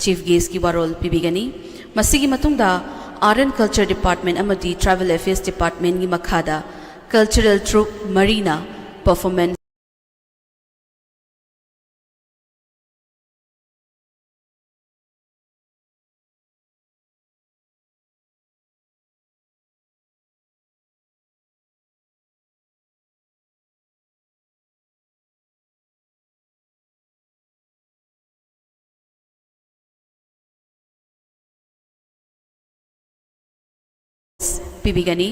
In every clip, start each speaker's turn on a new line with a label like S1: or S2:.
S1: Chief guest की वारोल पीबीगनी मसीगी मतुंगदा आर्ट एंड कल्चर डिपार्टमेंट अमदी ट्रैवल अफेयर्स डिपार्टमेंट की मखादा कल्चरल ट्रूप मरीना परफॉर्मेंस पीबीगनी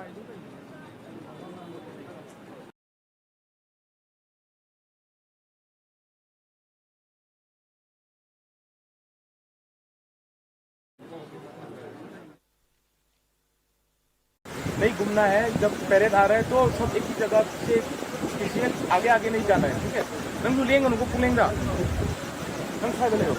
S2: नहीं घूमना है, जब पैरेड आ रहा है तो सब एक ही जगह से, किसी में आगे आगे नहीं जाना है, ठीक है? नंग लेंगे उनको पुलेंगा, नंग खाए बने हो।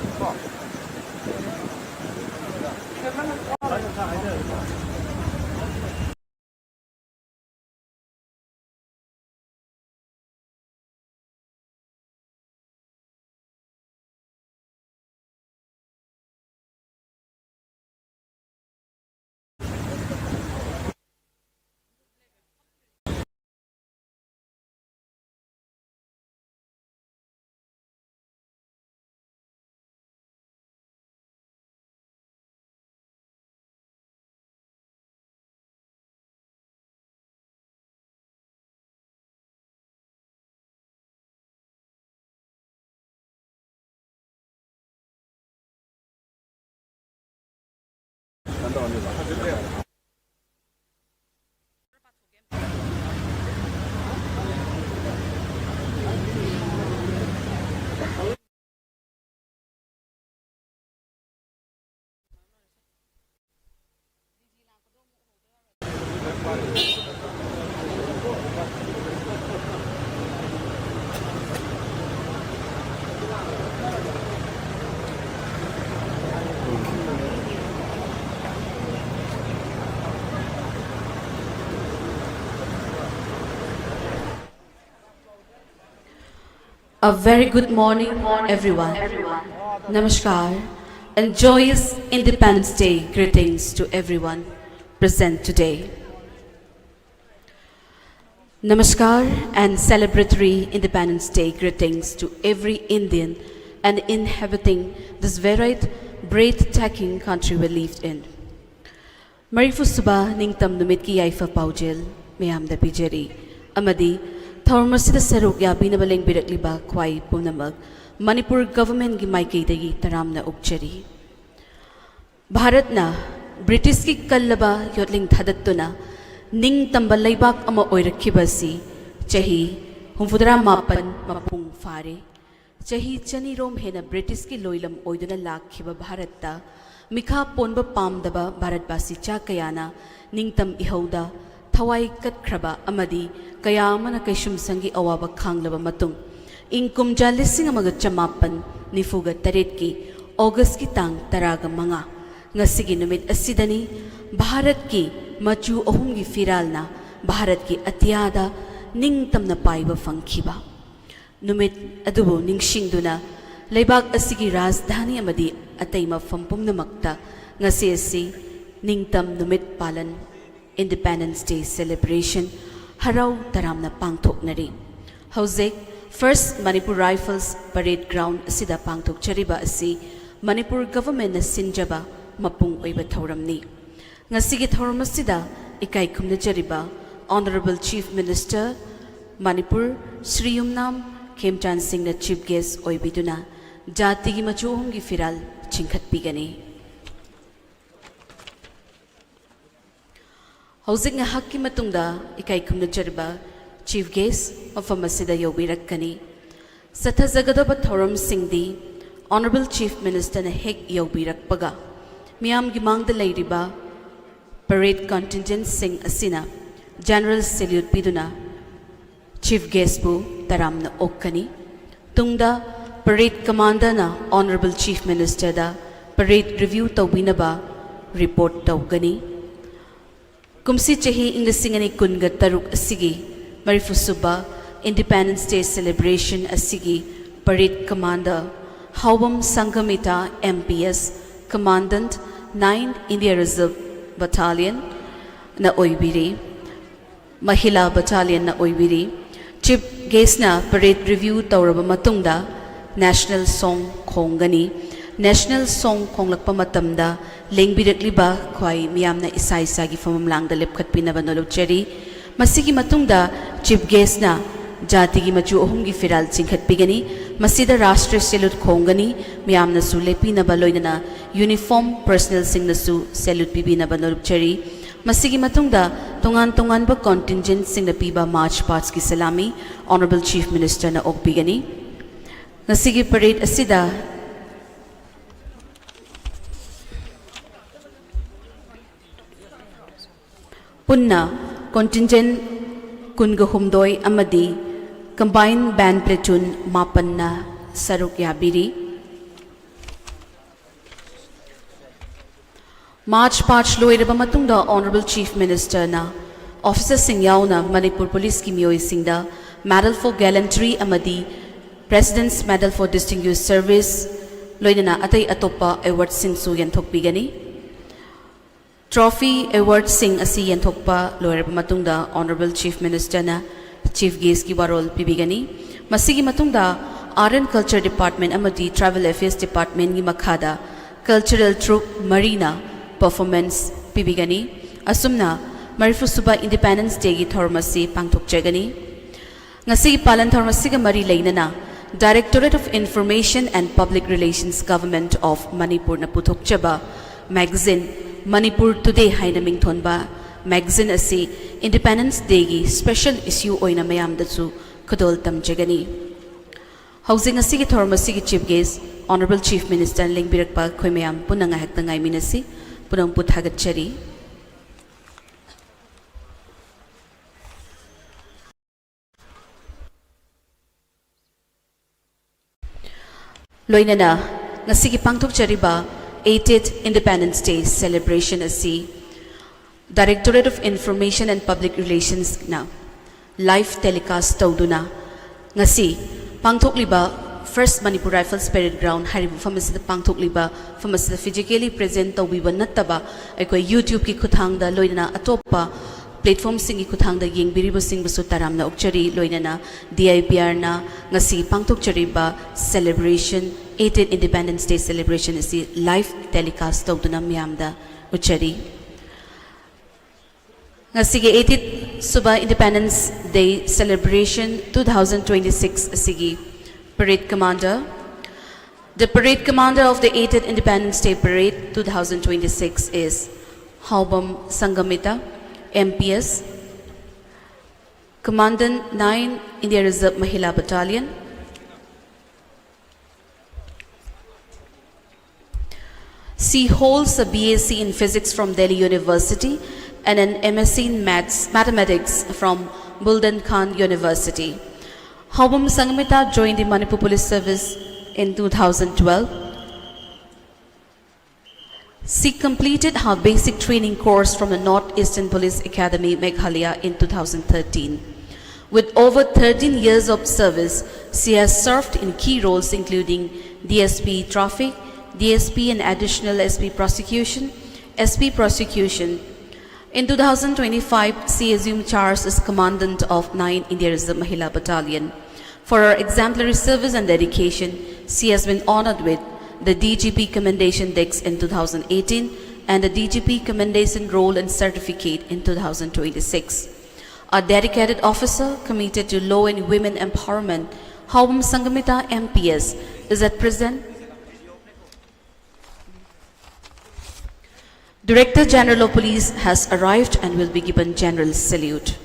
S1: A very good morning, everyone. Namaskar and joyous Independence Day greetings to everyone present today. Namaskar and celebratory Independence Day greetings to every Indian and inhabiting this very breathtaking country we live in. Marifu Suba Ningtam Numit ki Yaifa Paujil, Mayam da Pijeri, Amadi, Thormasida Saruk Yabina Baling Birakliba, Kwai Punamag, Manipur government gi Maiki Dagi Taramna Ukcheri. Bharatna, British ki Kallaba Yotling Tadatuna, Ning Tambalaibak Ama Oirakibasi, Chahi, Humfudra Mapan, Mapung Fare, Chahi Chani Rom Hena British ki Loilam Oiduna Lak Kiba Bharata, Mikha Ponba Pamdaba Bharat Basi Chakayana, Ningtam Ihoda, Thawai Kat Kraba Amadi, Kayamana Kaishum Sangi Awaba Kanglaba Matung, Inkum Jalising Amaga Chamapan, Nifuga Taretki, August ki Tang Taraga Manga, Ngasigi Numit Asidani, Bharat ki Machu Ohungi Firalna, Bharat ki Atiada, Ningtam na Paiba Fangkiba. Numit Adubo Ningshingduna, Laibag Asigi Razdhani Amadi Atayma Fampum Namakta, Ngasi Ningtam Numit Palan, Independence Day celebration, Haraw Taramna Pangtok Nari. Hauzik, First Manipur Rifles Parade Ground Asida Pangtok Chariba Asi, Manipur Government na Sinjaba, Mapung Oiba Thauramni. Ngasigi Thauramasida, Ikai Kumna Chariba, Honorable Chief Minister, Manipur, Sri Yumnam, Khemchan Singh na Chief Guest Oibiduna, Jati gi Machuhong gi Firal, Chingkhat Pigani. Hauzik nga haki matungda, Ikai Kumna Chariba, Chief Guest of Amasida Yobirakani. Satha Zagadaba Thoram Singdi, Honorable Chief Minister na Hek Yobirakpaga. Miyam Gimang the Lairiba, Parade Contingent Singh Asina, General Salute Piduna, Chief Guest Bu Taram na Okkani. Tungda, Parade Commander na Honorable Chief Minister da, Parade Review Tawinaba, Report Tawgani. Kumsi Chahi Inglasingani Kunga Taruk Asigi, Marifusuba, Independence Day Celebration Asigi, Parade Commander, Hawam Sangamita MPS, Commandant, 9 India Reserve Battalion na Oibiri, Mahila Battalion na Oibiri, Chief Guest na Parade Review Tauraba Matungda, National Song Khongani, National Song Konglakpa Matamda, Lengbirakliba Kwai Miyam na Isa-isa gi Famamlang da Lipkat Pinabanolog Cheri, Masigi Matungda, Chief Guest na Jati gi Machu Ohum gi Firal Chingkhat Pigani, Masida Rashtra Salute Khongani, Miyam na su Lepi na Baloy na Uniform Personnel Sing na su Salute Pibi na Banolog Cheri, ꯃꯁꯤꯒꯤ ꯃꯇꯨꯡꯗ ꯇꯣꯉꯥꯟ-ꯇꯣꯉꯥꯟꯕ ꯀꯟꯇꯤꯟꯖꯦꯟꯠꯁꯤꯡꯅ ꯄꯤꯕ March ꯄꯥꯁꯠꯀꯤ ꯁꯂꯥꯃꯤ Honorable Chief Ministerꯅ ꯑꯣꯛꯄꯤꯒꯅꯤ꯫ ꯉꯁꯤꯒꯤ ꯄꯔꯦꯗ ꯑꯁꯤꯗ ꯄꯨꯟꯅ contingent 26 ꯑꯃꯗꯤ combine van ꯄ꯭ꯂꯦꯇꯨꯟ 9ꯅ ꯁꯔꯨꯛ ꯌꯥꯕꯤꯔꯤ꯫ March Past loiraba matungda Honorable Chief Ministerna officersing yauna Manipur Police ki miyoisingda Medal for Gallantry amadi President's Medal for Distinguished Service loinana atai atopa award sing su yanthokpigani. Trophy award sing asi yanthokpa loiraba matungda Honorable Chief Ministerna Chief Guest ki warol pibigani. Masigi matungda Art and Culture Department amadi Travel Affairs Department gi makhada Cultural Troupe Marina performance pibigani asumna marifusuba Independence Day gi thormasi pangthokjagani. Ngasi palan thormasi ga mari leinana Directorate of Information and Public Relations Government of Manipur na puthokjaba magazine Manipur Today haina mingthonba magazine asi Independence Day gi special issue oina mayamdachu khudol tamjagani. Housing asi gi thormasi gi chief guest Honorable Chief Minister lingbirakpa khoimayam punanga hektangai minasi punang puthagatchari. Loinana ngasigi pangthokchariba 80th Independence Day celebration asi Directorate of Information and Public Relations na live telecast tawduna ngasi pangthokliba First Manipur Rifles Parade Ground haribu famasida pangthokliba famasida physically present tawbiba nattaba aikoi YouTube ki khuthangda loinana atopa platform singi khuthangda yengbiriba singbusu taramna ukchari loinana DIPR na ngasi pangthokchariba celebration 18th Independence Day celebration is live telecast tawduna miyamda uchari. Ngasigi 18th Suba Independence Day celebration 2026 asigi Parade Commander. The Parade Commander of the 8th Independence Day Parade 2026 is Haubam Sangamita, MPS, Commandant 9 India Reserve Mahila Battalion, She holds a BSc in Physics from Delhi University and an MSc in Mathematics from Buldan Khan University. Haubam Sangamita joined the Manipur Police Service in 2012. She completed her basic training course from the Northeastern Police Academy, Meghalaya in 2013. With over 13 years of service, she has served in key roles including DSP Traffic, DSP and Additional SP Prosecution, SP Prosecution. In 2025, she assumed charge as Commandant of 9 India Reserve Mahila Battalion. For her exemplary service and dedication, she has been honored with the DGP Commendation Dex in 2018 and the DGP Commendation Roll and Certificate in 2026. A dedicated officer committed to law and women empowerment, Haubam Sangamita MPS is at present Director General of Police has arrived and will be given general salute.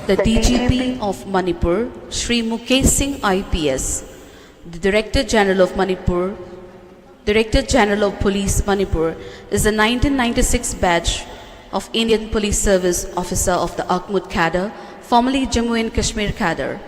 S1: The DGP of Manipur, Shri Mukesh Singh IPS, the Director General of Manipur Director General of Police Manipur, is a 1996 batch of Indian Police Service officer of the Akhmud Cadre, formerly Jammu and Kashmir Cadre.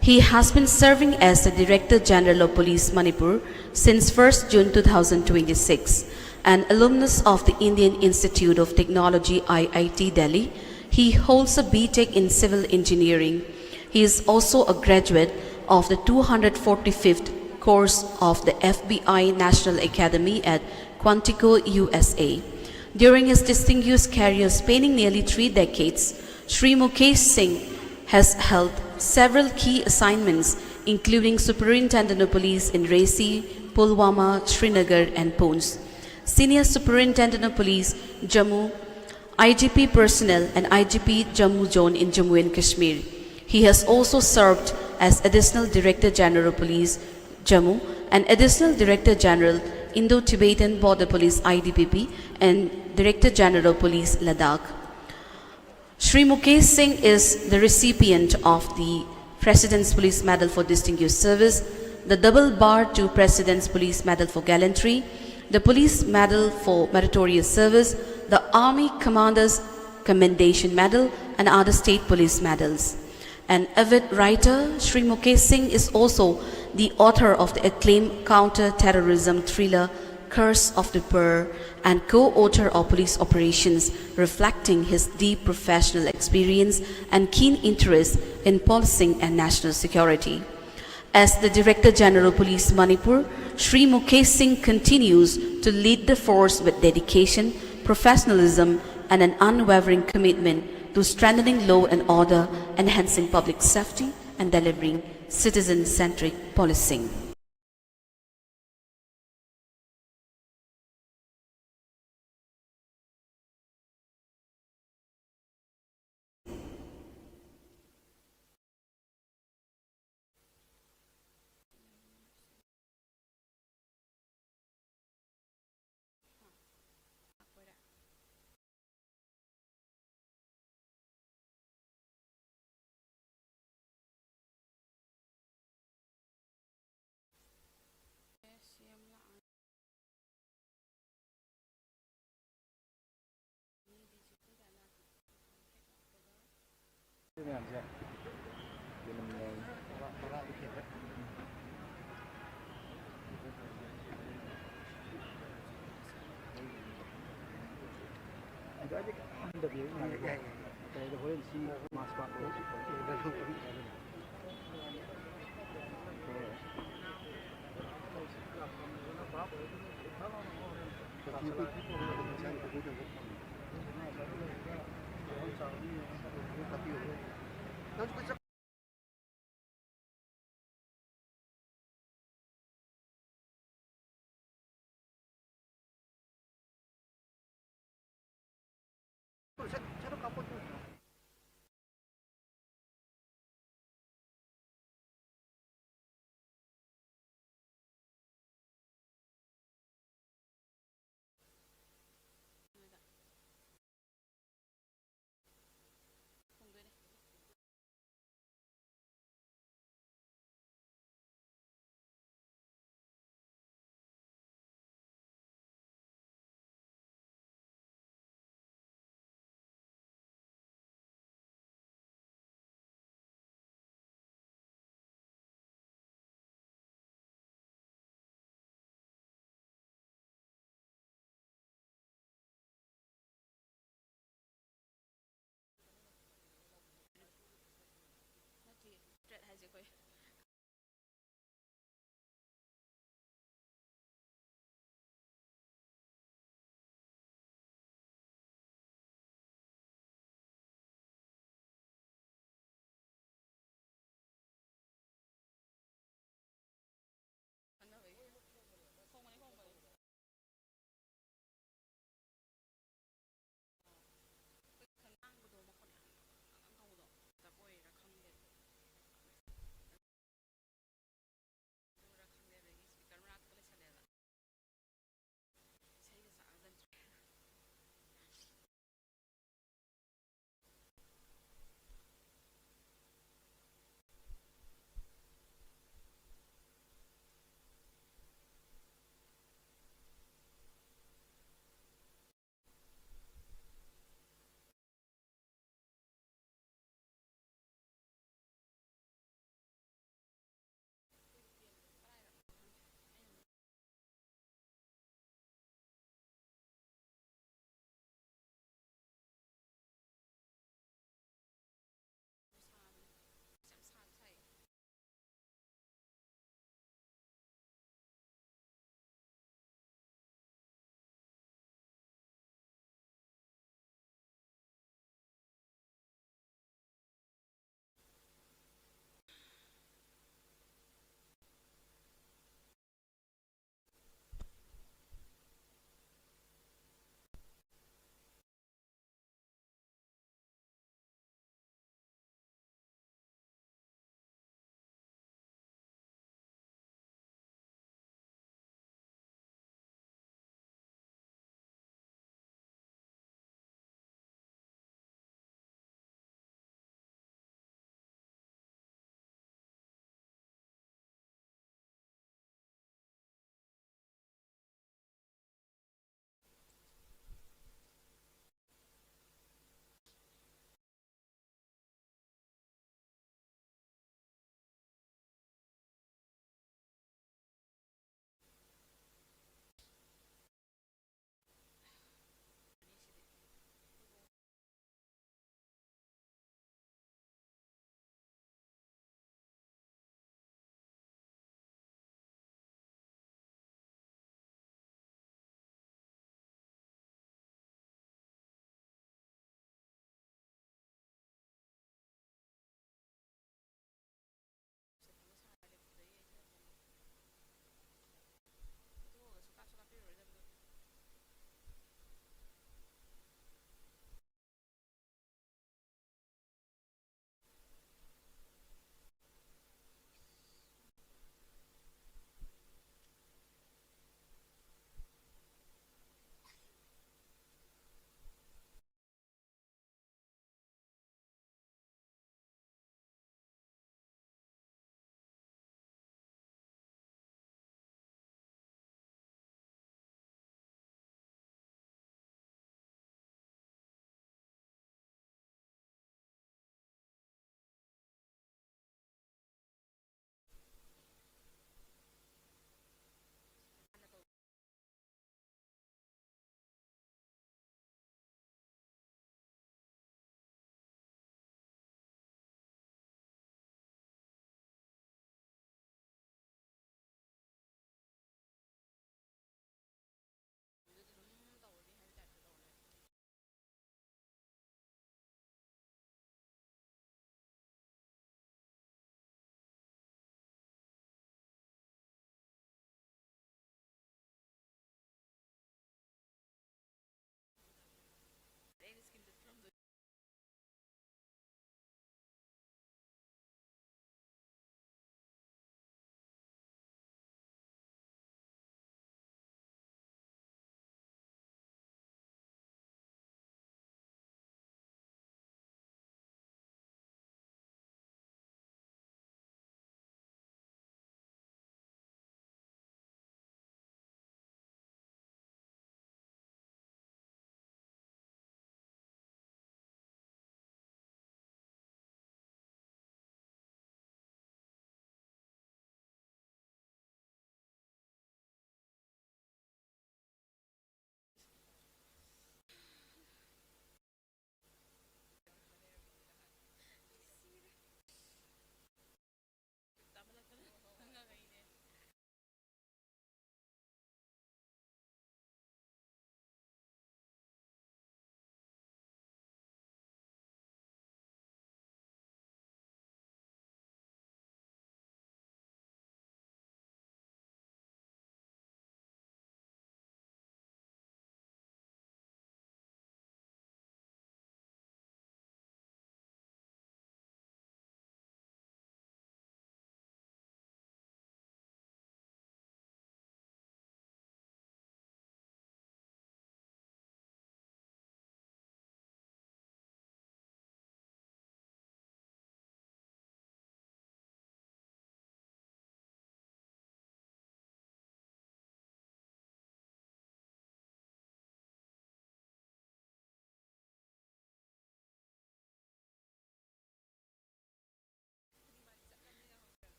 S1: He has been serving as the Director General of Police Manipur since 1st June 2026. An alumnus of the Indian Institute of Technology IIT Delhi, he holds a BTech in Civil Engineering. He is also a graduate of the 245th course of the FBI National Academy at Quantico, USA. During his distinguished career spanning nearly 3 decades, Sri Mukesh Singh has held several key assignments including Superintendent of Police in Raisi, Pulwama, Srinagar and Poonch, Senior Superintendent of Police, Jammu, IGP Personnel and IGP Jammu Zone in Jammu and Kashmir. He has also served as Additional Director General of Police, Jammu and Additional Director General, Indo-Tibetan Border Police IDPP and Director General of Police, Ladakh. Sri Mukesh Singh is the recipient of the President's Police Medal for Distinguished Service, the Double Bar to President's Police Medal for Gallantry, the Police Medal for Meritorious Service, the Army Commander's Commendation Medal and other state police medals. An avid writer, Sri Mukesh Singh is also the author of the acclaimed counter-terrorism thriller Curse of the Pearl and co-author of Police Operations, reflecting his deep professional experience and keen interest in policing and national security. As the Director General of Police Manipur, Sri Mukesh Singh continues to lead the force with dedication, professionalism and an unwavering commitment to strengthening law and order, enhancing public safety and delivering citizen-centric policing.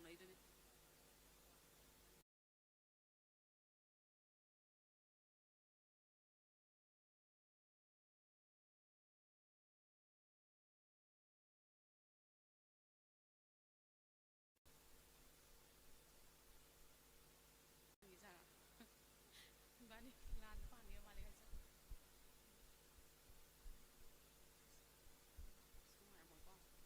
S1: ꯇꯧꯅꯩꯗꯨꯅꯤ Bani, lan pani mali kaisa. Semua yang bangkong.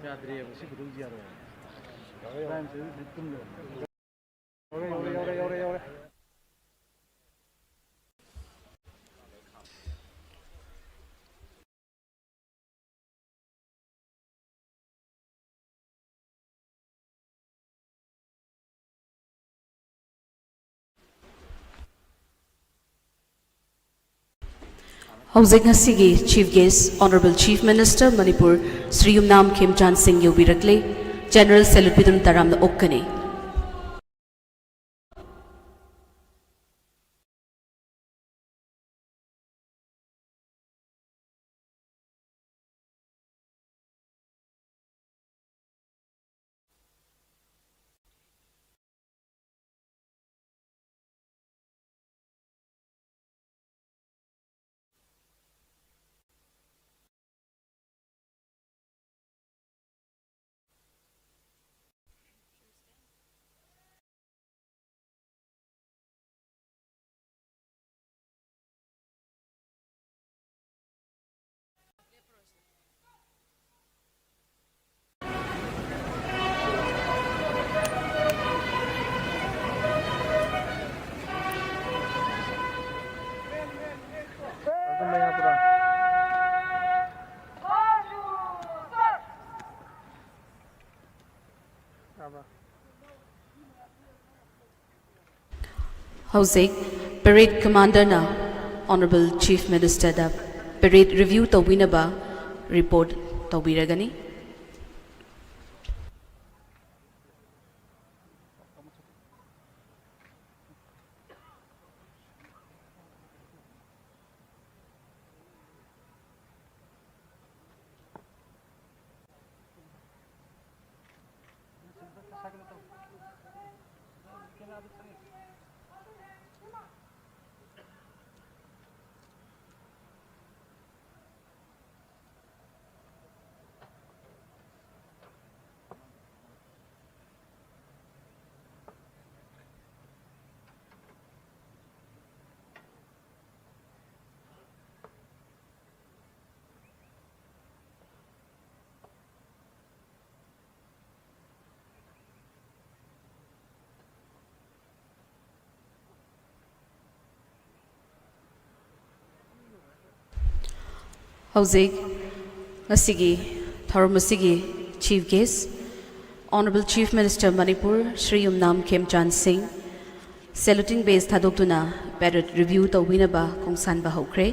S2: ꯌꯥꯗ꯭ꯔꯦ ꯃꯁꯤ ꯈꯨꯗꯣꯡꯁꯤ ꯌꯥꯔꯣꯏ ꯌꯧꯔꯦ
S1: ꯍꯧꯖꯤꯛ ꯉꯁꯤꯒꯤ chief guest honourable chief minister Manipur Shri Yumnam Khemchand Singh ꯌꯧꯕꯤꯔꯛꯂꯦ general salute ꯄꯤꯗꯨꯅ ꯇꯔꯥꯝꯅ ꯑꯣꯛꯀꯅꯤ ꯍꯧꯖꯤꯛ ꯄꯦꯔꯦꯗ ꯀꯃꯥꯟꯗꯔꯅ ꯑꯣꯅꯔꯦꯕꯜ ꯆꯤꯐ ꯃꯤꯅꯤꯁꯇꯔꯗ ꯄꯦꯔꯦꯗ ꯔꯤꯚ꯭ꯌꯨ ꯇꯧꯕꯤꯅꯕ ꯔꯤꯄꯣꯔꯠ ꯇꯧꯕꯤꯔꯒꯅꯤ ꯍꯧꯖꯤꯛ ꯉꯁꯤꯒꯤ ꯊꯧꯔꯝ ꯑꯁꯤꯒꯤ chief guest honourable chief minister Manipur Shri Yumnam Khemchand Singh saluting base ꯊꯥꯗꯣꯛꯇꯨꯅ ꯄꯦꯔꯦꯗ ꯔꯤꯚ꯭ꯌꯨ ꯇꯧꯕꯤꯅꯕ ꯈꯣꯡꯁꯥꯟꯕ ꯍꯧꯈ꯭ꯔꯦ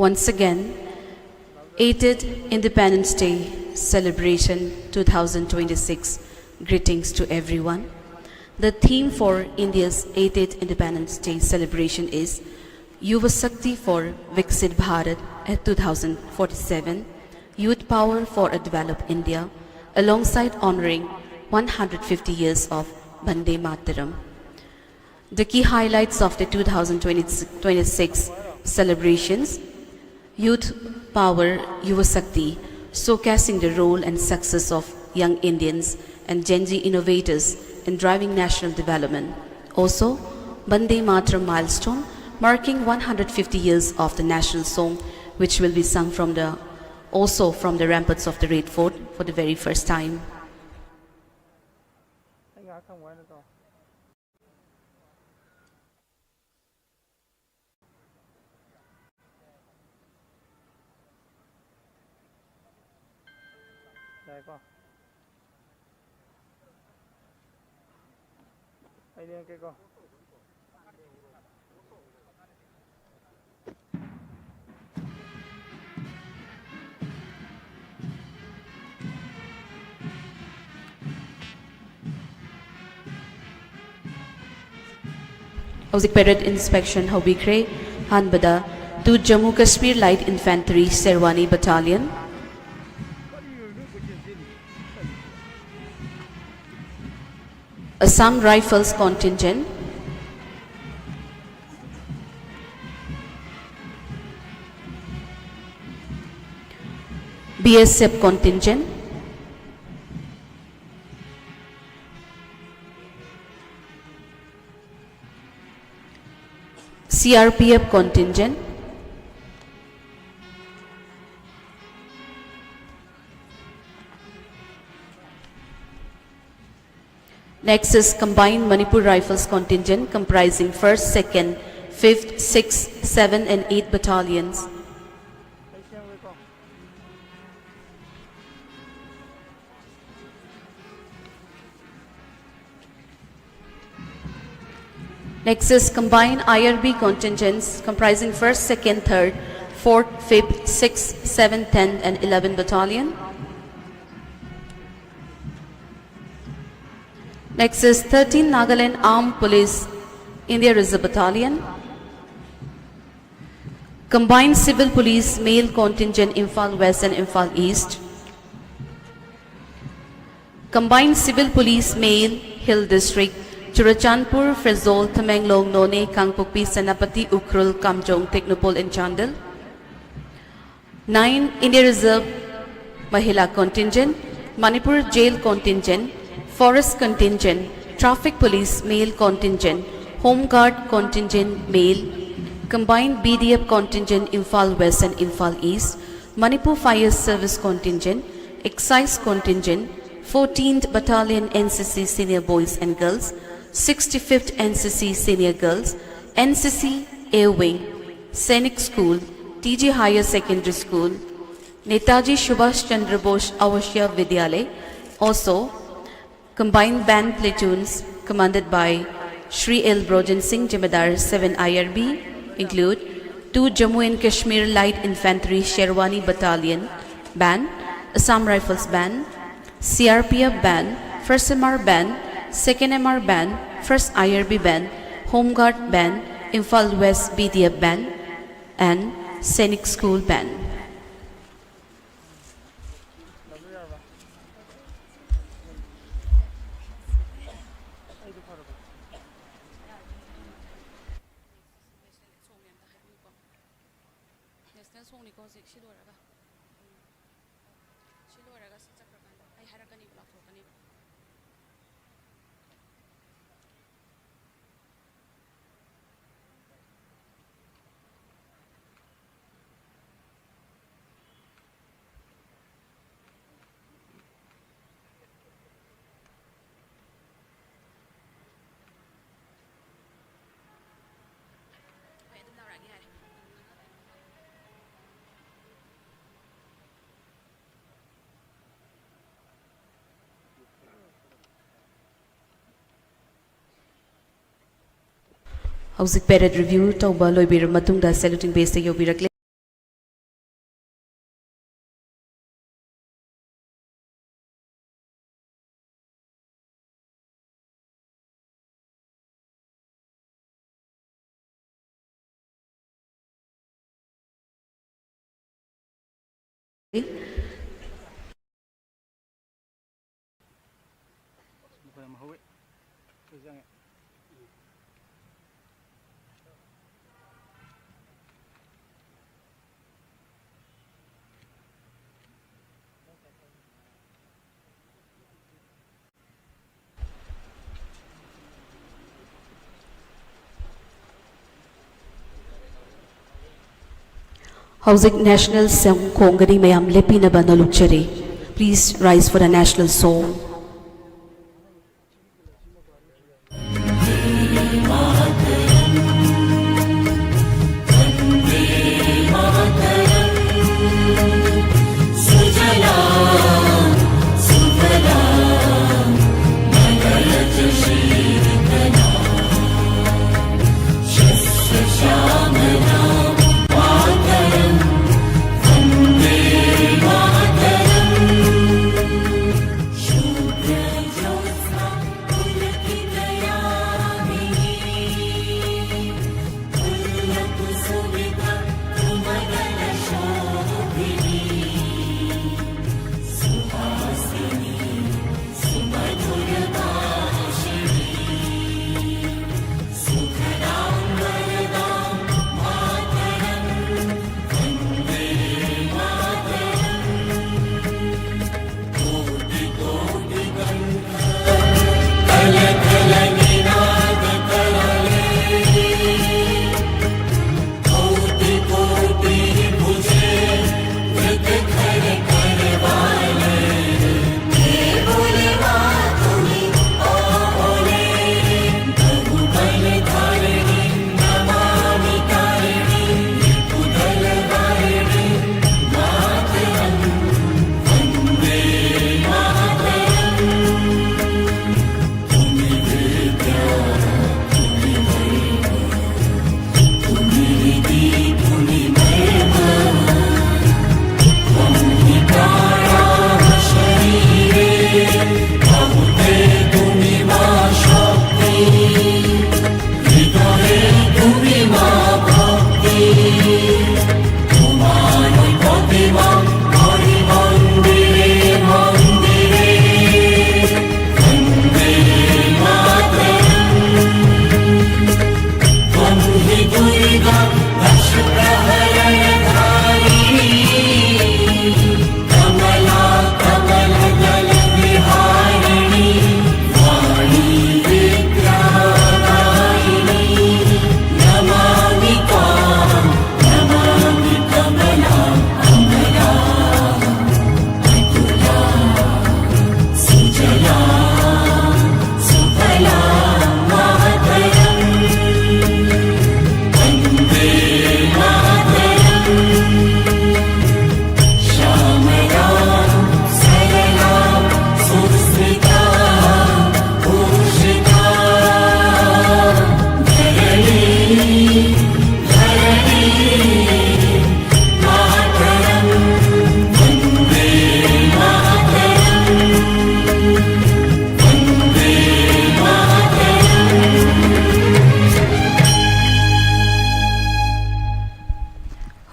S1: Once again, 8th Independence Day celebration 2026. Greetings to everyone. The theme for India's 8th Independence Day celebration is Yuva Shakti for Viksit Bharat at 2047, Youth Power for a Developed India, alongside honoring 150 years of Vande Mataram. The key highlights of the 2026 celebrations: Youth Power Yuva Shakti, showcasing the role and success of young Indians and Gen Z innovators in driving national development. Also, Vande Mataram milestone, marking 150 years of the national song, which will be sung from the ramparts of the Red Fort for the very first time. Howzik parade inspection hobikre hanbada to Jammu Kashmir Light Infantry Sherwani Battalion, Assam Rifles Contingent, BSF Contingent, CRPF contingent, next is Combined Manipur Rifles contingent comprising 1st, 2nd, 5th, 6th, 7th and 8th battalions. Next is Combined IRB contingents comprising 1st, 2nd, 3rd, 4th, 5th, 6th, 7th, 10th and 11th battalion. Next is 13th Nagaland Armed Police India Reserve Battalion. Combined Civil Police Male Contingent Imphal West and Imphal East. Combined Civil Police Male Hill District Churachandpur, Frezol, Tamenglong, None, Kangpokpi, Senapati, Ukhrul, Kamjong, Technopol and Chandel. 9 India Reserve Mahila Contingent, Manipur Jail Contingent, Forest Contingent, Traffic Police Male Contingent, Home Guard Contingent Male, Combined BDF Contingent Imphal West and Imphal East, Manipur Fire Service Contingent, Excise Contingent, 14th Battalion NCC Senior Boys and Girls, 65th NCC Senior Girls, NCC Air Wing, Sainik School, TG Higher Secondary School, Netaji Subhash Chandra Bose Avashya Vidyalay. Also, combined band platoons commanded by Shri L. Brojan Singh Jemedar 7 IRB include 2 Jammu and Kashmir Light Infantry Sherwani Battalion Band, Assam Rifles Band, CRPF Band, 1st MR Band, 2nd MR Band, 1st IRB Band, Home Guard Band, Imphal West BDF Band and Sainik School Band. Hauzik parade review tauba loibir matungda saluting base ta yobirakle. Hauzik National Song Kongani Mayam Lepi Nabana Lukchare. Please rise for the national song.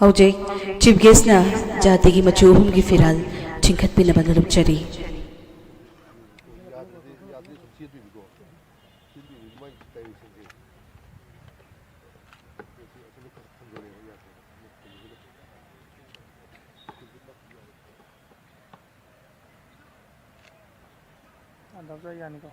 S1: ꯍꯧꯖꯤꯛ chief ꯒꯦꯁꯅ ꯖꯥꯇꯤꯒꯤ ꯃꯆꯨ ꯑꯍꯨꯝꯒꯤ ꯐꯤꯔꯥꯜ ꯆꯤꯡꯈꯠꯄꯤꯅꯕ ꯅꯣꯛꯆꯔꯤ꯫
S2: 안답자 야니까.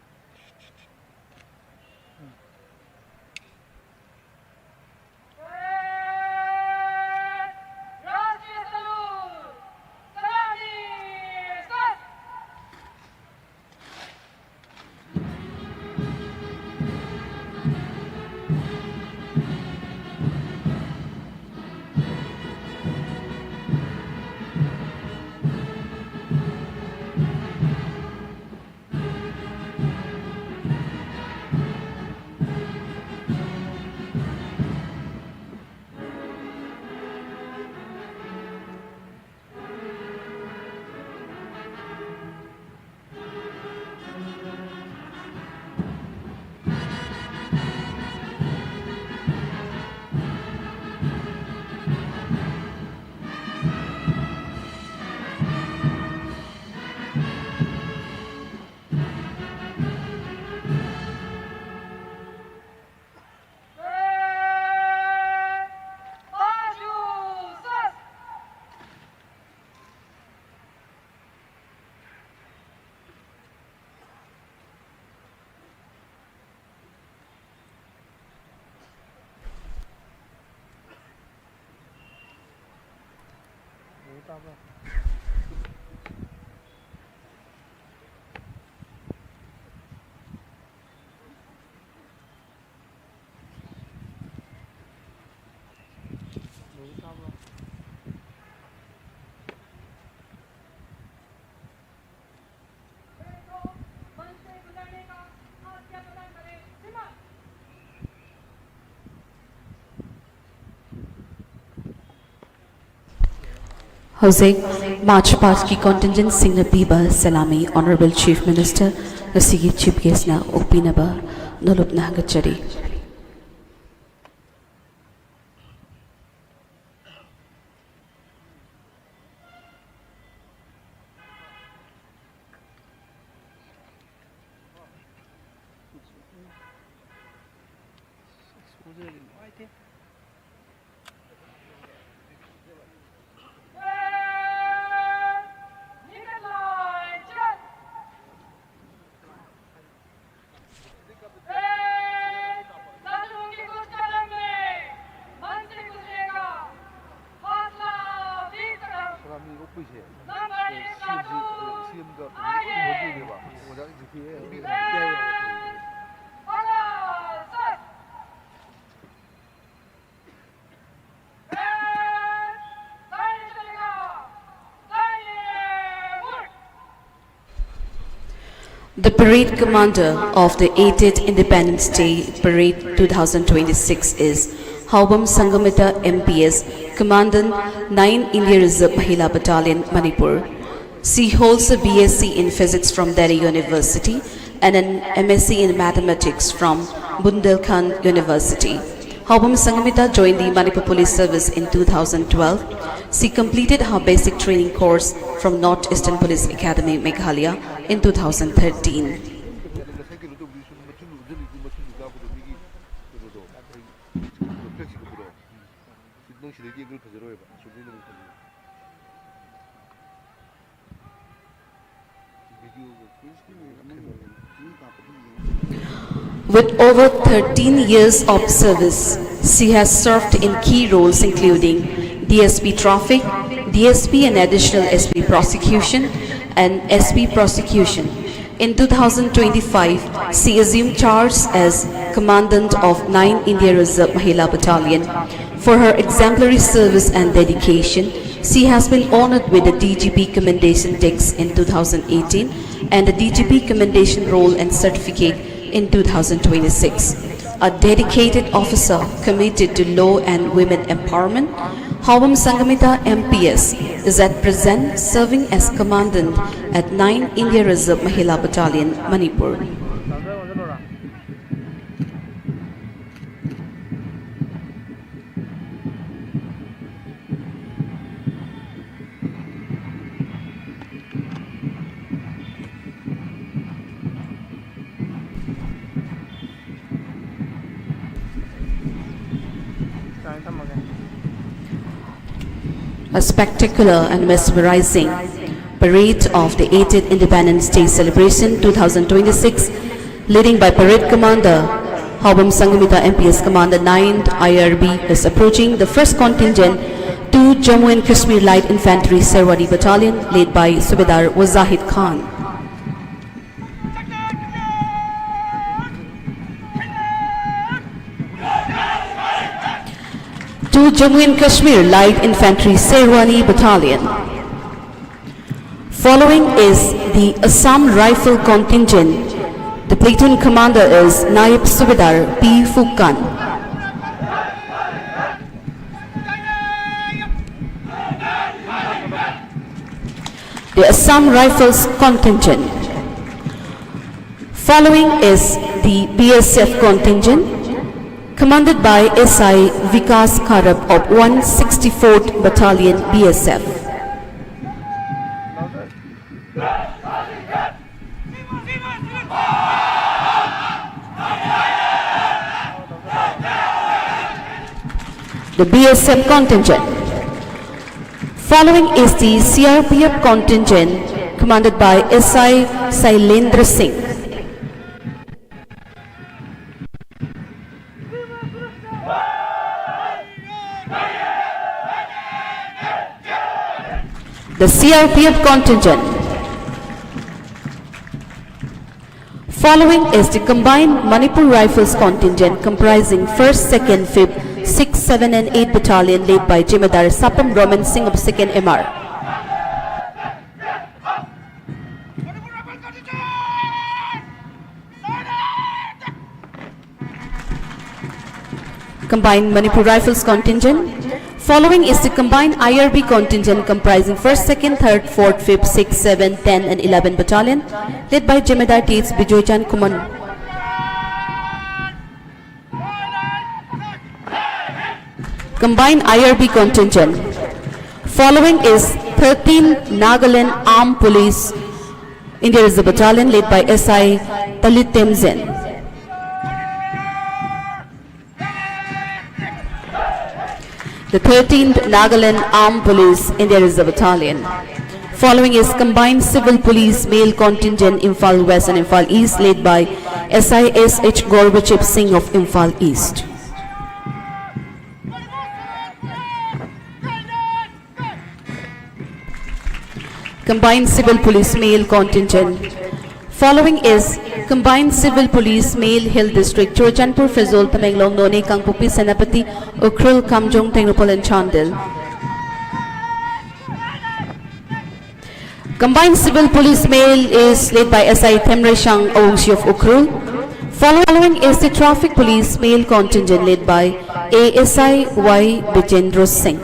S1: ꯍꯧꯖꯤꯛ March ꯄꯥꯁꯀꯤ ꯀꯣꯟꯇꯤꯟꯖꯦꯟꯠꯁꯤꯡꯅ ꯄꯤꯕ ꯁꯂꯥꯃꯤ honourable chief minister ꯉꯁꯤꯒꯤ chief ꯒꯦꯁꯅ ꯑꯣꯛꯄꯤꯅꯕ ꯅꯣꯂꯨꯞꯅ ꯍꯪꯒꯠꯆꯔꯤ꯫ The parade commander of the 80th Independence Day Parade 2026 is Haubam Sangamita MPS, Commandant 9 India Reserve Mahila Battalion, Manipur. She holds a BSc in Physics from Delhi University and an MSc in Mathematics from Bundelkhand University. Haubam Sangamita joined the Manipur Police Service in 2012. She completed her basic training course from Northeastern Police Academy, Meghalaya in 2013. With over 13 years of service, she has served in key roles including DSP Traffic, DSP and Additional SP Prosecution, and SP Prosecution. In 2025, she assumed charge as Commandant of 9 India Reserve Mahila Battalion. For her exemplary service and dedication, she has been honored with the DGP Commendation Text in 2018 and the DGP Commendation Roll and Certificate in 2026. A dedicated officer committed to law and women empowerment, Haubam Sangamita MPS is at present serving as Commandant at 9 India Reserve Mahila Battalion, Manipur. A spectacular and mesmerizing parade of the 80th Independence Day celebration 2026, leading by Parade Commander Hobam Sangamita MPS Commander 9th IRB, is approaching the first contingent to Jammu and Kashmir Light Infantry Sherwani Battalion, led by Subedar Wazahid Khan. To Jammu and Kashmir Light Infantry Sherwani Battalion. Following is the Assam Rifle Contingent. The platoon commander is Naib Subedar P. Fukan. The Assam Rifles Contingent. Following is the BSF Contingent, commanded by SI Vikas Kharab of 164th Battalion BSF. The BSF contingent. Following is the CRPF contingent, commanded by SI Sailendra Singh. The CRPF contingent. Following is the combined Manipur Rifles contingent comprising 1st, 2nd, 5th, 6th, 7th and 8th Battalion, led by Jemedar Sapam Roman Singh of 2nd MR. Combined Manipur Rifles contingent. Following is the combined IRB contingent comprising 1st, 2nd, 3rd, 4th, 5th, 6th, 7th, 10th and 11th Battalion, led by Jemedar Tates Bijoychan Kuman. Combined IRB contingent. Following is 13th Nagaland Armed Police. India is the battalion, led by SI Talit Temzen. The 13th Nagaland Armed Police, India is the battalion. Following is Combined Civil Police Male Contingent, Imphal West and Imphal East, led by SISH Gorbachev Singh of Imphal East. Combined Civil Police Male Contingent. Following is Combined Civil Police Male Hill District, Churachandpur, Fezol, Tamenglong, None, Kangpopi, Senapati, Ukhrul, Kamjong, Tengnoupal and Chandel. Combined Civil Police Male is led by SI Themreshang Awungshi of Ukhrul. Following is the Traffic Police Male Contingent, led by ASI Y. Bijendra Singh.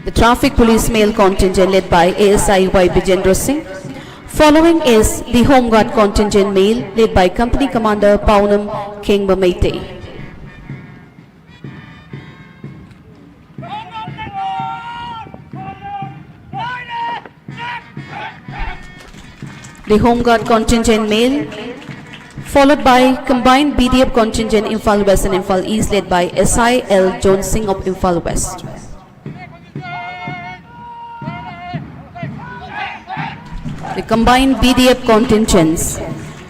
S1: The Traffic Police Male Contingent, led by ASI Y. Bijendra Singh. Following is the Home Guard Contingent Male, led by Company Commander Paunam Kengba Meitei. The Home Guard Contingent Male, followed by Combined BDF Contingent Imphal West and Imphal East, led by SI L. John Singh of Imphal West. The Combined BDF Contingents.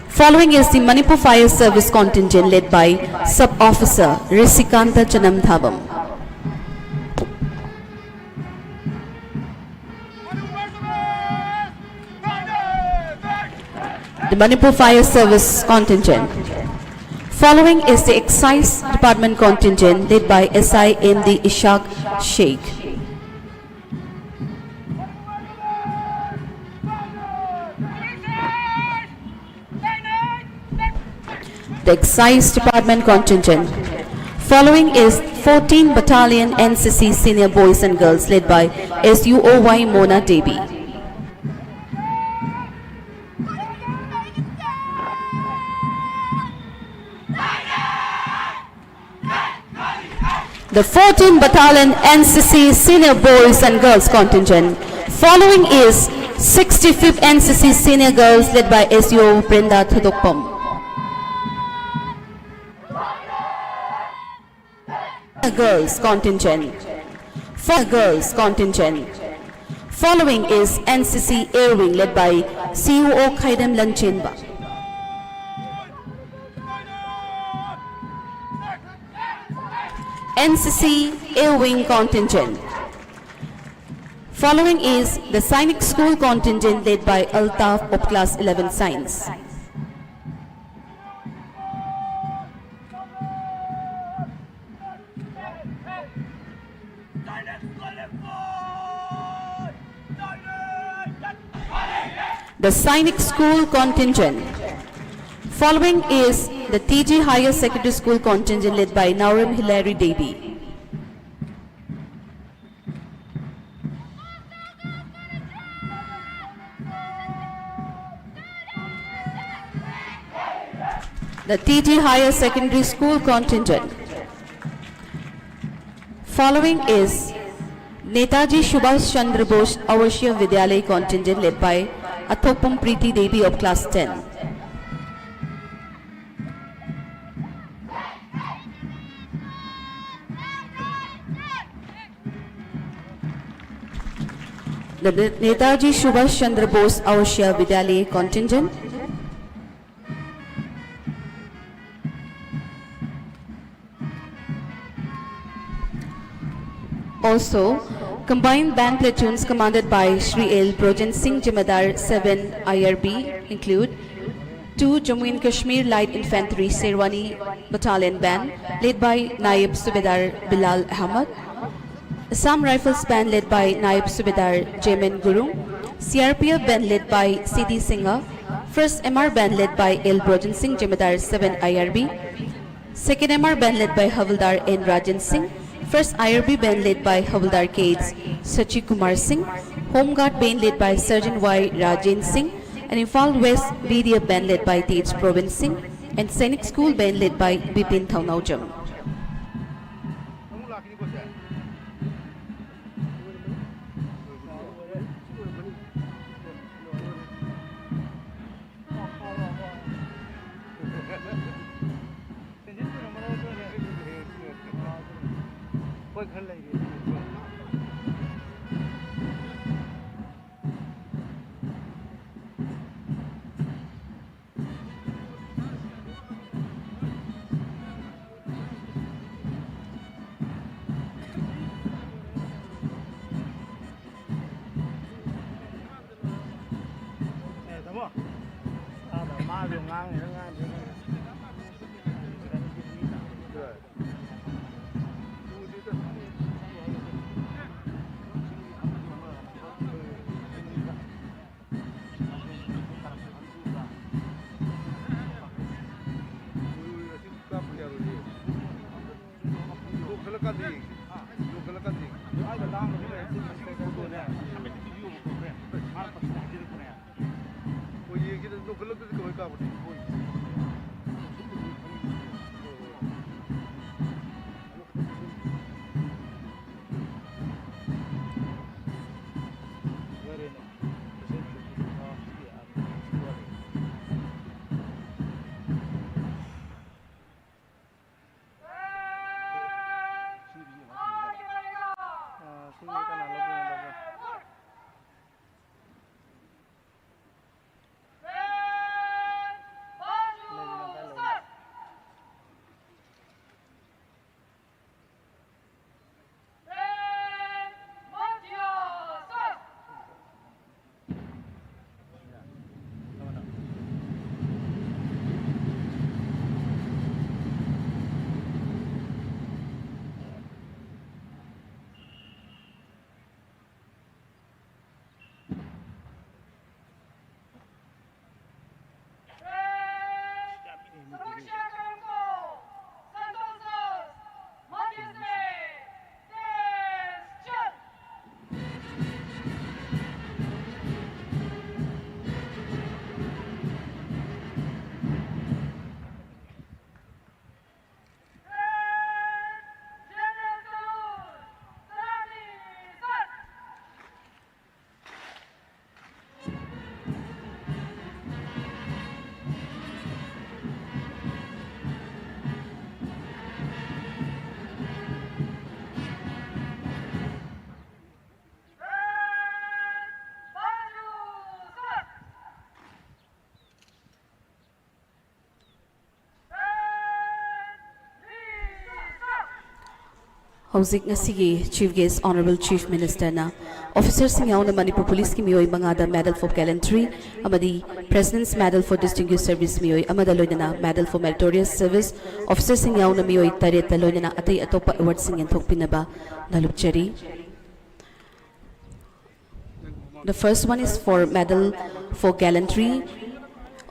S1: Following is the Manipur Fire Service Contingent, led by Sub-Officer Risikanta Chanamthabam. The Manipur Fire Service Contingent. Following is the Excise Department Contingent, led by SI MD Ishaq Sheikh. The Excise Department Contingent. Following is 14th Battalion NCC Senior Boys and Girls, led by SUOY Mona Devi. The 14th Battalion NCC Senior Boys and Girls Contingent. Following is 65th NCC Senior Girls led by SUO Brenda Thudokpom. Girls contingent. For girls contingent. Following is NCC Air Wing led by CUO Khaidam Lanchenba. NCC Air Wing contingent. Following is the Sainik School contingent led by Altaf of Class 11 Science. The Sainik School contingent. Following is the TG Higher Secondary School contingent led by Nauram Hilary Devi. The TG Higher Secondary School contingent. Following is Netaji Subhash Chandra Bose Avashya Vidyalaya contingent led by Athopam Preeti Devi of Class 10. The Netaji Subhash Chandra Bose Avashya Vidyalaya contingent. Also, combined band platoons commanded by Shri L. Brojan Singh Jimadar 7 IRB include 2 Jammu and Kashmir Light Infantry Sherwani Battalion Band led by Naib Subedar Bilal Ahmad, Assam Rifles Band led by Naib Subedar Jemen Guru, CRPF Band led by Sidi Singha, 1st MR Band led by L. Brojan Singh Jimadar 7 IRB, 2nd MR Band led by Havildar N. Rajan Singh, 1st IRB Band led by Havildar Kades Sachi Kumar Singh, Home Guard Band led by Sergeant Y. Rajen Singh, and Imphal West BDF Band led by Tej Provin Singh, and Sainik School Band led by Bipin Thaunaujam. Hojik ngasigi Chief Guest Honorable Chief Minister na Officer sing yauna Manipur Police ki miyoi mangada Medal for Gallantry amadi President's Medal for Distinguished Service miyoi amada loinana Medal for Meritorious Service Officer sing yauna miyoi taret ta loinana atay atopa award sing yanthok pinaba nalupchari. The first one is for Medal for Gallantry.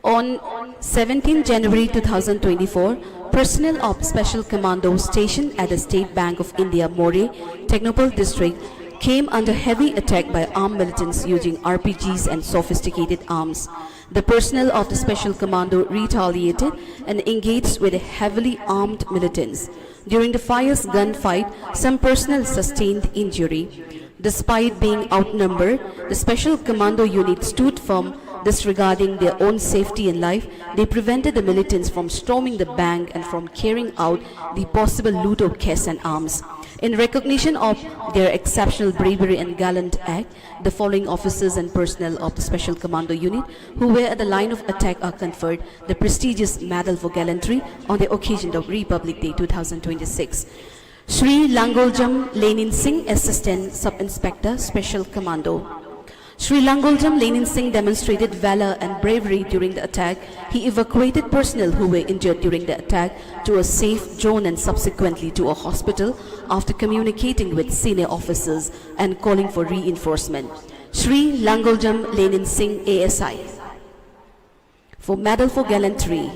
S1: On 17 January 2024, personnel of Special Commando stationed at the State Bank of India, Moreh, Technopole district, came under heavy attack by armed militants using RPGs and sophisticated arms. The personnel of the Special Commando retaliated and engaged with the heavily armed militants. During the fierce gunfight, some personnel sustained injury. Despite being outnumbered, the Special Commando unit stood firm, disregarding their own safety and life. They prevented the militants from storming the bank and from carrying out the possible loot of cash and arms. In recognition of their exceptional bravery and gallant act, the following officers and personnel of the Special Commando unit who were at the line of attack are conferred the prestigious Medal for Gallantry on the occasion of Republic Day 2026. Shri Langoljam Lenin Singh, Assistant Sub-Inspector, Special Commando. Shri Langoljam Lenin Singh demonstrated valor and bravery during the attack. He evacuated personnel who were injured during the attack to a safe zone and subsequently to a hospital after communicating with senior officers and calling for reinforcement. Shri Langoljam Lenin Singh, ASI. For Medal for Gallantry.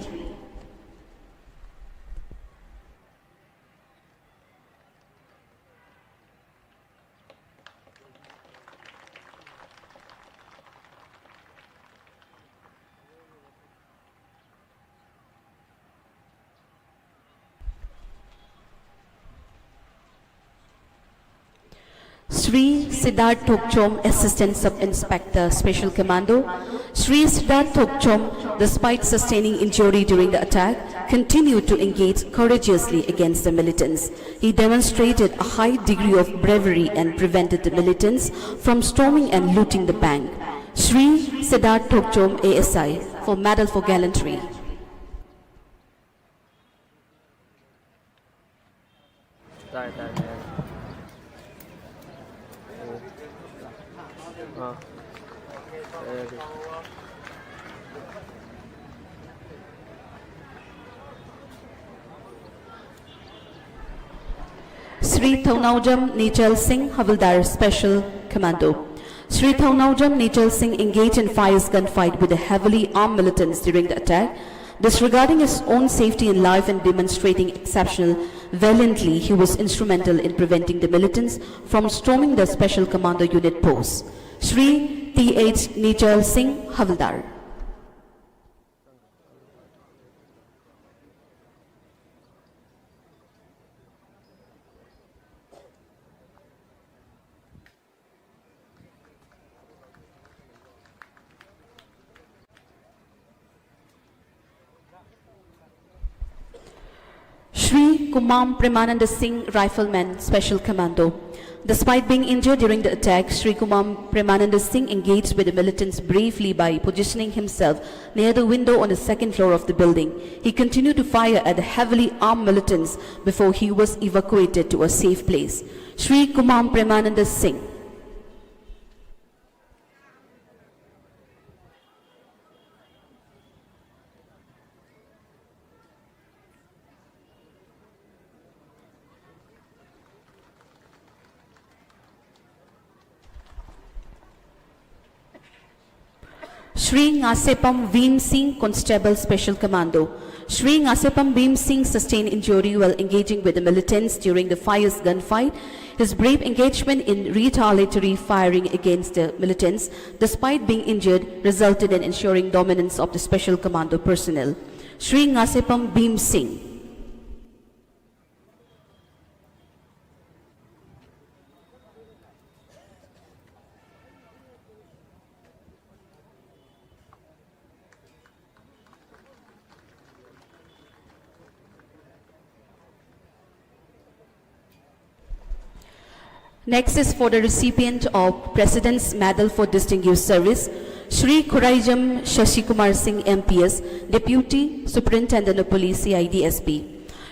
S1: Shri Siddharth Thokchom, Assistant Sub-Inspector, Special Commando. Shri Siddharth Thokchom, despite sustaining injury during the attack, continued to engage courageously against the militants. He demonstrated a high degree of bravery and prevented the militants from storming and looting the bank. Shri Siddharth Thokchom, ASI, for Medal for Gallantry. Shri Thaunaujam Nechal Singh, Havildar, Special Commando. Shri Thaunaujam Nechal Singh engaged in fierce gunfight with the heavily armed militants during the attack. Disregarding his own safety and life and demonstrating exceptional valiantly, he was instrumental in preventing the militants from storming the Special Commando unit post. Shri T.H. Nechal Singh, Havildar. Shri Kumam Premananda Singh, Rifleman, Special Commando. Despite being injured during the attack, Shri Kumam Premananda Singh engaged with the militants bravely by positioning himself near the window on the second floor of the building. He continued to fire at the heavily armed militants before he was evacuated to a safe place. Shri Kumam Premananda Singh. Shri Ngasepam Veem Singh, Constable, Special Commando. Shri Ngasepam Veem Singh sustained injury while engaging with the militants during the fierce gunfight. His brave engagement in retaliatory firing against the militants, despite being injured, resulted in ensuring dominance of the Special Commando personnel. Shri Ngasepam Veem Singh. Next is for the recipient of President's Medal for Distinguished Service, Shri Khuraijam Shashi Kumar Singh, MPS, Deputy Superintendent of Police, CID SP.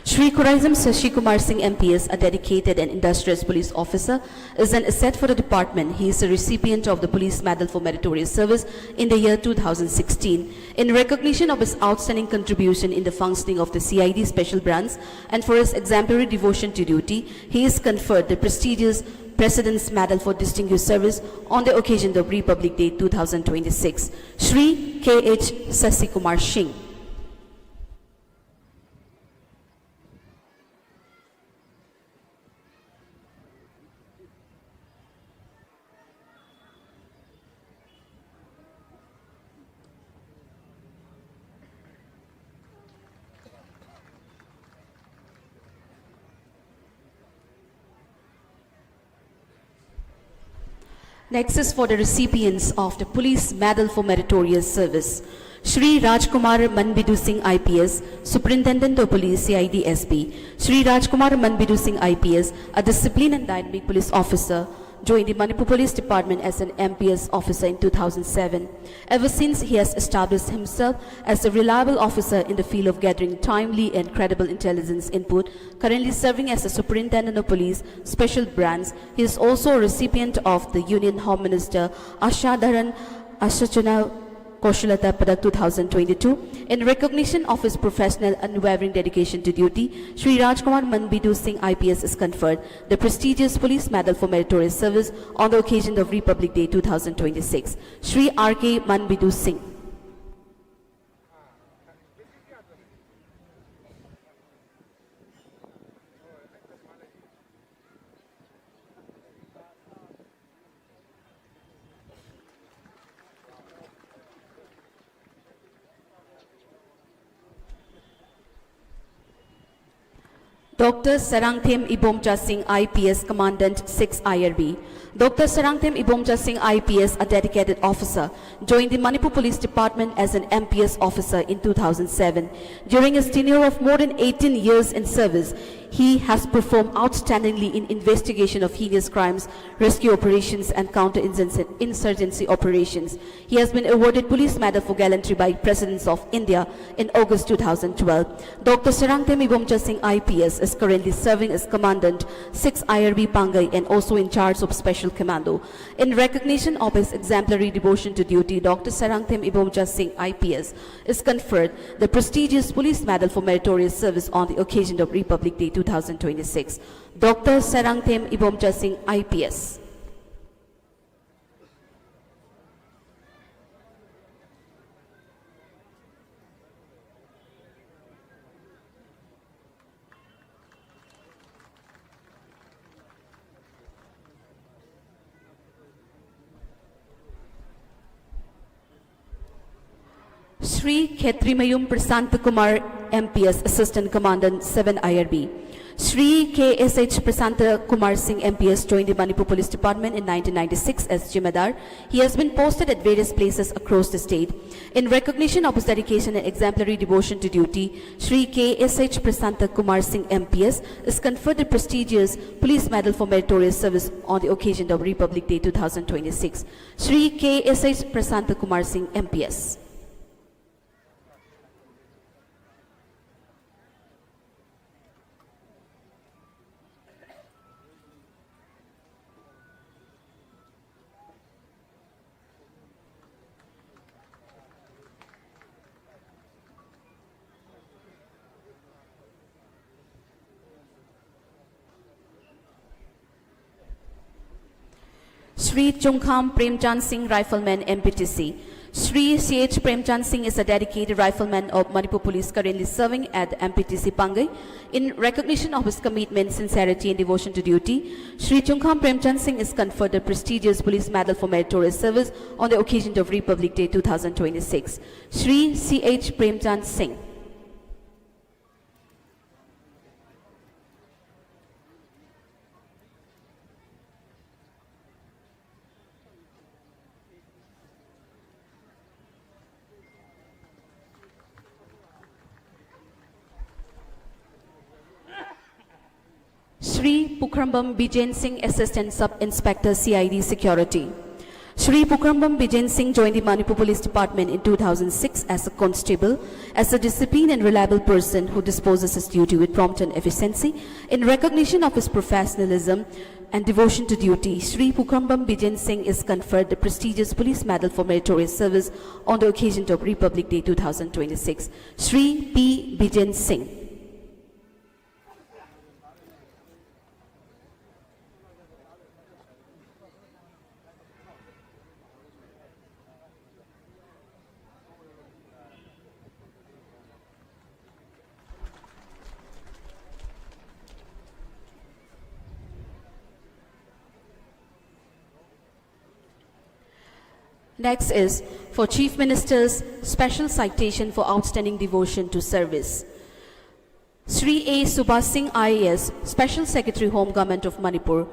S1: Shri Khuraisam Sashi Kumar Singh MPS, a dedicated and industrious police officer, is an asset for the department. He is a recipient of the Police Medal for Meritorious Service in the year 2016. In recognition of his outstanding contribution in the functioning of the CID special branch and for his exemplary devotion to duty, he is conferred the prestigious President's Medal for Distinguished Service on the occasion of Republic Day 2026. Shri K.H. Sasi Kumar Singh. Next is for the recipients of the Police Medal for Meritorious Service. Shri Rajkumar Manbidu Singh IPS, Superintendent of Police CID SP. Shri Rajkumar Manbidu Singh IPS, a disciplined and dynamic police officer, joined the Manipur Police Department as an MPS officer in 2007. Ever since, he has established himself as a reliable officer in the field of gathering timely and credible intelligence input. Currently serving as a Superintendent of Police Special Branch, he is also a recipient of the Union Home Minister Ashadharan Ashachana Koshalata Padak 2022. In recognition of his professional unwavering dedication to duty, Shri Rajkumar Manbidu Singh IPS is conferred the prestigious Police Medal for Meritorious Service on the occasion of Republic Day 2026. Shri R.K. Manbidu Singh. Dr. Sarangthem Ibomcha Singh IPS, Commandant 6 IRB. Dr. Sarangthem Ibomcha Singh IPS, a dedicated officer, joined the Manipur Police Department as an MPS officer in 2007. During his tenure of more than 18 years in service, he has performed outstandingly in investigation of heinous crimes, rescue operations and counter-insurgency operations. He has been awarded Police Medal for Gallantry by Presidents of India in August 2012. Dr. Sarangthem Ibomcha Singh IPS is currently serving as Commandant 6 IRB Pangai and also in charge of Special Commando. In recognition of his exemplary devotion to duty, Dr. Sarangthem Ibomcha Singh IPS is conferred the prestigious Police Medal for Meritorious Service on the occasion of Republic Day 2026. Dr. Sarangthem Ibomcha Singh IPS. Shri Khetrimayum Prasanta Kumar MPS, Assistant Commandant 7 IRB. Shri KSH Prasanta Kumar Singh MPS joined the Manipur Police Department in 1996 as Jimadar. He has been posted at various places across the state. In recognition of his dedication and exemplary devotion to duty, Shri KSH Prasanta Kumar Singh MPS is conferred the prestigious Police Medal for Meritorious Service on the occasion of Republic Day 2026. Shri KSH Prasanta Kumar Singh MPS. Shri Chungkham Premchand Singh Rifleman MPTC. Shri C.H. Premchand Singh is a dedicated rifleman of Manipur Police currently serving at MPTC Pangai. In recognition of his commitment, sincerity and devotion to duty, Shri Chungkham Premchand Singh is conferred the prestigious Police Medal for Meritorious Service on the occasion of Republic Day 2026. Shri C.H. Premchand Singh. Shri Pukhrambam Bijen Singh, Assistant Sub-Inspector CID Security. Shri Pukrambam Bijen Singh joined the Manipur Police Department in 2006 as a constable, as a disciplined and reliable person who disposes his duty with prompt and efficiency. In recognition of his professionalism and devotion to duty, Shri Pukrambam Bijen Singh is conferred the prestigious Police Medal for Meritorious Service on the occasion of Republic Day 2026. Shri P. Bijen Singh. Next is for Chief Minister's special citation for outstanding devotion to service. Shri A. Subhas Singh IAS, Special Secretary Home Government of Manipur.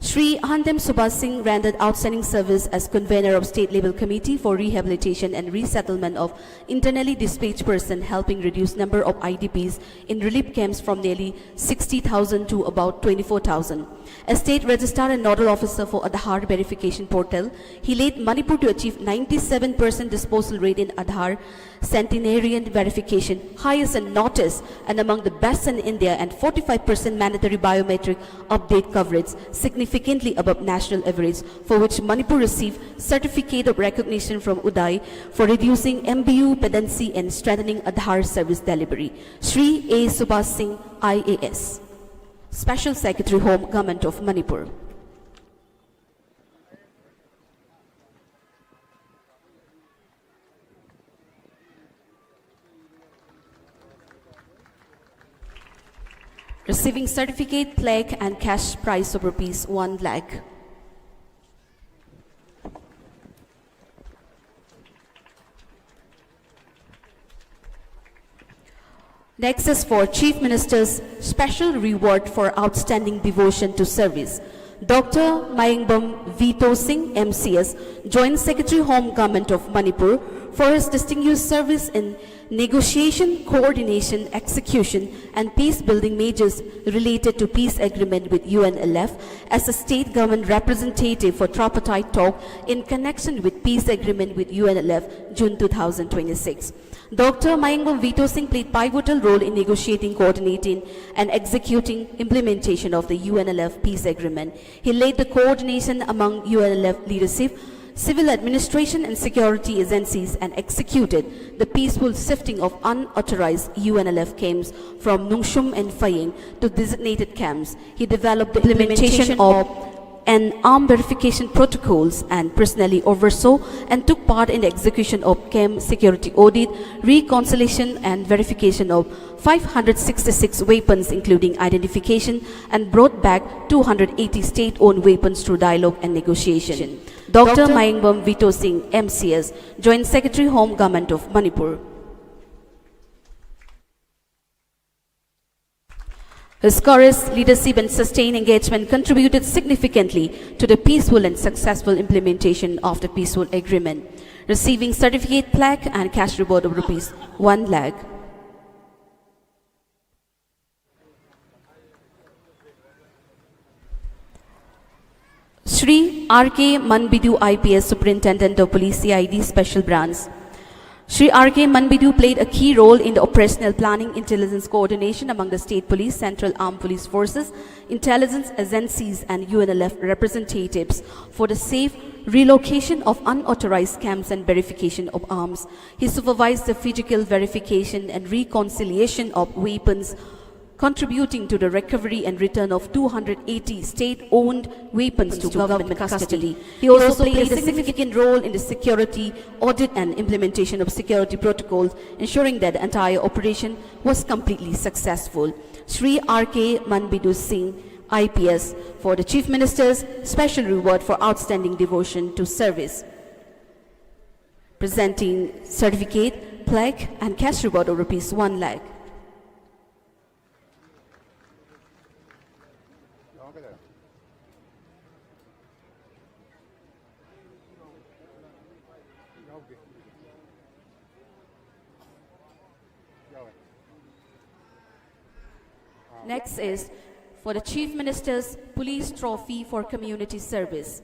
S1: Shri Handem Subhas Singh rendered outstanding service as convener of State Level Committee for Rehabilitation and Resettlement of Internally Displaced Persons, helping reduce number of IDPs in relief camps from nearly 60,000 to about 24,000. As State Registrar and Nodal Officer for Aadhaar Verification Portal, he led Manipur to achieve 97% disposal rate in Aadhaar centenarian verification, highest in Northeast and among the best in India, and 45% mandatory biometric update coverage, significantly above national average, for which Manipur received certificate of recognition from UDAI for reducing MBU pedancy and strengthening Aadhaar service delivery. Shri A. Subhas Singh IAS, Special Secretary Home Government of Manipur. Receiving certificate, plaque and cash prize of rupees 1 lakh. Next is for Chief Minister's special reward for outstanding devotion to service. Dr. Mayengbam Vito Singh, MCS, Joint Secretary Home Government of Manipur, for his distinguished service in negotiation, coordination, execution, and peace-building measures related to peace agreement with UNLF as a state government representative for tripartite talk in connection with peace agreement with UNLF, June 2026. Dr. Mayengbam Vito Singh played pivotal role in negotiating, coordinating, and executing implementation of the UNLF peace agreement. He led the coordination among UNLF leadership, civil administration and security agencies, and executed the peaceful shifting of unauthorized UNLF camps from Nungshum and Faying to designated camps. He developed the implementation of and armed verification protocols and personally oversaw and took part in the execution of camp security audit, reconciliation and verification of 566 weapons including identification, and brought back 280 state-owned weapons through dialogue and negotiation. Dr. Mayengbam Vito Singh, MCS, Joint Secretary Home Government of Manipur. His courage, leadership and sustained engagement contributed significantly to the peaceful and successful implementation of the peaceful agreement, receiving certificate, plaque and cash reward of rupees 1 lakh. Shri R.K. Manbidu IPS, Superintendent of Police CID Special Branch. Shri R.K. Manbidu played a key role in the operational planning, intelligence coordination among the state police, central armed police forces, intelligence agencies and UNLF representatives for the safe relocation of unauthorized camps and verification of arms. He supervised the physical verification and reconciliation of weapons, contributing to the recovery and return of 280 state-owned weapons to government custody. He also played a significant role in the security audit and implementation of security protocols, ensuring that the entire operation was completely successful. Shri R.K. Manbidu Singh, IPS, for the Chief Minister's special reward for outstanding devotion to service, presenting certificate, plaque and cash reward of rupees 1 lakh. Next is for the Chief Minister's Police Trophy for Community Service.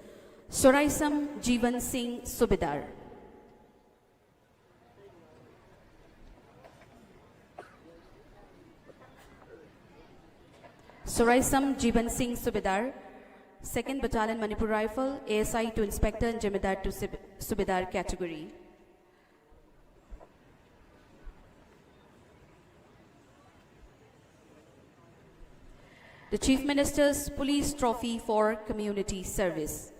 S1: Soraisam Jeevan Singh Subedar. Soraisam Jeevan Singh Subedar, 2nd Battalion Manipur Rifle, ASI to Inspector and Jemedar to Subedar category. The Chief Minister's Police Trophy for Community Service.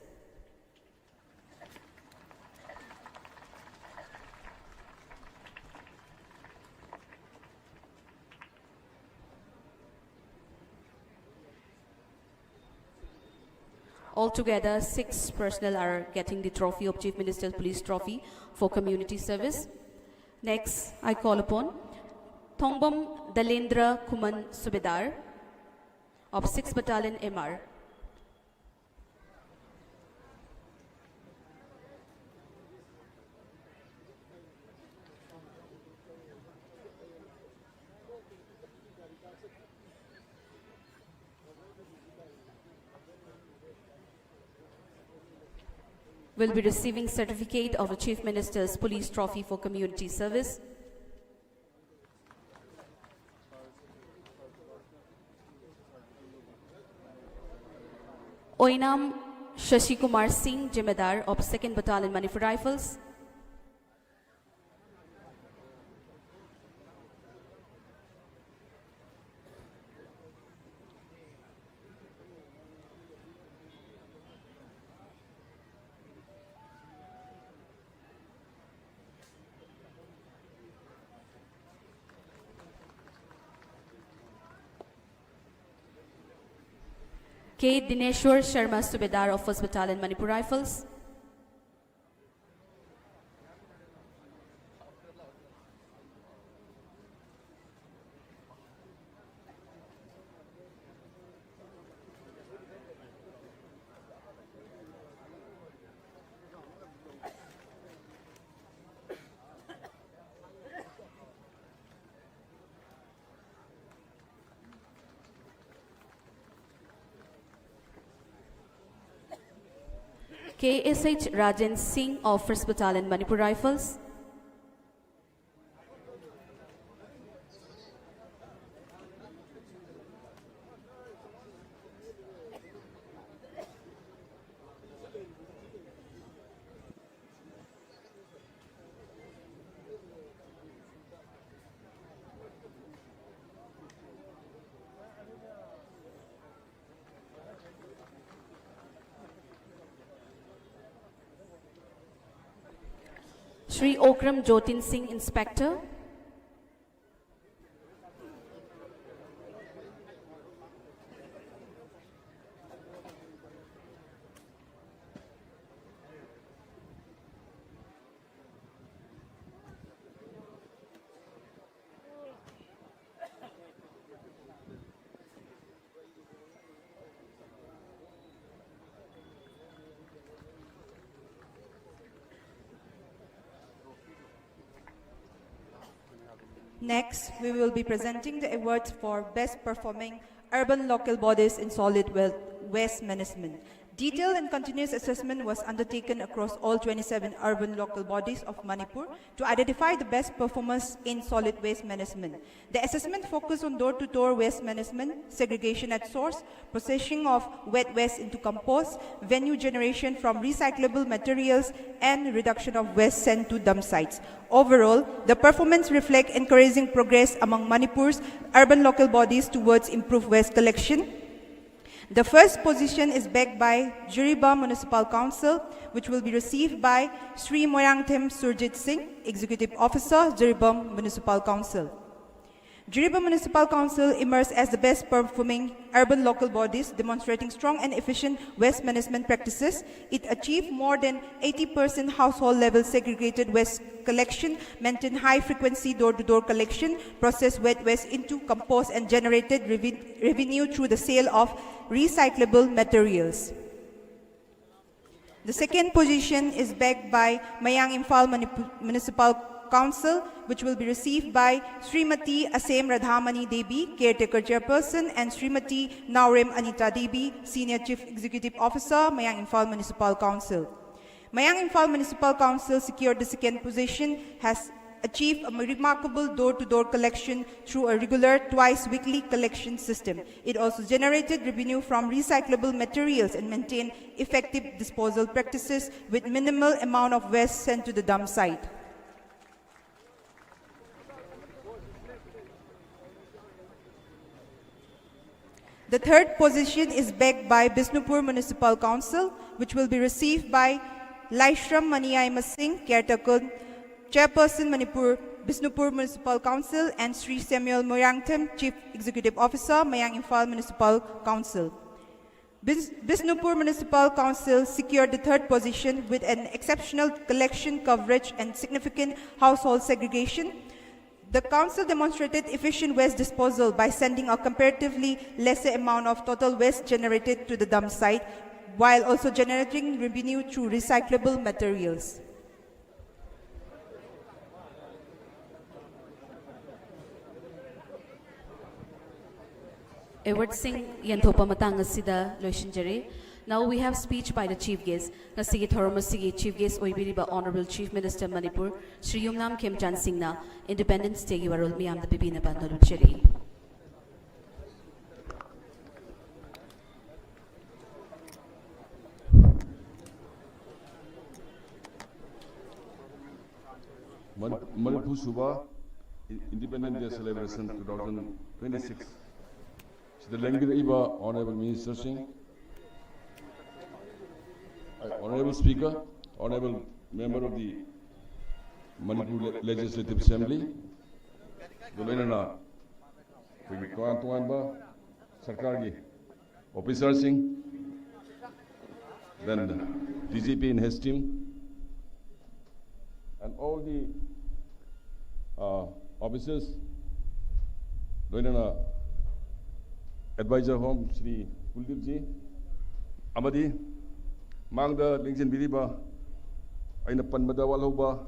S1: Altogether, 6 personnel are getting the trophy of Chief Minister's Police Trophy for Community Service. Next, I call upon Thongbom Dalendra Kuman Subedar of 6th Battalion MR. Will be receiving certificate of the Chief Minister's Police Trophy for Community Service. Oinam Shashi Kumar Singh, Jemedar of 2nd Battalion Manipur Rifles. K. Dineshwar Sharma Subedar of 1st Battalion Manipur Rifles. KSH Rajan Singh of 1st Battalion Manipur Rifles. Shri Okram Jotin Singh, Inspector.
S3: Next, we will be presenting the awards for Best Performing Urban Local Bodies in Solid Waste Management. Detailed and continuous assessment was undertaken across all 27 urban local bodies of Manipur to identify the best performers in solid waste management. The assessment focused on door-to-door waste management, segregation at source, processing of wet waste into compost, venue generation from recyclable materials, and reduction of waste sent to dump sites. Overall, the performance reflects encouraging progress among Manipur's urban local bodies towards improved waste collection. The first position is backed by Jiribam Municipal Council, which will be received by Sri Moirangthem Surjit Singh, Executive Officer, Jiribam Municipal Council. Jiribam Municipal Council emerged as the best performing urban local bodies, demonstrating strong and efficient waste management practices. It achieved more than 80% household level segregated waste collection, maintained high frequency door-to-door collection, processed wet waste into compost, and generated revenue through the sale of recyclable materials. The second position is backed by Mayang Imphal Municipal Council, which will be received by Srimati Asem Radhamani Devi, Caretaker Chairperson, and Srimati Naurem Anita Devi, Senior Chief Executive Officer, Mayang Imphal Municipal Council. Mayang Imphal Municipal Council secured the second position, has achieved a remarkable door-to-door collection through a regular twice-weekly collection system. It also generated revenue from recyclable materials and maintained effective disposal practices with minimal amount of waste sent to the dump site. The third position is backed by Bisnupur Municipal Council, which will be received by Laishram Maniaima Singh, Caretaker Chairperson, Manipur Bisnupur Municipal Council, and Sri Samuel Moyangtham, Chief Executive Officer, Mayang Imphal Municipal Council. Bisnupur Municipal Council secured the third position with an exceptional collection coverage and significant household segregation. The council demonstrated efficient waste disposal by sending a comparatively lesser amount of total waste generated to the dump site, while also generating revenue through recyclable materials.
S1: Award Singh Yanthopa Matang asida loishinjare. Now we have speech by the Chief Guest. Ngasigi Thoramasigi Chief Guest Oibiriba Honorable Chief Minister Manipur Sri Yumnam Khemchan Singh na Independence Day gi warol miyam da bibina bandalucheri.
S4: Manipur Suba Independence Day Celebration 2026. The language Iba Honorable Minister Singh, Honorable Speaker, Honorable Member of the Manipur Legislative Assembly, Dolena Tuanba, Sarkargi, Officer Singh, then DGP in his team, and all the officers, Dolena Advisor Home Sri Kuldeep Ji, Amadi, Mangda Lingzin Biriba, Aina Panbada Walhoba,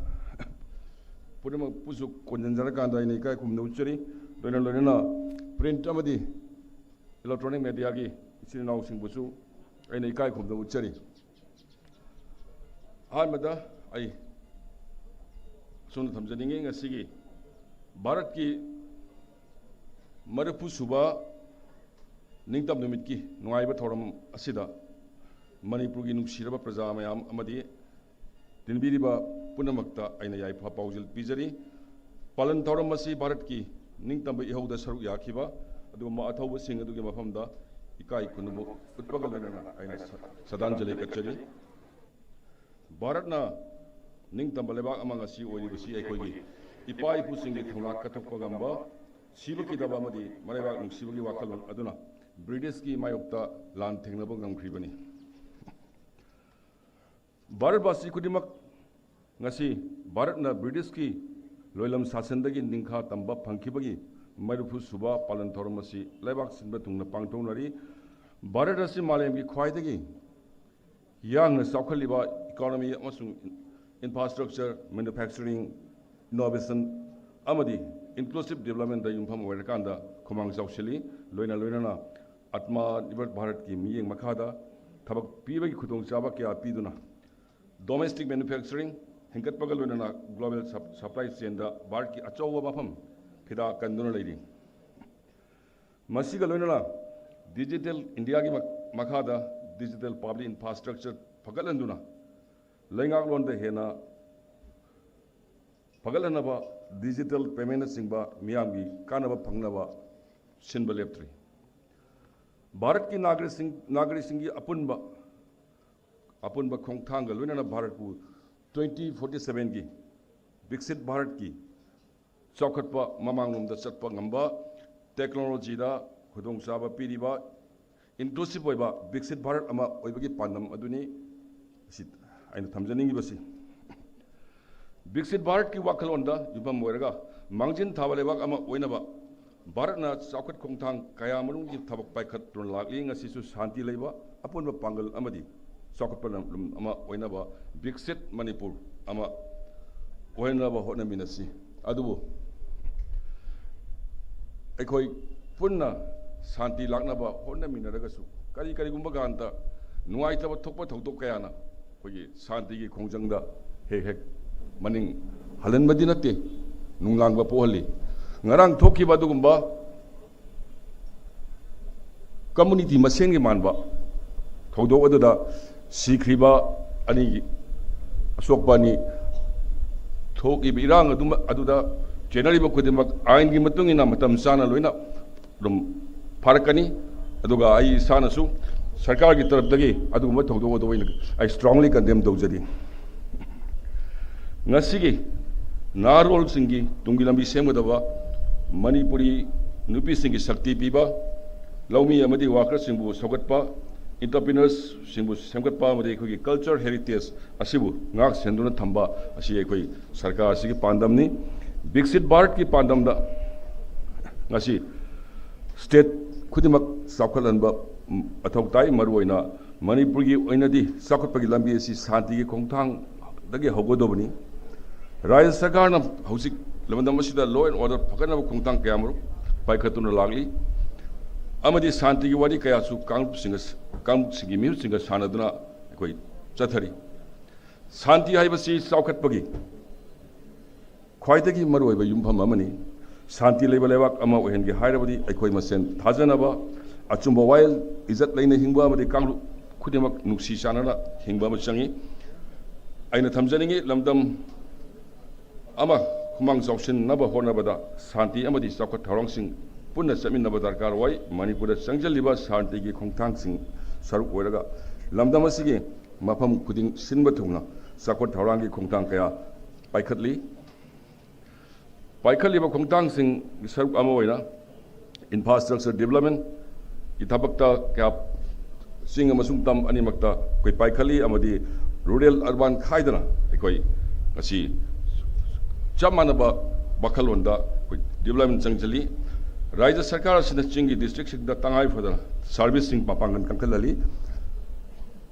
S4: Pudama Pusu Kunjanjarakanda in Ikai Kumnucheri, Lorena, print Amadi, electronic mediagi, Sri Nau Sing Busu, and Ikai Kumnucheri. Almada, I soon Tamzaning a Sigi, Baratki Marapu Suba. Ningtam Numitki, Nuaiba Thoram Asida, Manipurgi Nuksiraba Prazamayam Amadi, Dinbiriba Punamakta, Ainayai Papauzil Pizari, Palan Thoramasi Baratki, Ningtam Yehoda Saru Yakiba, Duma Atova Sing Adu Mafamda, Ikai Kunubu, Utpagalana, Sadanjali Kachari, Baratna, Ningtam Baleba among Asi or Yusi Ekogi, Ipai Pusing it from Katapagamba, Sibaki Dabamadi, Mareva Sibaki Wakalan Aduna. British ki mayopta lan thengnabo ngamkhribani Bharat basi kudimak ngasi Bharat na British ki loilam sasandagi ningkha tamba phangkhibagi Manipur Suba palan thoramasi laibak sinba tungna pangtonari Bharat asi malem ki khwaidagi yang saukhaliba economy amasung infrastructure manufacturing innovation amadi inclusive development da yumpham oirakanda khumang saushili loina na Atma Nivar Bharat ki miyeng makhada thabak pibagi khudong chaba kya piduna domestic manufacturing hengkat pagal na global supply chain da Bharat ki achawa mafam phida kanduna leiri masiga loina digital India ki makhada digital public infrastructure phagalanduna laingak londa hena phagalanaba digital payment singba miyamgi kanaba phangnaba sinba leptri Bharat ki Nagari Singh Apunba Khongthanga Lunana Bharat Pu 2047 ki Viksit Bharat ki Chaukhatpa Mamangum da Chatpa Ngamba technology da Khudong Chaba Piriba inclusive oiba Viksit Bharat ama oibagi pandam aduni sit aina thamjaningi basi Viksit Bharat ki wakhalonda yubam moiraga mangjin thabalebak ama oinaba Bharatna Chaukhat Khongthang kaya manung ki thabak paikhat tun lakli ngasisu shanti leiba apunba pangal amadi Chaukhat panam ama oinaba Viksit Manipur ama ꯑꯣꯏꯅꯕ ꯍꯣꯠꯅꯃꯤꯟꯅꯁꯤ ꯑꯗꯨꯕꯨ ꯑꯩꯈꯣꯏ ꯄꯨꯟꯅ ꯁꯥꯟꯇꯤ ꯂꯥꯛꯅꯕ ꯍꯣꯠꯅꯃꯤꯟꯅꯔꯒꯁꯨ ꯀꯔꯤꯒꯨꯝꯕ ꯀꯥꯟꯗ ꯅꯨꯡꯉꯥꯏꯇꯕ ꯊꯣꯛꯄ ꯊꯧꯗꯣꯛ ꯀꯌꯥꯅ ꯑꯩꯈꯣꯏꯒꯤ ꯁꯥꯟꯇꯤꯒꯤ ꯈꯣꯡꯖꯪꯗ ꯍꯦꯛ ꯃꯅꯤꯡ ꯍꯜꯍꯟꯕꯗꯤ ꯅꯠꯇꯦ ꯅꯨꯡꯂꯥꯡꯕ ꯄꯣꯛꯍꯜꯂꯤ ꯉꯔꯥꯡ ꯊꯣꯛꯈꯤꯕ ꯑꯗꯨꯒꯨꯝꯕ ꯀꯝꯃꯨꯅꯤꯇꯤ ꯃꯁꯦꯟꯒꯤ ꯃꯥꯟꯕ ꯊꯧꯗꯣꯛ ꯑꯗꯨꯗ ꯁꯤꯈ꯭ꯔꯤꯕ ꯑꯅꯤꯒꯤ ꯑꯁꯣꯛꯄ ꯑꯅꯤ ꯊꯣꯛꯏꯕ ꯏꯔꯥꯡ ꯑꯗꯨꯗ ꯆꯦꯟꯅꯔꯤꯕ ꯈꯨꯗꯤꯡꯃꯛ ꯑꯥꯏꯟꯒꯤ ꯃꯇꯨꯡ ꯏꯟꯅ ꯃꯇꯝ ꯆꯥꯅ ꯂꯣꯏꯅ ꯑꯗꯨꯝ ꯐꯥꯔꯛꯀꯅꯤ ꯑꯗꯨꯒ ꯑꯩ ꯏꯁꯥꯅꯁꯨ ꯁꯔꯀꯥꯔꯒꯤ ꯇꯔꯐꯇꯒꯤ ꯑꯗꯨꯒꯨꯝꯕ ꯊꯧꯗꯣꯛ ꯑꯗꯨ ꯑꯩ ꯁ꯭ꯇꯔꯣꯡꯂꯤ ꯀꯟꯗꯦꯝ ꯇꯧꯖꯔꯤ ꯉꯁꯤꯒꯤ ꯅꯍꯥꯔꯣꯜꯁꯤꯡꯒꯤ ꯇꯨꯡꯒꯤ ꯂꯝꯕꯤ ꯁꯦꯝꯒꯗꯕ ꯃꯅꯤꯄꯨꯔꯤ ꯅꯨꯄꯤꯁꯤꯡꯒꯤ ꯁꯛꯇꯤ ꯄꯤꯕ ꯂꯧꯃꯤ ꯑꯃꯗꯤ ꯋꯥꯀꯔꯁꯤꯡꯕꯨ ꯁꯧꯒꯠꯄ इंटरप्रीनर्ससिंबु सेमगतपा अमदि अखोगी कल्चर हेरिटेज असिबु ngak सेंदुना थंबा असि अखोई सरकार सिगी पांदमनी विकसित भारत की पांदमदा ngasi स्टेट खुदिमक साखलनबा अथौताई मरुइना मणिपुर की ओइनदी साखटपगी लंबी असि शांति की खोंगथांग दगे हौगदोबनी राज्य सरकार न हौसिक लमदम असिदा लॉ एंड ऑर्डर फकनबा खोंगथांग कयामरु पाइखतुना लागली अमदी शांति की वारी कयासु कांग्रेस म्यूजिक सानदना अखोई चथरी शांति हाइबसी साउखटपगी ख्वाइदगी मरुइबा युमफम अमनी शांति लेबा लेबाक अमा ओहेनगे हाइरबदी अखोई मसेन थाजनबा अचुंबा वायल इज्जत लेना हिंबा अमदी कांग्रेस खुदिमक नुक्सी चानना हिंबा अमा चंगी आइना थमजनिंगे लमदम अमा खुमांग जाउसिन नबा होनबदा शांति अमदी साउखट थौरंगसिंग पुनः चमिनब दरकार वाई मणिपुर चंगजलिबा शांति की खोंगथांगसिंग सरुक ओइरगा लमदम असिगे मफम खुदिंग सिनब थुंगना साखट थौरांगी खोंगथांग कया पाइखलिबा खोंगथांगसिंग सरुक अमा ओइना इंफ्रास्ट्रक्चर डेवलपमेंट इथाबक्ता क्या सिंग अमसुंग तम अनिमक्ता कोई पाइखली अमदी रूरल अर्बन खाइदना कोई असी चमानबा बखलोंदा कोई डेवलपमेंट चंगजली राज्य सरकार चिंगी डिस्ट्रिक्ट तंगाई फदना सर्विस पापांगन कंखलली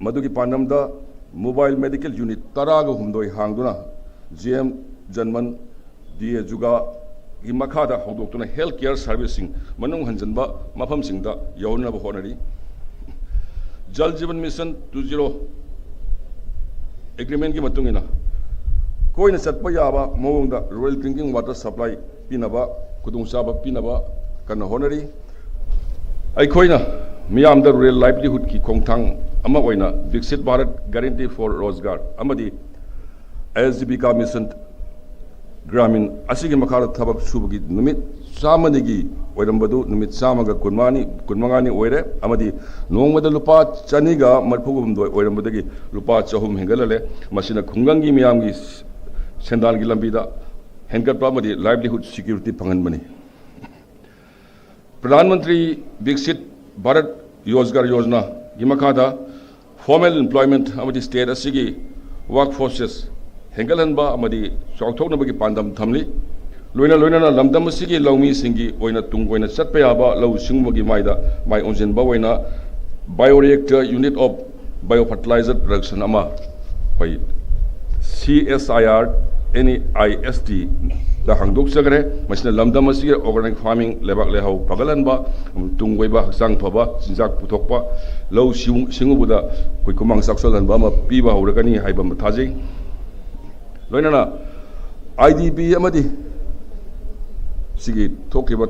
S4: मधुकी पांडमद मोबाइल मेडिकल यूनिट 10 हांगदुना जीएम जनमन डीए जुगा की मखादा हौदोक्तुना हेल्थ केयर सर्विस मनुंग हंजनबा मफमसिंगदा यौनब होनरी जल जीवन मिशन 20 एग्रीमेंट की मतुंगिना कोइना चटपा याबा मोंगदा रूरल ड्रिंकिंग वाटर सप्लाई पिनबा खुदुंगचाबा पिनबा कन होनरी अखोइना मियामदा रूरल लाइवलीहुड की खोंगथांग अमा ओइना विकसित भारत गारंटी फॉर रोजगार अमदी एसजीबीका मिशन ग्रामीण असिगे मखादा थबक सुबगी निमित चामनिगी ओइरंबदु निमित चामगा कुनमानी ओइरे अमदी नोंगमदा लुपा चनिगा मरफुगुमदो ओइरंबदगी लुपा चहुम हेंगलले मसिना खुंगंगी मियामगी सेंदालगी लंबीदा हेंगतपा अमदी लाइवलीहुड सिक्योरिटी फंगनबनी प्रधानमंत्री विकसित भारत रोजगार योजना की मखादा फॉर्मल एम्प्लॉयमेंट अमदी स्टेट असिगी वर्क फोर्सेस हेंगलहनबा अमदी चौथोकनबगी पांदम थमली लोइना लमदम असिगी लौमी सिंगी ओइना तुंग ओइना चटपा याबा लौ सिंगमगी माइदा माइ ओंजिनबा ओइना bioreactor unit of bio fertilizer production अमा होय CSIR NEIST दा हांगदोक सगरे मसिना लमदम असिगे ऑर्गेनिक फार्मिंग लेबाक लेहाउ फगलनबा तुंगोइबा हक्सांग फबा चिंजाक पुथोकपा लौ सिंगुबुदा कोइ कुमांग साक्सलनबा मा पीबा हौरगनी हाइबा थाजे लोइना IDP अमदी सिगी थोकिबा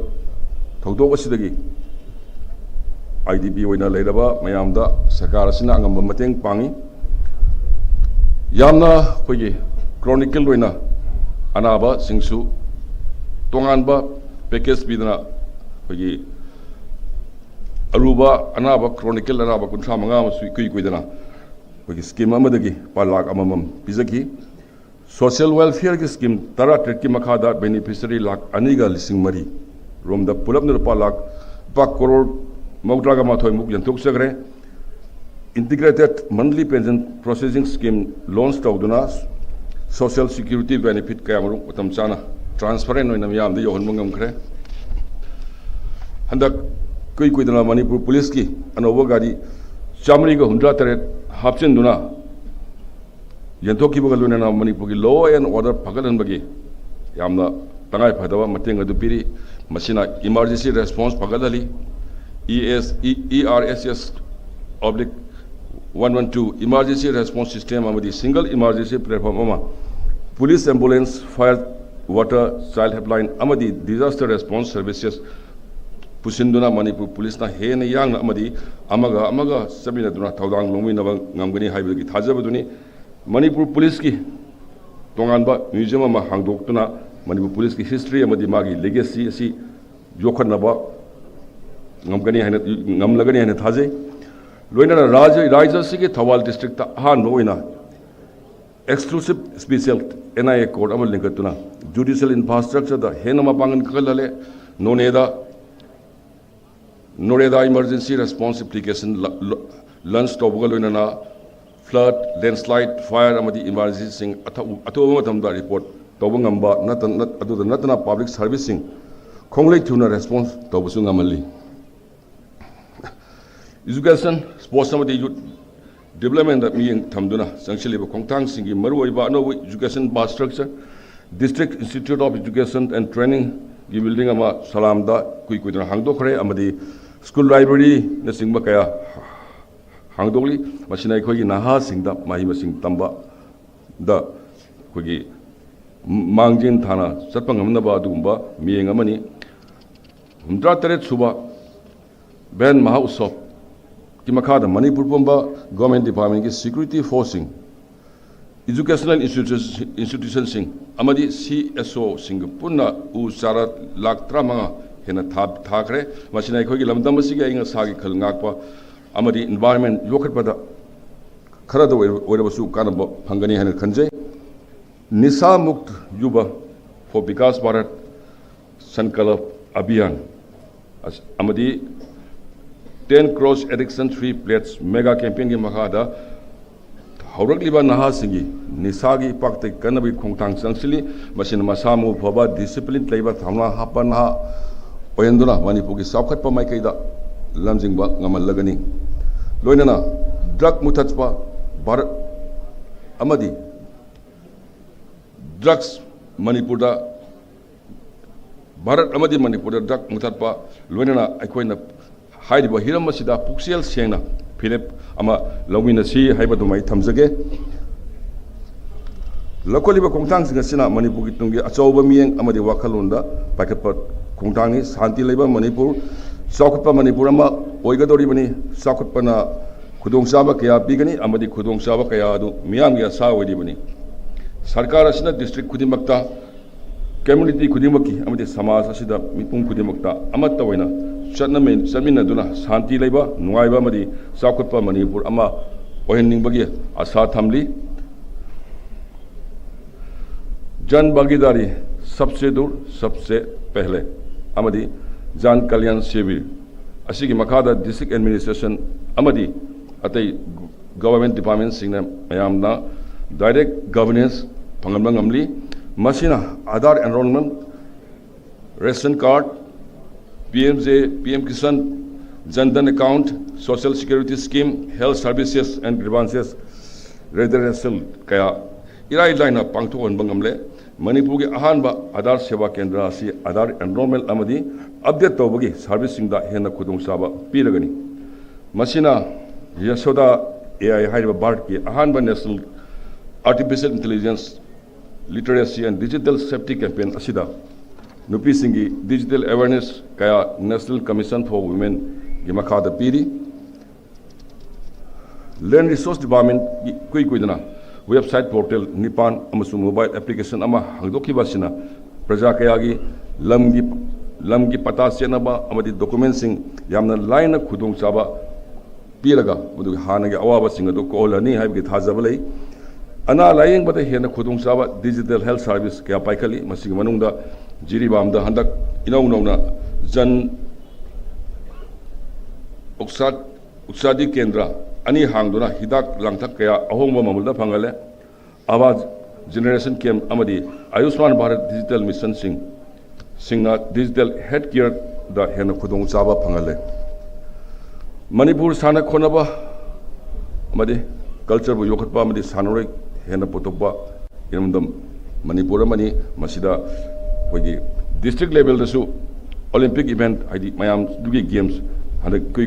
S4: थौदोक असिदगी IDP ओइना लेरबा मयामदा सरकार असिना अंगम मतेंग पांगी यामना कोइगी क्रोनिकल ओइना अनाबा सिंसु तोंगानबा पैकेज पीदना कोइगी अरुबा अनाबा क्रोनिकल अनाबा 35 कुइदना कोइगी स्कीम अमदगी 5 लाख अममम पिजकी सोशल वेलफेयर की स्कीम 13 की मखादा बेनिफिशियरी लाख 2.3 रोमदा पुलपन 5 लाख 5 करोड़ 93 मुक यंतुक सगरे integrated monthly pension processing scheme launch तौदुना सोशल सिक्योरिटी बेनिफिट कयामरु मतम चाना ट्रांसपेरेंट ओइना मियामदे योहनबो ngमखरे हंदक कुइदना मणिपुर पुलिस की अनोबो गाड़ी 153 हापचिनदुना yenthokibga loinana manipur gi law and order phagalanbagi yamna tangai phadaba mateng adu piri masina emergency response phagadali ERSS oblique 112 emergency response system amadi single emergency platform ama police ambulance fire water child helpline amadi disaster response services pusinduna manipur police na hena yang amadi amaga sabina duna thaudang longmi na ngamgani haibagi thajabaduni manipur police ki tonganba museum ama hangdoktuna manipur police ki history amadi magi legacy asi yokhanaba ngamgani haina ngamlagani haina thaje loina raja sigi thawal district ta han noina exclusive special NIA court amal linkatuna judicial infrastructure da henama pangan kalale noreda emergency response application lunch tobugal loina na flood landslide fire amadi emergency sing atho matamda report tobungamba natana public servicing konglei thuna response tobusu ngamali education sports amadi youth development da miyeng thamduna sangchili ba khongthang singi maroi ba no education bus structure district institute of education and training gi building ama salam da kui dana hangdo khare amadi school library na singba kaya hangdoli masina khoi gi naha singda mahi masing tamba da khoi mangjin thana satpang amna ba dugumba miyeng amani humtra tare suba ben maha usop ki makada manipur pomba government department ki security forcing educational institutions sing amadi CSO sing punna u sara laktra manga hena thakre masina khoi gi lamdam si ga inga sagi khal ngakpa amadi environment yokhat pada khara da oira su kana phangani hena khanje nisa mukt yuba for Vikas Bharat sankalp abhiyan amadi 10 crores addiction free plates mega campaign gi makada haurakliba naha singi nisagi pakte kanabi khongtang sangsili masin masamu phaba discipline leiba thamna hapan ha oyenduna manipur gi saukhat pa mai kaida lamjingba ngamal lagani loinana drug muthachpa bharat amadi drugs manipur da bharat amadi manipur da drug muthachpa loinana aikoina hairiba hiram masida puksel sengna philip ama lawina si haibadu mai thamjage lakoliba kongtang singa sina manipur gi tungi achauba miyeng amadi wakhalonda pakatpa kongtang ni shanti leiba manipur saukhatpa manipur ama oigadori bani saukhatpa na khudong saba kaya bigani amadi khudong saba kaya adu miyam gi asa oidi bani sarkar asina district khudimakta community khudimaki amadi samaj asida mipung khudimakta amatta oina Samina duna Santi Leba, Nuaiba Madi, Sakutpa Manipur Ama, Ohening Bagi, Asa Thamli, Jan Bagidari, Sabse Dur, Sabse Pehle, Amadi, Jan Kalyan Sevir, Asiki Makada District Administration, Amadi, Atay Government Department Singnam Mayamna, Direct Governance, Pangambangamli, Masina, Aadhaar Enrollment, Ration Card, PMJ, PM Kisan, Jandan account, Social Security Scheme, Health Services and Grievances, Redressal Kaya, Irai Lina Pangto and Bangamle, Manipugi Ahanba, Aadhaar Seva Kendra, Si Aadhaar Enrollment Amadi, Update Tobagi, Servicing the Hena Kudung Saba, Piragani. Masina, Yasoda, AI Haiba Barki, Ahanba National Artificial Intelligence, Literacy and Digital Safety Campaign, Asida. Nupi Singi Digital Awareness Kaya National Commission for Women Gimakada Piri Land Resource Department Kuidana website portal Nipan Amasu mobile application Ama Hangdoki Basina Praja Kayagi Lamgi Pata Senaba Amadi documenting Yamna line of Kudung Saba Piraga Mudu Hanagi Awaba Singado Kolani Habi Hazabalay Ana lying but a Hena Kudung Saba Digital Health Service Kaya Paikali Masimanunda Jiribam the Handak Inauna Jan Uksadi Kendra Ani Hangduna Hidak Langtak Kaya Ahoma Mamulda Pangale Awaz Generation Camp Amadi Ayusman Bharat Digital Mission Singna Digital Headgear the Hena Kudung Saba Pangale Manipur Sana Konaba Amadi Culture Yokatpa Amadi Sanore हेन पुथोकपा इरमदम Manipur money मसिदा कोई district level दसु Olympic event हाइदी मयाम दुगी games हन कोई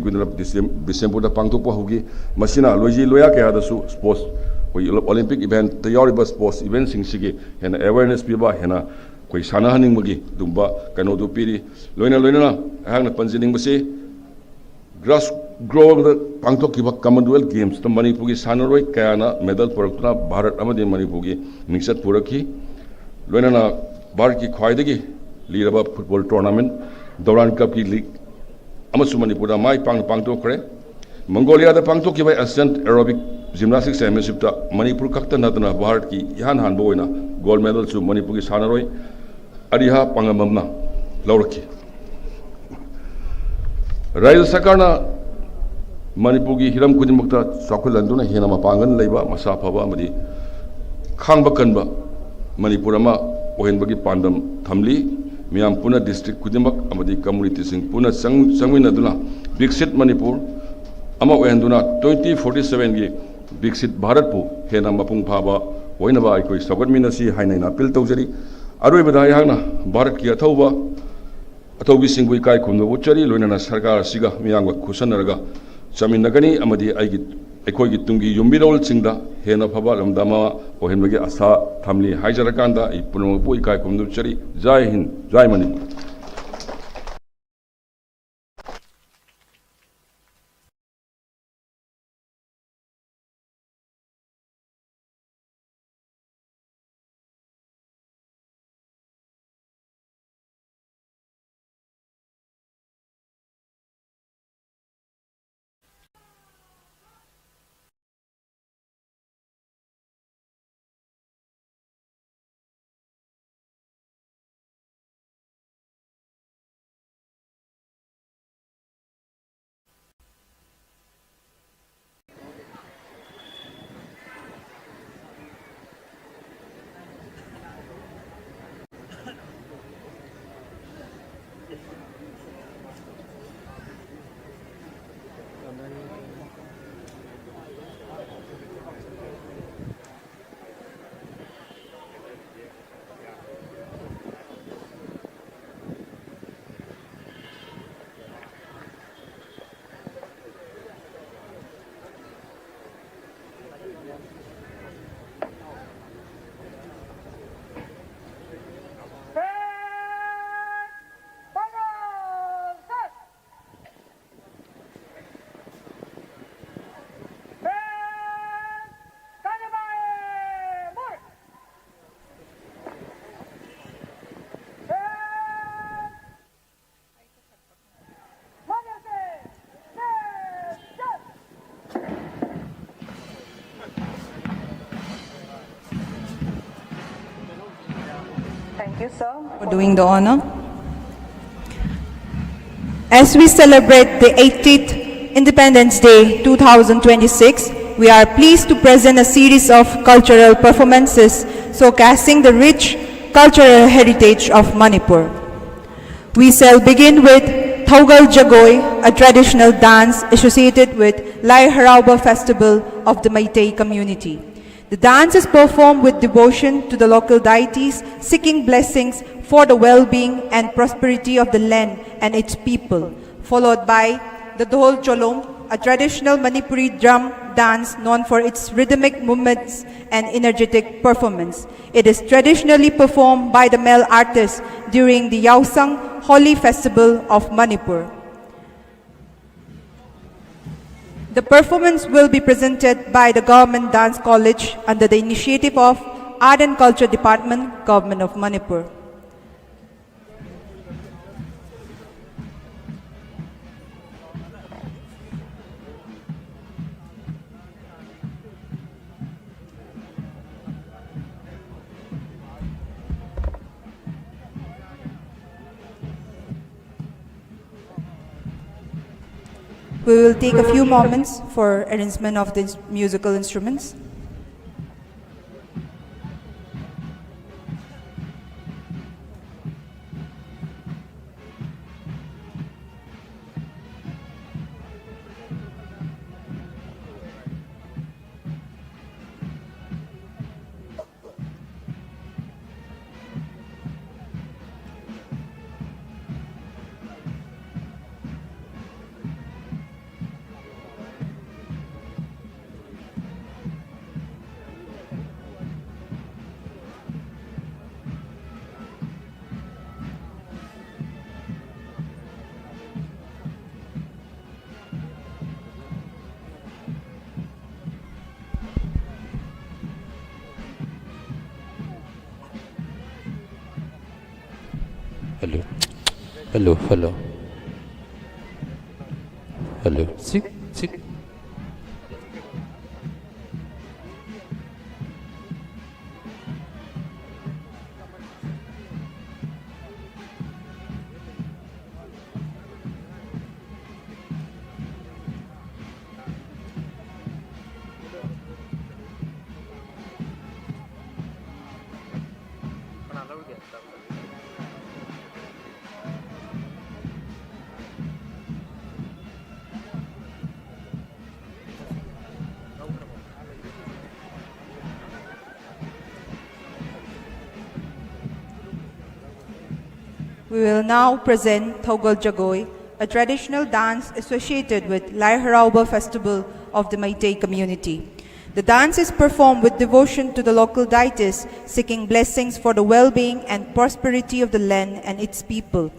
S4: दिसंबर पांगथोकपा होगी मसिना लोजी लोया कया दसु sports कोई Olympic event तयारिबा स्पोर्ट्स इवेंट सिंगसिगे हेन अवेयरनेस पीबा हेन कोई सानहनिंगबगी दुंबा कनोदु पीरी लोइना लोइना हांगना पंजिनिंगबसे ग्रास ग्रोव पांगथोकिबा कॉमनवेल्थ गेम्स तो मणिपुर की सानरोय कयाना मेडल पुरक्तुना भारत अमदि मणिपुर की मिंगसत पुरखी लोइना भारत की ख्वाइदगी लीरबा फुटबॉल टूर्नामेंट दौरान कप की लीग अमसु मणिपुर माई पांगथोखरे मंगोलिया पांगथोकिबा Asian aerobic gymnastic championship Manipur खक्त नतना भारत की इहान हानबो ओइना गोल्ड मेडल सु मणिपुर की सानरोय अरिहा पांगममना लौरखी राज्य सरकार मणिपुर की हिरम खुदिमक्ता चाखुलंदुना हेना मपांगन लेबा मसा फबा अमदि खांगबा कनबा मणिपुर अमा ओहेनबगी पांडम थमली मियाम पुना डिस्ट्रिक्ट खुदिमक अमदि कम्युनिटी सिंग पुना संगमिनदुना विकसित मणिपुर अमा ओहेनदुना 2047 की विकसित भारत पु हेना मपुंग फाबा ओइनबा अइकोइ सगतमिनसी हाइनाइना अपील तौजरी अरोइबदा यागना भारत की अथौबिसिंगबु इकाय खुमनो उच्चरी लोइना सरकार सिगा मियांगबा खुसनरगा चमिनगनी अमदि अइखोइगी तुंगी युम्बिरोलसिंगदा हेना फबा लमदामा ओहेनबगी आशा थमली हाइजरकांदा इ पुनमपु इकाय खुमनो उच्चरी जय हिंद जय Manipur
S3: Thank you, sir, for doing the honor. As we celebrate the 80th Independence Day 2026, we are pleased to present a series of cultural performances showcasing the rich cultural heritage of Manipur. We shall begin with Thogal Jagoi, a traditional dance associated with Lai Harauba festival of the Meitei community. The dance is performed with devotion to the local deities, seeking blessings for the well-being and prosperity of the land and its people, followed by the Dhol Cholom, a traditional Manipuri drum dance known for its rhythmic movements and energetic performance. It is traditionally performed by the male artists during the Yaosang Holy Festival of Manipur. The performance will be presented by the Government Dance College under the initiative of Art and Culture Department, Government of Manipur. We will take a few moments for arrangement of the musical instruments.
S5: Hello. Hello. Hello. Hello. Sick. Sick.
S3: We will now present Thogal Jagoi, a traditional dance associated with Lai Harauba festival of the Meitei community. The dance is performed with devotion to the local deities, seeking blessings for the well-being and prosperity of the land and its people,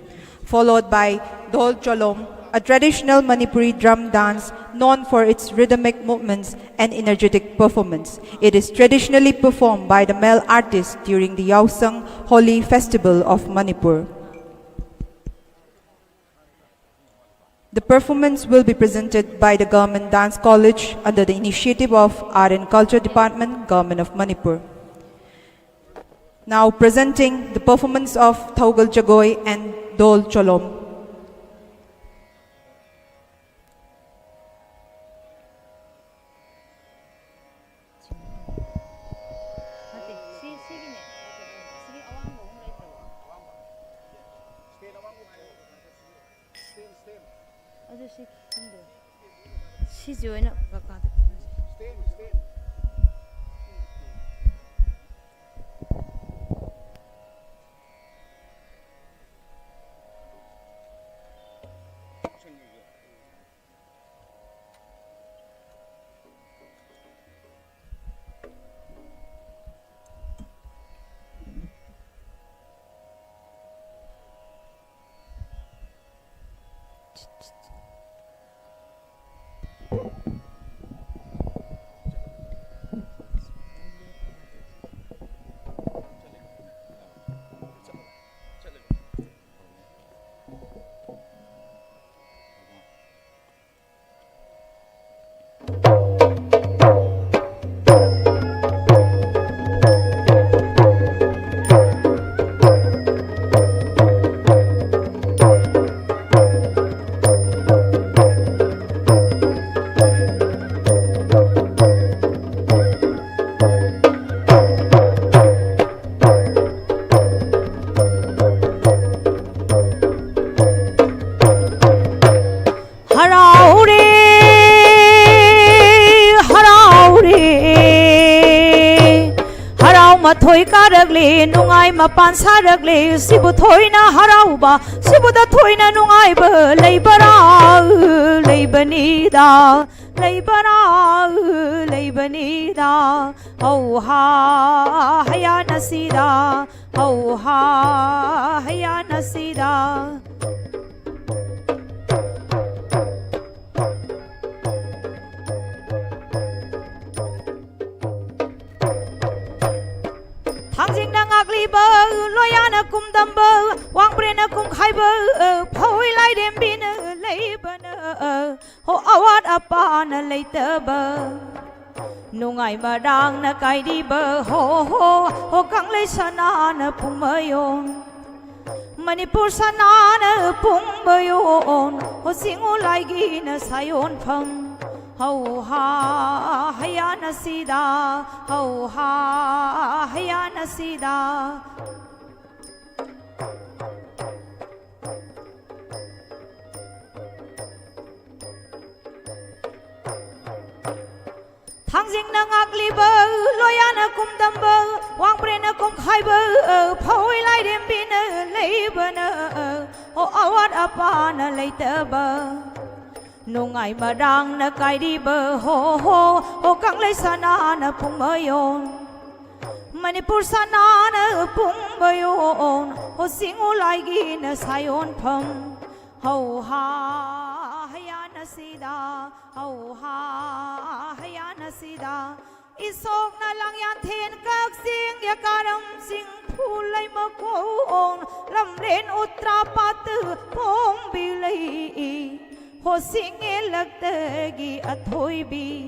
S3: followed by Dol Cholom, a traditional Manipuri drum dance known for its rhythmic movements and energetic performance. It is traditionally performed by the male artists during the Yaosang Holy Festival of Manipur. The performance will be presented by the Government Dance College under the initiative of Art and Culture Department, Government of Manipur. Now presenting the performance of Thogal Jagoi and Dol Cholom.
S6: Thoi karagli nungai mapan saragli sibu thoi na harauba sibu da thoi na nungai ba leibani da oh ha haya nasida oh ha haya nasida Hangjing na ngakli ba loyana kum damba wang brena kum khai ba phoi lai dem bin lei bana ho awat apa na lei ta ba nungai ma dang na kai di ba ho kang lei sana na pung mayon Manipur sana na pung mayon ho singu lai gi na sayon pham Ho ha haya nasida ho ha haya nasida Hangjing na ngakli ba loyana kum damba wang brena kum khai ba phoi lai dem bin lei bana ho awat apa na lei ta ba Nungai ma dang na kai di ba ho kang lei sana na pung mayon Manipur sana na pung mayon ho singu lai gi na sayon pham ho ha haya nasida ho ha haya nasida isok na lang yan thiên các riêng ya karam sing thu lấy mơ cô lâm lên utra pa tư phong bi lấy hồ sinh nghe lạc tơ gi a thôi bi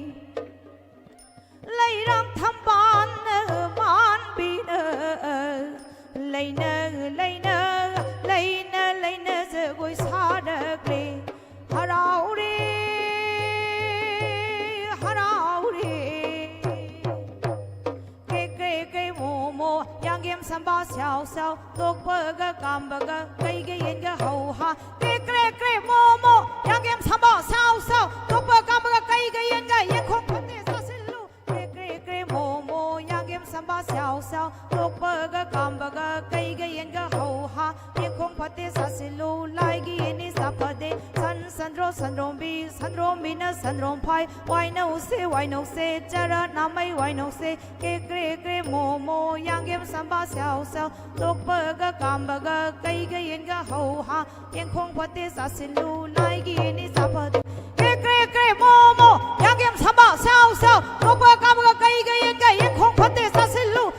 S6: lấy răng thăm ban ban bi lấy nơ giờ gối xa đợt đi harau đi cái mồ yang game samba xiao xiao tok bơ ga cam bơ ga cái yên ga hậu ha cái mồ yang game samba xiao xiao tok bơ cam bơ ga cái yên ga yên không phát thế sa xin lu cái mồ yang game samba xiao xiao tok bơ ga cam bơ ga cái yên ga hậu ha yên không phát thế sa xin lu lai gi yên ni sa phát thế san rom bi na san rom pai why no say jara na mai why no say cái mồ yang game samba xiao xiao tok bơ ga cam bơ ga cái yên ga hậu ha yên không phát thế sa xin lu lai gi yên ni sa phát cái mồ yang game samba xiao xiao tok bơ cam bơ ga cái yên ga yên không phát thế sa xin lu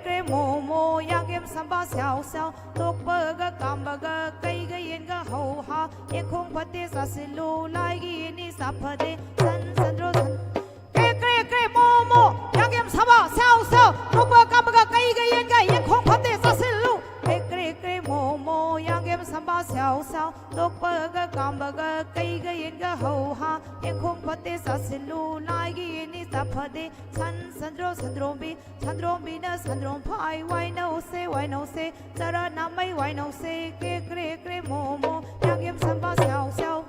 S6: cái mồ yang game samba xiao xiao tok bơ ga cam bơ ga cái yên ga hậu ha yên không phát thế sa xin lu lai gi yên ni sa phát thế san ro san cái mồ yang game samba xiao xiao tok bơ cam bơ ga cái yên ga yên không phát thế sa xin lu cái mồ yang game samba xiao xiao tok bơ ga cam bơ ga cái yên ga hậu ha yên không phát thế sa xin lu lai gi yên ni sa phát thế san ro bi na san rom pai why no say jara na mai why no say cái mồ yang game samba xiao xiao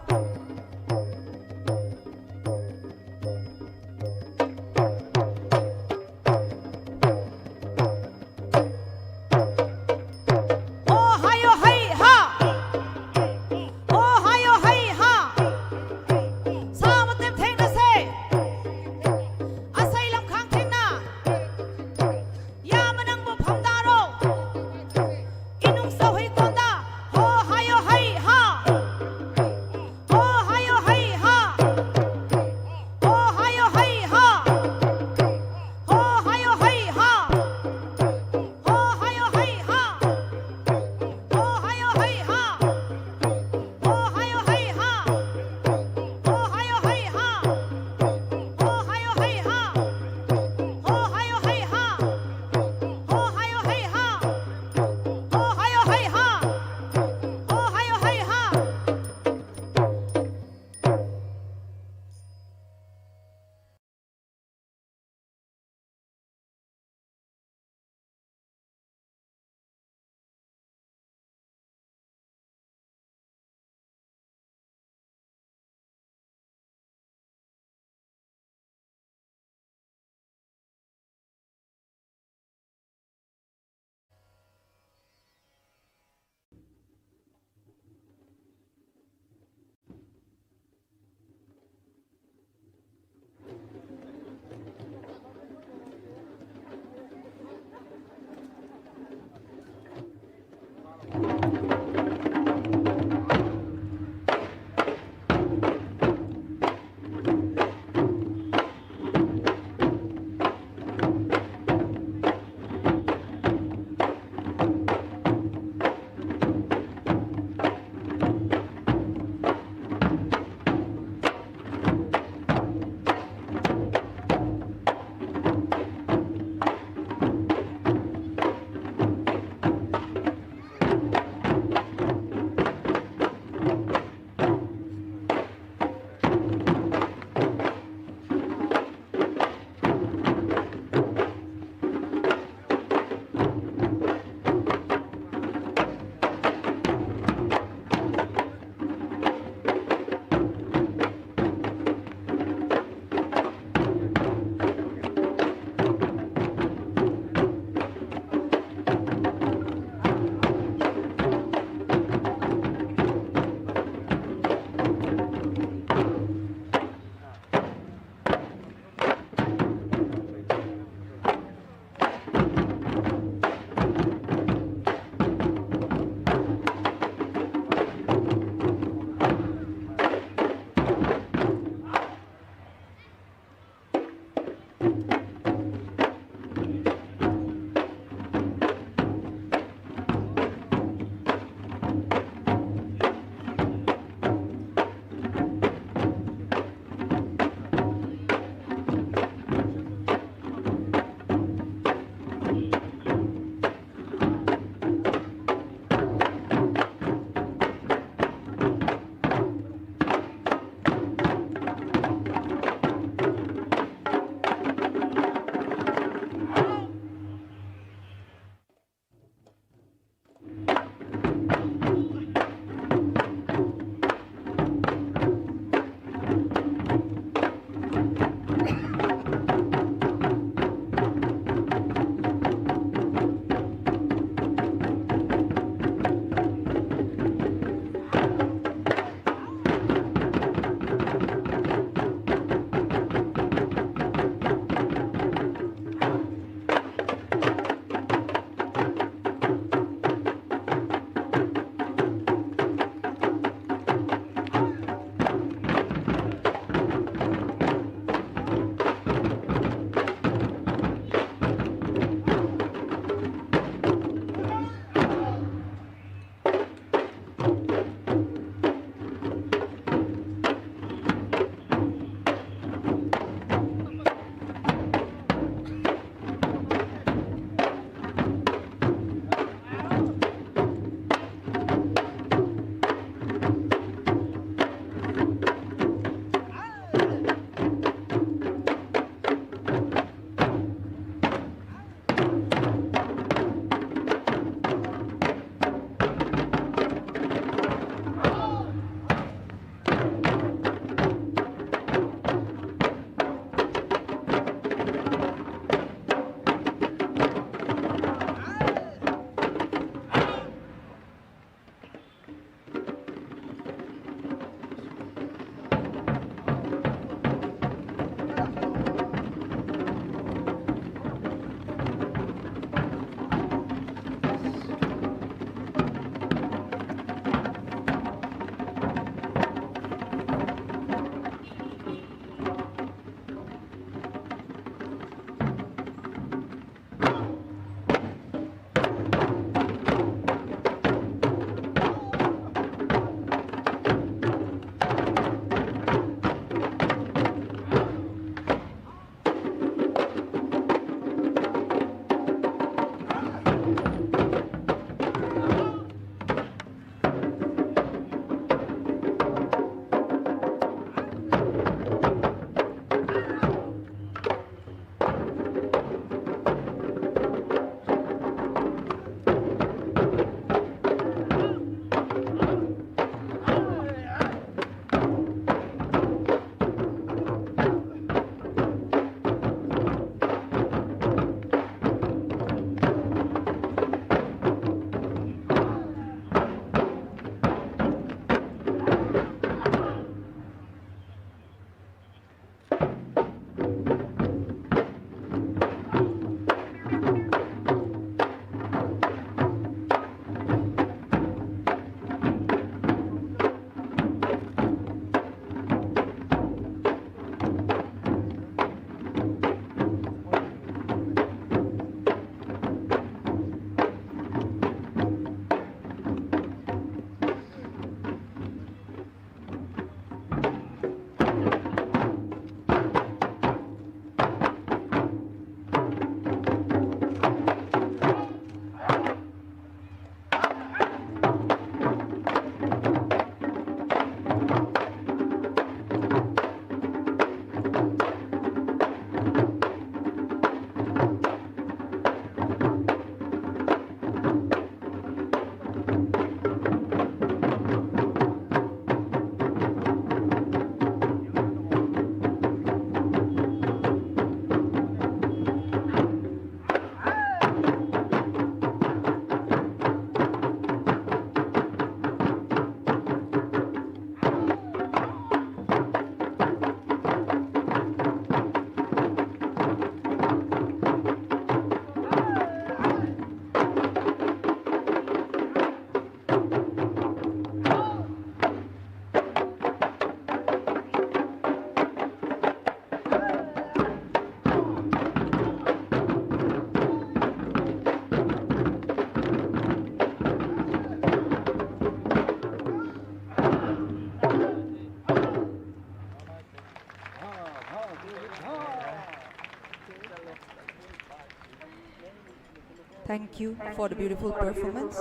S3: Thank you for the beautiful performance.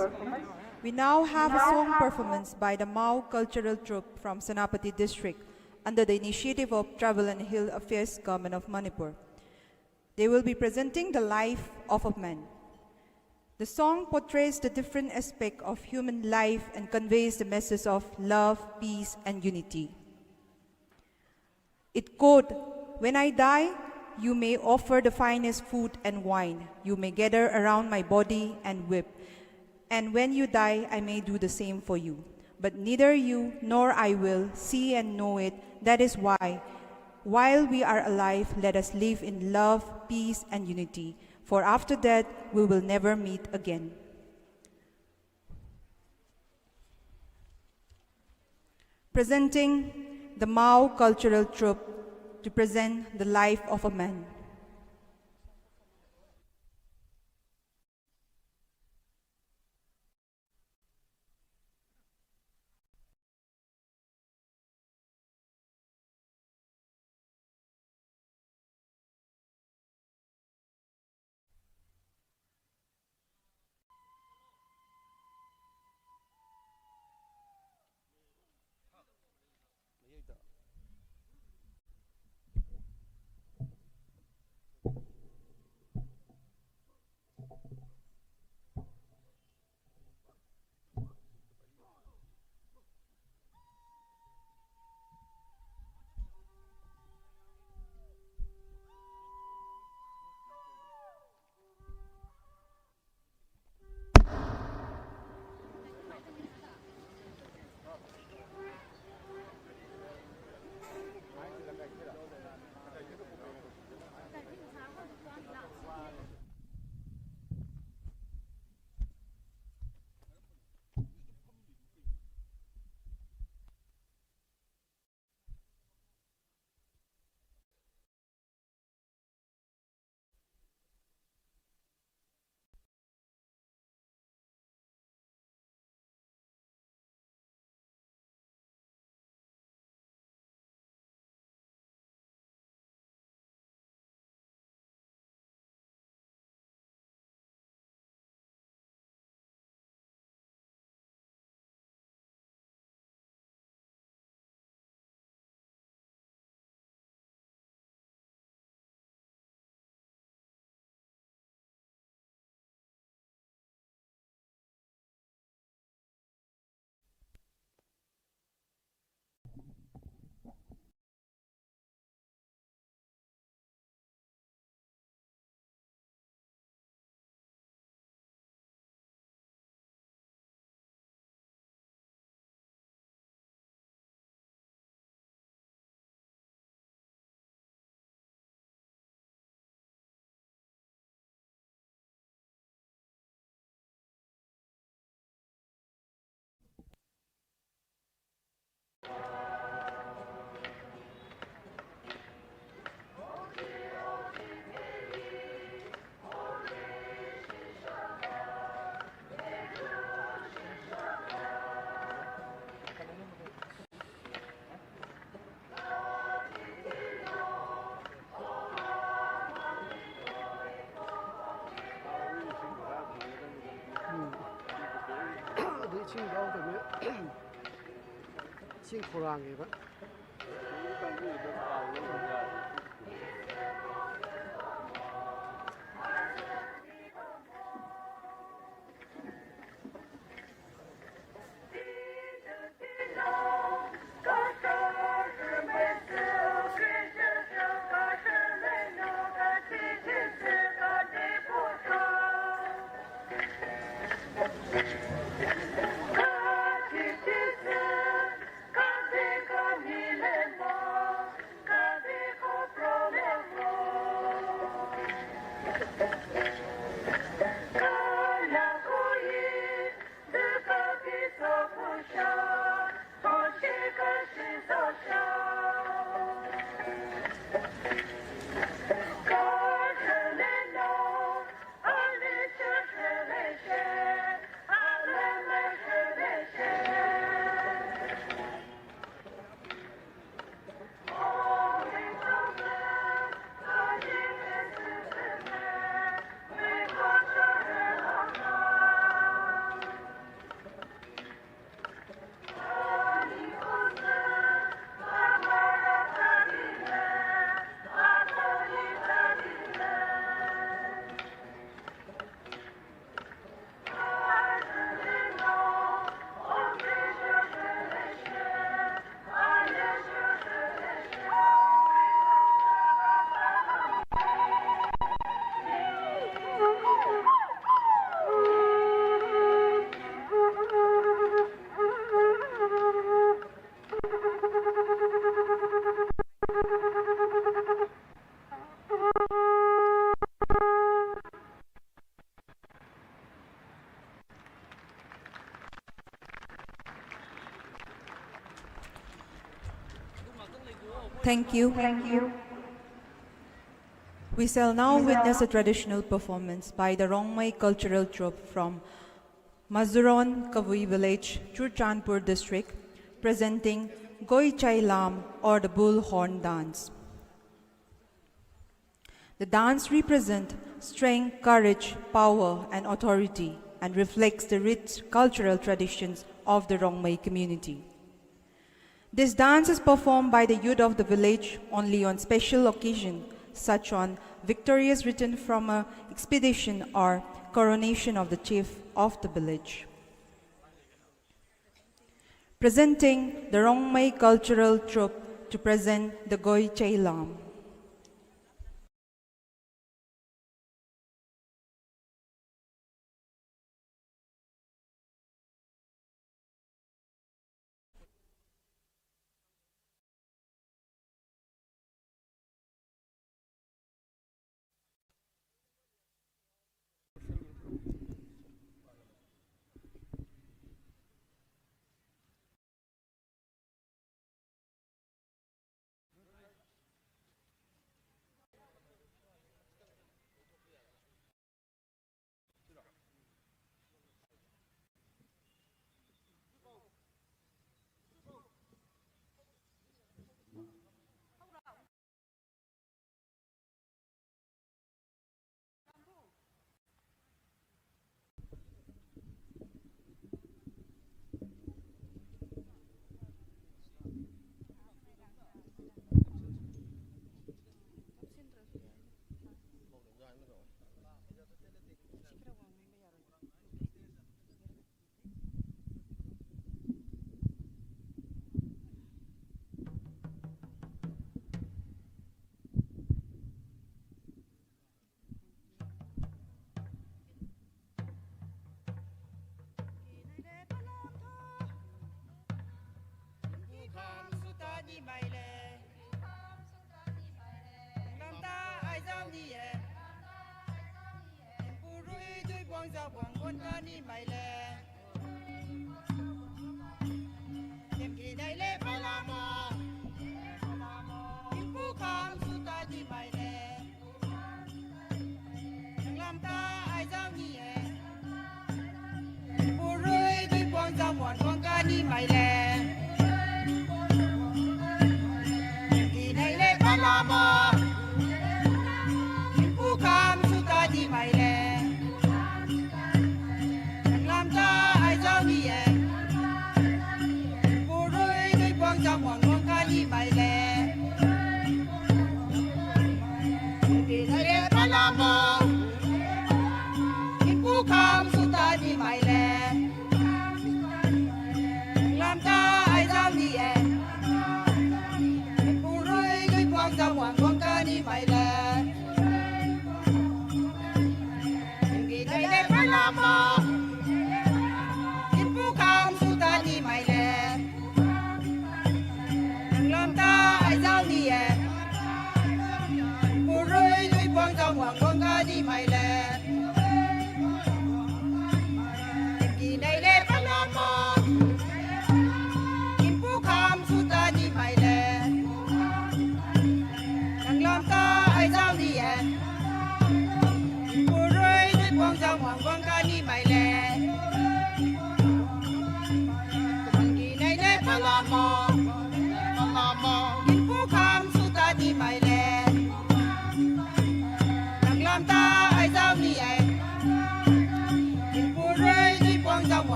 S3: We now have a song performance by the Mao Cultural Troupe from Senapati District under the initiative of Travel and Hill Affairs Government of Manipur. They will be presenting the life of a man. The song portrays the different aspects of human life and conveys the message of love, peace, and unity. It quote, "When I die, you may offer the finest food and wine. You may gather around my body and weep. And when you die, I may do the same for you. But neither you nor I will see and know it. That is why, while we are alive, let us live in love, peace, and unity. For after that, we will never meet again." Presenting the Mao Cultural Troupe to present the life of a man.
S7: ꯏꯁꯤꯡ ꯌꯥꯎꯗꯕꯅꯤ ꯏꯁꯤꯡ ꯈꯧꯔꯥꯡꯉꯦꯕ
S3: Thank you. We shall now witness a traditional performance by the Rongmei Cultural Troupe from Mazuron Kavui village, Churchandpur district, presenting Goi Chai Lam or the Bull Horn Dance. The dance represents strength, courage, power, and authority and reflects the rich cultural traditions of the Rongmei community. This dance is performed by the youth of the village only on special occasions, such as victorious return from an expedition or coronation of the chief of the village. Presenting the Rongmei Cultural Troupe to present the Goi Chai Lam.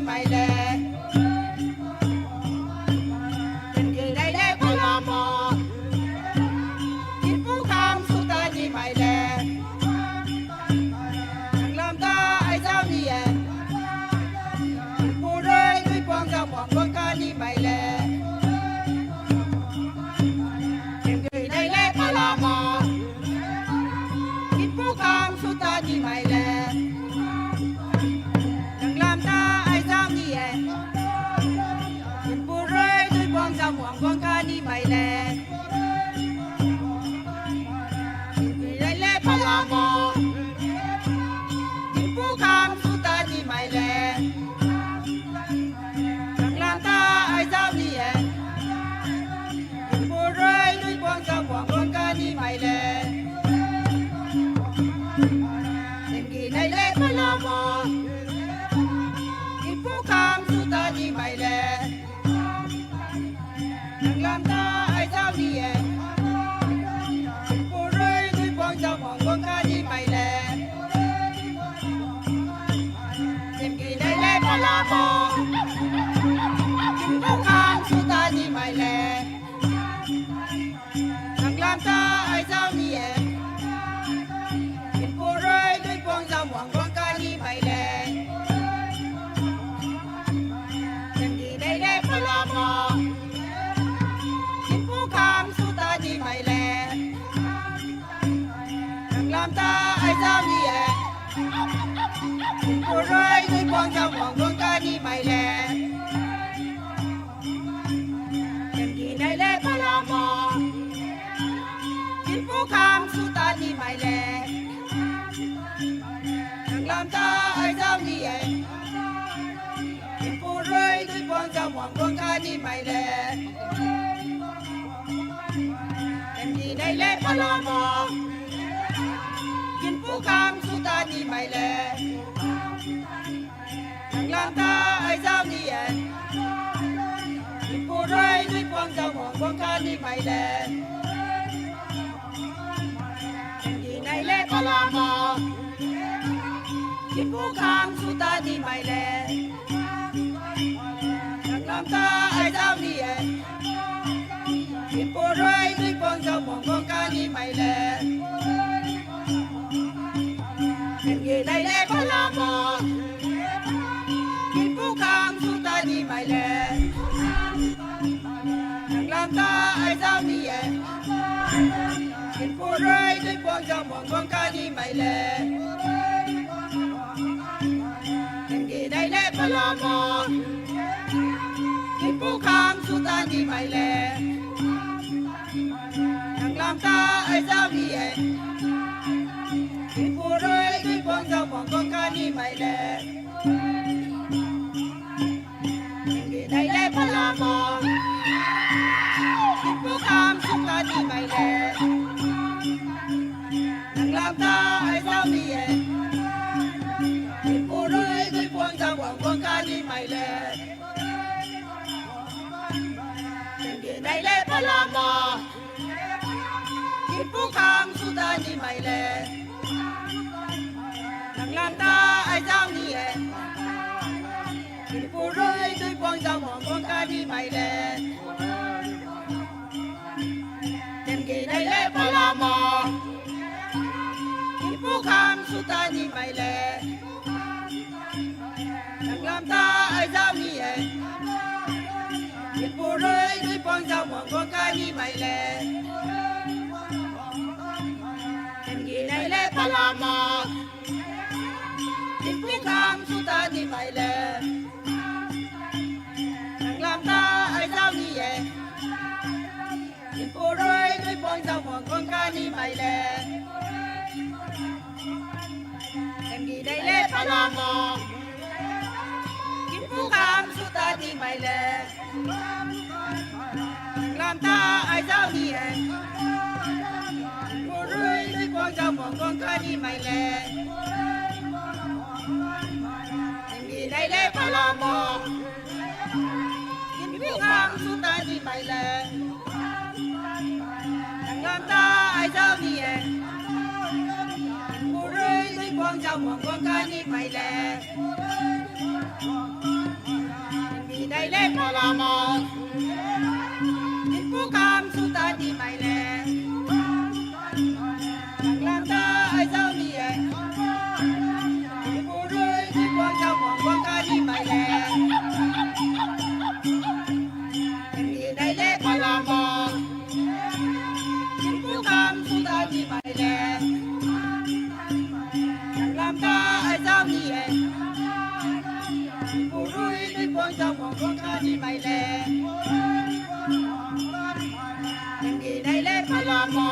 S8: My Temki dai le palamo Bukan suta di mai le Nang lam ta ai zao ni e Pu roi dui buang zao muang buang ka ni mai le Temki dai le palamo Bukan suta di mai le Nang lam ta ai zao ni e Pu roi dui buang zao muang buang ka ni mai le Kam suta ni mai le Nang lam ta ai zao ni e Kim pu roi dui buang zao muang buang ka ni mai le Em ni nai le palamo Kim pu kam suta ni mai le Nang lam ta ai zao ni e Kim pu roi dui buang zao muang buang ka ni mai le Nai le palamo Kim pu kam suta di mai le Nang lam ta ai zao ni e Kim pu roi dui buang zao muang buang ka ni mai le Em ye nai le palamo Kim pu kam suta di mai le Nang lam ta ai zao ni e Kim pu roi dui buang zao muang buang ka ni mai le Em ye nai le palamo Kim pu kam suta di mai le Nang lam ta ai zao ni e Kim pu roi dui buang zao muang buang ka ni mai le Em ye nai le palamo Kim pu kam suta di mai le Nang lam ta ai zao ni e Kim pu roi dui buang zao muang buang ka ni mai le Em ye nai le palamo Kim pu kam suta di mai le Nang lam ta ai zao ni e Kim pu roi dui buang zao muang buang ka ni mai le Em ye nai le palamo Kim pu kam suta di mai le Nang lam ta ai zao ni e Kim pu roi dui buang zao muang buang ka ni mai le Em ye nai le palamo Kim pu kam suta di mai le Nang lam ta ai zao ni e Kim pu roi dui buang zao muang buang ka ni mai le Em ye nai le palamo Kim pu kam suta di mai le Nang lam ta ai zao ni e Kim pu roi dui buang zao muang buang ka ni mai le Em ye nai le palamo Kim pu kam suta di mai le Nang lam ta ai zao ni e Kim pu roi dui buang zao muang buang ka ni mai le Em ye nai le palamo Kim pu kam suta di mai le Nang lam ta ai zao ni e Kim pu roi dui buang zao muang buang ka ni mai le Em ye nai le palamo Kim pu kam suta di mai le Nang lam ta ai zao ni e Kim pu roi dui buang zao muang buang ka ni mai le Em ye nai le palamo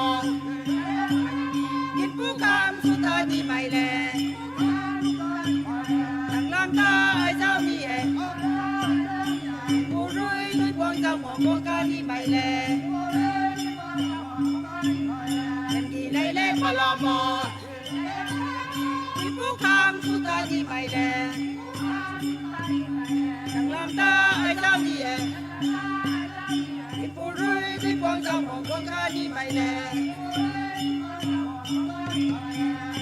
S8: Kim pu kam suta di mai le Nang lam ta ai zao ni e Kim pu roi dui buang zao muang buang ka ni mai le Em ye nai le palamo Kim pu kam suta di mai le Nang lam ta ai zao ni e Kim pu roi dui buang zao muang buang ka ni mai le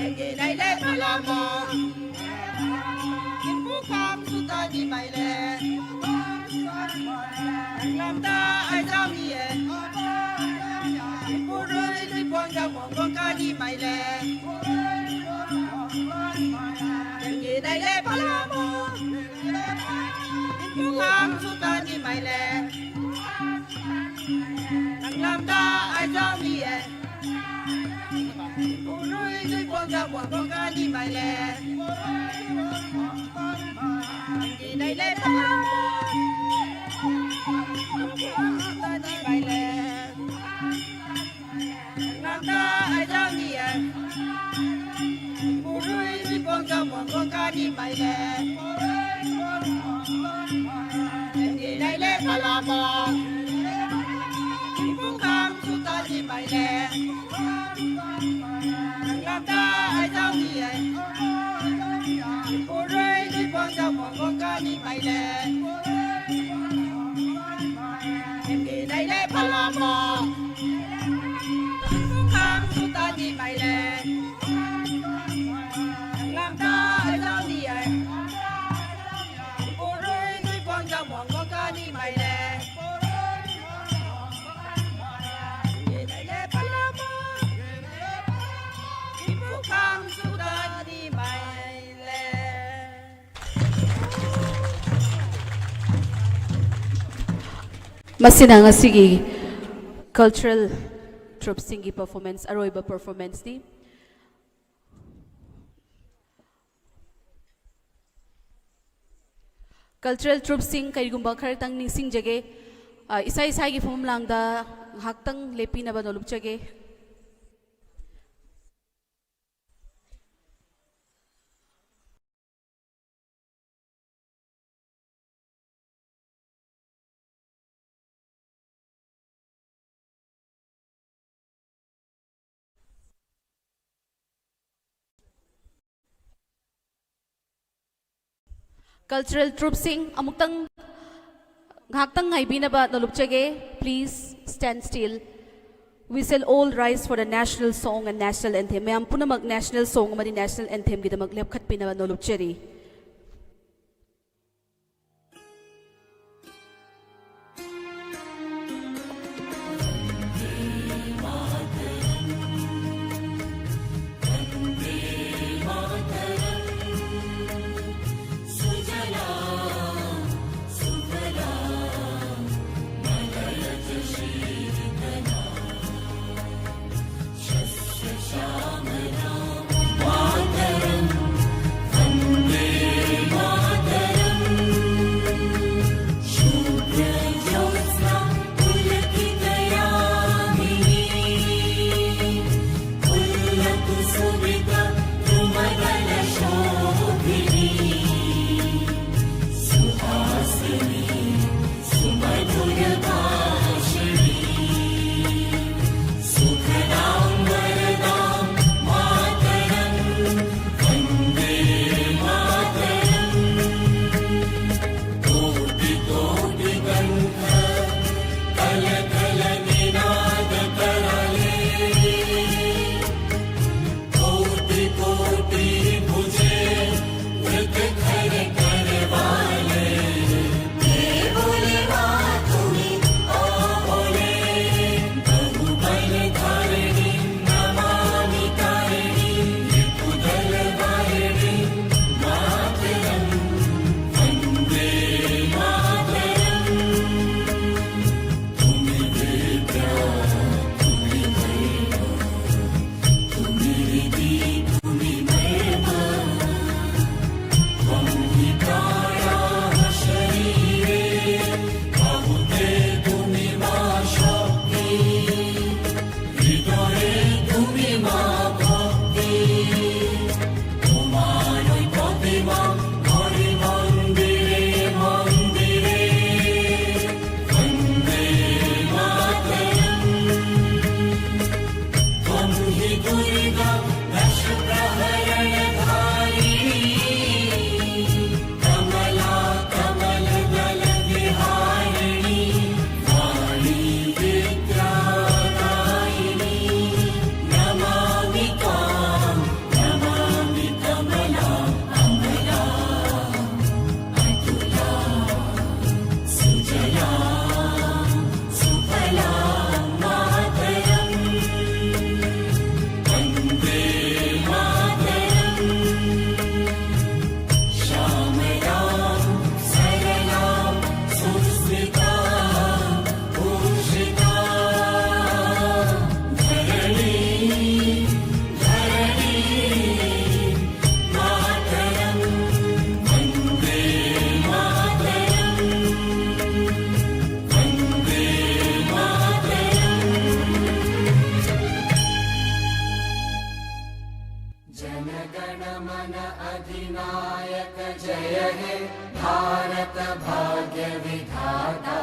S8: Em ye nai le palamo Kim pu su ta di mai le lam ta ai giao mi e po roi lui pon ga mo con ca di mai le ye dai le pa la mo pu kham su ta di mai le lam ta ai giao mi e po roi lui pon ga mo con ca di mai le ye dai le pa la mo ta di mai le lam ta ai giao mi e po roi lui pon ga mo con ca di mai le ye dai le pa la mo pu kham su ta di mai le lam ta ai giao mi e po roi lui pon ga mo con ca di mai le ye dai le pa la mo pu kham su ta di mai le lam ta ai giao mi e po roi lui pon ga mo con ca di mai le ye dai le pa la mo pu kham su ta di mai le
S1: Masina ngasigi cultural troupe singi performance aroiba performance ni cultural troupe sing kaigumba khartang ningsing jage isai isai gi phom langda haktang lepi na ba nolup jage cultural troupe sing amuktang haktang haibina ba nolup jage please stand still. We shall all rise for the national song and national anthem. Mayam punamak national song amadi national anthem gida maglep khat pina ba nolup cheri.
S9: Vande हे भारत भाग्य विधाता।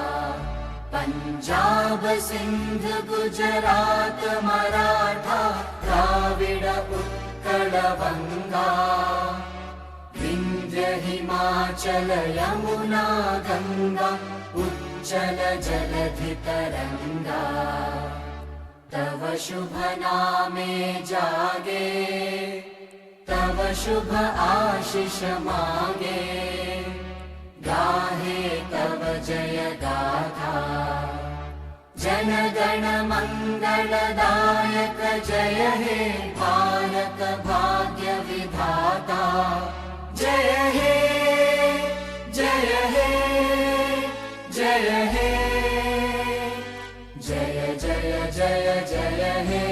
S9: पंजाब सिंध गुजरात मराठा द्राविड उत्कल बंगा। विंध्य हिमाचल यमुना गंगा उज्जल जलधि तरंगा। तव शुभ नामे जागे तव शुभ आशीष मांगे। गाहे तव जय गाथा जन गण मंगलदायक। जय हे भारत भाग्य विधाता। जय हे जय हे जय हे जय जय जय जय हे।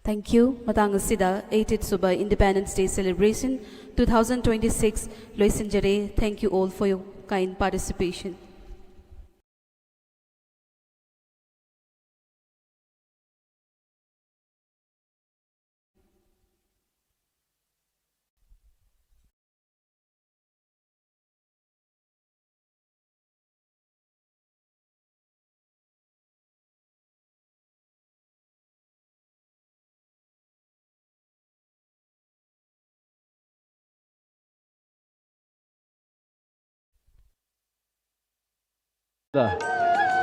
S1: Thank you. Matang asida 8th Suba Independence Day celebration 2026. Loisin Jare, thank you all for your kind participation.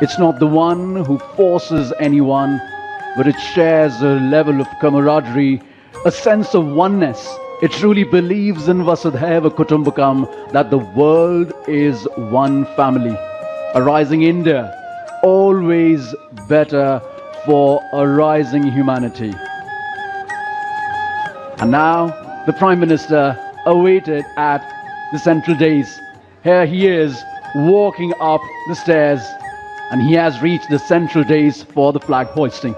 S10: It's not the one who forces anyone, but it shares a level of camaraderie, a sense of oneness. It truly believes in Vasudhaiva Kutumbakam, that the world is one family. A rising India, always better for a rising humanity. And now, the Prime Minister awaited at the central dais. Here he is, walking up the stairs, and he has reached the central dais for the flag hoisting.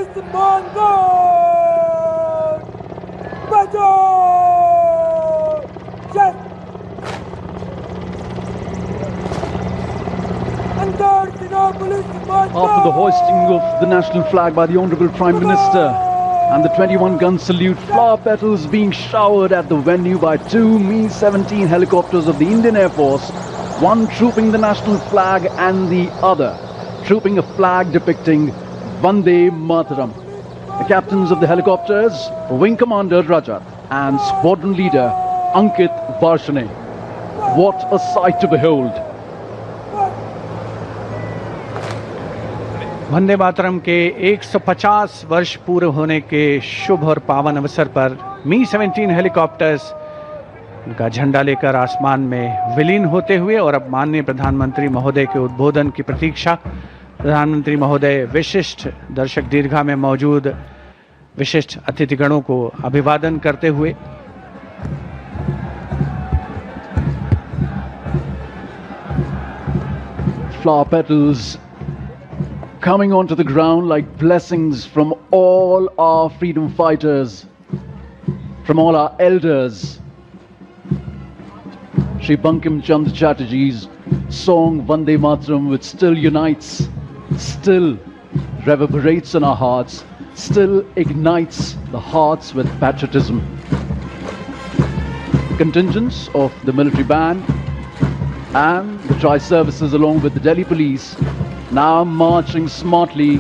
S2: Police Mangarh बजो जय अंदर जिला police Mangarh
S10: After the hoisting of the national flag by the Honorable Prime Minister and the 21-gun salute, flower petals being showered at the venue by two Mi-17 helicopters of the Indian Air Force, one trooping the national flag and the other trooping a flag depicting Vande Mataram. The captains of the helicopters, Wing Commander Rajat and Squadron Leader Ankit Varshane. What a sight to behold!
S11: Vande Mataram के 150 वर्ष पूरे होने के शुभ और पावन अवसर पर Mi-17 helicopters उनका झंडा लेकर आसमान में विलीन होते हुए और अब माननीय प्रधानमंत्री महोदय के उद्बोधन की प्रतीक्षा। प्रधानमंत्री महोदय विशिष्ट दर्शक दीर्घा में मौजूद विशिष्ट अतिथिगणों को अभिवादन करते हुए
S10: flower petals coming onto the ground like blessings from all our freedom fighters, from all our elders. Shri Bankim Chandra Chatterjee's song Vande Mataram, which still unites, still reverberates in our hearts, still ignites the hearts with patriotism. Contingents of the military band and the tri-services along with the Delhi police now marching smartly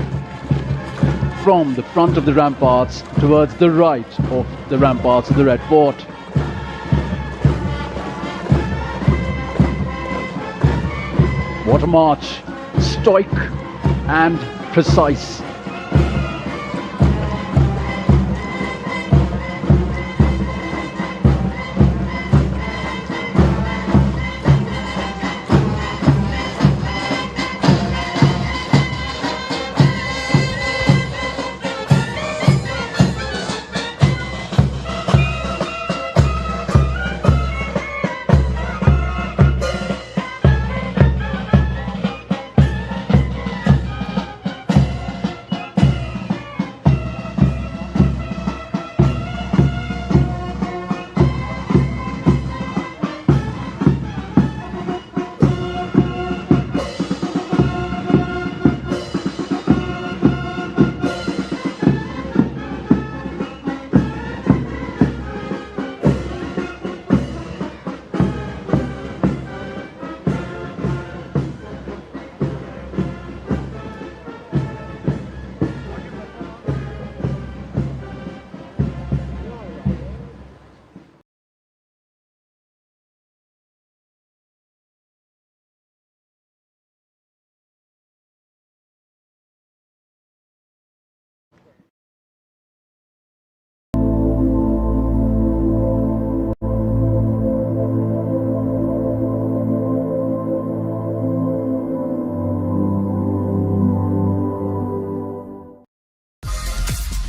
S10: from the front of the ramparts towards the right of the ramparts of the Red Fort. What a march, stoic and precise.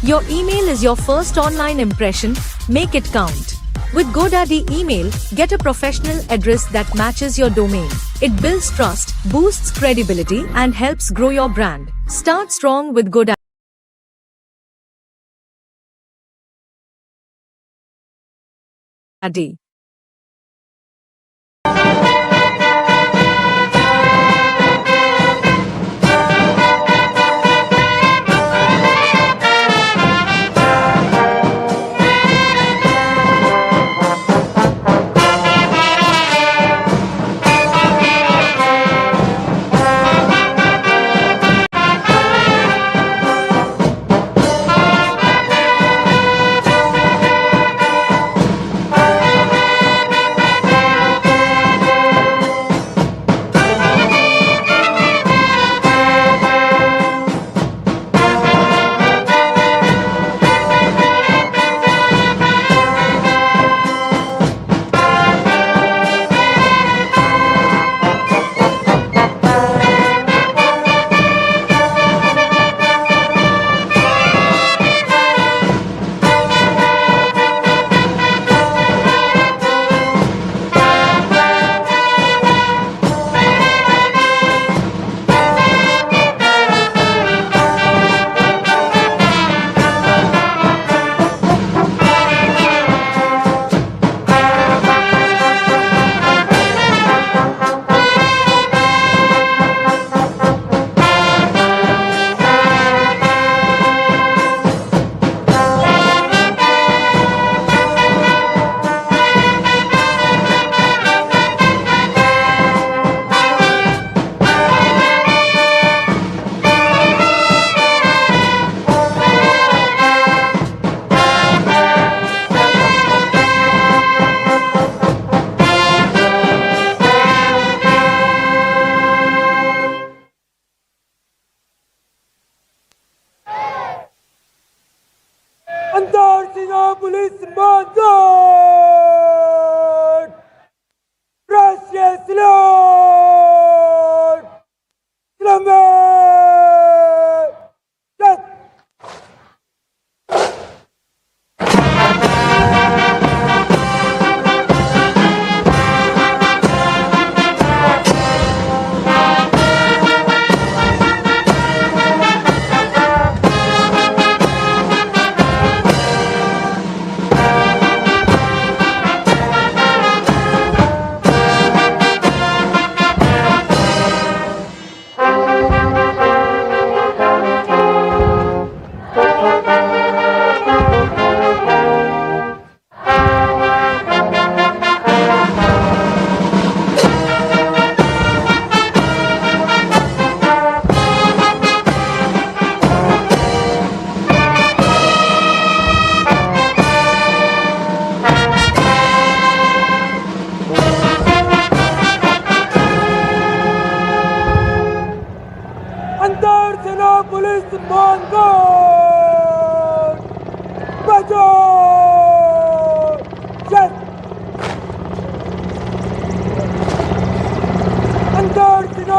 S12: Your email is your first online impression. Make it count. With GoDaddy Email, get a professional address that matches your domain. It builds trust, boosts credibility, and helps grow your brand. Start strong with GoDaddy.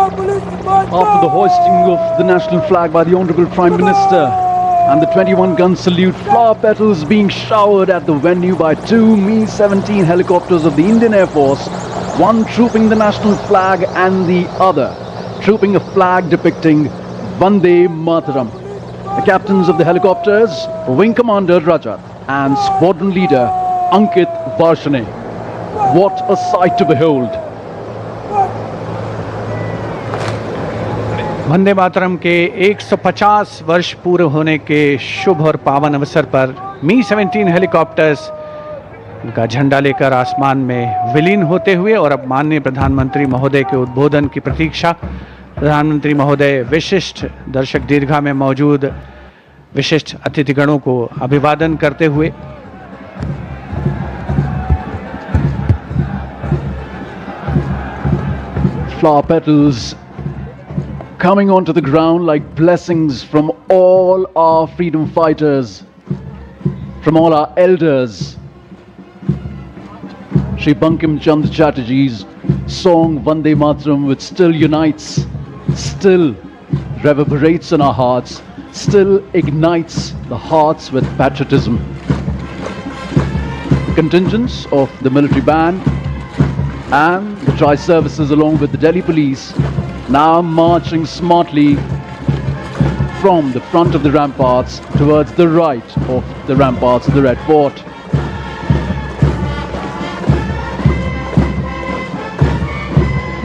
S10: After the hoisting of the national flag by the Honorable Prime Minister and the 21-gun salute, flower petals being showered at the venue by two Mi-17 helicopters of the Indian Air Force, one trooping the national flag and the other trooping a flag depicting Vande Mataram. The captains of the helicopters, Wing Commander Rajat and Squadron Leader Ankit Varshane. What a sight to behold!
S11: Vande Mataram के 150 वर्ष पूरे होने के शुभ और पावन अवसर पर Mi-17 helicopters का झंडा लेकर आसमान में विलीन होते हुए और अब माननीय प्रधानमंत्री महोदय के उद्बोधन की प्रतीक्षा। प्रधानमंत्री महोदय विशिष्ट दर्शक दीर्घा में मौजूद विशिष्ट अतिथिगणों को अभिवादन करते हुए
S10: flower petals coming onto the ground like blessings from all our freedom fighters, from all our elders. Shri Bankim Chand Chatterjee's song Vande Mataram, which still unites, still reverberates in our hearts, still ignites the hearts with patriotism. Contingents of the military band and the tri-services along with the Delhi police now marching smartly from the front of the ramparts towards the right of the ramparts of the Red Fort.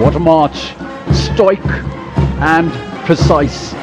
S10: What a march, stoic and precise.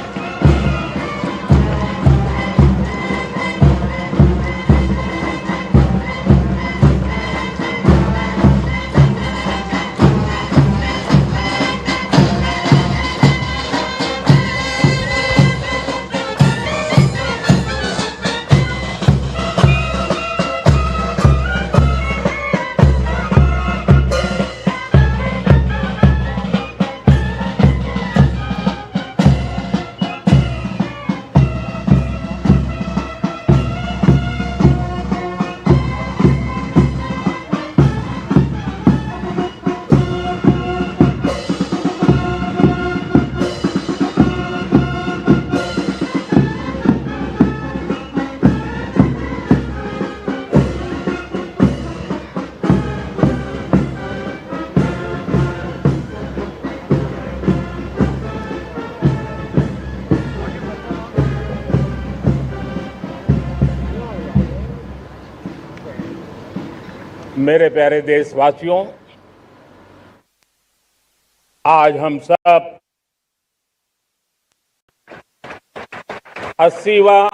S2: मेरे प्यारे देशवासियों, आज हम सब 80वां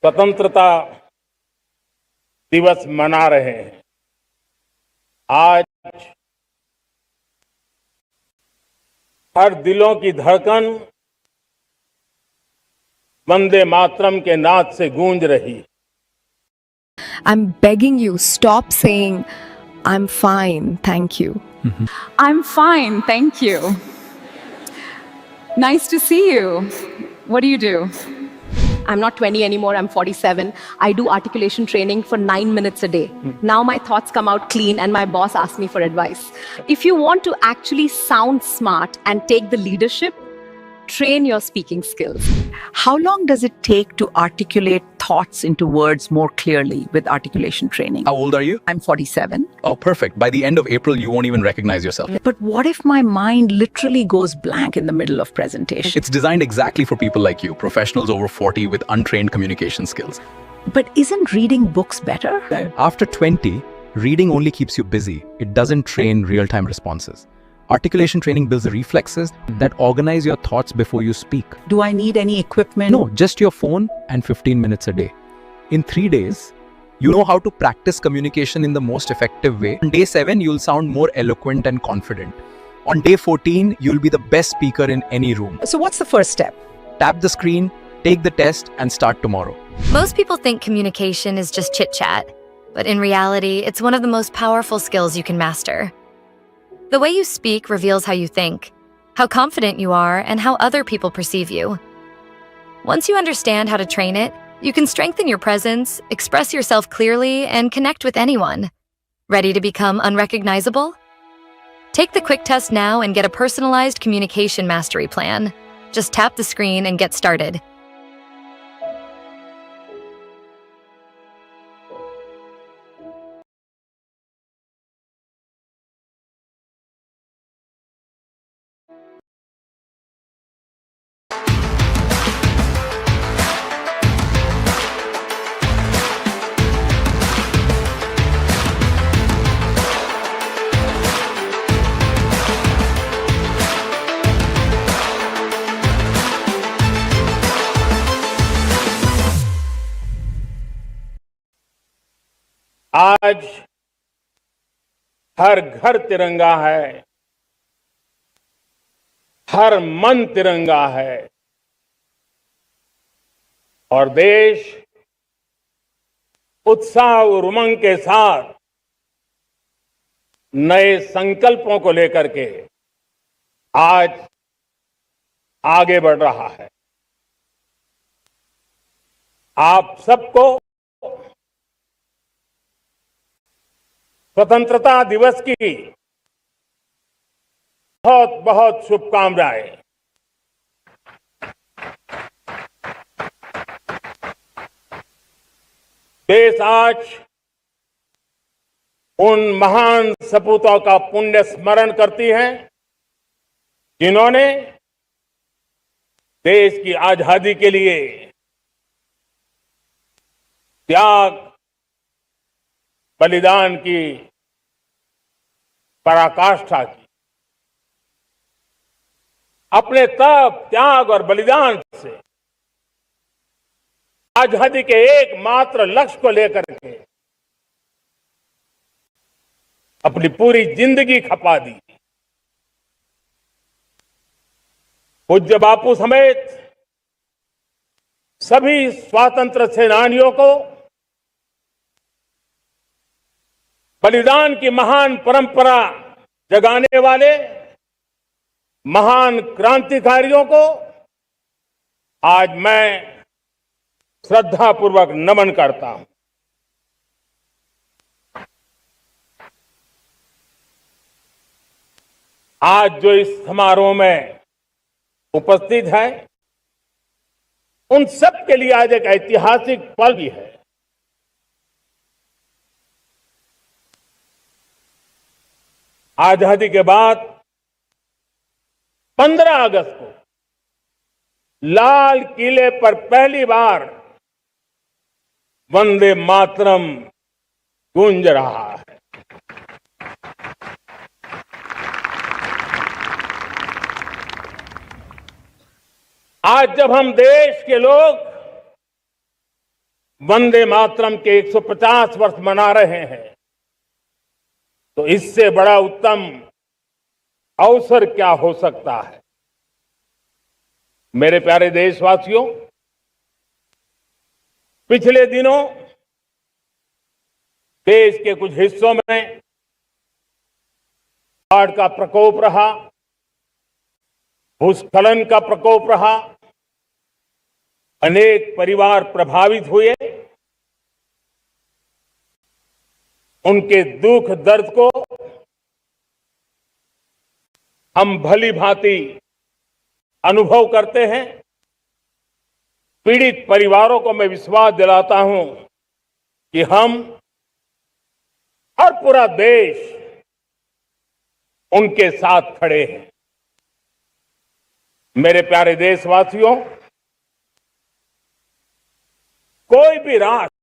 S2: स्वतंत्रता दिवस मना रहे हैं। आज हर दिलों की धड़कन वंदे मातरम के नाद से गूंज रही।
S13: I'm begging you, stop saying, I'm fine, thank you.
S14: I'm fine, thank you. Nice to see you. What do you do?
S15: I'm not 20 anymore, I'm 47. I do articulation training for 9 minutes a day. Now my thoughts come out clean and my boss asks me for advice. If you want to actually sound smart and take the leadership, train your speaking skills.
S16: How long does it take to articulate thoughts into words more clearly with articulation training?
S17: How old are you?
S16: I'm 47.
S17: Oh, perfect. By the end of April, you won't even recognize yourself.
S16: But what if my mind literally goes blank in the middle of presentation?
S17: It's designed exactly for people like you, professionals over 40 with untrained communication skills.
S16: But isn't reading books better?
S17: After 20, reading only keeps you busy. It doesn't train real-time responses. Articulation training builds reflexes that organize your thoughts before you speak.
S16: Do I need any equipment?
S17: No, just your phone and 15 minutes a day. In 3 days, you know how to practice communication in the most effective way. On day 7, you'll sound more eloquent and confident. On day 14, you'll be the best speaker in any room.
S16: So what's the first step?
S17: Tap the screen, take the test, and start tomorrow.
S18: Most people think communication is just chit-chat, but in reality, it's one of the most powerful skills you can master. The way you speak reveals how you think, how confident you are, and how other people perceive you. Once you understand how to train it, you can strengthen your presence, express yourself clearly, and connect with anyone. Ready to become unrecognizable? Take the quick test now and get a personalized communication mastery plan. Just tap the screen and get started.
S2: आज हर घर तिरंगा है, हर मन तिरंगा है और देश उत्साह और उमंग के साथ नए संकल्पों को लेकर के आज आगे बढ़ रहा है। आप सबको स्वतंत्रता दिवस की बहुत बहुत शुभकामनाएं। देश आज उन महान सपूतों का पुण्य स्मरण करती है जिन्होंने देश की आजादी के लिए त्याग बलिदान की पराकाष्ठा की। अपने तप त्याग और बलिदान से आजादी के एकमात्र लक्ष्य को लेकर के अपनी पूरी जिंदगी खपा दी। पूज्य बापू समेत सभी स्वातंत्र सेनानियों को बलिदान की महान परंपरा जगाने वाले महान क्रांतिकारियों को आज मैं श्रद्धापूर्वक नमन करता हूं। आज जो इस समारोह में उपस्थित है उन सब के लिए आज एक ऐतिहासिक पल भी है। आजादी के बाद 15 अगस्त को लाल किले पर पहली बार वंदे मातरम गूंज रहा है। आज जब हम देश के लोग वंदे मातरम के 150 वर्ष मना रहे हैं तो इससे बड़ा उत्तम अवसर क्या हो सकता है। मेरे प्यारे देशवासियों, पिछले दिनों देश के कुछ हिस्सों में बाढ़ का प्रकोप रहा, भूस्खलन का प्रकोप रहा, अनेक परिवार प्रभावित हुए। उनके दुख दर्द को हम भली भांति अनुभव करते हैं। पीड़ित परिवारों को मैं विश्वास दिलाता हूं कि हम और पूरा देश उनके साथ खड़े हैं। मेरे प्यारे देशवासियों, कोई भी राष्ट्र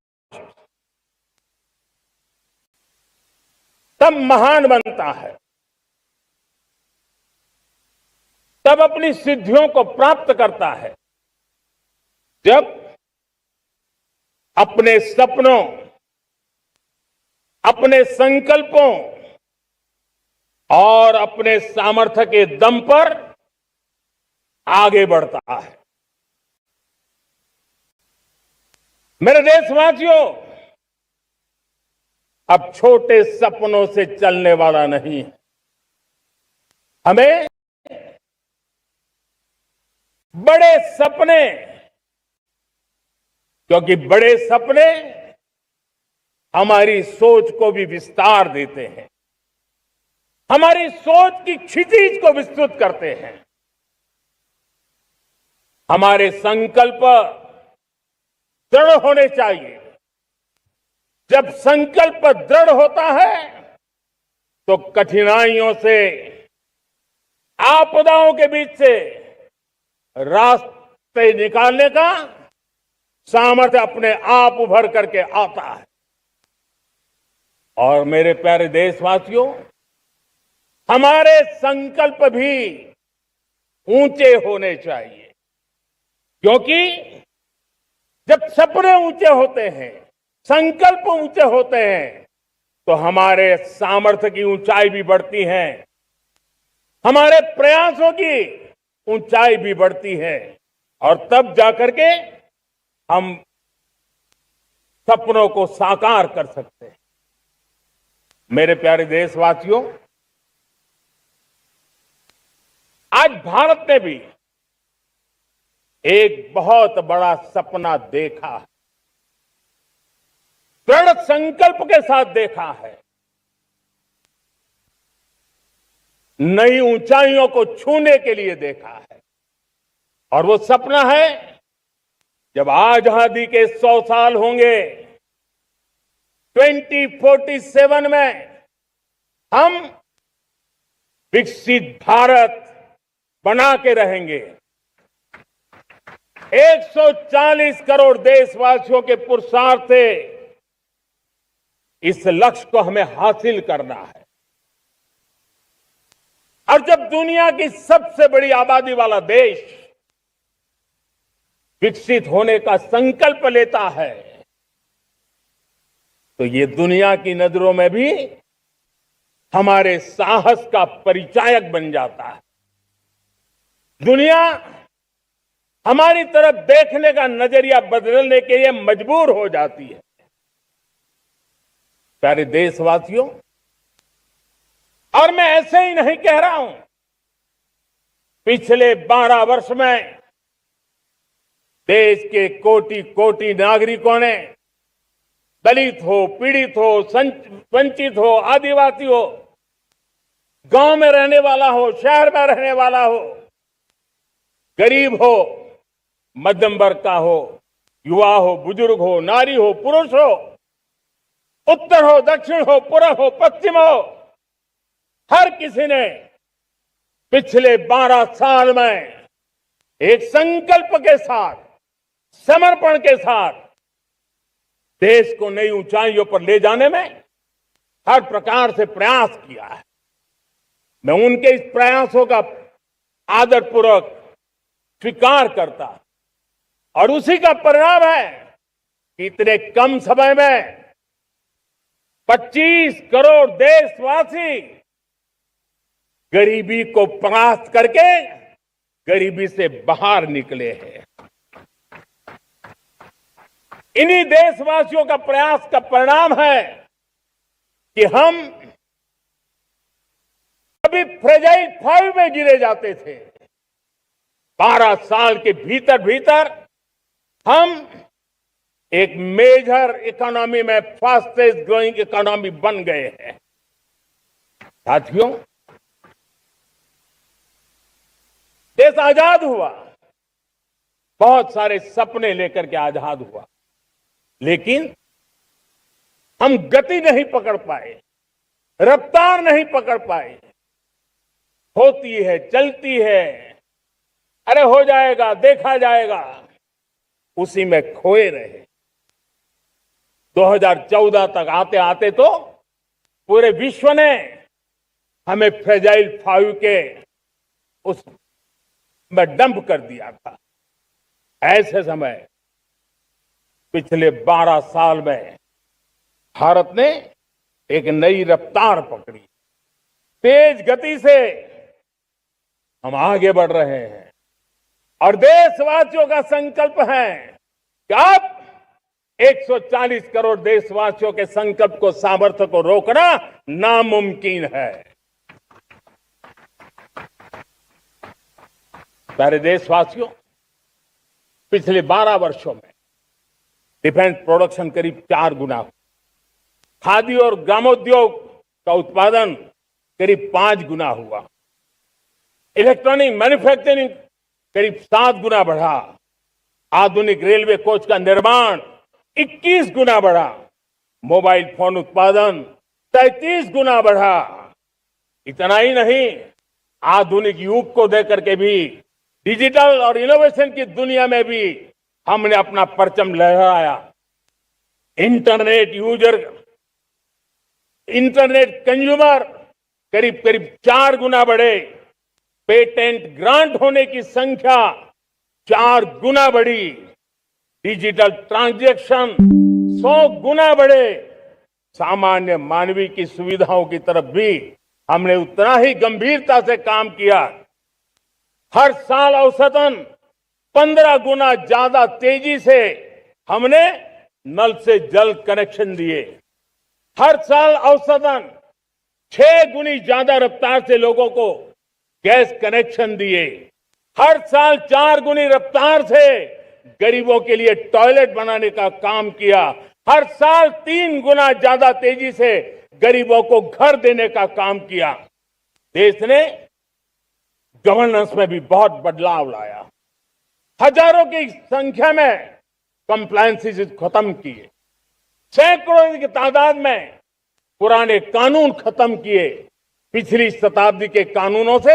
S2: तब महान बनता है, तब अपनी सिद्धियों को प्राप्त करता है जब अपने सपनों, अपने संकल्पों और अपने सामर्थ्य के दम पर आगे बढ़ता है। मेरे देशवासियों, अब छोटे सपनों से चलने वाला नहीं है। हमें बड़े सपने, क्योंकि बड़े सपने हमारी सोच को भी विस्तार देते हैं, हमारी सोच की क्षितिज को विस्तृत करते हैं। हमारे संकल्प दृढ़ होने चाहिए। जब संकल्प दृढ़ होता है तो कठिनाइयों से, आपदाओं के बीच से रास्ते निकालने का सामर्थ्य अपने आप उभर करके आता है। और मेरे प्यारे देशवासियों, हमारे संकल्प भी ऊंचे होने चाहिए, क्योंकि जब सपने ऊंचे होते हैं, संकल्प ऊंचे होते हैं, तो हमारे सामर्थ्य की ऊंचाई भी बढ़ती है, हमारे प्रयासों की ऊंचाई भी बढ़ती है, और तब जाकर के हम सपनों को साकार कर सकते हैं। मेरे प्यारे देशवासियों, आज भारत ने भी एक बहुत बड़ा सपना देखा है, दृढ़ संकल्प के साथ देखा है। नई ऊंचाइयों को छूने के लिए देखा है, और वो सपना है जब आजादी के 100 साल होंगे, 2047 में हम विकसित भारत बना के रहेंगे। 140 करोड़ देशवासियों के पुरुषार्थ से इस लक्ष्य को हमें हासिल करना है। और जब दुनिया की सबसे बड़ी आबादी वाला देश विकसित होने का संकल्प लेता है, तो ये दुनिया की नजरों में भी हमारे साहस का परिचायक बन जाता है। दुनिया हमारी तरफ देखने का नजरिया बदलने के लिए मजबूर हो जाती है। प्यारे देशवासियों, और मैं ऐसे ही नहीं कह रहा हूं, पिछले 12 वर्ष में देश के कोटि कोटि नागरिकों ने, दलित हो, पीड़ित हो, वंचित हो, आदिवासी हो, गांव में रहने वाला हो, शहर में रहने वाला हो, गरीब हो, मध्यम वर्ग का हो, युवा हो, बुजुर्ग हो, नारी हो, पुरुष हो, उत्तर हो, दक्षिण हो, पूर्व हो, पश्चिम हो, हर किसी ने पिछले 12 साल में एक संकल्प के साथ, समर्पण के साथ देश को नई ऊंचाइयों पर ले जाने में हर प्रकार से प्रयास किया है। मैं उनके इस प्रयासों का आदरपूर्वक स्वीकार करता, और उसी का परिणाम है कि इतने कम समय में 25 करोड़ देशवासी गरीबी को परास्त करके गरीबी से बाहर निकले हैं। इन्हीं देशवासियों का प्रयास का परिणाम है कि हम कभी फ्रेजाइल 5 में गिरे जाते थे। 12 साल के भीतर भीतर हम एक मेजर इकोनॉमी में फास्टेस्ट ग्रोइंग इकोनॉमी बन गए हैं। साथियों, देश आजाद हुआ, बहुत सारे सपने लेकर के आजाद हुआ, लेकिन हम गति नहीं पकड़ पाए, रफ्तार नहीं पकड़ पाए। होती है, चलती है, अरे हो जाएगा, देखा जाएगा, उसी में खोए रहे। 2014 तक आते आते तो पूरे विश्व ने हमें फ्रेजाइल 5 के उस में डंप कर दिया था। ऐसे समय पिछले 12 साल में भारत ने एक नई रफ्तार पकड़ी, तेज गति से हम आगे बढ़ रहे हैं, और देशवासियों का संकल्प है कि अब 140 करोड़ देशवासियों के संकल्प को, सामर्थ्य को रोकना नामुमकिन है। प्यारे देशवासियों, पिछले 12 वर्षों में डिफेंस प्रोडक्शन करीब 4 गुना, खादी और ग्रामोद्योग का उत्पादन करीब 5 गुना हुआ। इलेक्ट्रॉनिक मैन्युफैक्चरिंग करीब 7 गुना बढ़ा। आधुनिक रेलवे कोच का निर्माण 21 गुना बढ़ा। मोबाइल फोन उत्पादन 33 गुना बढ़ा। इतना ही नहीं, आधुनिक युग को देकर के भी डिजिटल और इनोवेशन की दुनिया में भी हमने अपना परचम लहराया। इंटरनेट कंज्यूमर करीब करीब 4 गुना बढ़े। पेटेंट ग्रांट होने की संख्या 4 गुना बढ़ी। डिजिटल ट्रांजैक्शन 100 गुना बढ़े। सामान्य मानवीय की सुविधाओं की तरफ भी हमने उतना ही गंभीरता से काम किया। हर साल औसतन 15 गुना ज्यादा तेजी से हमने नल से जल कनेक्शन दिए। हर साल औसतन 6 गुनी ज्यादा रफ्तार से लोगों को गैस कनेक्शन दिए। हर साल 4 गुनी रफ्तार से गरीबों के लिए टॉयलेट बनाने का काम किया। हर साल 3 गुना ज्यादा तेजी से गरीबों को घर देने का काम किया। देश ने गवर्नेंस में भी बहुत बदलाव लाया। हजारों की संख्या में कंप्लायंसेस खत्म किए। सैकड़ों की तादाद में पुराने कानून खत्म किए। पिछली शताब्दी के कानूनों से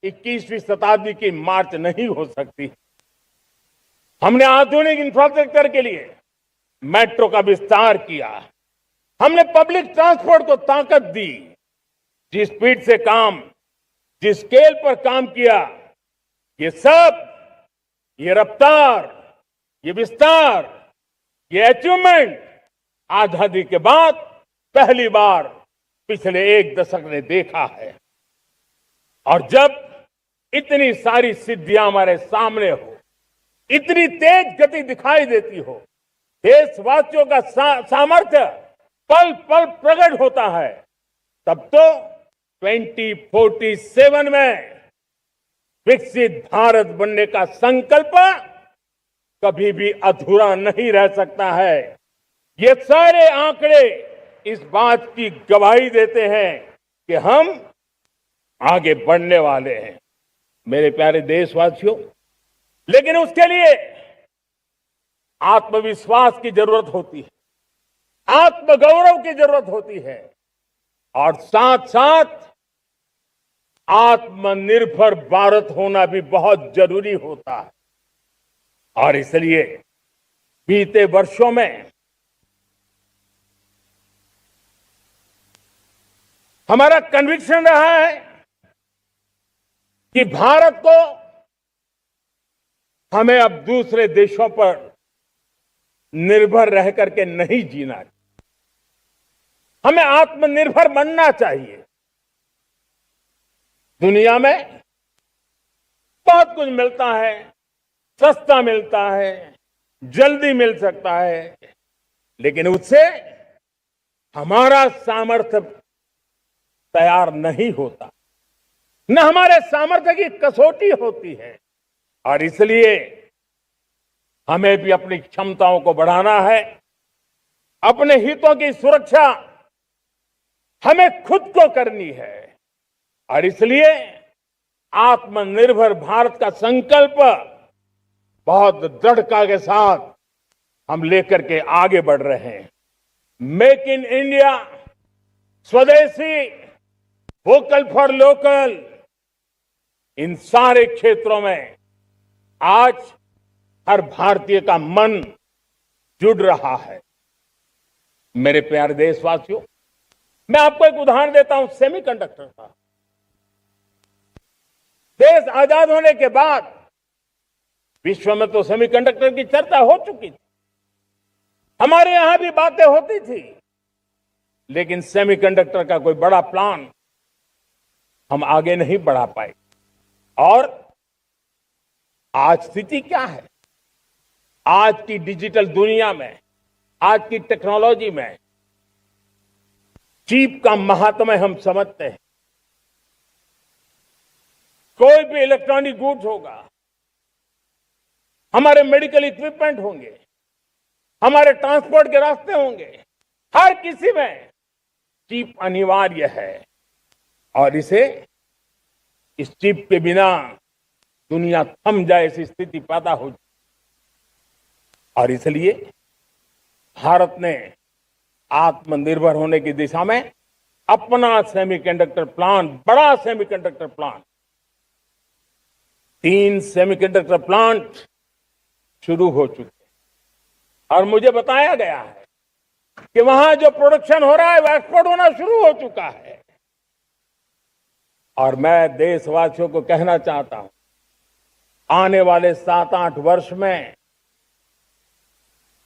S2: 21वीं शताब्दी की मार्च नहीं हो सकती। हमने आधुनिक इंफ्रास्ट्रक्चर के लिए मेट्रो का विस्तार किया। हमने पब्लिक ट्रांसपोर्ट को ताकत दी। जिस स्पीड से काम, जिस स्केल पर काम किया, ये रफ्तार, ये विस्तार, ये अचीवमेंट आजादी के बाद पहली बार पिछले 1 दशक ने देखा है। और जब इतनी सारी सिद्धियां हमारे सामने हो, इतनी तेज गति दिखाई देती हो, देशवासियों का सामर्थ्य पल पल प्रकट होता है, तब तो 2047 में विकसित भारत बनने का संकल्प कभी भी अधूरा नहीं रह सकता है। ये सारे आंकड़े इस बात की गवाही देते हैं कि हम आगे बढ़ने वाले हैं, मेरे प्यारे देशवासियों। लेकिन उसके लिए आत्मविश्वास की जरूरत होती है, आत्मगौरव की जरूरत होती है, और साथ साथ आत्मनिर्भर भारत होना भी बहुत जरूरी होता है। और इसलिए बीते वर्षों में हमारा कन्विक्शन रहा है कि भारत को हमें अब दूसरे देशों पर निर्भर रह करके नहीं जीना चाहिए। हमें आत्मनिर्भर बनना चाहिए। दुनिया में बहुत कुछ मिलता है, सस्ता मिलता है, जल्दी मिल सकता है, लेकिन उससे हमारा सामर्थ्य तैयार नहीं होता, न हमारे सामर्थ्य की कसौटी होती है। और इसलिए हमें भी अपनी क्षमताओं को बढ़ाना है। अपने हितों की सुरक्षा हमें खुद को करनी है। और इसलिए आत्मनिर्भर भारत का संकल्प बहुत दृढ़ता के साथ हम लेकर के आगे बढ़ रहे हैं। मेक इन इंडिया, स्वदेशी, वोकल फॉर लोकल, इन सारे क्षेत्रों में आज हर भारतीय का मन जुड़ रहा है। मेरे प्यारे देशवासियों, मैं आपको एक उदाहरण देता हूं सेमीकंडक्टर का। देश आजाद होने के बाद विश्व में तो सेमीकंडक्टर की चर्चा हो चुकी थी, हमारे यहां भी बातें होती थी, लेकिन सेमीकंडक्टर का कोई बड़ा प्लान हम आगे नहीं बढ़ा पाए। और आज स्थिति क्या है? आज की डिजिटल दुनिया में, आज की टेक्नोलॉजी में चिप का महात्म्य हम समझते हैं। कोई भी इलेक्ट्रॉनिक गुड्स होगा, हमारे मेडिकल इक्विपमेंट होंगे, हमारे ट्रांसपोर्ट के रास्ते होंगे, हर किसी में चिप अनिवार्य है। और इसे इस चिप के बिना दुनिया थम जाए ऐसी स्थिति पैदा हो जाए। और इसलिए भारत ने आत्मनिर्भर होने की दिशा में अपना सेमीकंडक्टर प्लांट, बड़ा सेमीकंडक्टर प्लांट, 3 सेमीकंडक्टर प्लांट शुरू हो चुके हैं। और मुझे बताया गया है कि वहां जो प्रोडक्शन हो रहा है वो एक्सपोर्ट होना शुरू हो चुका है। और मैं देशवासियों को कहना चाहता हूं, आने वाले 7-8 वर्ष में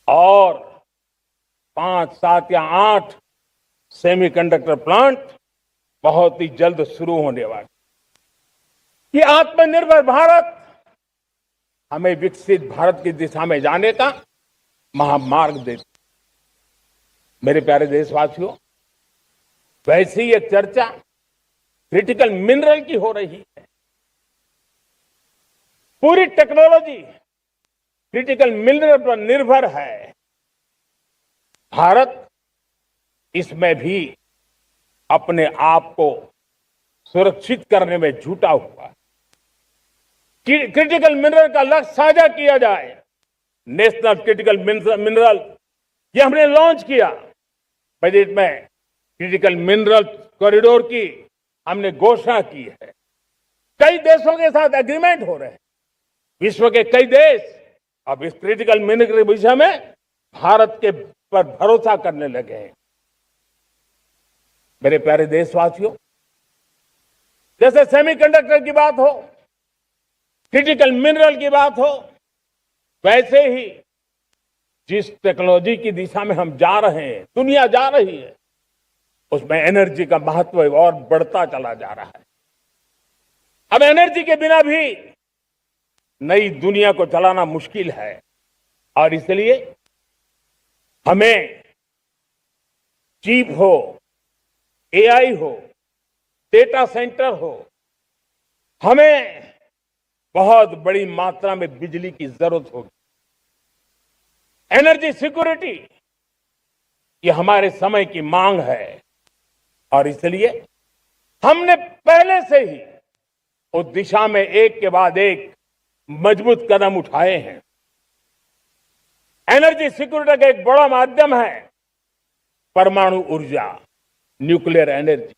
S2: और 5, 7 या 8 सेमीकंडक्टर प्लांट बहुत ही जल्द शुरू होने वाले। ये आत्मनिर्भर भारत हमें विकसित भारत की दिशा में जाने का महामार्ग देती। मेरे प्यारे देशवासियों, वैसी ही एक चर्चा क्रिटिकल मिनरल की हो रही है। पूरी टेक्नोलॉजी क्रिटिकल मिनरल पर निर्भर है। भारत इसमें भी अपने आप को सुरक्षित करने में जुटा हुआ है। क्रिटिकल मिनरल का लक्ष्य साझा किया जाए। नेशनल क्रिटिकल मिनरल ये हमने लॉन्च किया। बजट में क्रिटिकल मिनरल कॉरिडोर की हमने घोषणा की है। कई देशों के साथ एग्रीमेंट हो रहे हैं। विश्व के कई देश अब इस क्रिटिकल मिनरल के विषय में भारत के पर भरोसा करने लगे हैं। मेरे प्यारे देशवासियों, जैसे सेमीकंडक्टर की बात हो, क्रिटिकल मिनरल की बात हो, वैसे ही जिस टेक्नोलॉजी की दिशा में हम जा रहे हैं, दुनिया जा रही है, उसमें एनर्जी का महत्व और बढ़ता चला जा रहा है। अब एनर्जी के बिना भी नई दुनिया को चलाना मुश्किल है। और इसलिए हमें चिप हो, एआई हो, डेटा सेंटर हो, हमें बहुत बड़ी मात्रा में बिजली की जरूरत होगी। एनर्जी सिक्योरिटी ये हमारे समय की मांग है। और इसलिए हमने पहले से ही उस दिशा में एक के बाद एक मजबूत कदम उठाए हैं। एनर्जी सिक्योरिटी का एक बड़ा माध्यम है परमाणु ऊर्जा, न्यूक्लियर एनर्जी।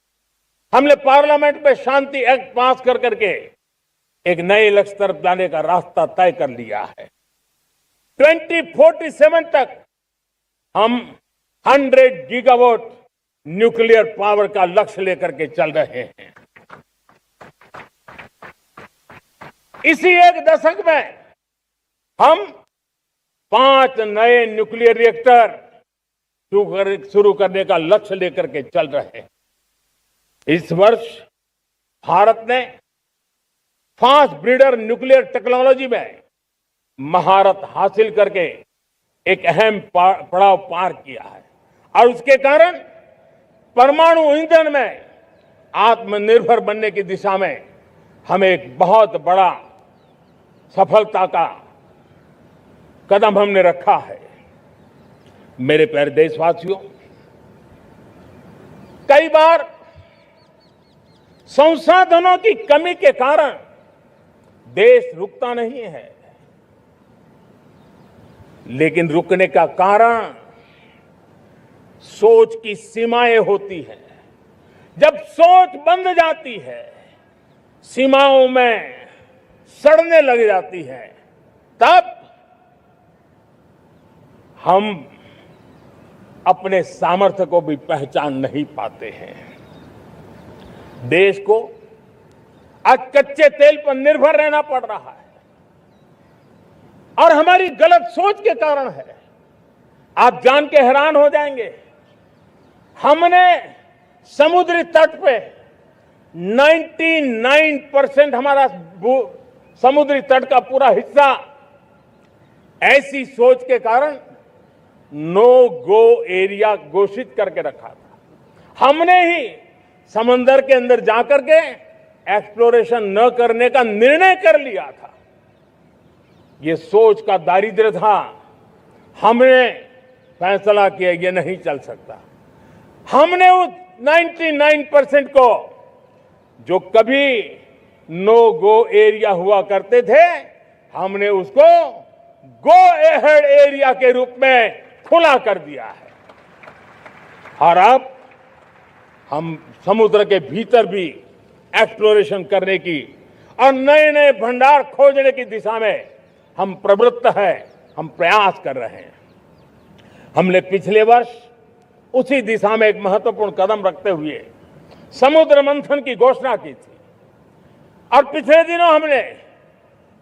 S2: हमने पार्लियामेंट में शांति एक्ट पास कर करके एक नए लक्ष्य तरफ जाने का रास्ता तय कर लिया है। 2047 तक हम 100 गीगावाट न्यूक्लियर पावर का लक्ष्य लेकर के चल रहे हैं। इसी एक दशक में हम 5 नए न्यूक्लियर रिएक्टर शुरू करने का लक्ष्य लेकर के चल रहे हैं। इस वर्ष भारत ने फास्ट ब्रीडर न्यूक्लियर टेक्नोलॉजी में महारत हासिल करके एक अहम पड़ाव पार किया है। और उसके कारण परमाणु ईंधन में आत्मनिर्भर बनने की दिशा में हमें एक बहुत बड़ा सफलता का कदम हमने रखा है। मेरे प्यारे देशवासियों, कई बार संसाधनों की कमी के कारण देश रुकता नहीं है, लेकिन रुकने का कारण सोच की सीमाएं होती हैं। जब सोच बंध जाती है, सीमाओं में सड़ने लग जाती है, तब हम अपने सामर्थ्य को भी पहचान नहीं पाते हैं। देश को आज कच्चे तेल पर निर्भर रहना पड़ रहा है और हमारी गलत सोच के कारण है। आप जान के हैरान हो जाएंगे, हमने समुद्री तट पे 99% हमारा समुद्री तट का पूरा हिस्सा ऐसी सोच के कारण नो गो एरिया घोषित करके रखा था। हमने ही समंदर के अंदर जाकर के एक्सप्लोरेशन न करने का निर्णय कर लिया था। ये सोच का दारिद्र्य था। हमने फैसला किया ये नहीं चल सकता। हमने उस 99% को जो कभी नो गो एरिया हुआ करते थे, हमने उसको गो एहेड एरिया के रूप में खुला कर दिया है। और अब हम समुद्र के भीतर भी एक्सप्लोरेशन करने की और नए नए भंडार खोजने की दिशा में हम प्रवृत्त हैं, हम प्रयास कर रहे हैं। हमने पिछले वर्ष उसी दिशा में एक महत्वपूर्ण कदम रखते हुए समुद्र मंथन की घोषणा की थी और पिछले दिनों हमने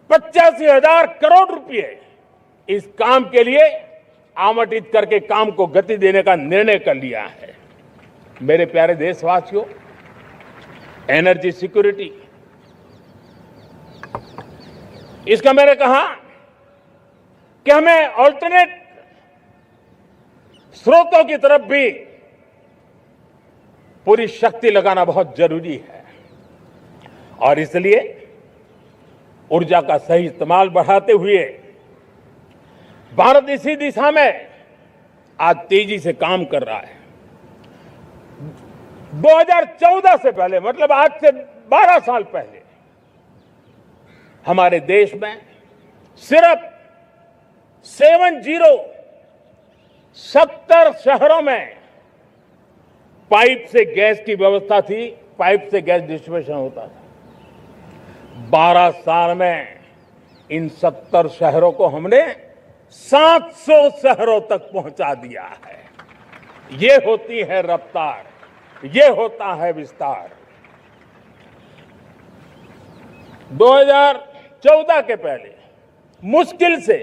S2: 85,000 करोड़ रुपए इस काम के लिए आवंटित करके काम को गति देने का निर्णय कर लिया है। मेरे प्यारे देशवासियों, एनर्जी सिक्योरिटी, इसका मैंने कहा कि हमें ऑल्टरनेट स्रोतों की तरफ भी पूरी शक्ति लगाना बहुत जरूरी है और इसलिए ऊर्जा का सही इस्तेमाल बढ़ाते हुए भारत इसी दिशा में आज तेजी से काम कर रहा है। 2014 से पहले, मतलब आज से 12 साल पहले, हमारे देश में सिर्फ 70 शहरों में पाइप से गैस की व्यवस्था थी, पाइप से गैस डिस्ट्रीब्यूशन होता था। 12 साल में इन 70 शहरों को हमने 700 शहरों तक पहुंचा दिया है। ये होती है रफ्तार, ये होता है विस्तार। 2014 के पहले मुश्किल से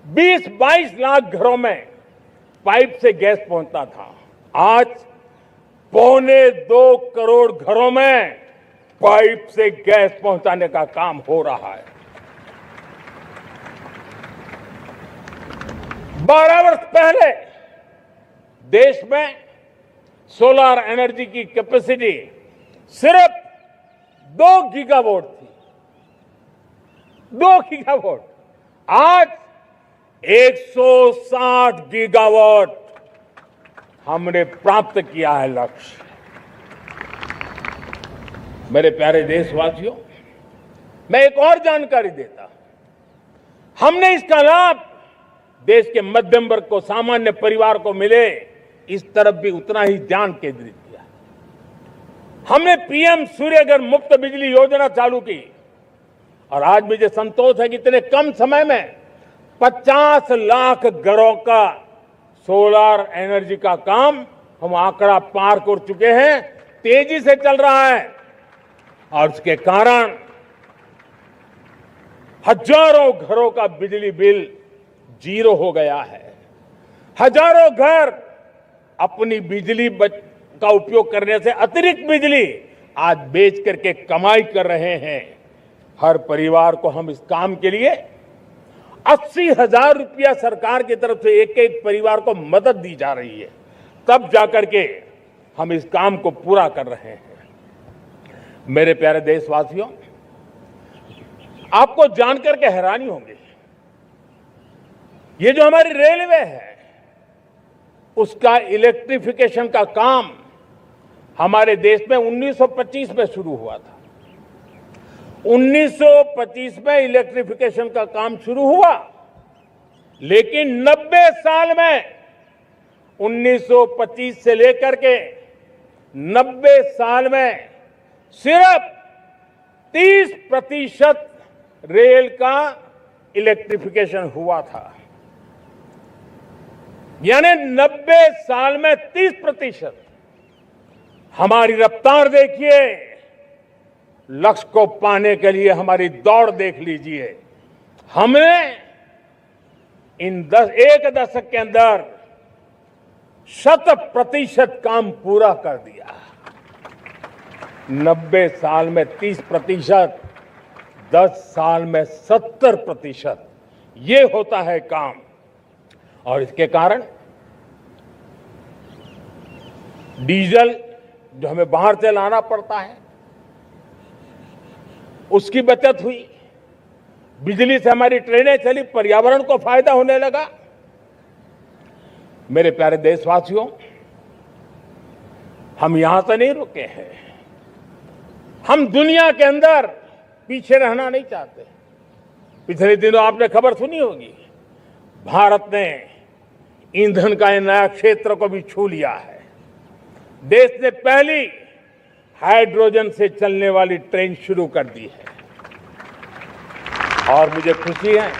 S2: 20-22 लाख घरों में पाइप से गैस पहुंचता था। आज 1.25 करोड़ घरों में पाइप से गैस पहुंचाने का काम हो रहा है। 12 वर्ष पहले देश में सोलर एनर्जी की कैपेसिटी सिर्फ 2 गीगावाट थी। 2 गीगावाट, आज 160 गीगावाट हमने प्राप्त किया है लक्ष्य। मेरे प्यारे देशवासियों, मैं एक और जानकारी देता हूं। हमने इसका लाभ देश के मध्यम वर्ग को, सामान्य परिवार को मिले, इस तरफ भी उतना ही ध्यान केंद्रित किया। हमने पीएम सूर्यघर मुफ्त बिजली योजना चालू की और आज मुझे संतोष है कि इतने कम समय में 50 लाख घरों का सोलर एनर्जी का काम हम आंकड़ा पार कर चुके हैं। तेजी से चल रहा है और उसके कारण हजारों घरों का बिजली बिल 0 हो गया है। हजारों घर अपनी बिजली का उपयोग करने से अतिरिक्त बिजली आज बेच करके कमाई कर रहे हैं। हर परिवार को हम इस काम के लिए 80,000 रुपया सरकार की तरफ से एक एक परिवार को मदद दी जा रही है, तब जाकर के हम इस काम को पूरा कर रहे हैं। मेरे प्यारे देशवासियों, आपको जानकर के हैरानी होगी, ये जो हमारी रेलवे है उसका इलेक्ट्रिफिकेशन का काम हमारे देश में 1925 में शुरू हुआ था। 1925 में इलेक्ट्रिफिकेशन का काम शुरू हुआ, लेकिन 90 साल में 1925 से लेकर के 90 साल में सिर्फ 30% रेल का इलेक्ट्रिफिकेशन हुआ था। यानी 90 साल में 30%। हमारी रफ्तार देखिए, लक्ष्य को पाने के लिए हमारी दौड़ देख लीजिए। हमने एक दशक के अंदर 100% काम पूरा कर दिया। 90 साल में 30%, 10 साल में 70%, ये होता है काम। और इसके कारण डीजल जो हमें बाहर से लाना पड़ता है उसकी बचत हुई, बिजली से हमारी ट्रेनें चली, पर्यावरण को फायदा होने लगा। मेरे प्यारे देशवासियों, हम यहां से नहीं रुके हैं। हम दुनिया के अंदर पीछे रहना नहीं चाहते। पिछले दिनों आपने खबर सुनी होगी, भारत ने ईंधन का एक नया क्षेत्र को भी छू लिया है। देश ने पहली हाइड्रोजन से चलने वाली ट्रेन शुरू कर दी है और मुझे खुशी है,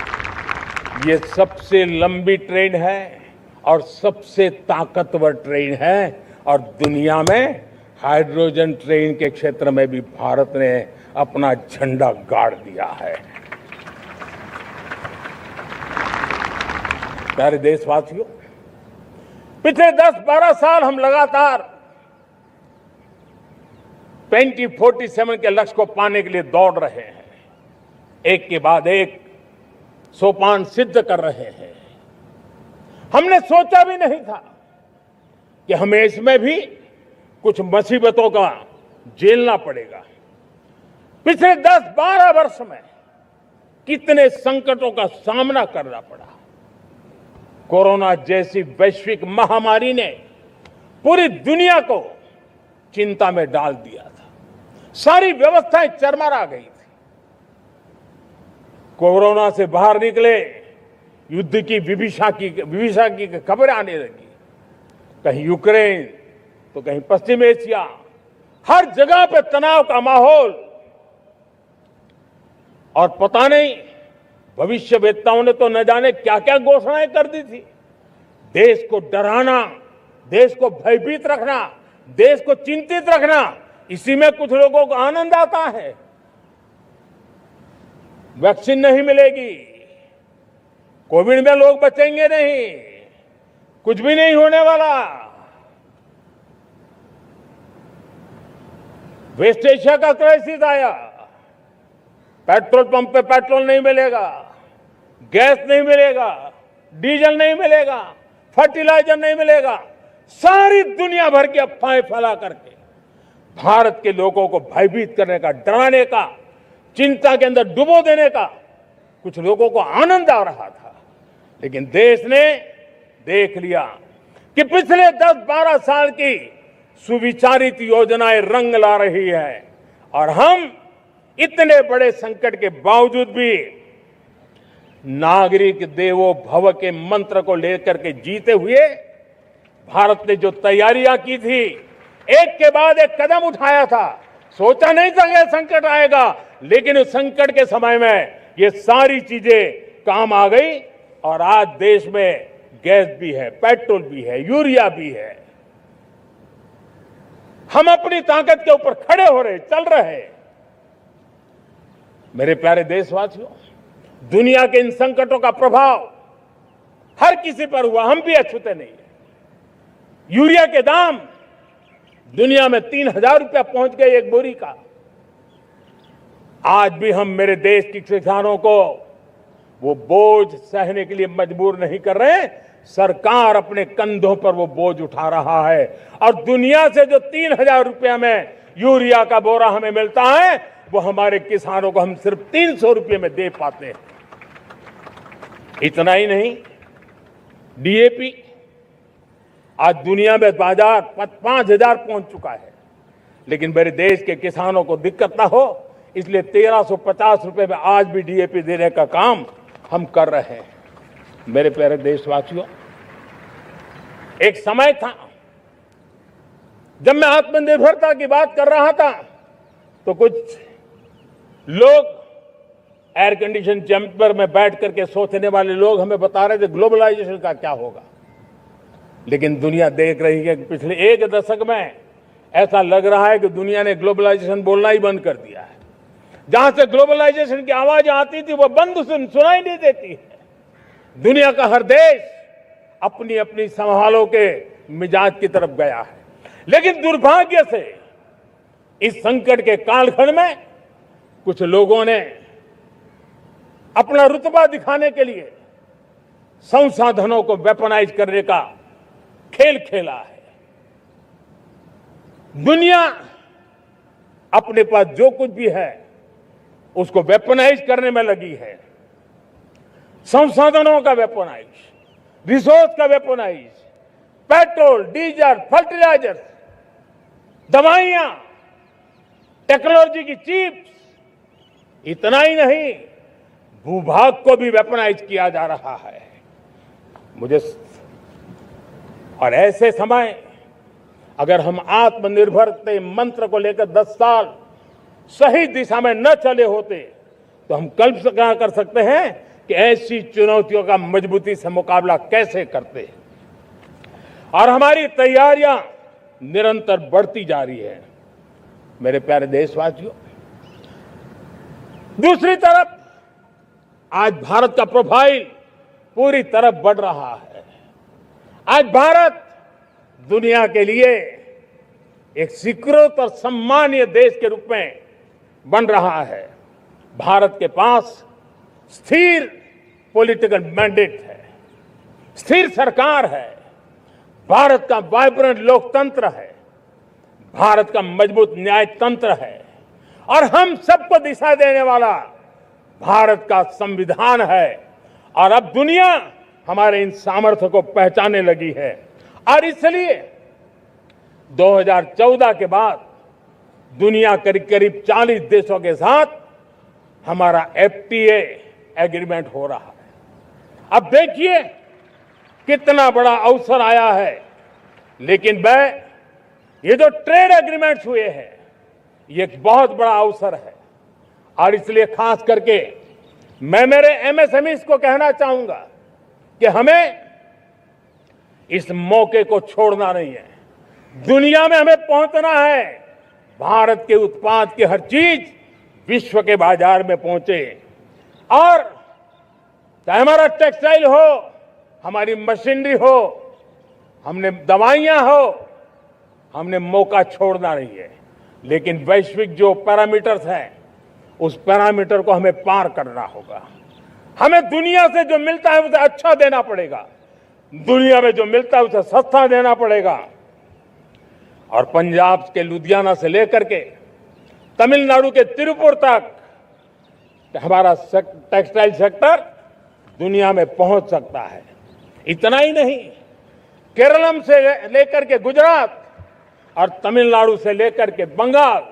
S2: ये सबसे लंबी ट्रेन है और सबसे ताकतवर ट्रेन है और दुनिया में हाइड्रोजन ट्रेन के क्षेत्र में भी भारत ने अपना झंडा गाड़ दिया है। प्यारे देशवासियों, पिछले 10-12 साल हम लगातार 2047 के लक्ष्य को पाने के लिए दौड़ रहे हैं, एक के बाद एक सोपान सिद्ध कर रहे हैं। हमने सोचा भी नहीं था कि हमें इसमें भी कुछ मुसीबतों का झेलना पड़ेगा। पिछले 10-12 वर्ष में कितने संकटों का सामना करना पड़ा। कोरोना जैसी वैश्विक महामारी ने पूरी दुनिया को चिंता में डाल दिया था, सारी व्यवस्थाएं चरमरा गई थी। कोरोना से बाहर निकले, युद्ध की विभीषा की खबरें आने लगी, कहीं यूक्रेन तो कहीं पश्चिम एशिया, हर जगह पे तनाव का माहौल। और पता नहीं भविष्यवेत्ताओं ने तो न जाने क्या क्या घोषणाएं कर दी थी। देश को डराना, देश को भयभीत रखना, देश को चिंतित रखना, इसी में कुछ लोगों को आनंद आता है। वैक्सीन नहीं मिलेगी, कोविड में लोग बचेंगे नहीं, कुछ भी नहीं होने वाला। वेस्ट एशिया का क्राइसिस आया, पेट्रोल पंप पे पेट्रोल नहीं मिलेगा, गैस नहीं मिलेगा, डीजल नहीं मिलेगा, फर्टिलाइजर नहीं मिलेगा। सारी दुनिया भर की अफवाहें फैला करके भारत के लोगों को भयभीत करने का, डराने का, चिंता के अंदर डुबो देने का कुछ लोगों को आनंद आ रहा था। लेकिन देश ने देख लिया कि पिछले 10-12 साल की सुविचारित योजनाएं रंग ला रही है और हम इतने बड़े संकट के बावजूद भी नागरिक देवो भव के मंत्र को लेकर के जीते हुए भारत ने जो तैयारियां की थी, एक के बाद एक कदम उठाया था। सोचा नहीं था कि संकट आएगा, लेकिन उस संकट के समय में ये सारी चीजें काम आ गई और आज देश में गैस भी है, पेट्रोल भी है, यूरिया भी है। हम अपनी ताकत के ऊपर खड़े हो रहे, चल रहे। मेरे प्यारे देशवासियों, दुनिया के इन संकटों का प्रभाव हर किसी पर हुआ, हम भी अछूते नहीं है। यूरिया के दाम दुनिया में 3,000 रुपया पहुंच गए एक बोरी का। आज भी हम मेरे देश के किसानों को वो बोझ सहने के लिए मजबूर नहीं कर रहे। सरकार अपने कंधों पर वो बोझ उठा रहा है और दुनिया से जो 3,000 रुपया में यूरिया का बोरा हमें मिलता है, वो हमारे किसानों को हम सिर्फ 300 रुपये में दे पाते हैं। इतना ही नहीं, डीएपी आज दुनिया में बाजार 5,000 पहुंच चुका है, लेकिन मेरे देश के किसानों को दिक्कत ना हो इसलिए 1,350 रुपये में आज भी डीएपी देने का काम हम कर रहे हैं। मेरे प्यारे देशवासियों, एक समय था जब मैं आत्मनिर्भरता की बात कर रहा था तो कुछ लोग एयर कंडीशन चैम्बर में बैठ करके सोचने वाले लोग हमें बता रहे थे ग्लोबलाइजेशन का क्या होगा। लेकिन दुनिया देख रही है कि पिछले एक दशक में ऐसा लग रहा है कि दुनिया ने ग्लोबलाइजेशन बोलना ही बंद कर दिया है। जहां से ग्लोबलाइजेशन की आवाज आती थी वो बंद सुनाई नहीं देती है। दुनिया का हर देश अपनी अपनी संभालों के मिजाज की तरफ गया है। लेकिन दुर्भाग्य से इस संकट के कालखंड में कुछ लोगों ने अपना रुतबा दिखाने के लिए संसाधनों को वेपनाइज करने का खेल खेला है। दुनिया अपने पास जो कुछ भी है उसको वेपनाइज करने में लगी है। संसाधनों का वेपनाइज, रिसोर्स का वेपनाइज, पेट्रोल, डीजल, फर्टिलाइजर, दवाइयां, टेक्नोलॉजी की चिप्स, इतना ही नहीं, भूभाग को भी वेपनाइज किया जा रहा है। और ऐसे समय अगर हम आत्मनिर्भरता मंत्र को लेकर 10 साल सही दिशा में न चले होते तो हम कल्पना कर सकते हैं कि ऐसी चुनौतियों का मजबूती से मुकाबला कैसे करते हैं। और हमारी तैयारियां निरंतर बढ़ती जा रही है। मेरे प्यारे देशवासियों, दूसरी तरफ आज भारत का प्रोफाइल पूरी तरफ बढ़ रहा है। आज भारत दुनिया के लिए एक स्वीकृत और सम्मानीय देश के रूप में बन रहा है। भारत के पास स्थिर पॉलिटिकल मैंडेट है, स्थिर सरकार है, भारत का वाइब्रेंट लोकतंत्र है, भारत का मजबूत न्याय तंत्र है और हम सबको दिशा देने वाला भारत का संविधान है। और अब दुनिया हमारे इन सामर्थ्य को पहचानने लगी है और इसलिए 2014 के बाद दुनिया करीब करीब 40 देशों के साथ हमारा FTA एग्रीमेंट हो रहा है। अब देखिए कितना बड़ा अवसर आया है। लेकिन ये जो ट्रेड एग्रीमेंट्स हुए हैं, ये एक बहुत बड़ा अवसर है और इसलिए खास करके मैं मेरे MSMEs को कहना चाहूंगा कि हमें इस मौके को छोड़ना नहीं है। दुनिया में हमें पहुंचना है। भारत के उत्पाद की हर चीज विश्व के बाजार में पहुंचे और चाहे हमारा टेक्सटाइल हो, हमारी मशीनरी हो, हमने दवाइयां हो, हमने मौका छोड़ना नहीं है। लेकिन वैश्विक जो पैरामीटर्स हैं, उस पैरामीटर को हमें पार करना होगा। हमें दुनिया से जो मिलता है उसे अच्छा देना पड़ेगा, दुनिया में जो मिलता है उसे सस्ता देना पड़ेगा। और पंजाब के लुधियाना से लेकर के तमिलनाडु के तिरुपुर तक हमारा टेक्सटाइल सेक्टर दुनिया में पहुंच सकता है। इतना ही नहीं, केरलम से लेकर के गुजरात और तमिलनाडु से लेकर के बंगाल,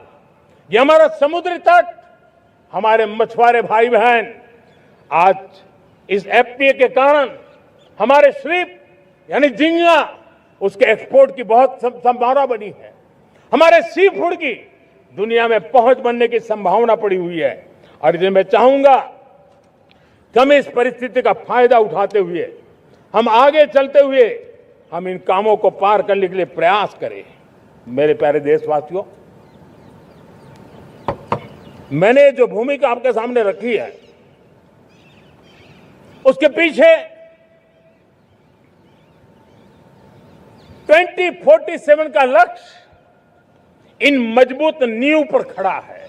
S2: ये हमारा समुद्री तट, हमारे मछुआरे भाई बहन आज इस FTA के कारण हमारे श्रिप यानी झींगा, उसके एक्सपोर्ट की बहुत संभावना बनी है। हमारे सी फूड की दुनिया में पहुंच बनने की संभावना पड़ी हुई है। और इसलिए मैं चाहूंगा कि हम इस परिस्थिति का फायदा उठाते हुए, हम आगे चलते हुए, हम इन कामों को पार करने के लिए प्रयास करें। मेरे प्यारे देशवासियों, मैंने जो भूमिका आपके सामने रखी है, उसके पीछे 2047 का लक्ष्य इन मजबूत नींव पर खड़ा है।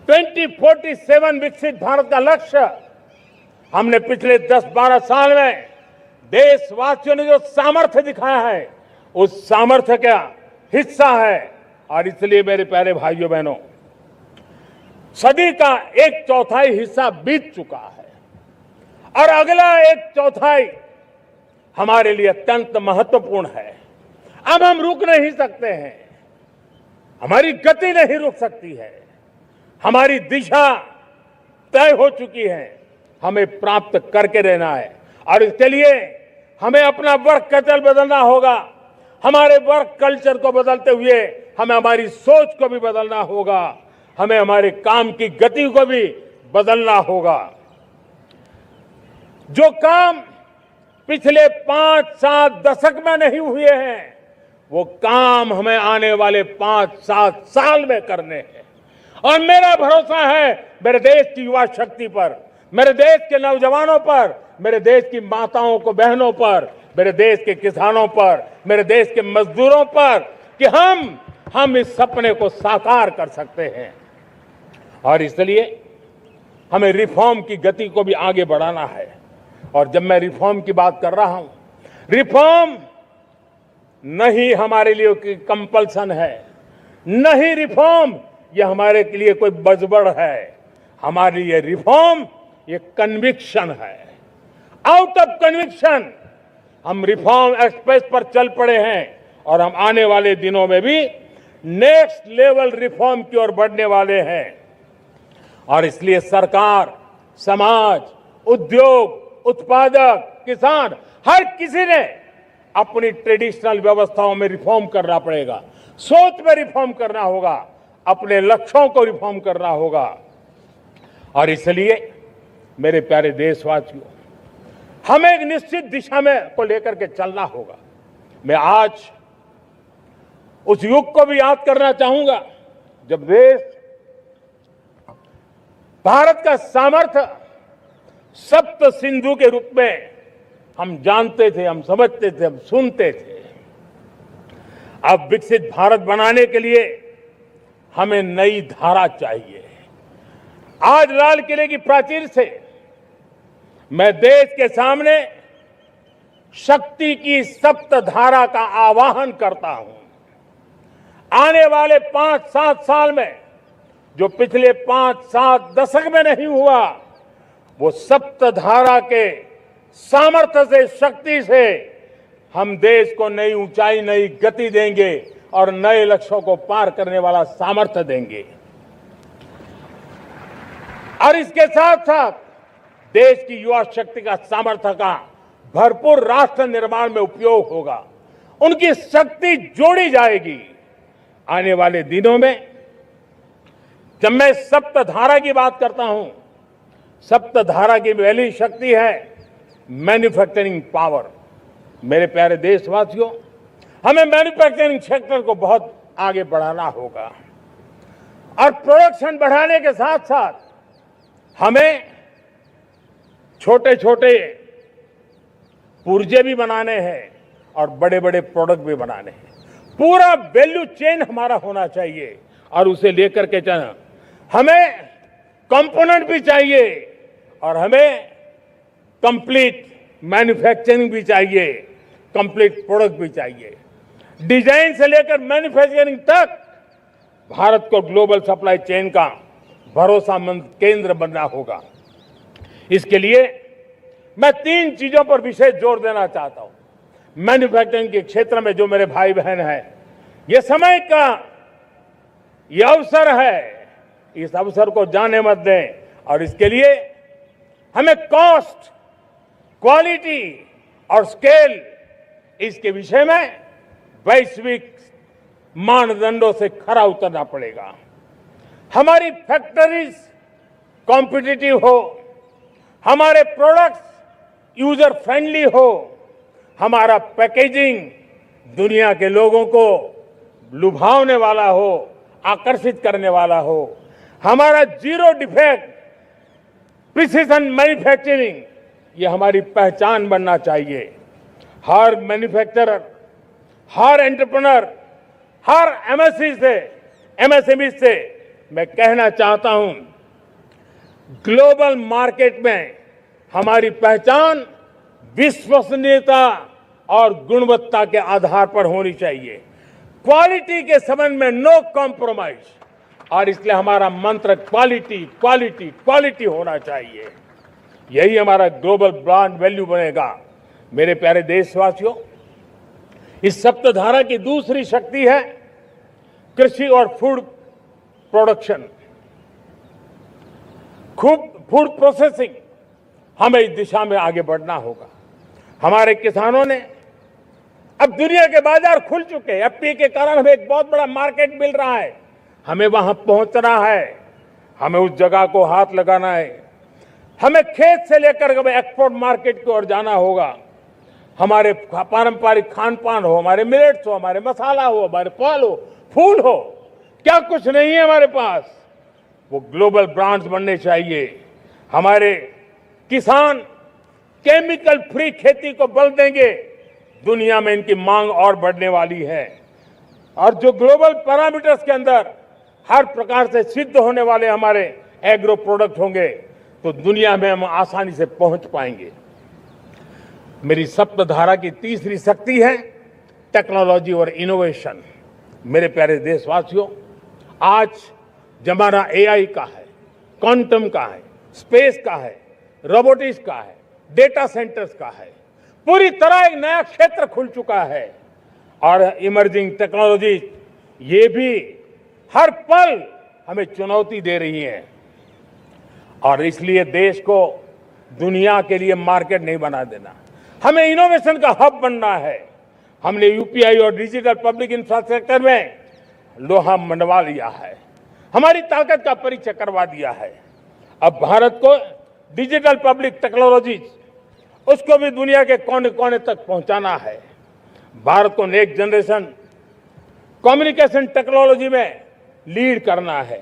S2: 2047 विकसित भारत का लक्ष्य हमने पिछले 10-12 साल में देशवासियों ने जो सामर्थ्य दिखाया है, उस सामर्थ्य का हिस्सा है। और इसलिए मेरे प्यारे भाइयों बहनों, सदी का 1/4 हिस्सा बीत चुका है और अगला 1/4 हमारे लिए अत्यंत महत्वपूर्ण है। अब हम रुक नहीं सकते हैं, हमारी गति नहीं रुक सकती है, हमारी दिशा तय हो चुकी है, हमें प्राप्त करके रहना है। और इसके लिए हमें अपना वर्क कल्चर बदलना होगा। हमारे वर्क कल्चर को बदलते हुए हमें हमारी सोच को भी बदलना होगा, हमें हमारे काम की गति को भी बदलना होगा। जो काम पिछले 5-7 दशक में नहीं हुए हैं, वो काम हमें आने वाले 5-7 साल में करने हैं। और मेरा भरोसा है मेरे देश की युवा शक्ति पर, मेरे देश के नौजवानों पर, मेरे देश की माताओं को बहनों पर, मेरे देश के किसानों पर, मेरे देश के मजदूरों पर कि हम इस सपने को साकार कर सकते हैं। और इसलिए हमें रिफॉर्म की गति को भी आगे बढ़ाना है। और जब मैं रिफॉर्म की बात कर रहा हूं, रिफॉर्म नहीं हमारे लिए कोई कंपल्सन है, नहीं रिफॉर्म ये हमारे के लिए कोई बजबड़ है। हमारे लिए रिफॉर्म ये कन्विक्शन है। आउट ऑफ कन्विक्शन हम रिफॉर्म एक्सप्रेस पर चल पड़े हैं और हम आने वाले दिनों में भी नेक्स्ट लेवल रिफॉर्म की ओर बढ़ने वाले हैं। और इसलिए सरकार, समाज, उद्योग, उत्पादक, किसान, हर किसी ने अपनी ट्रेडिशनल व्यवस्थाओं में रिफॉर्म करना पड़ेगा, सोच में रिफॉर्म करना होगा, अपने लक्ष्यों को रिफॉर्म करना होगा। और इसलिए मेरे प्यारे देशवासियों, हमें एक निश्चित दिशा में को लेकर के चलना होगा। मैं आज उस युग को भी याद करना चाहूंगा जब देश, भारत का सामर्थ्य सप्त सिंधु के रूप में हम जानते थे, हम समझते थे, हम सुनते थे। अब विकसित भारत बनाने के लिए हमें नई धारा चाहिए। आज लाल किले की प्राचीर से मैं देश के सामने शक्ति की सप्त धारा का आवाहन करता हूं। आने वाले 5-7 साल में जो पिछले 5-7 दशक में नहीं हुआ, वो सप्त धारा के सामर्थ्य से, शक्ति से हम देश को नई ऊंचाई, नई गति देंगे और नए लक्ष्यों को पार करने वाला सामर्थ्य देंगे। और इसके साथ साथ देश की युवा शक्ति का सामर्थ्य का भरपूर राष्ट्र निर्माण में उपयोग होगा, उनकी शक्ति जोड़ी जाएगी। आने वाले दिनों में जब मैं सप्तधारा की बात करता हूं, सप्तधारा की पहली शक्ति है मैन्युफैक्चरिंग पावर। मेरे प्यारे देशवासियों, हमें मैन्युफैक्चरिंग सेक्टर को बहुत आगे बढ़ाना होगा और प्रोडक्शन बढ़ाने के साथ साथ हमें छोटे छोटे पुर्जे भी बनाने हैं और बड़े बड़े प्रोडक्ट भी बनाने हैं। पूरा वैल्यू चेन हमारा होना चाहिए और उसे लेकर के चलना। हमें कंपोनेंट भी चाहिए और हमें कंप्लीट मैन्युफैक्चरिंग भी चाहिए, कंप्लीट प्रोडक्ट भी चाहिए। डिजाइन से लेकर मैन्युफैक्चरिंग तक भारत को ग्लोबल सप्लाई चेन का भरोसामंद केंद्र बनना होगा। इसके लिए मैं 3 चीजों पर विशेष जोर देना चाहता हूं। मैन्युफैक्चरिंग के क्षेत्र में जो मेरे भाई बहन हैं, ये समय का ये अवसर है, इस अवसर को जाने मत दें। और इसके लिए हमें कॉस्ट, क्वालिटी और स्केल, इसके विषय में वैश्विक मानदंडों से खरा उतरना पड़ेगा। हमारी फैक्ट्रीज कॉम्पिटिटिव हो, हमारे प्रोडक्ट्स यूजर फ्रेंडली हो, हमारा पैकेजिंग दुनिया के लोगों को लुभावने वाला हो, आकर्षित करने वाला हो, हमारा जीरो डिफेक्ट प्रिसिजन मैन्युफैक्चरिंग, ये हमारी पहचान बनना चाहिए। हर मैन्युफैक्चरर, हर एंटरप्रेन्योर, हर एमएसएमई से मैं कहना चाहता हूं, ग्लोबल मार्केट में हमारी पहचान विश्वसनीयता और गुणवत्ता के आधार पर होनी चाहिए। क्वालिटी के संबंध में नो कॉम्प्रोमाइज, और इसलिए हमारा मंत्र क्वालिटी, क्वालिटी, क्वालिटी होना चाहिए। यही हमारा ग्लोबल ब्रांड वैल्यू बनेगा। मेरे प्यारे देशवासियों, इस सप्तधारा की दूसरी शक्ति है कृषि और फूड प्रोडक्शन, फूड प्रोसेसिंग। हमें इस दिशा में आगे बढ़ना होगा। हमारे किसानों ने, अब दुनिया के बाजार खुल चुके हैं, एफपीए के कारण हमें एक बहुत बड़ा मार्केट मिल रहा है। हमें वहां पहुंचना है, हमें उस जगह को हाथ लगाना है। हमें खेत से लेकर के एक्सपोर्ट मार्केट की ओर जाना होगा। हमारे पारंपरिक खान पान हो, हमारे मिलेट्स हो, हमारे मसाला हो, हमारे फल हो, फूल हो, क्या कुछ नहीं है हमारे पास, वो ग्लोबल ब्रांड्स बनने चाहिए। हमारे किसान केमिकल फ्री खेती को बल देंगे, दुनिया में इनकी मांग और बढ़ने वाली है। और जो ग्लोबल पैरामीटर्स के अंदर हर प्रकार से सिद्ध होने वाले हमारे एग्रो प्रोडक्ट होंगे, तो दुनिया में हम आसानी से पहुंच पाएंगे। मेरी सप्तधारा की तीसरी शक्ति है टेक्नोलॉजी और इनोवेशन। मेरे प्यारे देशवासियों, आज जमाना एआई का है, क्वांटम का है, स्पेस का है, रोबोटिक्स का है, डेटा सेंटर्स का है। पूरी तरह एक नया क्षेत्र खुल चुका है और इमर्जिंग टेक्नोलॉजी ये भी हर पल हमें चुनौती दे रही हैं और इसलिए देश को दुनिया के लिए मार्केट नहीं बना देना, हमें इनोवेशन का हब बनना है। हमने यूपीआई और डिजिटल पब्लिक इंफ्रास्ट्रक्चर में लोहा मनवा लिया है, हमारी ताकत का परिचय करवा दिया है। अब भारत को डिजिटल पब्लिक टेक्नोलॉजी उसको भी दुनिया के कोने कोने तक पहुंचाना है। भारत को नेक्स्ट जनरेशन कम्युनिकेशन टेक्नोलॉजी में लीड करना है।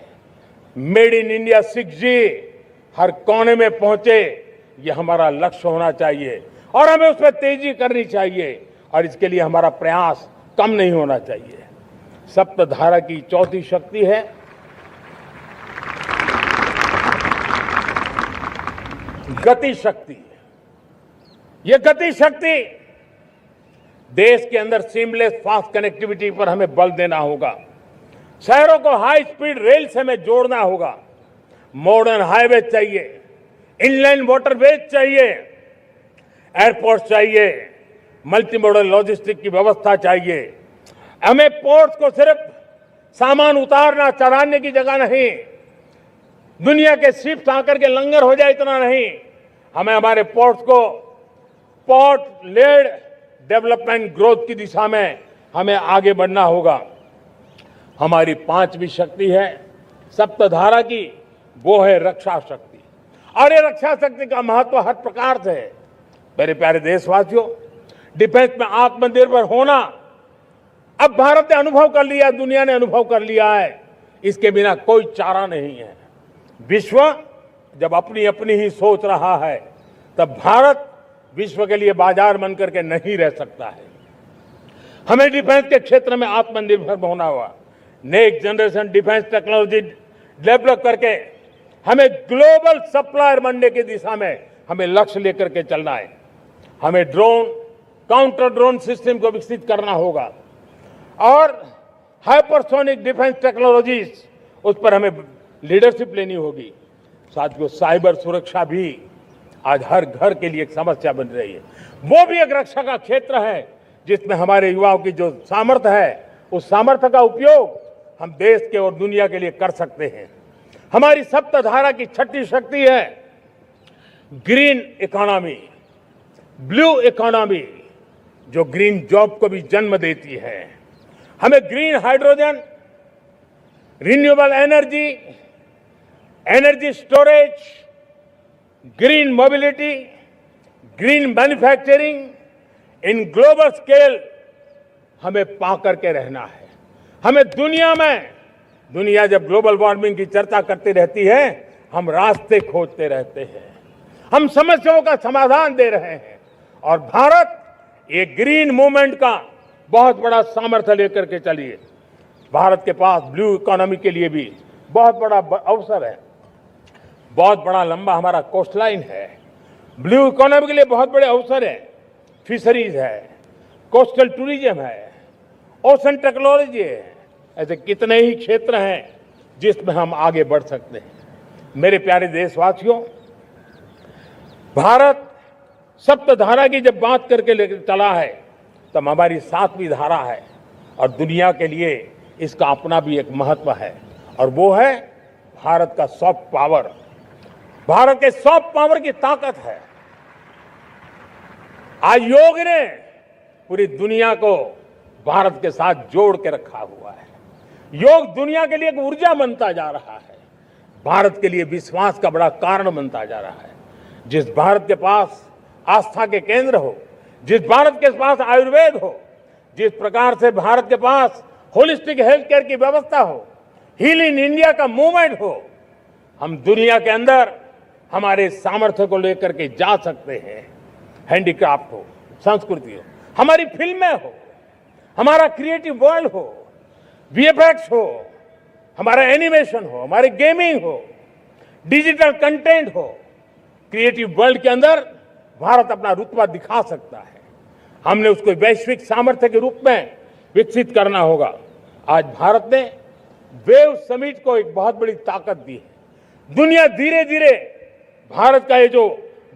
S2: मेड इन इंडिया 6G हर कोने में पहुंचे, ये हमारा लक्ष्य होना चाहिए और हमें उसमें तेजी करनी चाहिए और इसके लिए हमारा प्रयास कम नहीं होना चाहिए। सप्तधारा की चौथी शक्ति है गति शक्ति। ये गति शक्ति देश के अंदर सीमलेस फास्ट कनेक्टिविटी पर हमें बल देना होगा। शहरों को हाई स्पीड रेल से हमें जोड़ना होगा। मॉडर्न हाईवे चाहिए, इनलाइन वाटरवेज चाहिए, एयरपोर्ट चाहिए, मल्टी मॉडल लॉजिस्टिक की व्यवस्था चाहिए। हमें पोर्ट्स को सिर्फ सामान उतारना चढ़ाने की जगह नहीं, दुनिया के शिप्स आकर के लंगर हो जाए इतना नहीं, हमें हमारे पोर्ट्स को पोर्ट लेड डेवलपमेंट ग्रोथ की दिशा में हमें आगे बढ़ना होगा। हमारी पांचवी शक्ति है सप्तधारा की, वो है रक्षा शक्ति। और ये रक्षा शक्ति का महत्व हर प्रकार से है। मेरे प्यारे देशवासियों, डिफेंस में आत्मनिर्भर होना अब भारत ने अनुभव कर लिया, दुनिया ने अनुभव कर लिया है, इसके बिना कोई चारा नहीं है। विश्व जब अपनी अपनी ही सोच रहा है, तब भारत विश्व के लिए बाजार बन करके नहीं रह सकता है। हमें डिफेंस के क्षेत्र में आत्मनिर्भर होना हुआ। Next generation defence technology develop करके हमें ग्लोबल सप्लायर बनने की दिशा में हमें लक्ष्य लेकर के चलना है। हमें ड्रोन, काउंटर ड्रोन सिस्टम को विकसित करना होगा और हाइपरसोनिक डिफेंस टेक्नोलॉजीज, उस पर हमें लीडरशिप लेनी होगी। साथियों, साइबर सुरक्षा भी आज हर घर के लिए एक समस्या बन रही है। वो भी एक रक्षा का क्षेत्र है जिसमें हमारे युवाओं की जो सामर्थ्य है, उस सामर्थ्य का उपयोग हम देश के और दुनिया के लिए कर सकते हैं। हमारी सप्तधारा की छठी शक्ति है ग्रीन इकोनॉमी, ब्लू इकोनॉमी, जो ग्रीन जॉब को भी जन्म देती है। हमें green hydrogen, renewable energy, energy storage, green mobility, green manufacturing in global scale हमें पा करके रहना है। हमें दुनिया जब ग्लोबल वार्मिंग की चर्चा करती रहती है, हम रास्ते खोजते रहते हैं, हम समस्याओं का समाधान दे रहे हैं और भारत ये ग्रीन मूवमेंट का बहुत बड़ा सामर्थ्य लेकर के चलिए। भारत के पास ब्लू इकोनॉमी के लिए भी बहुत बड़ा अवसर है। बहुत बड़ा लंबा हमारा कोस्ट लाइन है। ब्लू इकोनॉमी के लिए बहुत बड़े अवसर है। फिशरीज है, कोस्टल टूरिज्म है, ओशन टेक्नोलॉजी है। ऐसे कितने ही क्षेत्र हैं जिसमें हम आगे बढ़ सकते हैं। मेरे प्यारे देशवासियों, भारत सप्तधारा की जब बात करके लेकर चला है, तब हमारी सातवीं धारा है और दुनिया के लिए इसका अपना भी एक महत्व है और वो है भारत का सॉफ्ट पावर। भारत के सॉफ्ट पावर की ताकत है। आज योग ने पूरी दुनिया को भारत के साथ जोड़ के रखा हुआ है। योग दुनिया के लिए एक ऊर्जा बनता जा रहा है, भारत के लिए विश्वास का बड़ा कारण बनता जा रहा है। जिस भारत के पास आस्था के केंद्र हो, जिस भारत के पास आयुर्वेद हो, जिस प्रकार से भारत के पास होलिस्टिक हेल्थ केयर की व्यवस्था हो, हील इन इंडिया का मूवमेंट हो, हम दुनिया के अंदर हमारे सामर्थ्य को लेकर के जा सकते हैं। हैंडीक्राफ्ट हो, संस्कृति हो, हमारी फिल्में हो, हमारा क्रिएटिव वर्ल्ड हो, वीएफएक्स हो, हमारा एनिमेशन हो, हमारी गेमिंग हो, डिजिटल कंटेंट हो, क्रिएटिव वर्ल्ड के अंदर भारत अपना रुतबा दिखा सकता है। हमने उसको वैश्विक सामर्थ्य के रूप में विकसित करना होगा। आज भारत ने वेव समिट को एक बहुत बड़ी ताकत दी है। दुनिया धीरे धीरे भारत का ये जो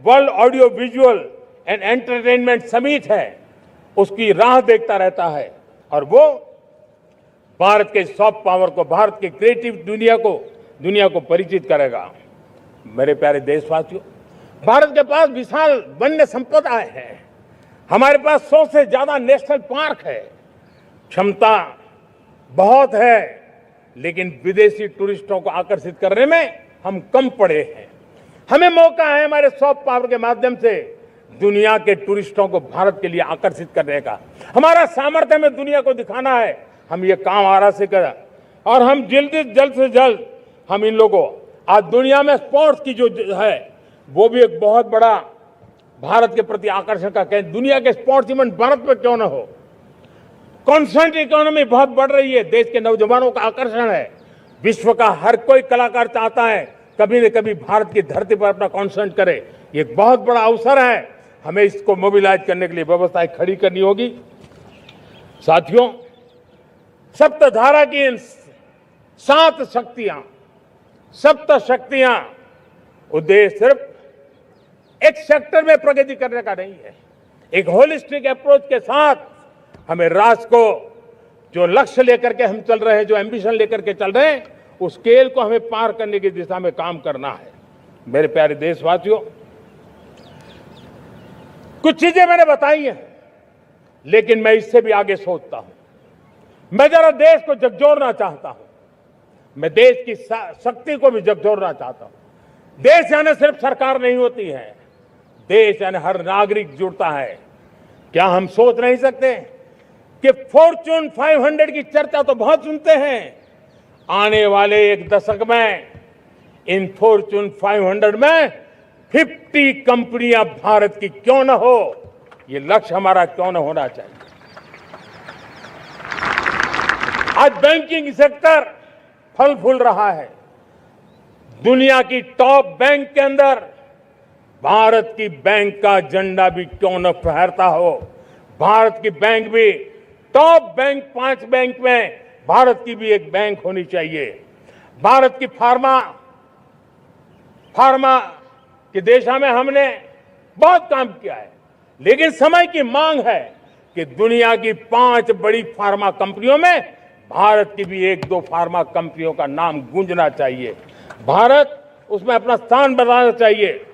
S2: world audio visual and entertainment summit है, उसकी राह देखता रहता है और वो भारत के सॉफ्ट पावर को, भारत के क्रिएटिव दुनिया को परिचित करेगा। मेरे प्यारे देशवासियों, भारत के पास विशाल वन्य संपदा है, हमारे पास 100 से ज्यादा नेशनल पार्क है, क्षमता बहुत है, लेकिन विदेशी टूरिस्टों को आकर्षित करने में हम कम पड़े हैं। हमें मौका है हमारे सॉफ्ट पावर के माध्यम से दुनिया के टूरिस्टों को भारत के लिए आकर्षित करने का। हमारा सामर्थ्य में दुनिया को दिखाना है। हम ये काम आरा से करें और हम जल्द से जल्द हम इन लोगों, आज दुनिया में स्पोर्ट्स की जो है वो भी एक बहुत बड़ा भारत के प्रति आकर्षण का केंद्र। दुनिया के स्पोर्ट्स इवेंट भारत में क्यों ना हो। कॉन्स्टेंट इकोनॉमी बहुत बढ़ रही है, देश के नौजवानों का आकर्षण है। विश्व का हर कोई कलाकार चाहता है कभी न कभी भारत की धरती पर अपना कॉन्सर्ट करे। ये एक बहुत बड़ा अवसर है, हमें इसको मोबिलाइज करने के लिए व्यवस्थाएं खड़ी करनी होगी। साथियों, सप्तधारा की इन 7 शक्तियां, सप्त शक्तियां, उद्देश्य सिर्फ एक सेक्टर में प्रगति करने का नहीं है। एक होलिस्टिक अप्रोच के साथ हमें राष्ट्र को जो लक्ष्य लेकर के हम चल रहे हैं, जो एम्बिशन लेकर के चल रहे हैं, उस स्केल को हमें पार करने की दिशा में काम करना है। मेरे प्यारे देशवासियों, कुछ चीजें मैंने बताई हैं, लेकिन मैं इससे भी आगे सोचता हूं। मैं जरा देश को झकझोरना चाहता हूं, मैं देश की शक्ति को भी झकझोरना चाहता हूं। देश यानी सिर्फ सरकार नहीं होती है, देश यानी हर नागरिक जुड़ता है। क्या हम सोच नहीं सकते कि फॉर्च्यून 500 की चर्चा तो बहुत सुनते हैं, आने वाले एक दशक में इन फॉर्च्यून 500 में 50 कंपनियां भारत की क्यों न हो, ये लक्ष्य हमारा क्यों न होना चाहिए। आज बैंकिंग सेक्टर फल फूल रहा है। दुनिया की टॉप बैंक के अंदर भारत की बैंक का झंडा भी क्यों न फहरता हो। भारत की बैंक भी टॉप बैंक 5 बैंक में भारत की भी एक बैंक होनी चाहिए। भारत की फार्मा की दिशा में हमने बहुत काम किया है, लेकिन समय की मांग है कि दुनिया की 5 बड़ी फार्मा कंपनियों में भारत की भी 1-2 फार्मा कंपनियों का नाम गूंजना चाहिए। भारत उसमें अपना स्थान बनाना चाहिए।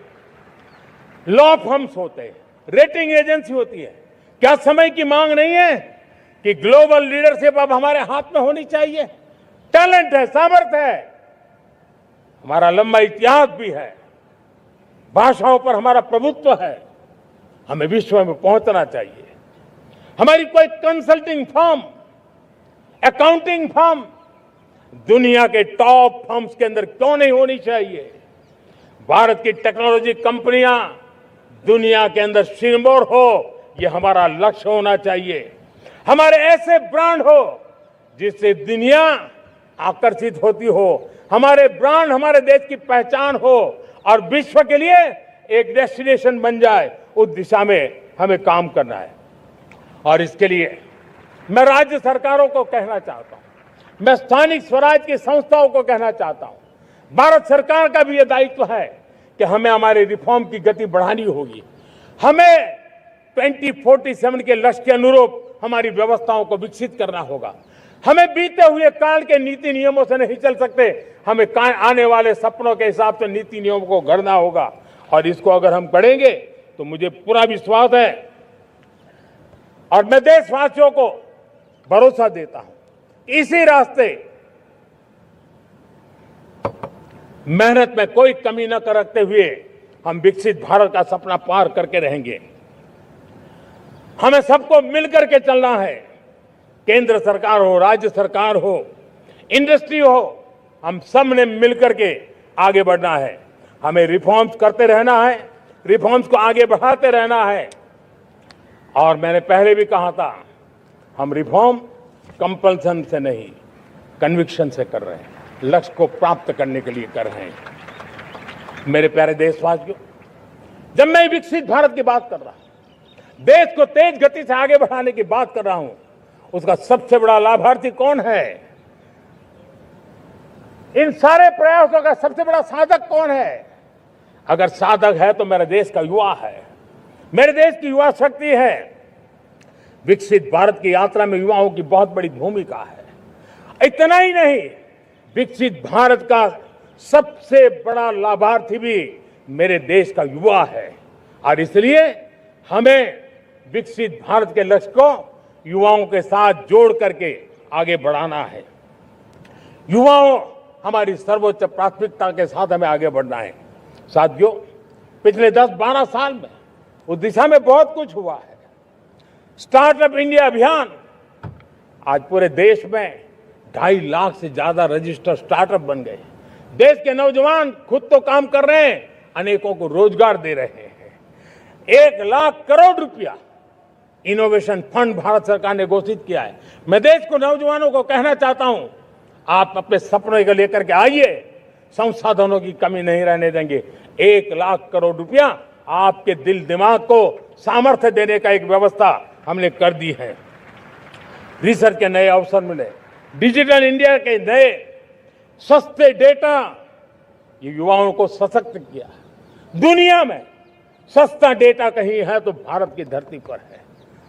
S2: लॉ फर्म्स होते हैं, रेटिंग एजेंसी होती है। क्या समय की मांग नहीं है कि ग्लोबल लीडरशिप अब हमारे हाथ में होनी चाहिए? टैलेंट है, सामर्थ्य है, हमारा लंबा इतिहास भी है, भाषाओं पर हमारा प्रभुत्व है, हमें विश्व में पहुंचना चाहिए। हमारी कोई कंसल्टिंग फर्म, अकाउंटिंग फर्म दुनिया के टॉप फर्म्स के अंदर क्यों नहीं होनी चाहिए? भारत की टेक्नोलॉजी कंपनियां दुनिया के अंदर सिरमौर हो, यह हमारा लक्ष्य होना चाहिए। हमारे ऐसे ब्रांड हो जिससे दुनिया आकर्षित होती हो, हमारे ब्रांड हमारे देश की पहचान हो और विश्व के लिए एक डेस्टिनेशन बन जाए, उस दिशा में हमें काम करना है। और इसके लिए मैं राज्य सरकारों को कहना चाहता हूं, मैं स्थानिक स्वराज की संस्थाओं को कहना चाहता हूं, भारत सरकार का भी यह दायित्व है कि हमें हमारे रिफॉर्म की गति बढ़ानी होगी। हमें 2047 के लक्ष्य के अनुरूप हमारी व्यवस्थाओं को विकसित करना होगा। हमें बीते हुए काल के नीति नियमों से नहीं चल सकते, हमें आने वाले सपनों के हिसाब से नीति नियमों को गढ़ना होगा। और इसको अगर हम करेंगे तो मुझे पूरा विश्वास है और मैं देशवासियों को भरोसा देता हूं, इसी रास्ते मेहनत में कोई कमी न करते हुए हम विकसित भारत का सपना पार करके रहेंगे। हमें सबको मिलकर के चलना है, केंद्र सरकार हो, राज्य सरकार हो, इंडस्ट्री हो, हम सब ने मिलकर के आगे बढ़ना है। हमें रिफॉर्म्स करते रहना है, रिफॉर्म्स को आगे बढ़ाते रहना है। और मैंने पहले भी कहा था, हम रिफॉर्म कंपल्सन से नहीं, कन्विक्शन से कर रहे हैं, लक्ष्य को प्राप्त करने के लिए कर रहे हैं। मेरे प्यारे देशवासियों, जब मैं विकसित भारत की बात कर रहा हूं, देश को तेज गति से आगे बढ़ाने की बात कर रहा हूं, उसका सबसे बड़ा लाभार्थी कौन है? इन सारे प्रयासों का सबसे बड़ा साधक कौन है? अगर साधक है तो मेरे देश का युवा है, मेरे देश की युवा शक्ति है। विकसित भारत की यात्रा में युवाओं की बहुत बड़ी भूमिका है। इतना ही नहीं, विकसित भारत का सबसे बड़ा लाभार्थी भी मेरे देश का युवा है और इसलिए हमें विकसित भारत के लक्ष्य को युवाओं के साथ जोड़ करके आगे बढ़ाना है। युवाओं हमारी सर्वोच्च प्राथमिकता के साथ हमें आगे बढ़ना है। साथियों, पिछले 10-12 साल में उस दिशा में बहुत कुछ हुआ है। स्टार्टअप इंडिया अभियान, आज पूरे देश में 2.5 लाख से ज्यादा रजिस्टर्ड स्टार्टअप बन गए। देश के नौजवान खुद तो काम कर रहे हैं, अनेकों को रोजगार दे रहे हैं। 1 लाख करोड़ रुपया इनोवेशन फंड भारत सरकार ने घोषित किया है। मैं देश को, नौजवानों को कहना चाहता हूं, आप अपने सपनों को लेकर के आइए, संसाधनों की कमी नहीं रहने देंगे। 1 लाख करोड़ रुपया आपके दिल दिमाग को सामर्थ्य देने का एक व्यवस्था हमने कर दी है। रिसर्च के नए अवसर मिले, डिजिटल इंडिया के नए सस्ते डेटा, ये युवाओं को सशक्त किया। दुनिया में सस्ता डेटा कहीं है तो भारत की धरती पर है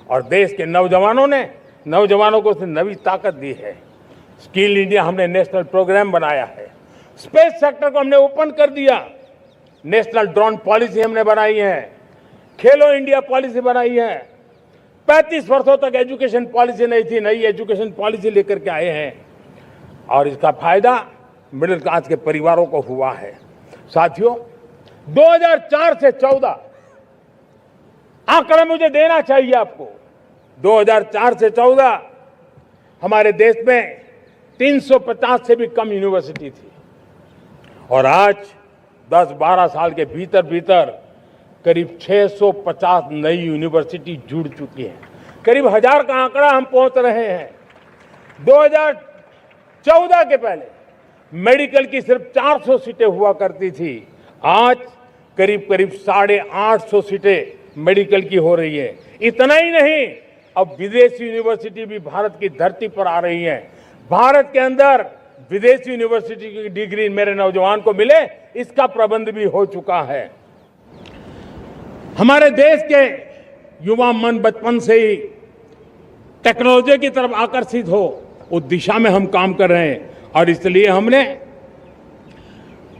S2: और देश के नौजवानों को उसने नई ताकत दी है। स्किल इंडिया हमने नेशनल प्रोग्राम बनाया है। स्पेस सेक्टर को हमने ओपन कर दिया। नेशनल ड्रोन पॉलिसी हमने बनाई है। खेलो इंडिया पॉलिसी बनाई है। 35 वर्षों तक एजुकेशन पॉलिसी नहीं थी, नई एजुकेशन पॉलिसी लेकर के आए हैं और इसका फायदा मिडिल क्लास के परिवारों को हुआ है। साथियों, 2004 से 14 आंकड़ा मुझे देना चाहिए आपको। 2004 से 14 हमारे देश में 350 से भी कम यूनिवर्सिटी थी और आज 10-12 साल के भीतर भीतर करीब 650 नई यूनिवर्सिटी जुड़ चुकी हैं। करीब 1000 का आंकड़ा हम पहुंच रहे हैं। 2014 के पहले मेडिकल की सिर्फ 400 सीटें हुआ करती थी, आज करीब 850 सीटें मेडिकल की हो रही है। इतना ही नहीं, अब विदेशी यूनिवर्सिटी भी भारत की धरती पर आ रही है। भारत के अंदर विदेशी यूनिवर्सिटी की डिग्री मेरे नौजवान को मिले, इसका प्रबंध भी हो चुका है। हमारे देश के युवा मन बचपन से ही टेक्नोलॉजी की तरफ आकर्षित हो, उस दिशा में हम काम कर रहे हैं और इसलिए हमने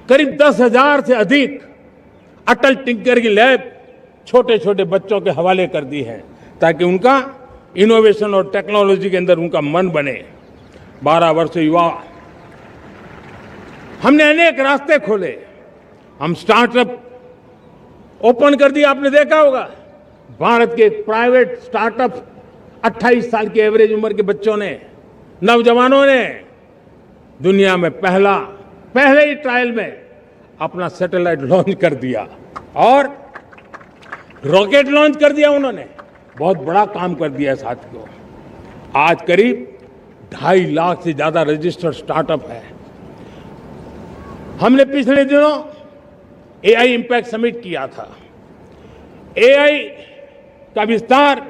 S2: करीब 10,000 से अधिक अटल टिंकर की लैब छोटे छोटे बच्चों के हवाले कर दी है ताकि उनका इनोवेशन और टेक्नोलॉजी के अंदर उनका मन बने। 12 वर्ष युवा, हमने अनेक रास्ते खोले। हम स्टार्टअप ओपन कर दिया, आपने देखा होगा। भारत के प्राइवेट स्टार्टअप 28 साल की एवरेज उम्र के बच्चों ने, नौजवानों ने दुनिया में पहले ही ट्रायल में अपना सैटेलाइट लॉन्च कर दिया और रॉकेट लॉन्च कर दिया। उन्होंने बहुत बड़ा काम कर दिया है साथियों। आज करीब 2.5 लाख से ज्यादा रजिस्टर्ड स्टार्टअप है। हमने पिछले दिनों एआई इंपैक्ट समिट किया था। एआई का विस्तार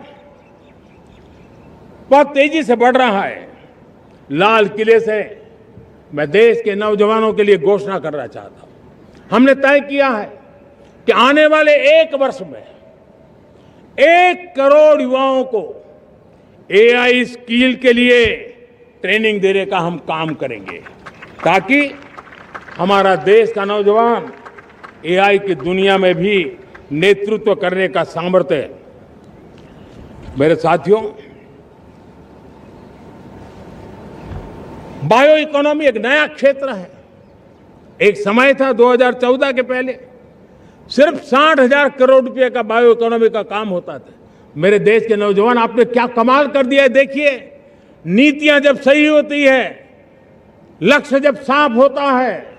S2: बहुत तेजी से बढ़ रहा है। लाल किले से मैं देश के नौजवानों के लिए घोषणा करना चाहता हूं। हमने तय किया है कि आने वाले 1 वर्ष में 1 करोड़ युवाओं को एआई स्किल के लिए ट्रेनिंग देने का हम काम करेंगे ताकि हमारा देश का नौजवान एआई की दुनिया में भी नेतृत्व करने का सामर्थ्य। मेरे साथियों, बायो इकोनॉमी एक नया क्षेत्र है। एक समय था 2014 के पहले सिर्फ 60,000 करोड़ रुपए का बायो इकोनॉमी का काम होता था। मेरे देश के नौजवान, आपने क्या कमाल कर दिया है। देखिए, नीतियां जब सही होती है, लक्ष्य जब साफ होता है,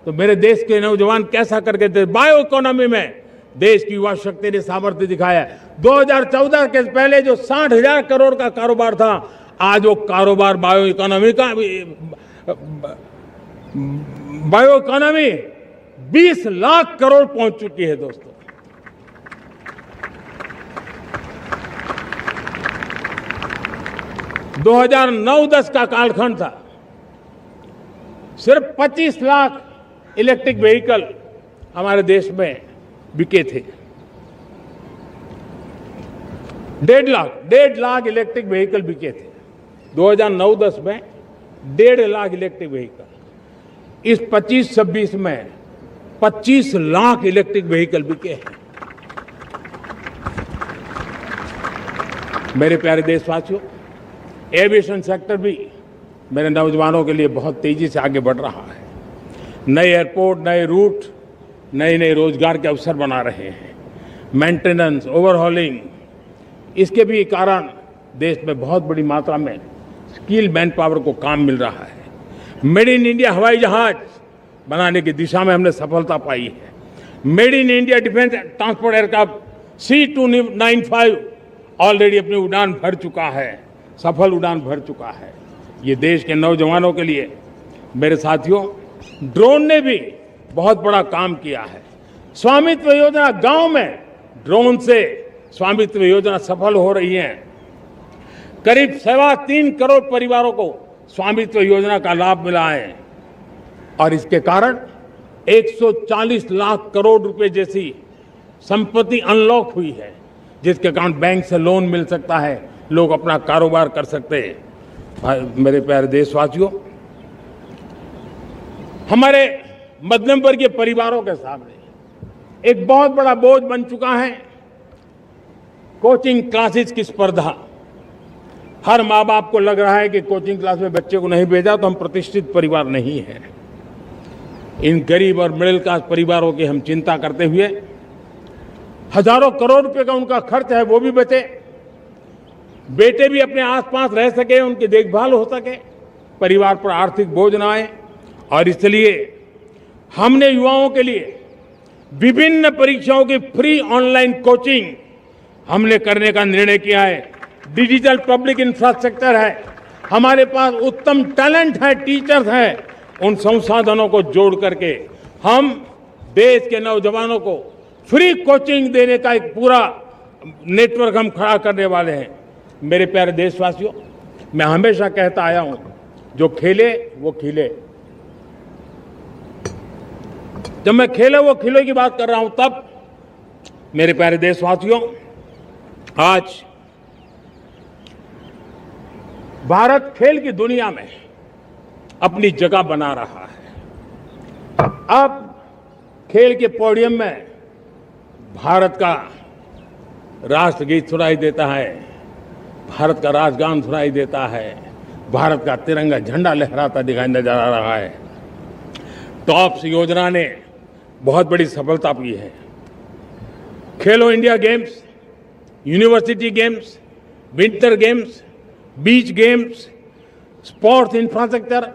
S2: तो मेरे देश के नौजवान कैसा करके बायो इकोनॉमी में देश की युवा शक्ति ने सामर्थ्य दिखाया है। 2014 के पहले जो 60,000 करोड़ का कारोबार था, आज वो कारोबार बायो इकोनॉमी 20 लाख करोड़ पहुंच चुकी है। दोस्तों, दो 2009-10 का कालखंड था, सिर्फ 25 लाख इलेक्ट्रिक व्हीकल हमारे देश में बिके थे। 1.5 लाख इलेक्ट्रिक व्हीकल बिके थे। 2009-10 में 1.5 लाख इलेक्ट्रिक व्हीकल। इस 25-26 में 25 लाख इलेक्ट्रिक व्हीकल बिके हैं। मेरे प्यारे देशवासियों, एविएशन सेक्टर भी मेरे नौजवानों के लिए बहुत तेजी से आगे बढ़ रहा है। नए एयरपोर्ट, नए रूट, नए नए रोजगार के अवसर बना रहे हैं। मेंटेनेंस, ओवरहॉलिंग, इसके भी कारण देश में बहुत बड़ी मात्रा में स्किल मैन पावर को काम मिल रहा है। मेड इन इंडिया हवाई जहाज बनाने की दिशा में हमने सफलता पाई है। Made in India defence transport aircraft C295 already अपनी उड़ान भर चुका है, सफल उड़ान भर चुका है। ये देश के नौजवानों के लिए, मेरे साथियों, ड्रोन ने भी बहुत बड़ा काम किया है। स्वामित्व योजना, गांव में ड्रोन से स्वामित्व योजना सफल हो रही है। करीब 3.25 करोड़ परिवारों को स्वामित्व योजना का लाभ मिला है और इसके कारण 140 लाख करोड़ रुपए जैसी संपत्ति अनलॉक हुई है, जिसके कारण बैंक से लोन मिल सकता है, लोग अपना कारोबार कर सकते हैं। मेरे प्यारे देशवासियों, हमारे मध्यम वर्गीय परिवारों के सामने एक बहुत बड़ा बोझ बन चुका है कोचिंग क्लासेस की स्पर्धा। हर माँ बाप को लग रहा है कि कोचिंग क्लास में बच्चे को नहीं भेजा तो हम प्रतिष्ठित परिवार नहीं हैं। इन गरीब और मिडिल क्लास परिवारों की हम चिंता करते हुए हजारों करोड़ रुपए का उनका खर्च है वो भी बचे, बेटे भी अपने आसपास रह सके, उनकी देखभाल हो सके, परिवार पर आर्थिक बोझ न आए। और इसलिए हमने युवाओं के लिए विभिन्न परीक्षाओं की फ्री ऑनलाइन कोचिंग हमने करने का निर्णय किया है। डिजिटल पब्लिक इंफ्रास्ट्रक्चर है, हमारे पास उत्तम टैलेंट है, टीचर्स हैं, उन संसाधनों को जोड़ करके हम देश के नौजवानों को फ्री कोचिंग देने का एक पूरा नेटवर्क हम खड़ा करने वाले हैं। मेरे प्यारे देशवासियों, मैं हमेशा कहता आया हूं, जो खेले वो खिले। जब मैं खेले वो खिले की बात कर रहा हूं, तब मेरे प्यारे देशवासियों, आज भारत खेल की दुनिया में अपनी जगह बना रहा है। अब खेल के पोडियम में भारत का राष्ट्रगीत सुनाई देता है, भारत का राष्ट्रगान सुनाई देता है, भारत का तिरंगा झंडा लहराता दिखाई नजर आ रहा है। टॉप्स योजना ने बहुत बड़ी सफलता पाई है। खेलो India games, university games, winter games, beach games, sports infrastructure,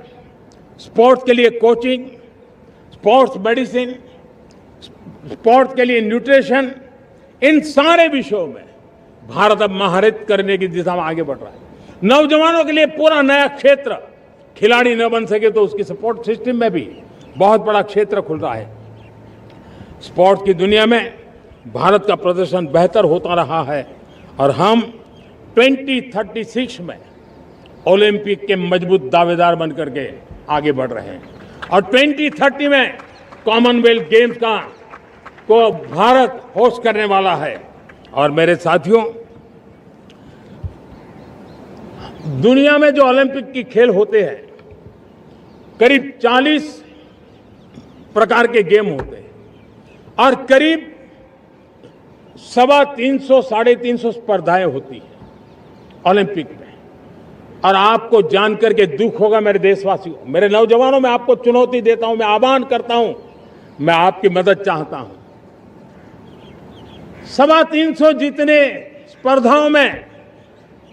S2: sports के लिए कोचिंग, स्पोर्ट्स मेडिसिन, स्पोर्ट्स के लिए न्यूट्रिशन, इन सारे विषयों में भारत अब महारत करने की दिशा में आगे बढ़ रहा है। नौजवानों के लिए पूरा नया क्षेत्र, खिलाड़ी न बन सके तो उसकी सपोर्ट सिस्टम में भी बहुत बड़ा क्षेत्र खुल रहा है। स्पोर्ट्स की दुनिया में भारत का प्रदर्शन बेहतर होता रहा है और हम 2036 में ओलंपिक के मजबूत दावेदार बनकर के आगे बढ़ रहे हैं और 2030 में कॉमनवेल्थ गेम्स को भारत होस्ट करने वाला है। और मेरे साथियों, दुनिया में जो ओलंपिक की खेल होते हैं, करीब 40 प्रकार के गेम होते हैं और करीब 350-350 स्पर्धाएं होती हैं ओलंपिक में। और आपको जानकर के दुख होगा मेरे देशवासियों, मेरे नौजवानों, मैं आपको चुनौती देता हूं, मैं आह्वान करता हूं, मैं आपकी मदद चाहता हूं। 350 जितने स्पर्धाओं में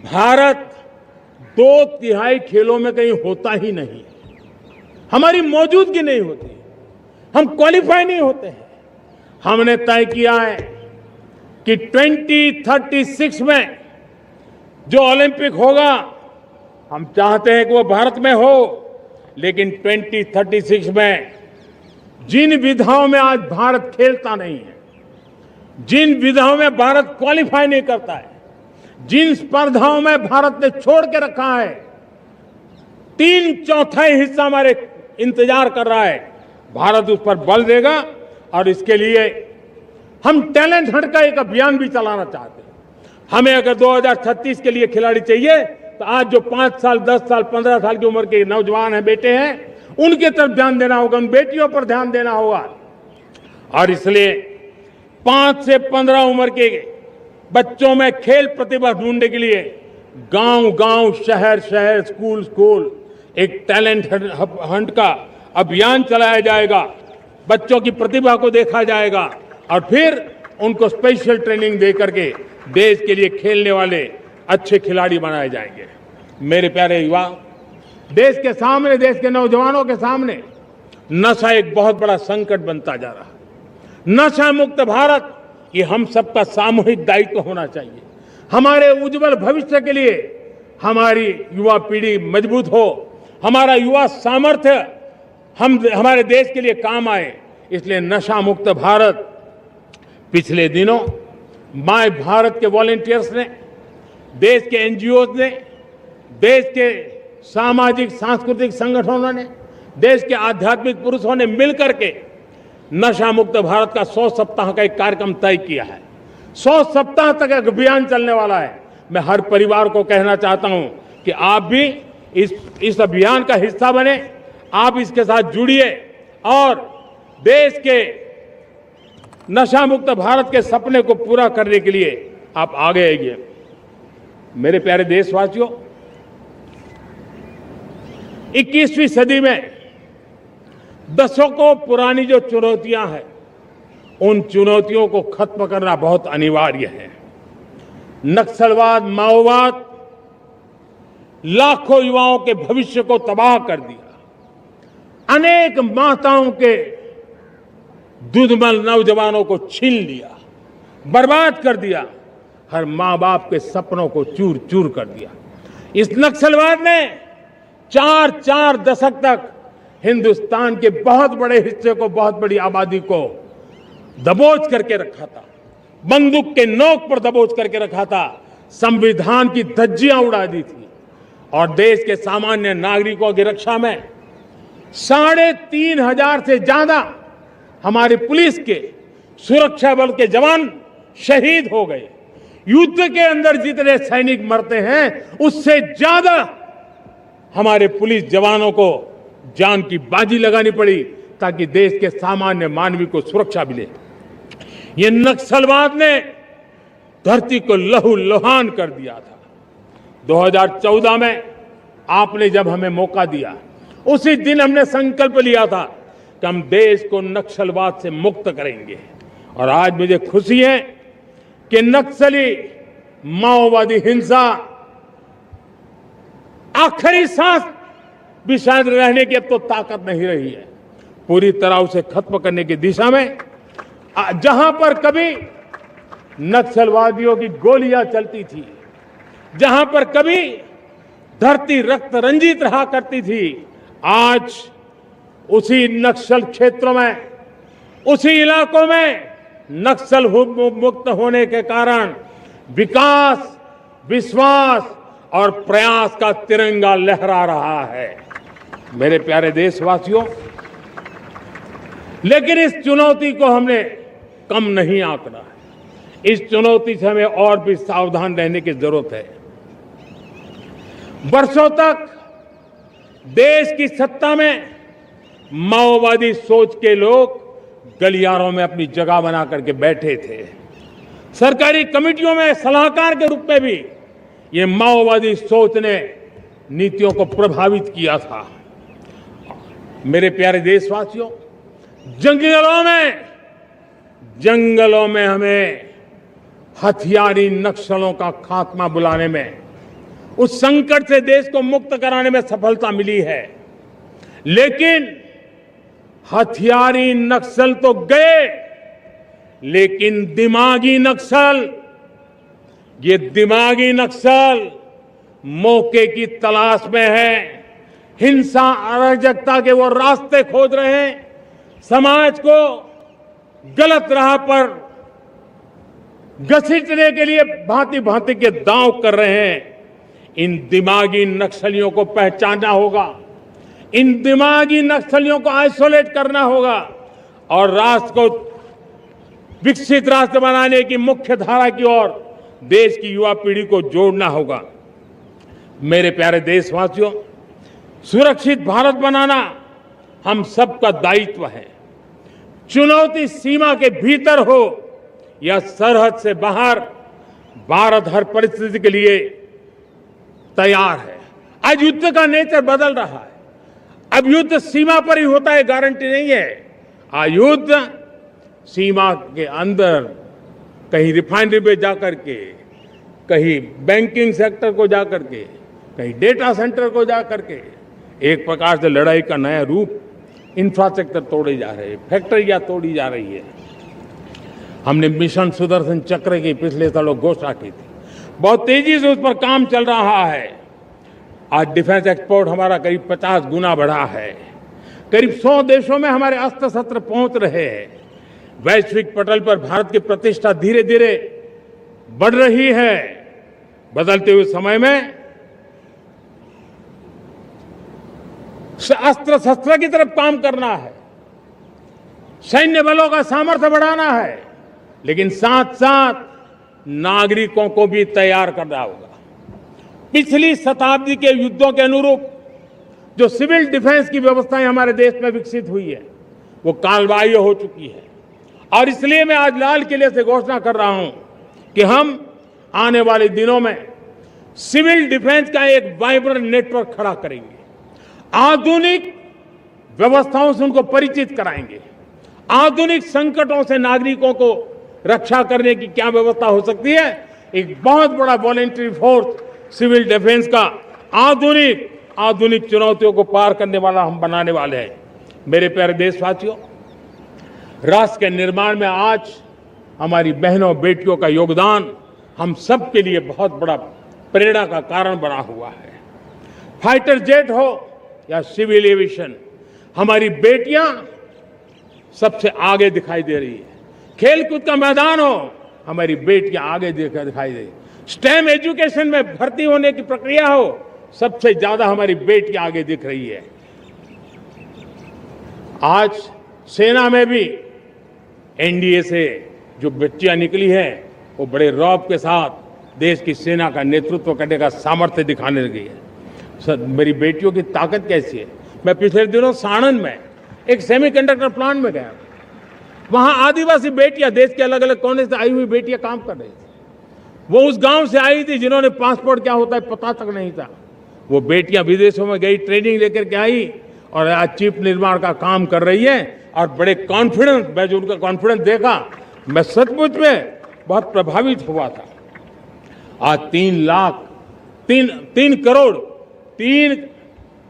S2: भारत 2/3 खेलों में कहीं होता ही नहीं, हमारी मौजूदगी नहीं होती, हम क्वालिफाई नहीं होते हैं। हमने तय किया है कि 2036 में जो ओलंपिक होगा, हम चाहते हैं कि वो भारत में हो, लेकिन 2036 में जिन विधाओं में आज भारत खेलता नहीं है, जिन विधाओं में भारत क्वालिफाई नहीं करता है, जिन स्पर्धाओं में भारत ने छोड़ के रखा है, 3/4 हिस्सा हमारे इंतजार कर रहा है। भारत उस पर बल देगा और इसके लिए हम टैलेंट हंट का एक अभियान भी चलाना चाहते हैं। हमें अगर 2036 के लिए खिलाड़ी चाहिए तो तो आज जो 5 साल, 10 साल, 15 साल की उम्र के नौजवान हैं, बेटे हैं, उनकी तरफ ध्यान देना होगा, उन बेटियों पर ध्यान देना होगा। और इसलिए 5 से 15 उम्र के बच्चों में खेल प्रतिभा ढूंढने के लिए गांव-गांव, शहर-शहर, स्कूल-स्कूल एक टैलेंट हंट का अभियान चलाया जाएगा। बच्चों की प्रतिभा को देखा जाएगा और फिर उनको स्पेशल ट्रेनिंग दे करके देश के लिए खेलने वाले अच्छे खिलाड़ी बनाए जाएंगे। मेरे प्यारे युवा, देश के सामने, देश के नौजवानों के सामने नशा एक बहुत बड़ा संकट बनता जा रहा है। नशा मुक्त भारत ये हम सबका सामूहिक दायित्व होना चाहिए। हमारे उज्जवल भविष्य के लिए हमारी युवा पीढ़ी मजबूत हो, हमारा युवा सामर्थ्य हमारे देश के लिए काम आए, इसलिए नशा मुक्त भारत। पिछले दिनों माय भारत के वॉलंटियर्स ने, देश के एनजीओ ने, देश के सामाजिक सांस्कृतिक संगठनों ने, देश के आध्यात्मिक पुरुषों ने मिलकर के नशा मुक्त भारत का 100 सप्ताह का एक कार्यक्रम तय किया है। 100 सप्ताह तक एक अभियान चलने वाला है। मैं हर परिवार को कहना चाहता हूं कि आप भी इस अभियान का हिस्सा बने, आप इसके साथ जुड़िए और देश के नशा मुक्त भारत के सपने को पूरा करने के लिए आप आगे आइए। मेरे प्यारे देशवासियों, 21वीं सदी में दशकों पुरानी जो चुनौतियां हैं, उन चुनौतियों को खत्म करना बहुत अनिवार्य है। नक्सलवाद, माओवाद लाखों युवाओं के भविष्य को तबाह कर दिया, अनेक माताओं के दुधमल नौजवानों को छीन लिया, बर्बाद कर दिया, हर मां बाप के सपनों को चूर चूर कर दिया। इस नक्सलवाद ने 4 दशक तक हिंदुस्तान के बहुत बड़े हिस्से को, बहुत बड़ी आबादी को दबोच करके रखा था, बंदूक के नोक पर दबोच करके रखा था, संविधान की धज्जियां उड़ा दी थी और देश के सामान्य नागरिकों की रक्षा में 3,500 से ज्यादा हमारी पुलिस के, सुरक्षा बल के जवान शहीद हो गए। युद्ध के अंदर जितने सैनिक मरते हैं, उससे ज्यादा हमारे पुलिस जवानों को जान की बाजी लगानी पड़ी ताकि देश के सामान्य मानवी को सुरक्षा मिले। ये नक्सलवाद ने धरती को लहूलुहान कर दिया था। 2014 में आपने जब हमें मौका दिया, उसी दिन हमने संकल्प लिया था कि हम देश को नक्सलवाद से मुक्त करेंगे। और आज मुझे खुशी है कि नक्सली माओवादी हिंसा आखिरी सांस भी शायद रहने की अब तो ताकत नहीं रही है। पूरी तरह उसे खत्म करने की दिशा में जहां पर कभी नक्सलवादियों की गोलियां चलती थी, जहां पर कभी धरती रक्त रंजित रहा करती थी, आज उसी नक्सल क्षेत्रों में, उसी इलाकों में नक्सल मुक्त होने के कारण विकास, विश्वास और प्रयास का तिरंगा लहरा रहा है। मेरे प्यारे देशवासियों, लेकिन इस चुनौती को हमने कम नहीं आंकना है। इस चुनौती से हमें और भी सावधान रहने की जरूरत है। वर्षों तक देश की सत्ता में माओवादी सोच के लोग गलियारों में अपनी जगह बना करके बैठे थे। सरकारी कमेटियों में सलाहकार के रूप में भी ये माओवादी सोच ने नीतियों को प्रभावित किया था। मेरे प्यारे देशवासियों, जंगलों में हमें हथियारी नक्सलों का खात्मा बुलाने में, उस संकट से देश को मुक्त कराने में सफलता मिली है। लेकिन हथियारी नक्सल तो गए, लेकिन दिमागी नक्सल, ये दिमागी नक्सल मौके की तलाश में है। हिंसा, अराजकता के वो रास्ते खोज रहे हैं, समाज को गलत राह पर घसीटने के लिए भांति भांति के दांव कर रहे हैं। इन दिमागी नक्सलियों को पहचानना होगा, इन दिमागी नक्सलियों को आइसोलेट करना होगा और राष्ट्र को विकसित राष्ट्र बनाने की मुख्य धारा की ओर देश की युवा पीढ़ी को जोड़ना होगा। मेरे प्यारे देशवासियों, सुरक्षित भारत बनाना हम सबका दायित्व है। चुनौती सीमा के भीतर हो या सरहद से बाहर, भारत हर परिस्थिति के लिए तैयार है। आज युद्ध का नेचर बदल रहा है। अब युद्ध सीमा पर ही होता है, गारंटी नहीं है। आज युद्ध सीमा के अंदर, कहीं रिफाइनरी पे जाकर के, कहीं बैंकिंग सेक्टर को जाकर के, कहीं डेटा सेंटर को जाकर के, एक प्रकार से लड़ाई का नया रूप, इंफ्रास्ट्रक्चर तोड़े जा रहे हैं, फैक्ट्रियां तोड़ी जा रही है। हमने मिशन सुदर्शन चक्र की पिछले सालों घोषणा की थी, बहुत तेजी से उस पर काम चल रहा है। आज डिफेंस एक्सपोर्ट हमारा करीब 50 गुना बढ़ा है। करीब 100 देशों में हमारे अस्त्र शस्त्र पहुंच रहे हैं। वैश्विक पटल पर भारत की प्रतिष्ठा धीरे धीरे बढ़ रही है। बदलते हुए समय में अस्त्र शस्त्र की तरफ काम करना है, सैन्य बलों का सामर्थ्य बढ़ाना है, लेकिन साथ साथ नागरिकों को भी तैयार करना होगा। पिछली शताब्दी के युद्धों के अनुरूप जो सिविल डिफेंस की व्यवस्थाएं हमारे देश में विकसित हुई है, वो कालबाह्य हो चुकी है। और इसलिए मैं आज लाल किले से घोषणा कर रहा हूं कि हम आने वाले दिनों में सिविल डिफेंस का एक वाइब्रेंट नेटवर्क खड़ा करेंगे। आधुनिक व्यवस्थाओं से उनको परिचित कराएंगे। आधुनिक संकटों से नागरिकों को रक्षा करने की क्या व्यवस्था हो सकती है, एक बहुत बड़ा वॉलेंटरी फोर्स सिविल डिफेंस का आधुनिक चुनौतियों को पार करने वाला हम बनाने वाले हैं। मेरे प्यारे देशवासियों, राष्ट्र के निर्माण में आज हमारी बहनों बेटियों का योगदान हम सब के लिए बहुत बड़ा प्रेरणा का कारण बना हुआ है। फाइटर जेट हो या सिविल एविएशन, हमारी बेटियां सबसे आगे दिखाई दे रही है। खेलकूद का मैदान हो, हमारी बेटियां आगे दिखाई दे रही है। स्टेम एजुकेशन में भर्ती होने की प्रक्रिया हो, सबसे ज्यादा हमारी बेटियां आगे दिख रही है। आज सेना में भी एनडीए से जो बच्चियां निकली हैं, वो बड़े रौब के साथ देश की सेना का नेतृत्व करने का सामर्थ्य दिखाने लगी है। मेरी बेटियों की ताकत कैसी है। मैं पिछले दिनों साणंद में एक सेमीकंडक्टर प्लांट में गया, वहां आदिवासी बेटियां, देश के अलग अलग कोने से आई हुई बेटियां काम कर रही थी। वो उस गांव से आई थी जिन्होंने पासपोर्ट क्या होता है पता तक नहीं था। वो बेटियां विदेशों में गई, ट्रेनिंग लेकर के आई और आज चिप निर्माण का काम कर रही है और बड़े कॉन्फिडेंस, मैं जो उनका कॉन्फिडेंस देखा, मैं सचमुच में बहुत प्रभावित हुआ था। आज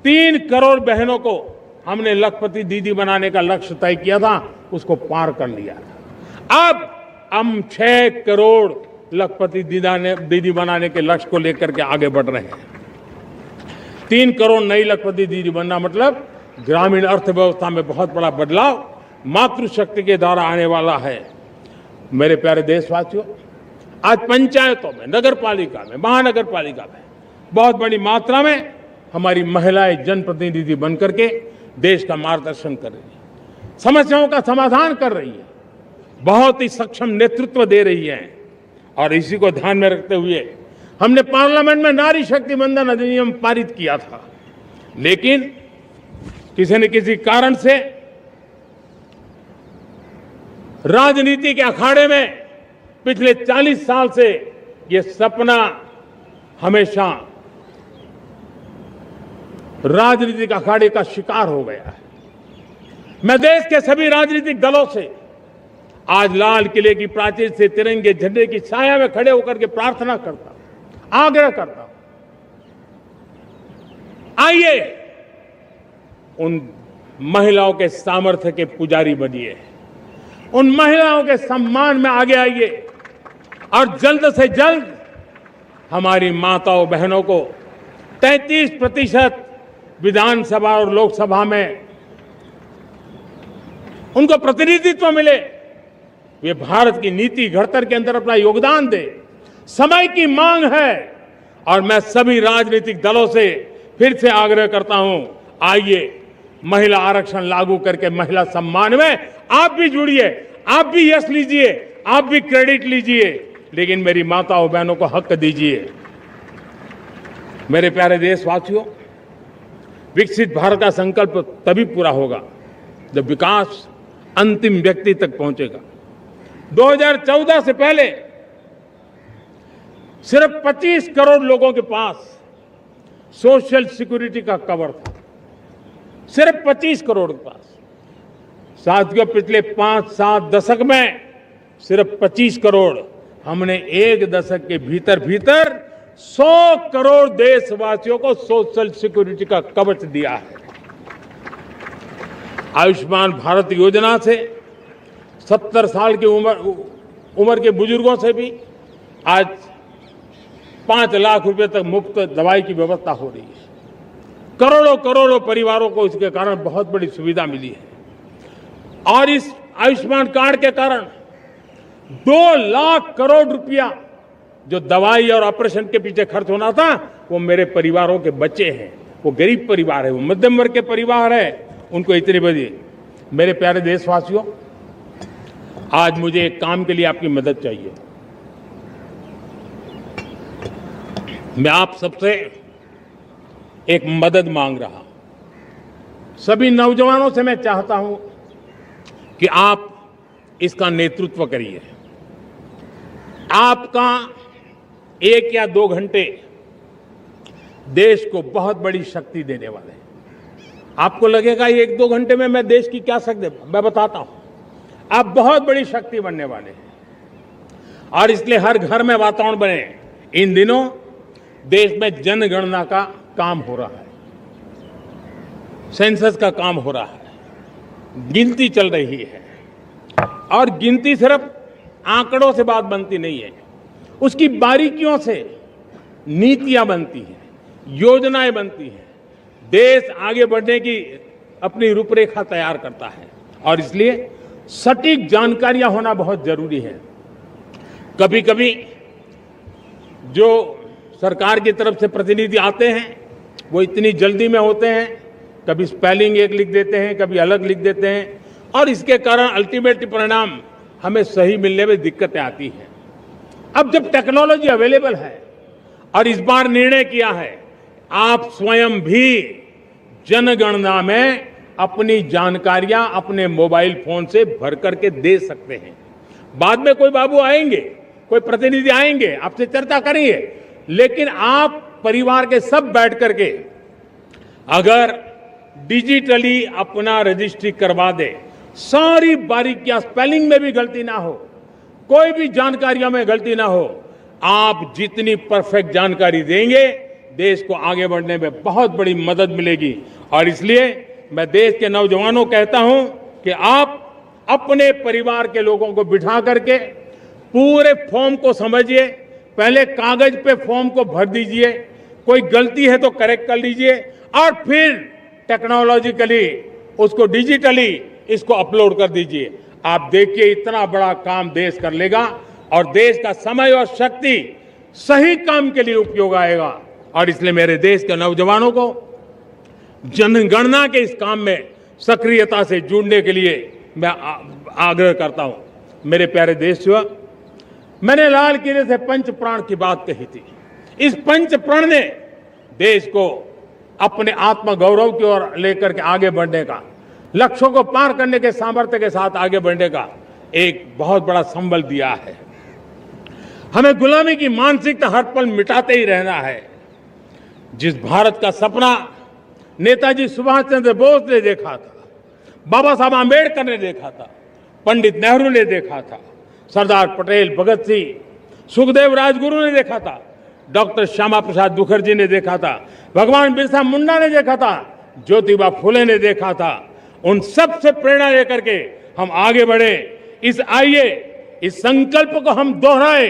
S2: 3 करोड़ बहनों को हमने लखपति दीदी बनाने का लक्ष्य तय किया था, उसको पार कर लिया था। अब हम 6 करोड़ लखपति दीदी बनाने के लक्ष्य को लेकर के आगे बढ़ रहे हैं। 3 करोड़ नई लखपति दीदी बनना मतलब ग्रामीण अर्थव्यवस्था में बहुत बड़ा बदलाव मातृशक्ति के द्वारा आने वाला है। मेरे प्यारे देशवासियों, आज पंचायतों में, नगर पालिका में, महानगर पालिका में बहुत बड़ी मात्रा में हमारी महिलाएं जनप्रतिनिधि बनकर के देश का मार्गदर्शन कर रही है, समस्याओं का समाधान कर रही है, बहुत ही सक्षम नेतृत्व दे रही है। और इसी को ध्यान में रखते हुए हमने पार्लियामेंट में नारी शक्ति वंदन अधिनियम पारित किया था, लेकिन किसी न किसी कारण से राजनीति के अखाड़े में पिछले 40 साल से ये सपना हमेशा राजनीतिक अखाड़े का शिकार हो गया है। मैं देश के सभी राजनीतिक दलों से आज लाल किले की प्राचीर से तिरंगे झंडे की छाया में खड़े होकर के प्रार्थना करता हूं, आग्रह करता हूं, आइए उन महिलाओं के सामर्थ्य के पुजारी बनिए, उन महिलाओं के सम्मान में आगे आइए और जल्द से जल्द हमारी माताओं बहनों को 33% विधानसभा और लोकसभा में उनको प्रतिनिधित्व मिले। वे भारत की नीति घड़तर के अंदर अपना योगदान दे। समय की मांग है और मैं सभी राजनीतिक दलों से फिर से आग्रह करता हूं, आइए महिला आरक्षण लागू करके महिला सम्मान में आप भी जुड़िए, आप भी यश लीजिए, आप भी क्रेडिट लीजिए, लेकिन मेरी माताओं बहनों को हक दीजिए। मेरे प्यारे देशवासियों, विकसित भारत का संकल्प तभी पूरा होगा जब विकास अंतिम व्यक्ति तक पहुंचेगा। 2014 से पहले सिर्फ 25 करोड़ लोगों के पास सोशल सिक्योरिटी का कवर था, सिर्फ 25 करोड़ के पास। साथियों, पिछले 5-7 दशक में सिर्फ 25 करोड़, हमने एक दशक के भीतर भीतर 100 करोड़ देशवासियों को सोशल सिक्योरिटी का कवच दिया है। आयुष्मान भारत योजना से 70 साल की उम्र के बुजुर्गों से भी आज 5 लाख रुपए तक मुफ्त दवाई की व्यवस्था हो रही है। करोड़ों करोड़ों परिवारों को इसके कारण बहुत बड़ी सुविधा मिली है। और इस आयुष्मान कार्ड के कारण 2 लाख करोड़ रुपया जो दवाई और ऑपरेशन के पीछे खर्च होना था, वो मेरे परिवारों के बच्चे हैं। वो गरीब परिवार है, वो मध्यम वर्ग के परिवार है, उनको इतनी बड़ी। मेरे प्यारे देशवासियों, आज मुझे एक काम के लिए आपकी मदद चाहिए। मैं आप सबसे एक मदद मांग रहा हूं। सभी नौजवानों से मैं चाहता हूं कि आप इसका नेतृत्व करिए। आपका 1 या 2 घंटे देश को बहुत बड़ी शक्ति देने वाले हैं। आपको लगेगा 1-2 घंटे में मैं देश की क्या शक्ति, मैं बताता हूं। आप बहुत बड़ी शक्ति बनने वाले हैं और इसलिए हर घर में वातावरण बने। इन दिनों देश में जनगणना का काम हो रहा है, सेंसस का काम हो रहा है, गिनती चल रही है। और गिनती सिर्फ आंकड़ों से बात बनती नहीं है, उसकी बारीकियों से नीतियां बनती हैं, योजनाएं बनती हैं, देश आगे बढ़ने की अपनी रूपरेखा तैयार करता है। और इसलिए सटीक जानकारियां होना बहुत जरूरी है। कभी कभी जो सरकार की तरफ से प्रतिनिधि आते हैं वो इतनी जल्दी में होते हैं, कभी स्पेलिंग एक लिख देते हैं, कभी अलग लिख देते हैं, और इसके कारण अल्टीमेट परिणाम हमें सही मिलने में दिक्कतें आती हैं। अब जब टेक्नोलॉजी अवेलेबल है और इस बार निर्णय किया है, आप स्वयं भी जनगणना में अपनी जानकारियां अपने मोबाइल फोन से भर करके दे सकते हैं। बाद में कोई बाबू आएंगे, कोई प्रतिनिधि आएंगे, आपसे चर्चा करेंगे, लेकिन आप परिवार के सब बैठ करके अगर डिजिटली अपना रजिस्ट्री करवा दे, सारी बारीकियां, स्पेलिंग में भी गलती ना हो, कोई भी जानकारियों में गलती ना हो, आप जितनी परफेक्ट जानकारी देंगे देश को आगे बढ़ने में बहुत बड़ी मदद मिलेगी। और इसलिए मैं देश के नौजवानों को कहता हूं कि आप अपने परिवार के लोगों को बिठा करके पूरे फॉर्म को समझिए, पहले कागज पे फॉर्म को भर दीजिए, कोई गलती है तो करेक्ट कर लीजिए, और फिर टेक्नोलॉजिकली उसको डिजिटली इसको अपलोड कर दीजिए। आप देखिए इतना बड़ा काम देश कर लेगा और देश का समय और शक्ति सही काम के लिए उपयोग आएगा। और इसलिए मेरे देश के नौजवानों को जनगणना के इस काम में सक्रियता से जुड़ने के लिए मैं आग्रह करता हूं। मेरे प्यारे देशवासियों, मैंने लाल किले से पंच प्राण की बात कही थी। इस पंच प्राण ने देश को अपने आत्मगौरव की ओर लेकर के आगे बढ़ने का, लक्ष्यों को पार करने के सामर्थ्य के साथ आगे बढ़ने का एक बहुत बड़ा संबल दिया है। हमें गुलामी की मानसिकता हर पल मिटाते ही रहना है। जिस भारत का सपना नेताजी सुभाष चंद्र बोस ने देखा था, बाबा साहब आंबेडकर ने देखा था, पंडित नेहरू ने देखा था, सरदार पटेल, भगत सिंह, सुखदेव राजगुरु ने देखा था, डॉक्टर श्यामा प्रसाद मुखर्जी ने देखा था, भगवान बिरसा मुंडा ने देखा था, ज्योतिबा फुले ने देखा था, उन सब से प्रेरणा लेकर के हम आगे बढ़े। आइए इस संकल्प को हम दोहराए,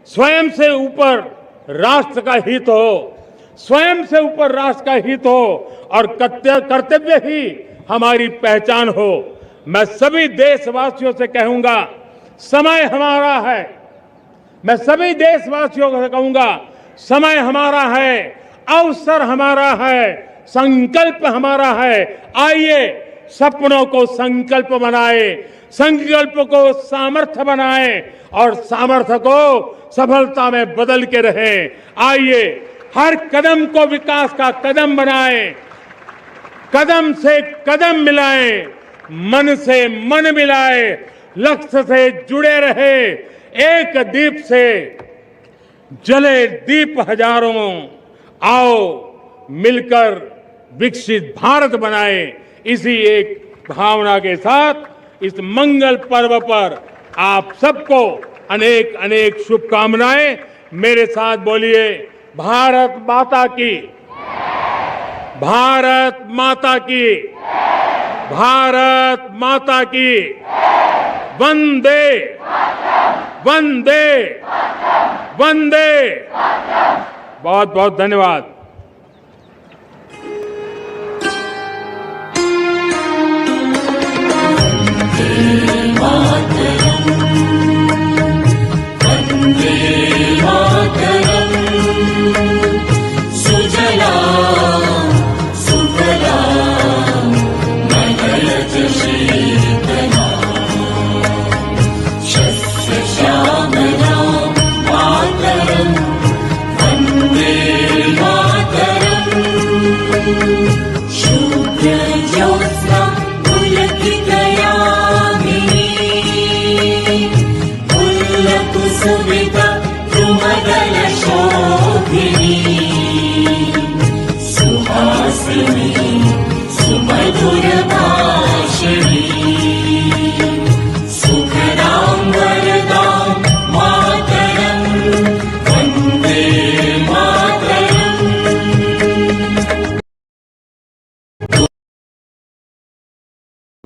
S2: स्वयं से ऊपर राष्ट्र का हित हो, स्वयं से ऊपर राष्ट्र का हित हो और कर्तव्य ही हमारी पहचान हो। मैं सभी देशवासियों से कहूंगा, समय हमारा है। मैं सभी देशवासियों से कहूंगा, समय हमारा है, अवसर हमारा है, संकल्प हमारा है। आइए सपनों को संकल्प बनाए, संकल्प को सामर्थ्य बनाए और सामर्थ्य को सफलता में बदल के रहे। आइए हर कदम को विकास का कदम बनाए, कदम से कदम मिलाए, मन से मन मिलाए, लक्ष्य से जुड़े रहे, एक दीप से जले दीप हजारों। आओ मिलकर विकसित भारत बनाए। इसी एक भावना के साथ इस मंगल पर्व पर आप सबको अनेक अनेक शुभकामनाएं। मेरे साथ बोलिए, भारत माता की, भारत माता की, भारत माता की, वंदे वंदे वंदे। बहुत बहुत धन्यवाद।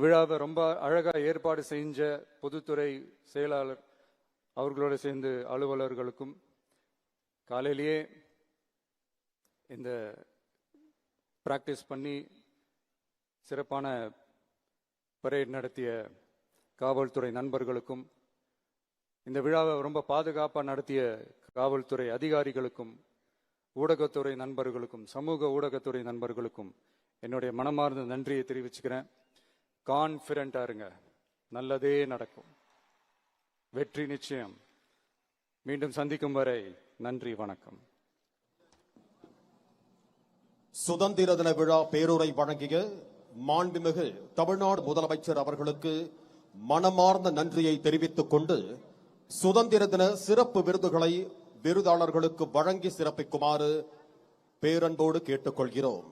S19: விழாவை ரொம்ப அழகா ஏற்பாடு செஞ்ச பொதுத்துறை செயலாளர் அவர்களோடு சேர்ந்து அலுவலர்களுக்கும், காலையிலேயே இந்த பிராக்டிஸ் பண்ணி சிறப்பான பரேட் நடத்திய காவல்துறை நண்பர்களுக்கும், இந்த விழாவை ரொம்ப பாதுகாப்பாக நடத்திய காவல்துறை அதிகாரிகளுக்கும், ஊடகத்துறை நண்பர்களுக்கும், சமூக ஊடகத்துறை நண்பர்களுக்கும் என்னுடைய மனமார்ந்த நன்றியை தெரிவிச்சுக்கிறேன். கான்ஃபிடென்ட்டா இருங்க, நல்லதே நடக்கும், வெற்றி நிச்சயம். மீண்டும் சந்திக்கும் வரை நன்றி, வணக்கம்.
S20: சுதந்திர தின விழா பேருரை வழங்கிய மாண்புமிகு தமிழ்நாடு முதலமைச்சர் அவர்களுக்கு மனமார்ந்த நன்றியை தெரிவித்துக் கொண்டு சுதந்திர தின சிறப்பு விருதுகளை விருதாளர்களுக்கு வழங்கி சிறப்பிக்குமாறு பேரன்போடு கேட்டுக்கொள்கிறோம்.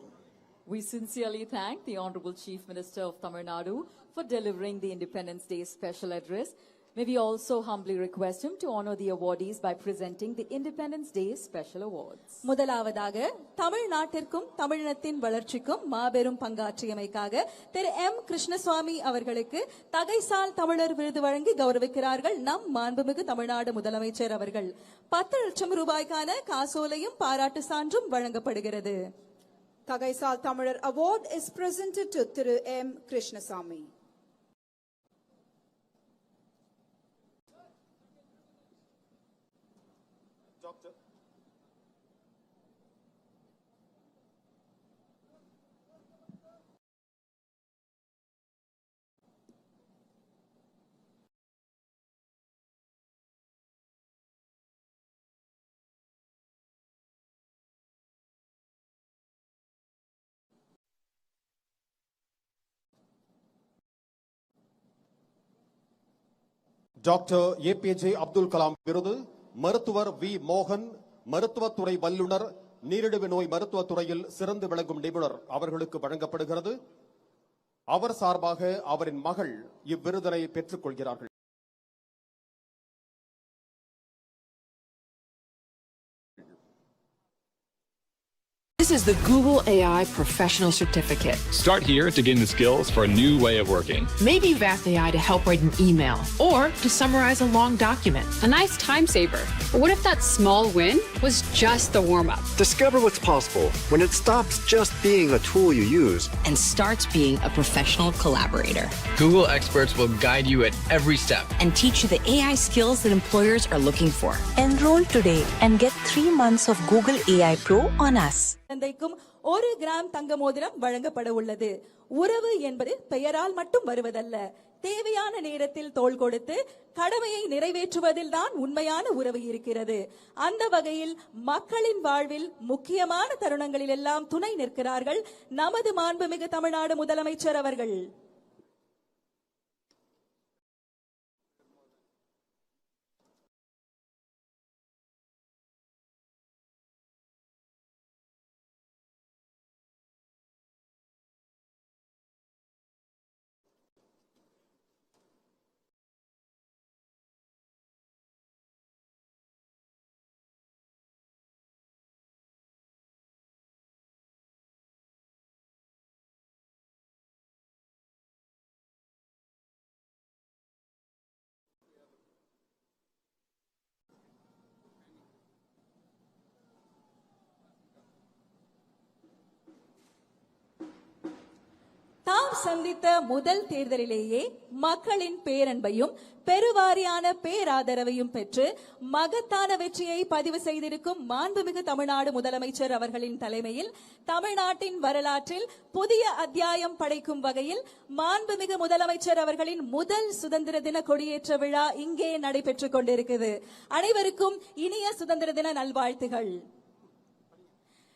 S21: We sincerely thank the Honorable Chief Minister of Tamil Nadu for delivering the Independence Day special address. May we also humbly request him to honor the awardees by presenting the Independence Day special awards.
S22: முதலாவதாக தமிழ்நாட்டிற்கும் தமிழினத்தின் வளர்ச்சிக்கும் மாபெரும் பங்காற்றியமைக்காக திரு M. Krishnaswamy அவர்களுக்கு தகைசால் தமிழர் விருது வழங்கி கௌரவிக்கிறார்கள் நம் மாண்புமிகு தமிழ்நாடு முதலமைச்சர் அவர்கள். 10 லட்சம் ரூபாய்க்கான காசோலையும் பாராட்டு சான்றும் வழங்கப்படுகிறது.
S23: தகைசால் தமிழர் award is presented to திரு M. Krishnasamy.
S20: Doctor APJ Abdul Kalam விருது மருத்துவர் வி மோகன், மருத்துவத்துறை வல்லுநர், நீரிழிவு நோய் மருத்துவத்துறையில் சிறந்து விளங்கும் நிபுணர் அவர்களுக்கு வழங்கப்படுகிறது. அவர் சார்பாக அவரின் மகள் இவ்விருதினை பெற்றுக் கொள்கிறார்கள்.
S24: This is the Google AI Professional Certificate.
S25: Start here to gain the skills for a new way of working.
S24: Maybe you've asked AI to help write an email or to summarize a long document.
S26: A nice time saver. But what if that small win was just the warm-up?
S27: Discover what's possible when it stops just being a tool you use
S24: and starts being a professional collaborator.
S25: Google experts will guide you at every step
S24: and teach you the AI skills that employers are looking for.
S28: Enroll today and get 3 months of Google AI Pro on us.
S22: குழந்தைக்கும் 1 gram தங்க மோதிரம் வழங்கப்பட உள்ளது. உறவு என்பது பெயரால் மட்டும் வருவதல்ல, தேவையான நேரத்தில் தோள் கொடுத்து கடமையை நிறைவேற்றுவதில் தான் உண்மையான உறவு இருக்கிறது. அந்த வகையில் மக்களின் வாழ்வில் முக்கியமான தருணங்களில் எல்லாம் துணை நிற்கிறார்கள் நமது மாண்புமிகு தமிழ்நாடு முதலமைச்சர் அவர்கள். தாம் சந்தித்த முதல் தேர்தலிலேயே மக்களின் பேரன்பையும் பெருவாரியான பேராதரவையும் பெற்று மகத்தான வெற்றியை பதிவு செய்திருக்கும் மாண்புமிகு தமிழ்நாடு முதலமைச்சர் அவர்களின் தலைமையில் தமிழ்நாட்டின் வரலாற்றில் புதிய அத்தியாயம் படைக்கும் வகையில் மாண்புமிகு முதலமைச்சர் அவர்களின் முதல் சுதந்திர தின கொடியேற்ற விழா இங்கே நடைபெற்றுக் கொண்டிருக்கிறது. அனைவருக்கும் இனிய சுதந்திர தின நல்வாழ்த்துகள்.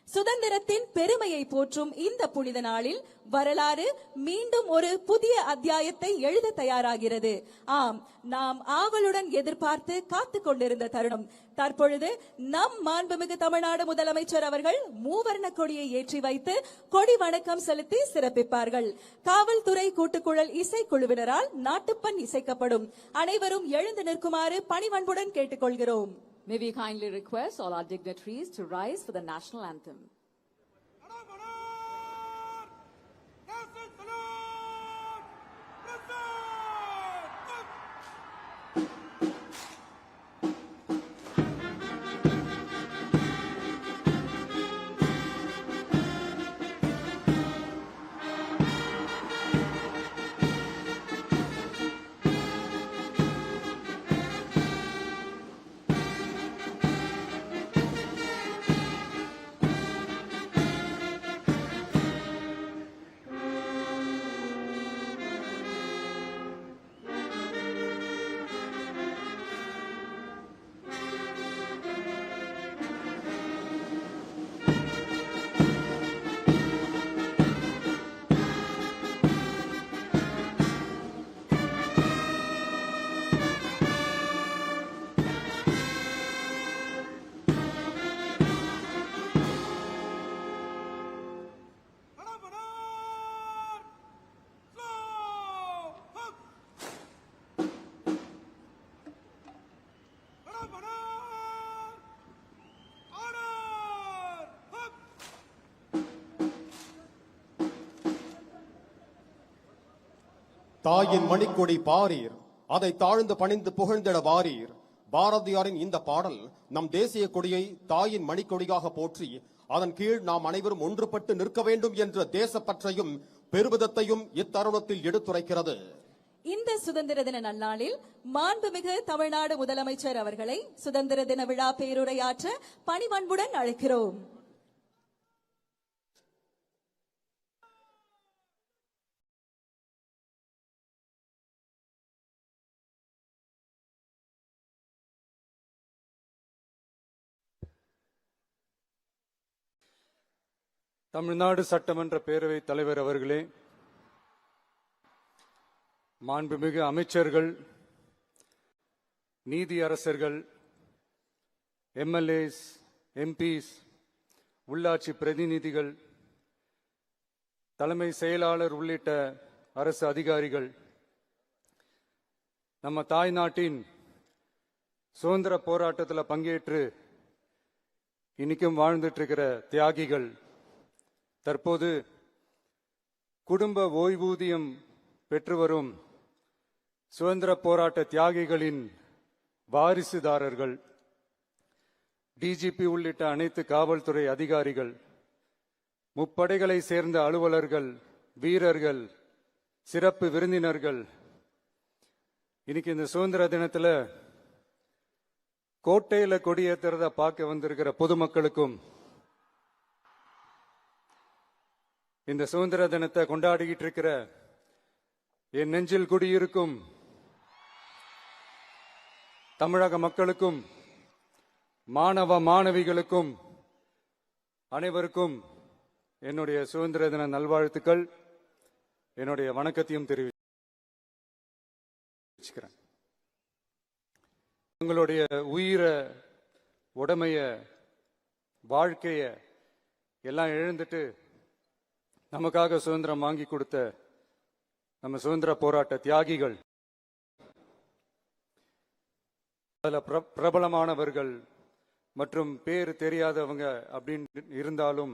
S22: சுதந்திரத்தின் பெருமையை போற்றும் இந்த புனித நாளில் வரலாறு மீண்டும் ஒரு புதிய அத்தியாயத்தை எழுத தயாராகிறது. ஆம், நாம் ஆவலுடன் எதிர்பார்த்து காத்துக் கொண்டிருந்த தருணம் தற்பொழுது நம் மாண்புமிகு தமிழ்நாடு முதலமைச்சர் அவர்கள் மூவர்ண கொடியை ஏற்றி வைத்து கொடி வணக்கம் செலுத்தி சிறப்பிப்பார்கள். காவல்துறை கூட்டுக்குழல் இசைக்குழுவினரால் நாட்டுப்பண் இசைக்கப்படும். அனைவரும் எழுந்து நிற்குமாறு பணிவன்புடன் கேட்டுக்கொள்கிறோம்.
S21: May we kindly request all our dignitaries to rise for the national anthem.
S20: தாயின் மணிக்கொடி பாரீர், அதை தாழ்ந்து பணிந்து புகழ்ந்திட வாரீர். பாரதியாரின் இந்த பாடல் நம் தேசிய கொடியை தாயின் மணிக்கொடியாக போற்றி அதன் கீழ் நாம் அனைவரும் ஒன்றுபட்டு நிற்க வேண்டும் என்ற தேசப்பற்றையும் பெருமிதத்தையும் இத்தருணத்தில் எடுத்துரைக்கிறது.
S22: இந்த சுதந்திர தின நன்னாளில் மாண்புமிகு தமிழ்நாடு முதலமைச்சர் அவர்களை சுதந்திர தின விழா பேருரையாற்ற பணிவன்புடன் அழைக்கிறோம்.
S19: தமிழ்நாடு சட்டமன்ற பேரவைத் தலைவர் அவர்களே, மாண்புமிகு அமைச்சர்கள், நீதியரசர்கள், எம்எல்ஏஸ், எம்பிஸ், உள்ளாட்சி பிரதிநிதிகள், தலைமை செயலாளர் உள்ளிட்ட அரசு அதிகாரிகள், நம்ம தாய்நாட்டின் சுதந்திர போராட்டத்தில் பங்கேற்று இன்னைக்கும் வாழ்ந்துட்டு இருக்கிற தியாகிகள், தற்போது குடும்ப ஓய்வூதியம் பெற்று வரும் சுதந்திர போராட்ட தியாகிகளின் வாரிசுதாரர்கள், டிஜிபி உள்ளிட்ட அனைத்து காவல்துறை அதிகாரிகள், முப்படைகளை சேர்ந்த அலுவலர்கள், வீரர்கள், சிறப்பு விருந்தினர்கள், இன்னைக்கு இந்த சுதந்திர தினத்துல கோட்டையில கொடியேற்றுறத பார்க்க வந்திருக்கிற பொதுமக்களுக்கும், இந்த சுதந்திர தினத்தை கொண்டாடிக்கிட்டு இருக்கிற என் நெஞ்சில் குடியிருக்கும் தமிழக மக்களுக்கும் மாணவ மாணவிகளுக்கும் அனைவருக்கும் என்னுடைய சுதந்திர தின நல்வாழ்த்துக்கள், என்னுடைய வணக்கத்தையும் தெரிவிச்சுக்கிறேன். உங்களுடைய உயிரை, உடமைய, வாழ்க்கைய எல்லாம் இழந்துட்டு நமக்காக சுதந்திரம் வாங்கி கொடுத்த நம்ம சுதந்திர போராட்ட தியாகிகள், அதுல பிரபலமானவர்கள் மற்றும் பேர் தெரியாதவங்க அப்படின்னு இருந்தாலும்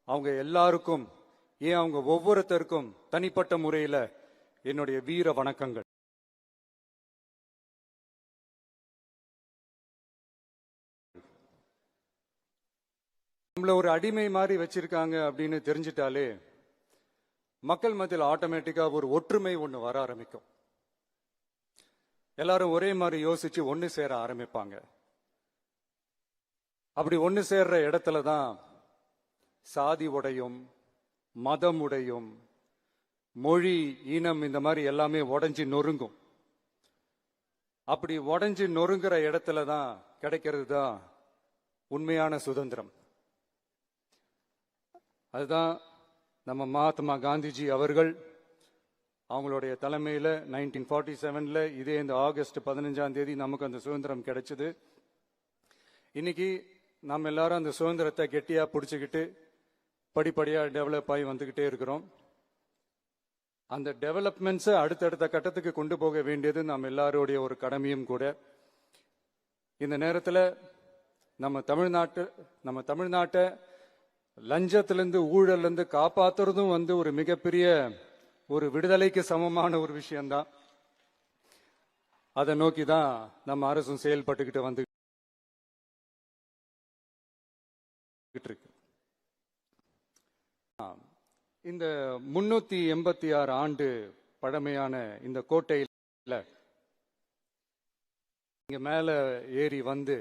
S19: அவங்க எல்லாருக்கும், ஏன் அவங்க ஒவ்வொருத்தருக்கும் தனிப்பட்ட முறையில் என்னுடைய வீர வணக்கங்கள். நம்மள ஒரு அடிமை மாதிரி வச்சிருக்காங்க அப்படின்னு தெரிஞ்சிட்டாலே மக்கள் மத்தியில் ஆட்டோமேட்டிக்கா ஒரு ஒற்றுமை ஒண்ணு வர ஆரம்பிக்கும். எல்லாரும் ஒரே மாதிரி யோசிச்சு ஒன்னு சேர ஆரம்பிப்பாங்க. அப்படி ஒன்னு சேர்ற இடத்துல தான் சாதி உடையும், மதம் உடையும், மொழி, இனம் இந்த மாதிரி எல்லாமே உடைஞ்சு நொறுங்கும். அப்படி உடைஞ்சு நொறுங்குற இடத்துல தான் கிடைக்கிறது தான் உண்மையான சுதந்திரம். அதுதான் நம்ம மகாத்மா காந்திஜி அவர்கள் அவங்களுடைய தலைமையில் 1947 இதே இந்த ஆகஸ்ட் 15ஆம் தேதி நமக்கு அந்த சுதந்திரம் கிடைச்சது. இன்னைக்கு நம்ம எல்லாரும் அந்த சுதந்திரத்தை கெட்டியா பிடிச்சுக்கிட்டு படிப்படியா டெவலப் ஆகி வந்துகிட்டே இருக்கிறோம். அந்த டெவலப்மெண்ட்ஸை அடுத்தடுத்த கட்டத்துக்கு கொண்டு போக வேண்டியது நம்ம எல்லாருடைய ஒரு கடமையும் கூட. இந்த நேரத்தில் நம்ம தமிழ்நாட்டை லஞ்சத்திலிருந்து, ஊழலிருந்து காப்பாத்துறதும் ஒரு மிகப்பெரிய ஒரு விடுதலைக்கு சமமான ஒரு விஷயம்தான். அதை நோக்கி தான் நம்ம அரசும் செயல்பட்டுக்கிட்டு வந்து இருக்கு. இந்த 386 ஆண்டு பழமையான இந்த கோட்டையில இங்க மேல ஏறி வந்து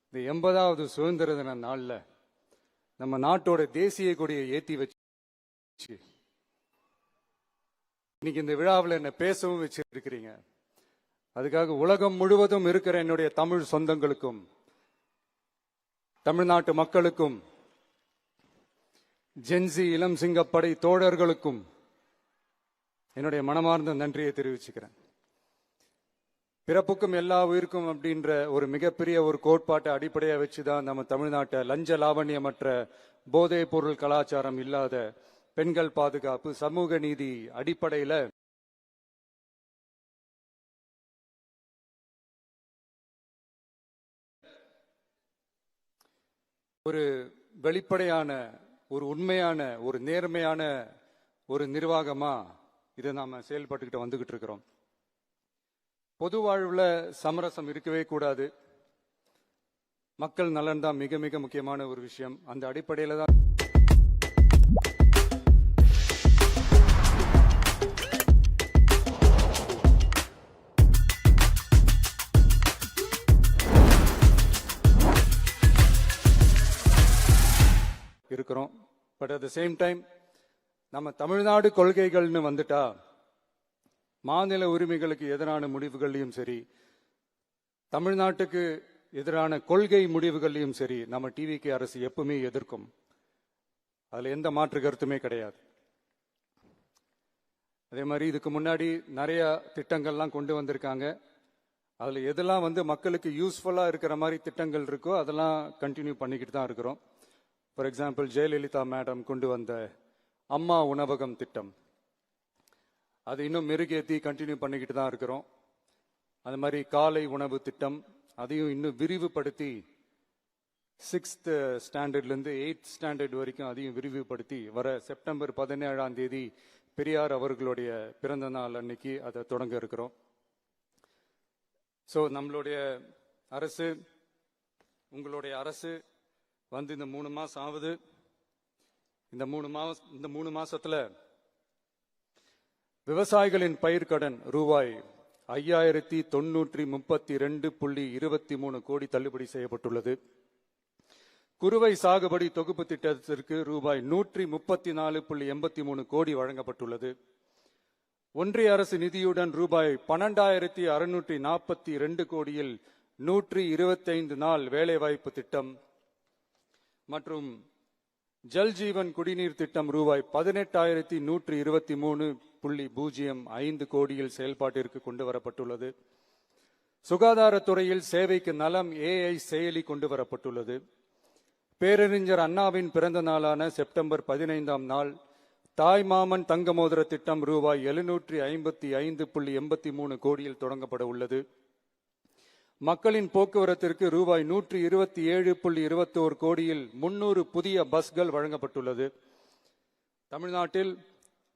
S19: இந்த 80வது சுதந்திர தின நாள்ல நம்ம நாட்டோட தேசிய கொடியை ஏத்தி வச்சு இன்னைக்கு இந்த விழாவில் என்ன பேசவும் வச்சிருக்கிறீங்க. அதுக்காக உலகம் முழுவதும் இருக்கிற என்னுடைய தமிழ் சொந்தங்களுக்கும், தமிழ்நாட்டு மக்களுக்கும், ஜென்சி இளம் சிங்கப்படை தோழர்களுக்கும் என்னுடைய மனமார்ந்த நன்றியை தெரிவிச்சுக்கிறேன். பிறப்புக்கும் எல்லா உயிருக்கும் அப்படின்ற ஒரு மிகப்பெரிய ஒரு கோட்பாட்டை அடிப்படையாக வச்சுதான் நம்ம தமிழ்நாட்டை லஞ்ச லாவண்யமற்ற போதைப் பொருள் கலாச்சாரம் இல்லாத, பெண்கள் பாதுகாப்பு, சமூக நீதி அடிப்படையில ஒரு வெளிப்படையான, ஒரு உண்மையான, ஒரு நேர்மையான ஒரு நிர்வாகமா இதை நாம செயல்பட்டுக்கிட்டு வந்துகிட்டு இருக்கிறோம். பொது வாழ்வுல சமரசம் இருக்கவே கூடாது. மக்கள் நலன் தான் மிக மிக முக்கியமான ஒரு விஷயம். அந்த அடிப்படையில தான் இருக்கிறோம். But at the same time நம்ம தமிழ்நாடு கொள்கைகள்னு வந்துட்டா மாநில உரிமைகளுக்கு எதிரான முடிவுகளையும் சரி, தமிழ்நாட்டுக்கு எதிரான கொள்கை முடிவுகளையும் சரி நம்ம டிவிகே அரசு எப்பவுமே எதிர்க்கும். அதுல எந்த மாற்று கருத்துமே கிடையாது. அதே மாதிரி இதுக்கு முன்னாடி நிறைய திட்டங்கள்லாம் கொண்டு வந்திருக்காங்க. அதுல எதெல்லாம் மக்களுக்கு யூஸ்ஃபுல்லா இருக்கிற மாதிரி திட்டங்கள் இருக்கோ அதெல்லாம் கண்டினியூ பண்ணிக்கிட்டு தான் இருக்கிறோம். ஃபார் எக்ஸாம்பிள், ஜெயலலிதா மேடம் கொண்டு வந்த அம்மா உணவகம் திட்டம், அது இன்னும் மெருகேற்றி கண்டினியூ பண்ணிக்கிட்டு தான் இருக்கிறோம். அது மாதிரி காலை உணவு திட்டம், அதையும் இன்னும் விரிவுபடுத்தி 6th ஸ்டாண்டர்ட்லேருந்து 8th ஸ்டாண்டர்ட் வரைக்கும் அதையும் விரிவுபடுத்தி வர செப்டம்பர் 17ஆம் தேதி பெரியார் அவர்களுடைய பிறந்த நாள் அன்னைக்கு அதை தொடங்க இருக்கிறோம். ஸோ நம்மளுடைய அரசு, உங்களுடைய அரசு இந்த 3 மாசம் ஆகுது. இந்த 3 மாசத்துல விவசாயிகளின் பயிர்க்கடன் ரூபாய் 5932.23 கோடி தள்ளுபடி செய்யப்பட்டுள்ளது. குறுவை சாகுபடி தொகுப்பு திட்டத்திற்கு ரூபாய் 134.83 கோடி வழங்கப்பட்டுள்ளது. ஒன்றிய அரசு நிதியுடன் ரூபாய் 12,642 கோடியில் 125 நாள் வேலைவாய்ப்பு திட்டம் மற்றும் ஜல் ஜீவன் குடிநீர் திட்டம் ரூபாய் 18,123.05 கோடியில் செயல்பாட்டிற்கு கொண்டு வரப்பட்டுள்ளது. சுகாதாரத்துறையில் சேவைக்கு நலம் AI செயலி கொண்டு வரப்பட்டுள்ளது. பேரறிஞர் அண்ணாவின் பிறந்த நாளான செப்டம்பர் 15ஆம் நாள் தாய்மாமன் தங்க மோதிர திட்டம் ரூபாய் 755.83 கோடியில் தொடங்கப்பட உள்ளது. மக்களின் போக்குவரத்திற்கு ரூபாய் 127.21 கோடியில் 300 புதிய பஸ்கள் வழங்கப்பட்டுள்ளது. தமிழ்நாட்டில்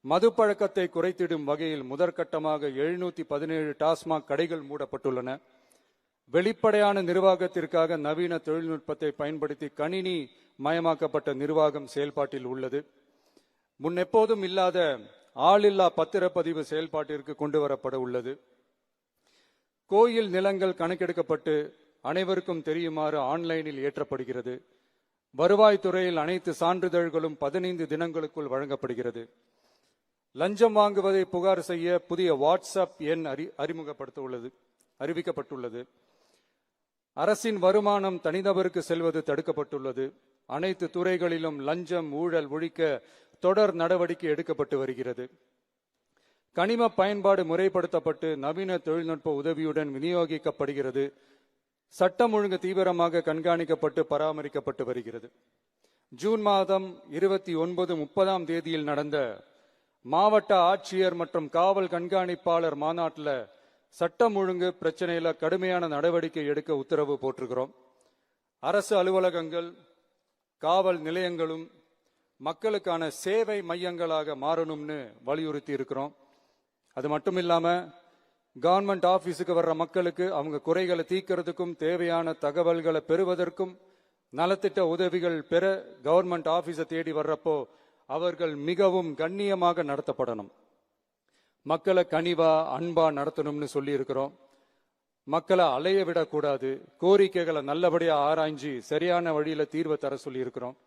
S19: மது பழக்கத்தை குறைத்திடும் வகையில் முதற்கட்டமாக 717 டாஸ்மாக் கடைகள் மூடப்பட்டுள்ளன. வெளிப்படையான நிர்வாகத்திற்காக நவீன தொழில்நுட்பத்தை பயன்படுத்தி கணினி மயமாக்கப்பட்ட நிர்வாகம் செயல்பாட்டில் உள்ளது. முன்னெப்போதும் இல்லாத ஆளில்லா பத்திரப்பதிவு செயல்பாட்டிற்கு கொண்டு வரப்பட உள்ளது. கோயில் நிலங்கள் கணக்கெடுக்கப்பட்டு அனைவருக்கும் தெரியுமாறு ஆன்லைனில் ஏற்றப்படுகிறது. வருவாய்த்துறையில் அனைத்து சான்றிதழ்களும் 15 தினங்களுக்குள் வழங்கப்படுகிறது. லஞ்சம் வாங்குவதை புகார் செய்ய புதிய வாட்ஸ்அப் எண் அறிவிக்கப்பட்டுள்ளது. அரசின் வருமானம் தனிநபருக்கு செல்வது தடுக்கப்பட்டுள்ளது. அனைத்து துறைகளிலும் லஞ்சம் ஊழல் ஒழிக்க தொடர் நடவடிக்கை எடுக்கப்பட்டு வருகிறது. கனிம பயன்பாடு முறைப்படுத்தப்பட்டு நவீன தொழில்நுட்ப உதவியுடன் விநியோகிக்கப்படுகிறது. சட்டம் ஒழுங்கு தீவிரமாக கண்காணிக்கப்பட்டு பராமரிக்கப்பட்டு வருகிறது. ஜூன் மாதம் 29, 30ஆம் தேதியில் நடந்த மாவட்ட ஆட்சியர் மற்றும் காவல் கண்காணிப்பாளர் மாநாட்டில் சட்டம் ஒழுங்கு பிரச்சனையில கடுமையான நடவடிக்கை எடுக்க உத்தரவு போட்டிருக்கிறோம். அரசு அலுவலகங்கள் காவல் நிலையங்களும் மக்களுக்கான சேவை மையங்களாக மாறணும்னு வலியுறுத்தி இருக்கிறோம். அது மட்டும் இல்லாம கவர்மெண்ட் ஆபீஸுக்கு வர்ற மக்களுக்கு அவங்க குறைகளை தீர்க்கிறதுக்கும் தேவையான தகவல்களை பெறுவதற்கும் நலத்திட்ட உதவிகள் பெற கவர்மெண்ட் ஆபீஸை தேடி வர்றப்போ அவர்கள் மிகவும் கண்ணியமாக நடத்தப்படணும். மக்களை கனிவா அன்பா நடத்தணும்னு சொல்லி இருக்கிறோம். மக்களை அலைய விடக்கூடாது. கோரிக்கைகளை நல்லபடியா ஆராய்ஞ்சி சரியான வழியில தீர்வை தர சொல்லி இருக்கிறோம்.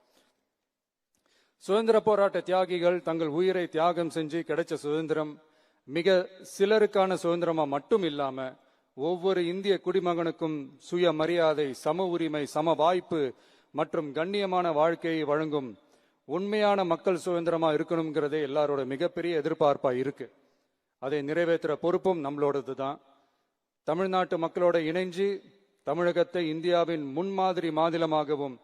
S19: சுதந்திர போராட்ட தியாகிகள் தங்கள் உயிரை தியாகம் செஞ்சு கிடைச்ச சுதந்திரம் மிக சிலருக்கான சுதந்திரமா மட்டும் இல்லாம ஒவ்வொரு இந்திய குடிமகனுக்கும் சுய மரியாதை, சம உரிமை, சம வாய்ப்பு மற்றும் கண்ணியமான வாழ்க்கையை வழங்கும் உண்மையான மக்கள் சுதந்திரமா இருக்கணுங்கிறதே எல்லாரோட மிகப்பெரிய எதிர்பார்ப்பா இருக்கு. அதை நிறைவேற்றுற பொறுப்பும் நம்மளோடது தான். தமிழ்நாட்டு மக்களோட இணைஞ்சு தமிழகத்தை இந்தியாவின் முன்மாதிரி மாநிலமாகவும்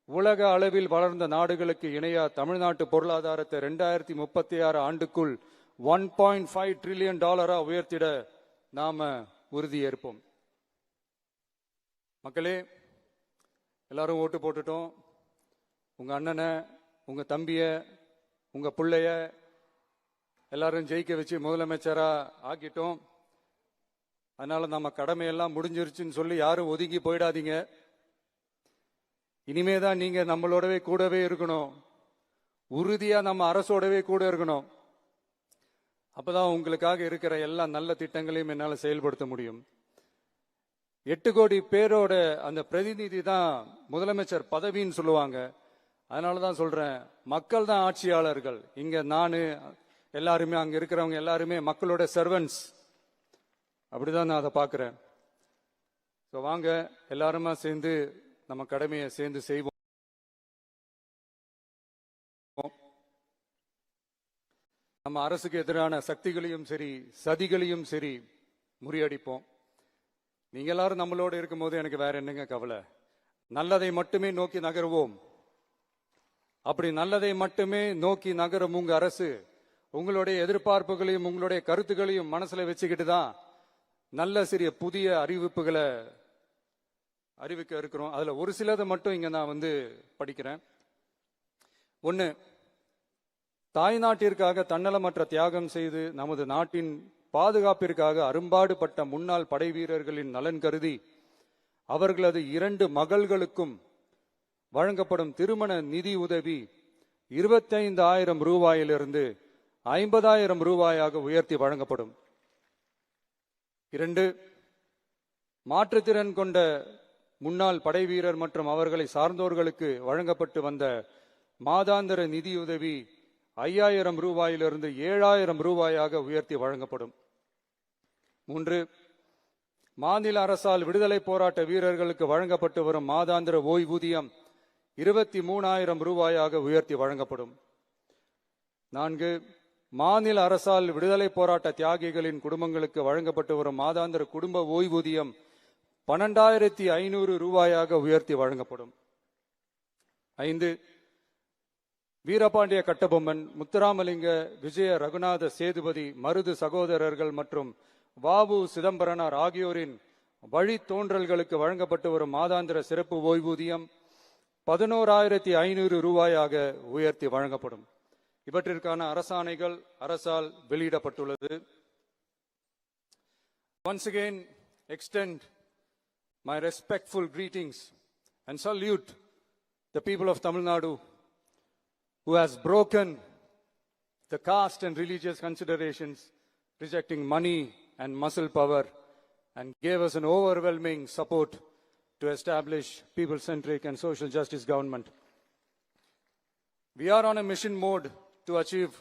S19: உலக அளவில் வளர்ந்த நாடுகளுக்கு இணையா தமிழ்நாட்டு பொருளாதாரத்தை 2036 ஆண்டுக்குள் $1.5 trillion உயர்த்திட நாம உறுதியேற்போம். மக்களே, எல்லாரும் ஓட்டு போட்டுட்டோம். உங்க அண்ணனை, உங்க தம்பிய, உங்க பிள்ளைய எல்லாரும் ஜெயிக்க வச்சு முதலமைச்சரா ஆக்கிட்டோம். அதனால நம்ம கடமையெல்லாம் முடிஞ்சிருச்சுன்னு சொல்லி யாரும் ஒதுங்கி போயிடாதீங்க. இனிமேதான் நீங்க நம்மளோடவே கூடவே இருக்கணும். உறுதியா நம்ம அரசோடவே கூட இருக்கணும். அப்பதான் உங்களுக்காக இருக்கிற எல்லா நல்ல திட்டங்களையும் என்னால செயல்படுத்த முடியும். 8 கோடி பேரோட அந்த பிரதிநிதி தான் முதலமைச்சர் பதவின்னு சொல்லுவாங்க. அதனாலதான் சொல்றேன், மக்கள் தான் ஆட்சியாளர்கள். இங்க நானு எல்லாருமே, அங்க இருக்கிறவங்க எல்லாருமே மக்களோட சர்வன்ட்ஸ். அப்படிதான் நான் அதை பார்க்கிறேன். வாங்க எல்லாருமா சேர்ந்து நம்ம கடமையை சேர்ந்து செய்வோம். நம்ம அரசுக்கு எதிரான சக்திகளையும் சரி சதிகளையும் சரி முறியடிப்போம். நீங்க எல்லாரும் நம்மளோட இருக்கும் போது எனக்கு வேற என்னங்க கவலை? நல்லதை மட்டுமே நோக்கி நகருவோம். அப்படி நல்லதை மட்டுமே நோக்கி நகரும் உங்க அரசு உங்களுடைய எதிர்பார்ப்புகளையும் உங்களுடைய கருத்துக்களையும் மனசுல வச்சுக்கிட்டு தான் நல்ல சிறிய புதிய அறிவிப்புகளை அறிவிக்க இருக்கிறோம். அதுல ஒரு சிலதை மட்டும் இங்க நான் படிக்கிறேன். 1, தாய்நாட்டிற்காக தன்னலமற்ற தியாகம் செய்து நமது நாட்டின் பாதுகாப்பிற்காக அரும்பாடுபட்ட முன்னாள் படை வீரர்களின் நலன் கருதி அவர்களது 2 மகள்களுக்கும் வழங்கப்படும் திருமண நிதி உதவி 25,000 ரூபாயிலிருந்து 50,000 ரூபாயாக உயர்த்தி வழங்கப்படும். 2, மாற்றுத்திறன் கொண்ட முன்னாள் படை வீரர் மற்றும் அவர்களை சார்ந்தோர்களுக்கு வழங்கப்பட்டு வந்த மாதாந்திர நிதியுதவி 5000 ரூபாயிலிருந்து 7000 ரூபாயாக உயர்த்தி வழங்கப்படும். 3. மாநில அரசால் விடுதலை போராட்ட வீரர்களுக்கு வழங்கப்பட்டு வரும் மாதாந்திர ஓய்வூதியம் 23000 ரூபாயாக உயர்த்தி வழங்கப்படும். 4. மாநில அரசால் விடுதலை போராட்ட தியாகிகளின் குடும்பங்களுக்கு வழங்கப்பட்டு வரும் மாதாந்திர குடும்ப ஓய்வூதியம் 12500 ரூபாயாக உயர்த்தி வழங்கப்படும். 5. வீரபாண்டிய கட்டபொம்மன், முத்துராமலிங்க, விஜய ரகுநாத சேதுபதி, மருது சகோதரர்கள் மற்றும் வாவு சிதம்பரனார் ஆகியோரின் வழித்தோன்றல்களுக்கு வழங்கப்பட்டு வரும் மாதாந்திர சிறப்பு ஓய்வூதியம் 11500 ரூபாயாக உயர்த்தி வழங்கப்படும். இவற்றிற்கான அரசாணைகள் அரசால் வெளியிடப்பட்டுள்ளது. Once again, extend my respectful greetings and salute the people of Tamil Nadu who has broken the caste and religious considerations, rejecting money and muscle power, and gave us an overwhelming support to establish people-centric and social justice government. We are on a mission mode to achieve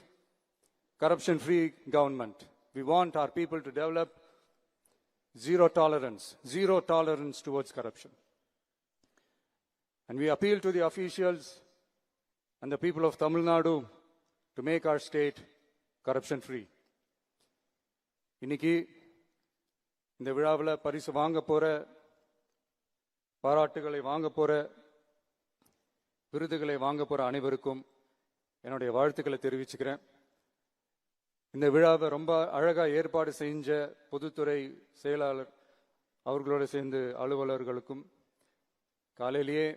S19: corruption-free government. We want our people to develop zero tolerance towards corruption. And we appeal to the officials and the people of Tamil Nadu to make our state corruption-free. இன்னைக்கு இந்த விழாவில் பரிசு வாங்க போற, பாராட்டுகளை வாங்க போற, விருதுகளை வாங்க போற அனைவருக்கும் என்னுடைய வாழ்த்துக்களை தெரிவிச்சுக்கிறேன். இந்த விழாவை ரொம்ப அழகா ஏற்பாடு செஞ்ச பொதுத்துறை செயலாளர் அவர்களோடு சேர்ந்து அலுவலர்களுக்கும், காலையிலேயே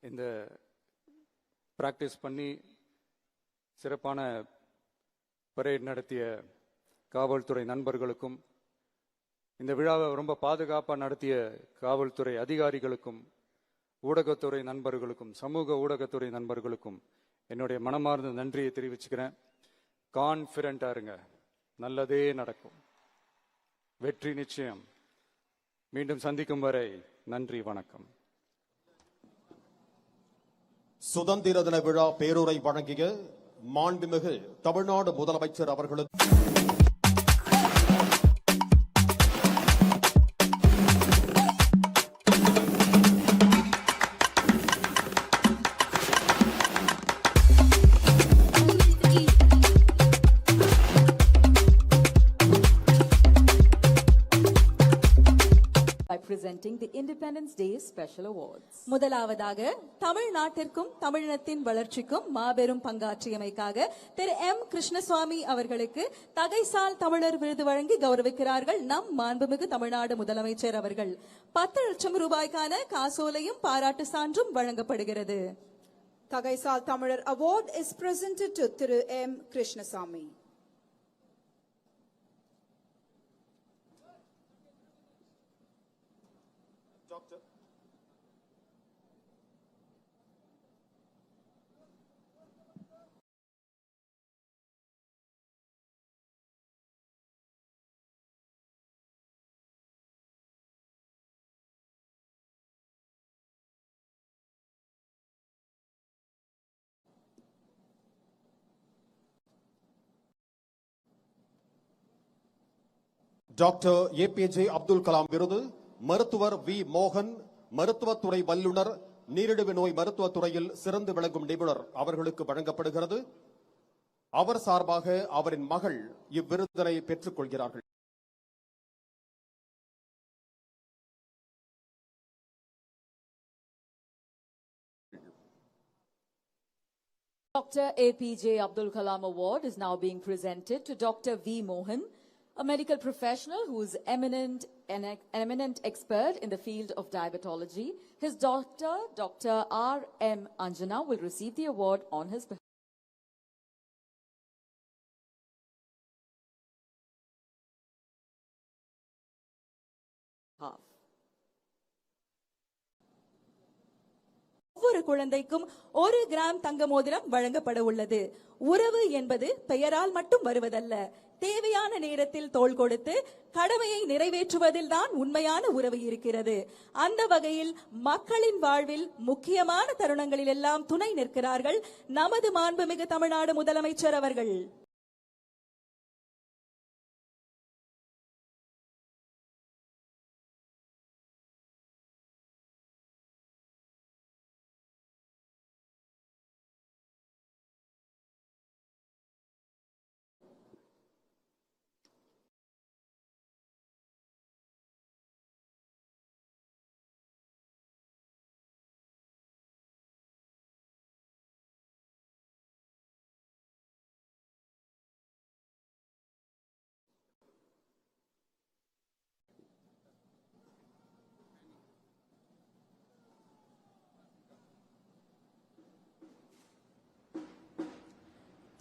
S19: இந்த பிராக்டிஸ் பண்ணி சிறப்பான பரேட் நடத்திய காவல்துறை நண்பர்களுக்கும், இந்த விழாவை ரொம்ப பாதுகாப்பாக நடத்திய காவல்துறை அதிகாரிகளுக்கும், ஊடகத்துறை நண்பர்களுக்கும், சமூக ஊடகத்துறை நண்பர்களுக்கும் என்னுடைய மனமார்ந்த நன்றியை தெரிவிச்சுக்கிறேன். கான்ஃபிடண்டா இருங்க, நல்லதே நடக்கும், வெற்றி நிச்சயம். மீண்டும் சந்திக்கும் வரை நன்றி, வணக்கம்.
S20: சுதந்திர தின விழா பேருரை வழங்கிய மாண்புமிகு தமிழ்நாடு முதலமைச்சர் அவர்களுக்கு
S21: presenting the Independence Day Special Awards.
S22: முதலாவதாக தமிழ்நாட்டிற்கும் தமிழினத்தின் வளர்ச்சிக்கும் மாபெரும் பங்காற்றியமைக்காக திரு எம் கிருஷ்ணசுவாமி அவர்களுக்கு தகைசால் தமிழர் விருது வழங்கி கௌரவிக்கிறார்கள் நம் மாண்புமிகு தமிழ்நாடு முதலமைச்சர் அவர்கள். 10 லட்சம் ரூபாய்க்கான காசோலையும் பாராட்டு சான்றும் வழங்கப்படுகிறது.
S23: தகைசால் தமிழர் award is presented to திரு M Krishnasamy.
S20: Doctor APJ Abdul Kalam விருது மருத்துவர் வி மோகன், மருத்துவத்துறை வல்லுநர், நீரிழிவு நோய் மருத்துவத்துறையில் சிறந்து விளங்கும் நிபுணர் அவர்களுக்கு வழங்கப்படுகிறது. அவர் சார்பாக அவரின் மகள் இவ்விருதினை பெற்றுக் கொள்கிறார்கள்.
S21: Dr. APJ Abdul Kalam Award is now being presented to Dr. V. Mohan, a medical professional who is an eminent expert in the field of diabetology. His daughter, Dr. R.M. Anjana, will receive the award on his behalf.
S22: ஒவ்வொரு குழந்தைக்கும் 1 gram தங்க மோதிரம் வழங்கப்பட உள்ளது. உறவு என்பது பெயரால் மட்டும் வருவதல்ல, தேவையான நேரத்தில் தோள் கொடுத்து கடமையை நிறைவேற்றுவதில் தான் உண்மையான உறவு இருக்கிறது. அந்த வகையில் மக்களின் வாழ்வில் முக்கியமான தருணங்களில் எல்லாம் துணை நிற்கிறார்கள் நமது மாண்புமிகு தமிழ்நாடு முதலமைச்சர் அவர்கள்.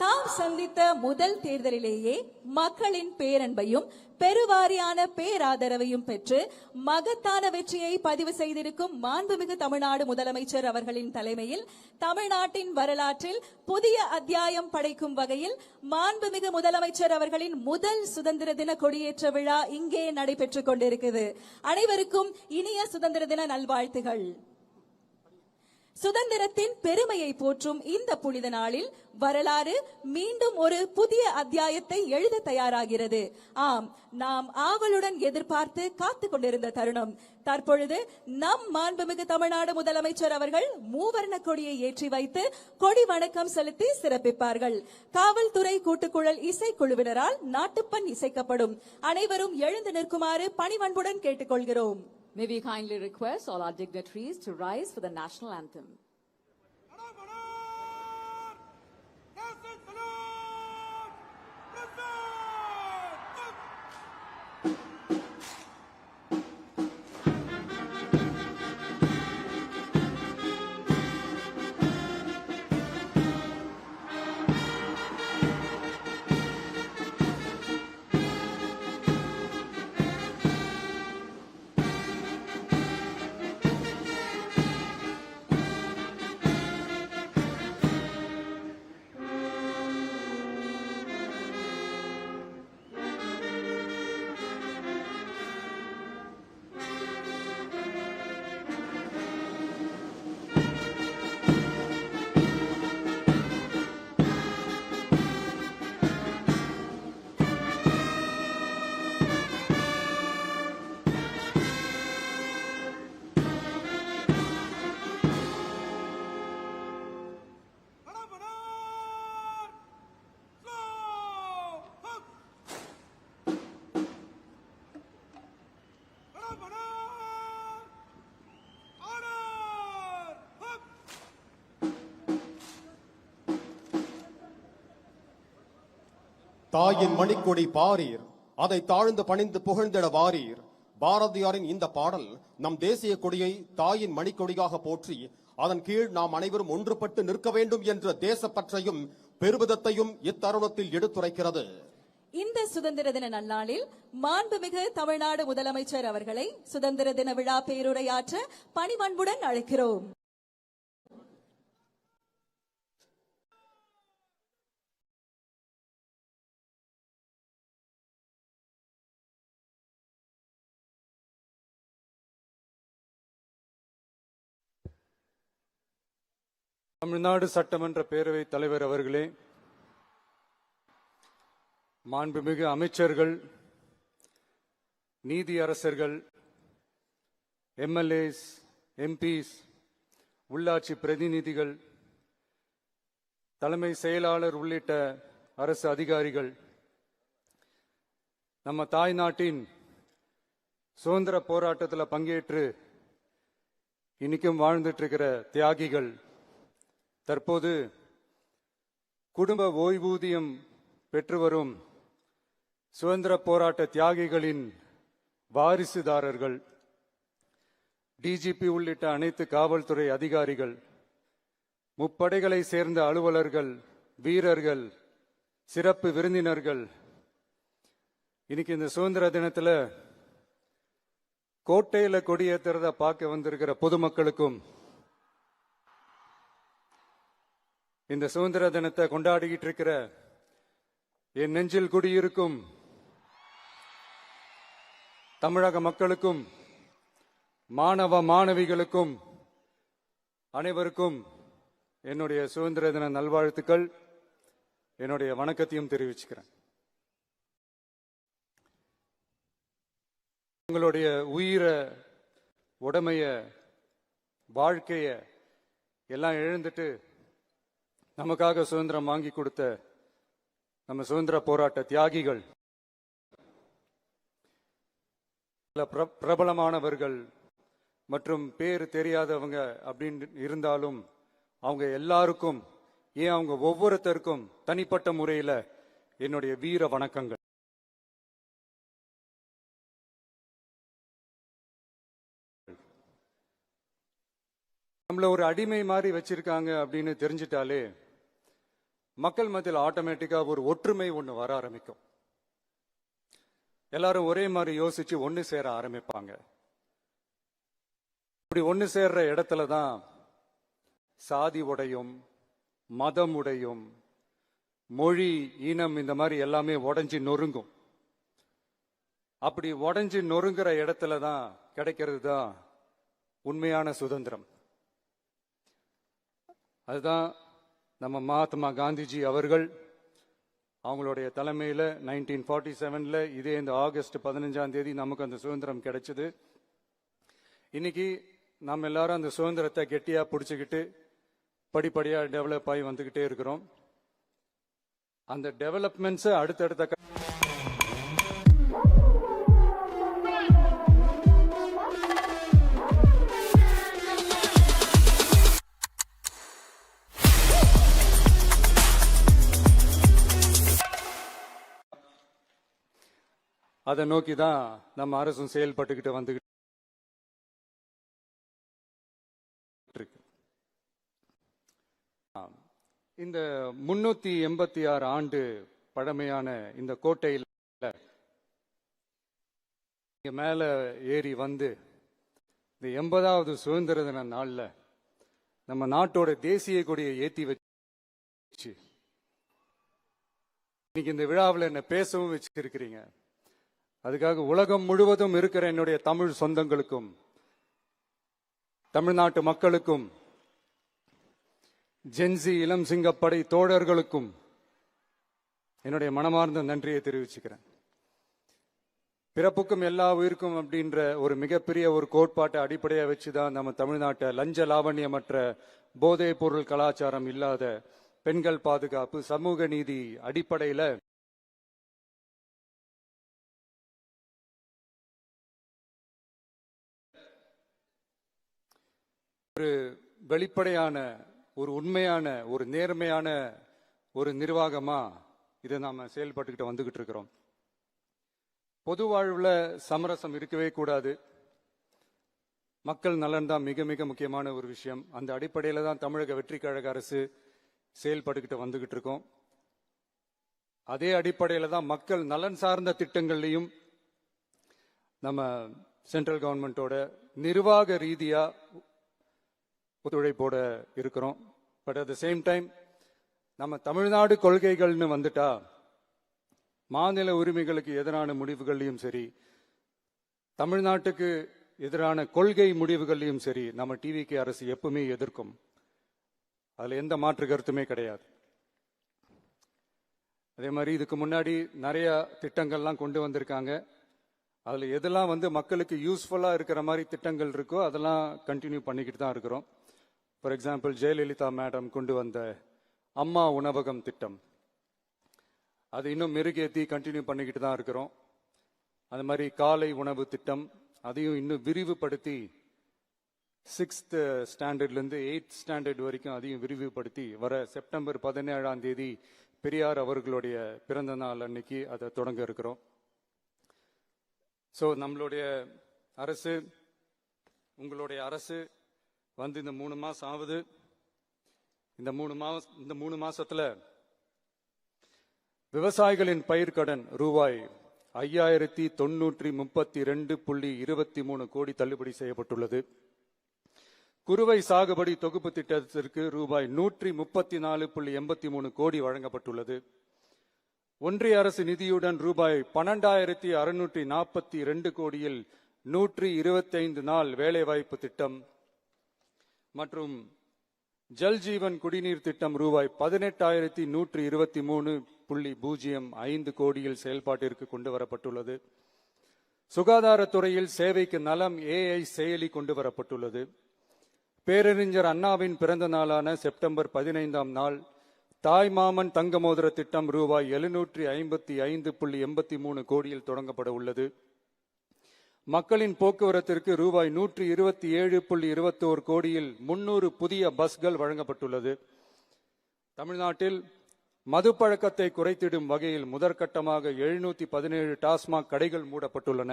S22: தாம் சந்தித்த முதல் தேர்தலிலேயே மக்களின் பேரன்பையும் பெருவாரியான பேராதரவையும் பெற்று மகத்தான வெற்றியை பதிவு செய்திருக்கும் மாண்புமிகு தமிழ்நாடு முதலமைச்சர் அவர்களின் தலைமையில் தமிழ்நாட்டின் வரலாற்றில் புதிய அத்தியாயம் படைக்கும் வகையில் மாண்புமிகு முதலமைச்சர் அவர்களின் முதல் சுதந்திர தின கொடியேற்ற விழா இங்கே நடைபெற்றுக் கொண்டிருக்கிறது. அனைவருக்கும் இனிய சுதந்திர தின நல்வாழ்த்துகள். சுதந்திரத்தின் பெருமையை போற்றும் இந்த புனித நாளில் வரலாறு மீண்டும் ஒரு புதிய அத்தியாயத்தை எழுத தயாராகிறது. ஆம், நாம் ஆவலுடன் எதிர்பார்த்து காத்துக் கொண்டிருந்த தருணம் தற்பொழுது நம் மாண்புமிகு தமிழ்நாடு முதலமைச்சர் அவர்கள் மூவர்ண கொடியை ஏற்றி வைத்து கொடி வணக்கம் செலுத்தி சிறப்பிப்பார்கள். காவல்துறை கூட்டுக்குழல் இசைக்குழுவினரால் நாட்டுப்பண் இசைக்கப்படும். அனைவரும் எழுந்து நிற்குமாறு பணிவன்புடன் கேட்டுக்கொள்கிறோம்.
S21: May we kindly request all our dignitaries to rise for the national anthem.
S20: தாயின் மணிக்கொடி பாரீர், அதை தாழ்ந்து பணிந்து புகழ்ந்திட வாரீர். பாரதியாரின் இந்த பாடல் நம் தேசிய கொடியை தாயின் மணிக்கொடியாக போற்றி அதன் கீழ் நாம் அனைவரும் ஒன்றுபட்டு நிற்க வேண்டும் என்ற தேசப்பற்றையும் பெருமிதத்தையும் இத்தருணத்தில் எடுத்துரைக்கிறது.
S22: இந்த சுதந்திர தின நன்னாளில் மாண்புமிகு தமிழ்நாடு முதலமைச்சர் அவர்களை சுதந்திர தின விழா பேருரையாற்ற பணிவன்புடன் அழைக்கிறோம்.
S19: தமிழ்நாடு சட்டமன்ற பேரவைத் தலைவர் அவர்களே, மாண்புமிகு அமைச்சர்கள், நீதியரசர்கள், எம்எல்ஏஸ், எம்பிஸ், உள்ளாட்சி பிரதிநிதிகள், தலைமை செயலாளர் உள்ளிட்ட அரசு அதிகாரிகள், நம்ம தாய் நாட்டின் சுதந்திர போராட்டத்தில் பங்கேற்று இன்னைக்கும் வாழ்ந்துட்டு இருக்கிற தியாகிகள், தற்போது குடும்ப ஓய்வூதியம் பெற்று வரும் சுதந்திர போராட்ட தியாகிகளின் வாரிசுதாரர்கள், டிஜிபி உள்ளிட்ட அனைத்து காவல்துறை அதிகாரிகள், முப்படைகளை சேர்ந்த அலுவலர்கள், வீரர்கள், சிறப்பு விருந்தினர்கள், இன்னைக்கு இந்த சுதந்திர தினத்துல கோட்டையில கொடியேற்றுறத பார்க்க வந்திருக்கிற பொதுமக்களுக்கும், இந்த சுதந்திர தினத்தை கொண்டாடிக்கிட்டு இருக்கிற என் நெஞ்சில் குடியிருக்கும் தமிழக மக்களுக்கும் மாணவ மாணவிகளுக்கும் அனைவருக்கும் என்னுடைய சுதந்திர தின நல்வாழ்த்துக்கள், என்னுடைய வணக்கத்தையும் தெரிவிச்சுக்கிறேன். உங்களுடைய உயிரை, உடமைய, வாழ்க்கைய எல்லாம் இழந்துட்டு நமக்காக சுதந்திரம் வாங்கி கொடுத்த நம்ம சுதந்திர போராட்ட தியாகிகள், பிரபலமானவர்கள் மற்றும் பேர் தெரியாதவங்க அப்படின்னு இருந்தாலும் அவங்க எல்லாருக்கும், ஏன் அவங்க ஒவ்வொருத்தருக்கும் தனிப்பட்ட முறையில என்னுடைய வீர வணக்கங்கள். நம்மள ஒரு அடிமை மாதிரி வச்சிருக்காங்க அப்படின்னு தெரிஞ்சிட்டாலே மக்கள் மத்தியில் ஆட்டோமேட்டிக்கா ஒரு ஒற்றுமை ஒண்ணு வர ஆரம்பிக்கும். எல்லாரும் ஒரே மாதிரி யோசிச்சு ஒன்னு சேர ஆரம்பிப்பாங்க. இப்படி ஒன்னு சேர்ற இடத்துல தான் சாதி உடையும், மதம் உடையும், மொழி, இனம் இந்த மாதிரி எல்லாமே உடைஞ்சு நொறுங்கும். அப்படி உடைஞ்சு நொறுங்குற இடத்துல தான் கிடைக்கிறது தான் உண்மையான சுதந்திரம். அதுதான் நம்ம மகாத்மா காந்திஜி அவர்கள் அவங்களுடைய தலைமையில 1947ல இதே இந்த ஆகஸ்ட் 15ஆம் தேதி நமக்கு அந்த சுதந்திரம் கிடைச்சது. இன்னைக்கு நம்ம எல்லாரும் அந்த சுதந்திரத்தை கெட்டியா பிடிச்சுக்கிட்டு படிப்படியா டெவலப் ஆகி வந்துகிட்டே இருக்கிறோம். அந்த டெவலப்மெண்ட்ஸ் அடுத்தடுத்த அதை நோக்கி தான் நம்ம அரசும் செயல்பட்டுக்கிட்டு வந்துகிட்டு இருக்கு. இந்த 386 ஆண்டு பழமையான இந்த கோட்டையில் மேல ஏறி வந்து இந்த 80வது சுதந்திர தின நாள்ல நம்ம நாட்டோட தேசிய கொடியை ஏத்தி வச்சு இன்னைக்கு இந்த விழாவில் என்ன பேசவும் வச்சிருக்கிறீங்க. அதுக்காக உலகம் முழுவதும் இருக்கிற என்னுடைய தமிழ் சொந்தங்களுக்கும், தமிழ்நாட்டு மக்களுக்கும், ஜென்சி இளம் சிங்கப்படை தோழர்களுக்கும் என்னுடைய மனமார்ந்த நன்றியை தெரிவிச்சுக்கிறேன். பிறப்புக்கும் எல்லா உயிருக்கும் அப்படின்ற ஒரு மிகப்பெரிய ஒரு கோட்பாட்டை அடிப்படையாக வச்சுதான் நம்ம தமிழ்நாட்டை லஞ்ச லாவண்யமற்ற போதைப் பொருள் கலாச்சாரம் இல்லாத, பெண்கள் பாதுகாப்பு, சமூக நீதி அடிப்படையில ஒரு வெளிப்படையான, ஒரு உண்மையான, ஒரு நேர்மையான ஒரு நிர்வாகமா இதை நாம செயல்பட்டுக்கிட்டு வந்துகிட்டு இருக்கிறோம். பொது வாழ்வுல சமரசம் இருக்கவே கூடாது. மக்கள் நலன் தான் மிக மிக முக்கியமான ஒரு விஷயம். அந்த அடிப்படையில தான் தமிழக வெற்றி கழக அரசு செயல்பட்டுக்கிட்டு வந்துகிட்டு இருக்கோம். அதே அடிப்படையில தான் மக்கள் நலன் சார்ந்த திட்டங்கள்லையும் நம்ம சென்ட்ரல் கவர்மெண்டோட நிர்வாக ரீதியா ஒத்துழைப்போட இருக்கிறோம். But at the same time நம்ம தமிழ்நாடு கொள்கைகள்னு வந்துட்டா மாநில உரிமைகளுக்கு எதிரான முடிவுகள்லையும் சரி, தமிழ்நாட்டுக்கு எதிரான கொள்கை முடிவுகள்லையும் சரி நம்ம டிவிகே அரசு எப்பவுமே எதிர்க்கும். அதுல எந்த மாற்று கருத்துமே கிடையாது. அதே மாதிரி இதுக்கு முன்னாடி நிறைய திட்டங்கள்லாம் கொண்டு வந்திருக்காங்க. அதுல எதெல்லாம் மக்களுக்கு யூஸ்ஃபுல்லா இருக்கிற மாதிரி திட்டங்கள் இருக்கோ அதெல்லாம் கண்டினியூ பண்ணிக்கிட்டு தான் இருக்கிறோம். ஃபார் எக்ஸாம்பிள், ஜெயலலிதா மேடம் கொண்டு வந்த அம்மா உணவகம் திட்டம், அது இன்னும் மெருகேற்றி கண்டினியூ பண்ணிக்கிட்டு தான் இருக்கிறோம். அது மாதிரி காலை உணவு திட்டம், அதையும் இன்னும் விரிவுபடுத்தி 6th ஸ்டாண்டர்ட்லேருந்து 8th ஸ்டாண்டர்ட் வரைக்கும் அதையும் விரிவுபடுத்தி வர செப்டம்பர் 17ஆம் தேதி பெரியார் அவர்களுடைய பிறந்த நாள் அன்னைக்கு அதை தொடங்க இருக்கிறோம். ஸோ நம்மளுடைய அரசு, உங்களுடைய அரசு இந்த 3 மாசம் ஆகுது. இந்த 3 மாசத்துல விவசாயிகளின் பயிர்க்கடன் ரூபாய் 5932.23 கோடி தள்ளுபடி செய்யப்பட்டுள்ளது. குறுவை சாகுபடி தொகுப்பு திட்டத்திற்கு ரூபாய் 134.83 கோடி வழங்கப்பட்டுள்ளது. ஒன்றிய அரசு நிதியுடன் ரூபாய் 12,642 கோடியில் 125 நாள் வேலைவாய்ப்பு திட்டம் மற்றும் ஜல் ஜீவன் குடிநீர் திட்டம் ரூபாய் 18,123.05 கோடியில் செயல்பாட்டிற்கு கொண்டு வரப்பட்டுள்ளது. சுகாதாரத்துறையில் சேவைக்கு நலம் AI செயலி கொண்டு வரப்பட்டுள்ளது. பேரறிஞர் அண்ணாவின் பிறந்த நாளான செப்டம்பர் 15ஆம் நாள் தாய்மாமன் தங்க மோதிர திட்டம் ரூபாய் 755.83 கோடியில் தொடங்கப்பட உள்ளது. மக்களின் போக்குவரத்திற்கு ரூபாய் 127.21 கோடியில் 300 புதிய பஸ்கள் வழங்கப்பட்டுள்ளது. தமிழ்நாட்டில் மது பழக்கத்தை குறைத்திடும் வகையில் முதற்கட்டமாக 717 டாஸ்மாக் கடைகள் மூடப்பட்டுள்ளன.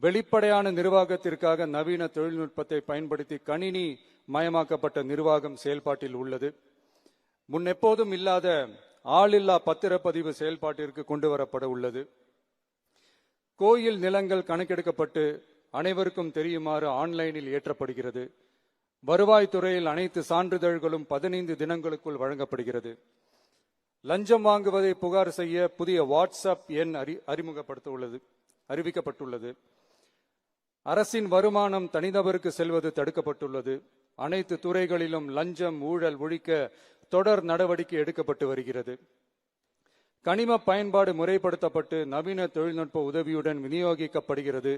S19: வெளிப்படையான நிர்வாகத்திற்காக நவீன தொழில்நுட்பத்தை பயன்படுத்தி கணினி மயமாக்கப்பட்ட நிர்வாகம் செயல்பாட்டில் உள்ளது. முன்னெப்போதும் இல்லாத ஆளில்லா பத்திரப்பதிவு செயல்பாட்டிற்கு கொண்டு வரப்பட உள்ளது. கோயில் நிலங்கள் கணக்கெடுக்கப்பட்டு அனைவருக்கும் தெரியுமாறு ஆன்லைனில் ஏற்றப்படுகிறது. வருவாய்த்துறையில் அனைத்து சான்றிதழ்களும் 15 தினங்களுக்குள் வழங்கப்படுகிறது. லஞ்சம் வாங்குவதை புகார் செய்ய புதிய வாட்ஸ்அப் எண் அறிவிக்கப்பட்டுள்ளது. அரசின் வருமானம் தனிநபருக்கு செல்வது தடுக்கப்பட்டுள்ளது. அனைத்து துறைகளிலும் லஞ்சம் ஊழல் ஒழிக்க தொடர் நடவடிக்கை எடுக்கப்பட்டு வருகிறது. கனிம பயன்பாடு முறைப்படுத்தப்பட்டு நவீன தொழில்நுட்ப உதவியுடன் விநியோகிக்கப்படுகிறது.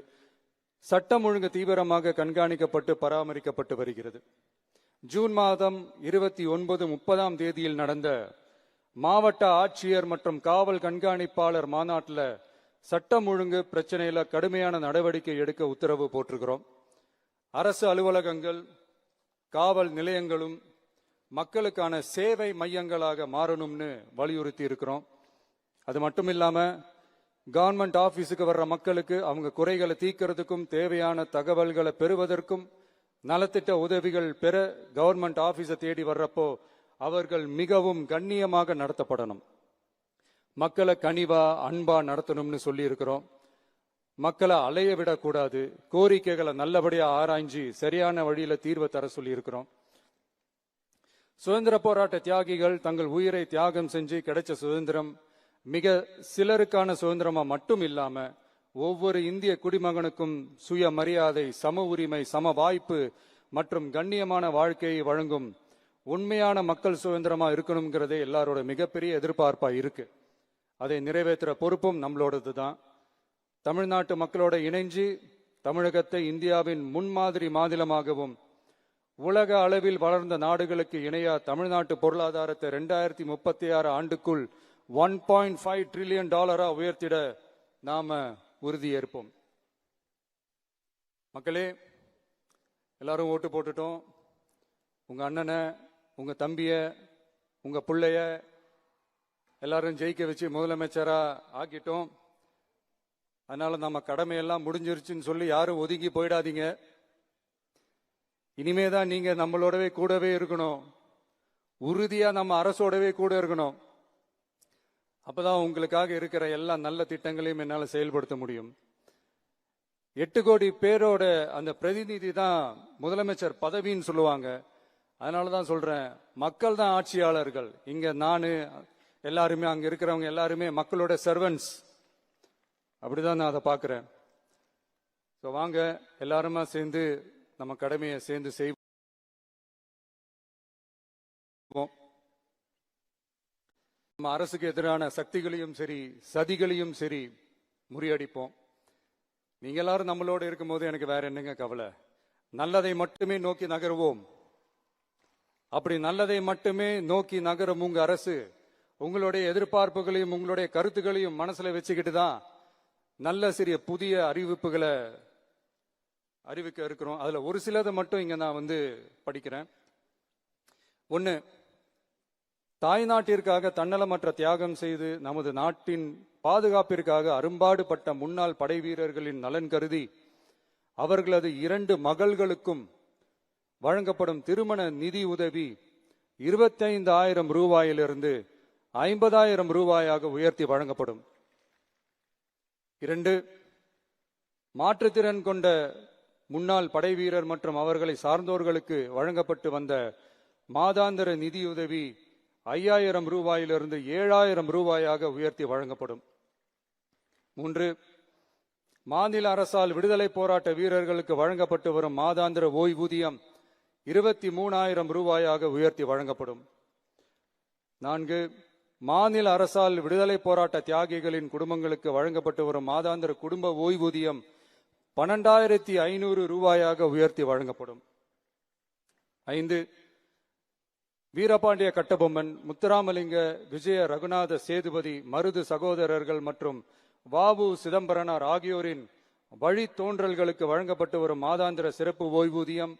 S19: சட்டம் ஒழுங்கு தீவிரமாக கண்காணிக்கப்பட்டு பராமரிக்கப்பட்டு வருகிறது. ஜூன் மாதம் 29, 30ஆம் தேதியில் நடந்த மாவட்ட ஆட்சியர் மற்றும் காவல் கண்காணிப்பாளர் மாநாட்டில் சட்டம் ஒழுங்கு பிரச்சனையில கடுமையான நடவடிக்கை எடுக்க உத்தரவு போட்டிருக்கிறோம். அரசு அலுவலகங்கள் காவல் நிலையங்களும் மக்களுக்கான சேவை மையங்களாக மாறணும்னு வலியுறுத்தி இருக்கிறோம். அது மட்டும் இல்லாம கவர்மெண்ட் ஆபீஸுக்கு வர்ற மக்களுக்கு அவங்க குறைகளை தீர்க்கிறதுக்கும் தேவையான தகவல்களை பெறுவதற்கும் நலத்திட்ட உதவிகள் பெற கவர்மெண்ட் ஆபீஸை தேடி வர்றப்போ அவர்கள் மிகவும் கண்ணியமாக நடத்தப்படணும். மக்களை கனிவா அன்பா நடத்தணும்னு சொல்லி இருக்கிறோம். மக்களை அலைய விடக்கூடாது. கோரிக்கைகளை நல்லபடியா ஆராய்ஞ்சி சரியான வழியில தீர்வை தர சொல்லி இருக்கிறோம். சுதந்திர போராட்ட தியாகிகள் தங்கள் உயிரை தியாகம் செஞ்சு கிடைச்ச சுதந்திரம் மிக சிலருக்கான சுதந்திரமா மட்டும் இல்லாம ஒவ்வொரு இந்திய குடிமகனுக்கும் சுய மரியாதை, சம உரிமை, சம வாய்ப்பு மற்றும் கண்ணியமான வாழ்க்கையை வழங்கும் உண்மையான மக்கள் சுதந்திரமா இருக்கணுங்கிறதே எல்லாரோட மிகப்பெரிய எதிர்பார்ப்பா இருக்கு. அதை நிறைவேற்றுற பொறுப்பும் நம்மளோடது தான். தமிழ்நாட்டு மக்களோட இணைஞ்சு தமிழகத்தை இந்தியாவின் முன்மாதிரி மாநிலமாகவும் உலக அளவில் வளர்ந்த நாடுகளுக்கு இணையா தமிழ்நாட்டு பொருளாதாரத்தை 2036 ஆண்டுக்குள் $1.5 trillion உயர்த்திட நாம உறுதியேற்போம். மக்களே, எல்லாரும் ஓட்டு போட்டுட்டோம். உங்க அண்ணனை, உங்க தம்பிய, உங்க பிள்ளைய எல்லாரும் ஜெயிக்க வச்சு முதலமைச்சரா ஆக்கிட்டோம். அதனால நம்ம கடமையெல்லாம் முடிஞ்சிருச்சுன்னு சொல்லி யாரும் ஒதுங்கி போயிடாதீங்க. இனிமேதான் நீங்க நம்மளோடவே கூடவே இருக்கணும். உறுதியா நம்ம அரசோடவே கூட இருக்கணும். அப்பதான் உங்களுக்காக இருக்கிற எல்லா நல்ல திட்டங்களையும் என்னால செயல்படுத்த முடியும். 8 கோடி பேரோட அந்த பிரதிநிதி தான் முதலமைச்சர் பதவின்னு சொல்லுவாங்க. அதனாலதான் சொல்றேன், மக்கள் தான் ஆட்சியாளர்கள். இங்க நானு எல்லாருமே, அங்க இருக்கிறவங்க எல்லாருமே மக்களோட சர்வன்ட்ஸ். அப்படிதான் நான் அதை பார்க்கிறேன். வாங்க எல்லாருமா சேர்ந்து நம்ம கடமையை சேர்ந்து செய்வோம். நம்ம அரசுக்கு எதிரான சக்திகளையும் சரி சதிகளையும் சரி முறியடிப்போம். நீங்க எல்லாரும் நம்மளோட இருக்கும்போது எனக்கு வேற என்னங்க கவலை? நல்லதை மட்டுமே நோக்கி நகருவோம். அப்படி நல்லதை மட்டுமே நோக்கி நகரும் உங்க அரசு உங்களுடைய எதிர்பார்ப்புகளையும் உங்களுடைய கருத்துக்களையும் மனசுல வச்சுக்கிட்டு தான் நல்ல சிறிய புதிய அறிவிப்புகளை அறிவிக்க இருக்கிறோம். அதுல ஒரு சிலதை மட்டும் இங்க நான் படிக்கிறேன். 1, தாய்நாட்டிற்காக தன்னலமற்ற தியாகம் செய்து நமது நாட்டின் பாதுகாப்பிற்காக அரும்பாடுபட்ட முன்னாள் படை வீரர்களின் நலன் கருதி அவர்களது 2 மகள்களுக்கும் வழங்கப்படும் திருமண நிதி உதவி 25,000 ரூபாயிலிருந்து 50,000 ரூபாயாக உயர்த்தி வழங்கப்படும். 2, மாற்றுத்திறன் கொண்ட முன்னாள் படை வீரர் மற்றும் அவர்களை சார்ந்தோர்களுக்கு வழங்கப்பட்டு வந்த மாதாந்திர நிதியுதவி 5000 ரூபாயிலிருந்து 7000 ரூபாயாக உயர்த்தி வழங்கப்படும். 3. மாநில அரசால் விடுதலை போராட்ட வீரர்களுக்கு வழங்கப்பட்டு வரும் மாதாந்திர ஓய்வூதியம் 23,000 ரூபாயாக உயர்த்தி வழங்கப்படும். 4. மாநில அரசால் விடுதலை போராட்ட தியாகிகளின் குடும்பங்களுக்கு வழங்கப்பட்டு வரும் மாதாந்திர குடும்ப ஓய்வூதியம் 12,500 ரூபாயாக உயர்த்தி வழங்கப்படும். 5. வீரபாண்டிய கட்டபொம்மன், முத்துராமலிங்க, விஜய ரகுநாத சேதுபதி, மருது சகோதரர்கள் மற்றும் வாவு சிதம்பரனார் ஆகியோரின் வழித்தோன்றல்களுக்கு வழங்கப்பட்டு வரும் மாதாந்திர சிறப்பு ஓய்வூதியம்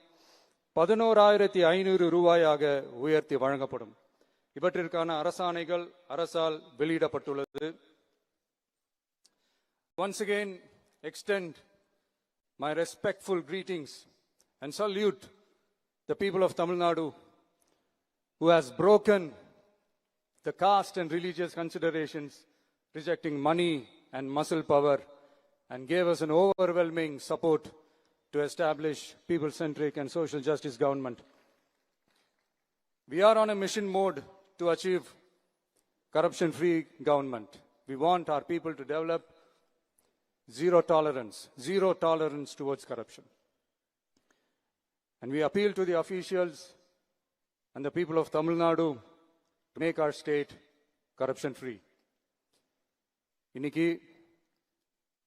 S19: 11,500 ரூபாயாக உயர்த்தி வழங்கப்படும். இவற்றிற்கான அரசாணைகள் அரசால் வெளியிடப்பட்டுள்ளது. Once again, extend my respectful greetings and salute the people of Tamil Nadu who has broken the caste and religious considerations, rejecting money and muscle power, and gave us an overwhelming support to establish people-centric and social justice government. We are on a mission mode to achieve corruption-free government. We want our people to develop zero tolerance towards corruption. And we appeal to the officials and the people of Tamil Nadu to make our state corruption-free. இன்னைக்கு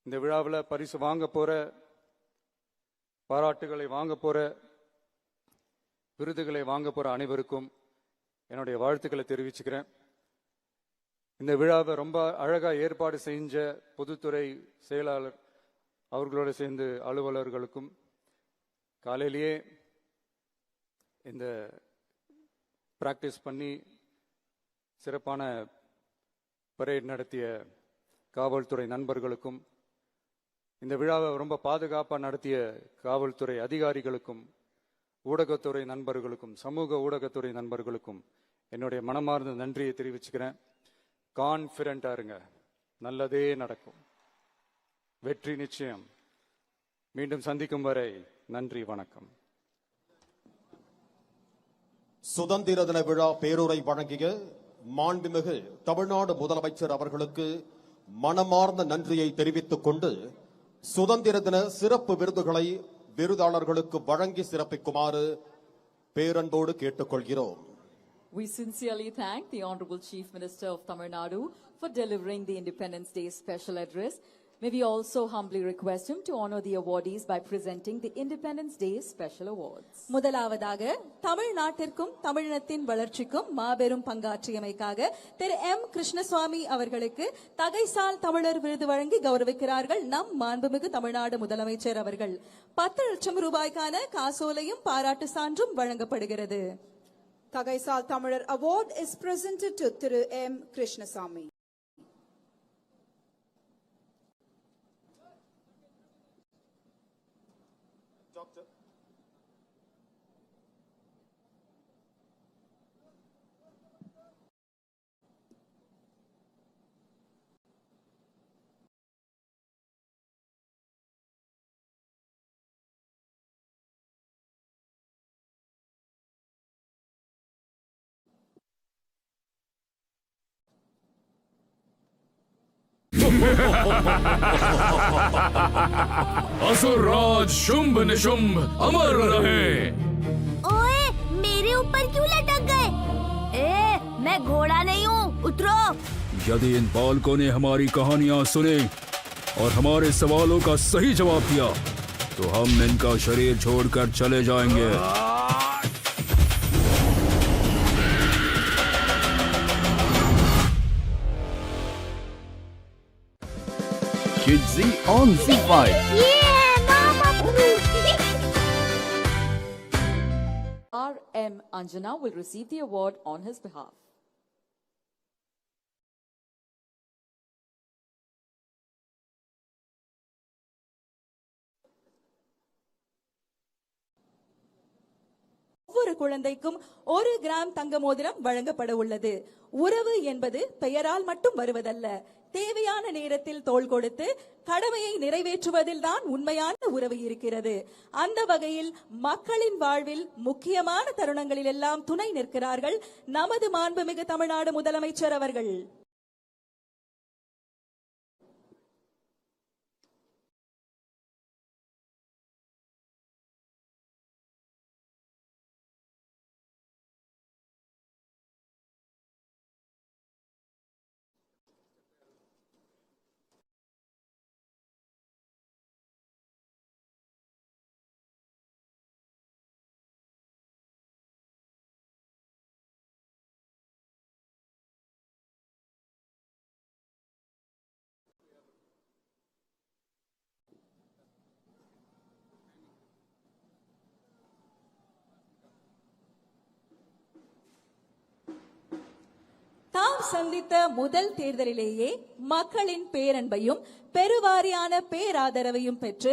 S19: இந்த விழாவில் பரிசு வாங்க போற, பாராட்டுகளை வாங்க போற, விருதுகளை வாங்க போற அனைவருக்கும் என்னுடைய வாழ்த்துக்களை தெரிவிச்சுக்கிறேன். இந்த விழாவை ரொம்ப அழகா ஏற்பாடு செஞ்ச பொதுத்துறை செயலாளர் அவர்களோடு சேர்ந்து அலுவலர்களுக்கும், காலையிலேயே இந்த பிராக்டிஸ் பண்ணி சிறப்பான பரேட் நடத்திய காவல்துறை நண்பர்களுக்கும், இந்த விழாவை ரொம்ப பாதுகாப்பாக நடத்திய காவல்துறை அதிகாரிகளுக்கும், ஊடகத்துறை நண்பர்களுக்கும், சமூக ஊடகத்துறை நண்பர்களுக்கும் என்னுடைய மனமார்ந்த நன்றியை தெரிவிச்சுக்கிறேன். கான்ஃபிடண்டா இருங்க, நல்லதே நடக்கும், வெற்றி நிச்சயம். மீண்டும் சந்திக்கும் வரை நன்றி, வணக்கம்.
S20: சுதந்திர தின விழா பேருரை வழங்கிய மாண்புமிகு தமிழ்நாடு முதலமைச்சர் அவர்களுக்கு மனமார்ந்த நன்றியை தெரிவித்துக் கொண்டு சுதந்திர தின சிறப்பு விருதுகளை விருதாளர்களுக்கு வழங்கி சிறப்பிக்குமாறு பேரன்போடு கேட்டுக்கொள்கிறோம்.
S21: We sincerely thank the Honorable Chief Minister of Tamil Nadu for delivering the Independence Day special address. May we also humbly request him to honor the awardees by presenting the Independence Day special awards. முதலாவதாக தமிழ்நாட்டிற்கும் தமிழினத்தின் வளர்ச்சிக்கும் மாபெரும் பங்காற்றியமைக்காக திரு M Krishnaswamy அவர்களுக்கு தகைசால் தமிழர் விருது வழங்கி கௌரவிக்கிறார்கள் நம் மாண்புமிகு தமிழ்நாடு முதலமைச்சர் அவர்கள். 10 லட்சம் ரூபாய்க்கான காசோலையும் பாராட்டு சான்றும் வழங்கப்படுகிறது.
S23: Tagaisal Tamilar Award is presented to Thiru M. Krishnasamy.
S1: असुरराज Shumbh Nishumbh अमर रहे।
S3: ओए, मेरे ऊपर क्यों लटक गए? मैं घोड़ा नहीं हूँ, उतरो।
S1: यदि इन बालकों ने हमारी कहानियाँ सुनी और हमारे सवालों का सही जवाब दिया तो हम इनका शरीर छोड़कर चले जाएंगे।
S10: Kids Z on Z5.
S21: R.M. Anjana will receive the award on his behalf.
S22: ஒவ்வொரு குழந்தைக்கும் 1 கிராம் தங்க மோதிரம் வழங்கப்பட உள்ளது. உறவு என்பது பெயரால் மட்டும் வருவதல்ல, தேவையான நேரத்தில் தோள் கொடுத்து கடமையை நிறைவேற்றுவதில் தான் உண்மையான உறவு இருக்கிறது. அந்த வகையில் மக்களின் வாழ்வில் முக்கியமான தருணங்களில் எல்லாம் துணை நிற்கிறார்கள் நமது மாண்புமிகு தமிழ்நாடு முதலமைச்சர் அவர்கள். தாம் சந்தித்த முதல் தேர்தலிலேயே மக்களின் பேரன்பையும் பெருவாரியான பேராதரவையும் பெற்று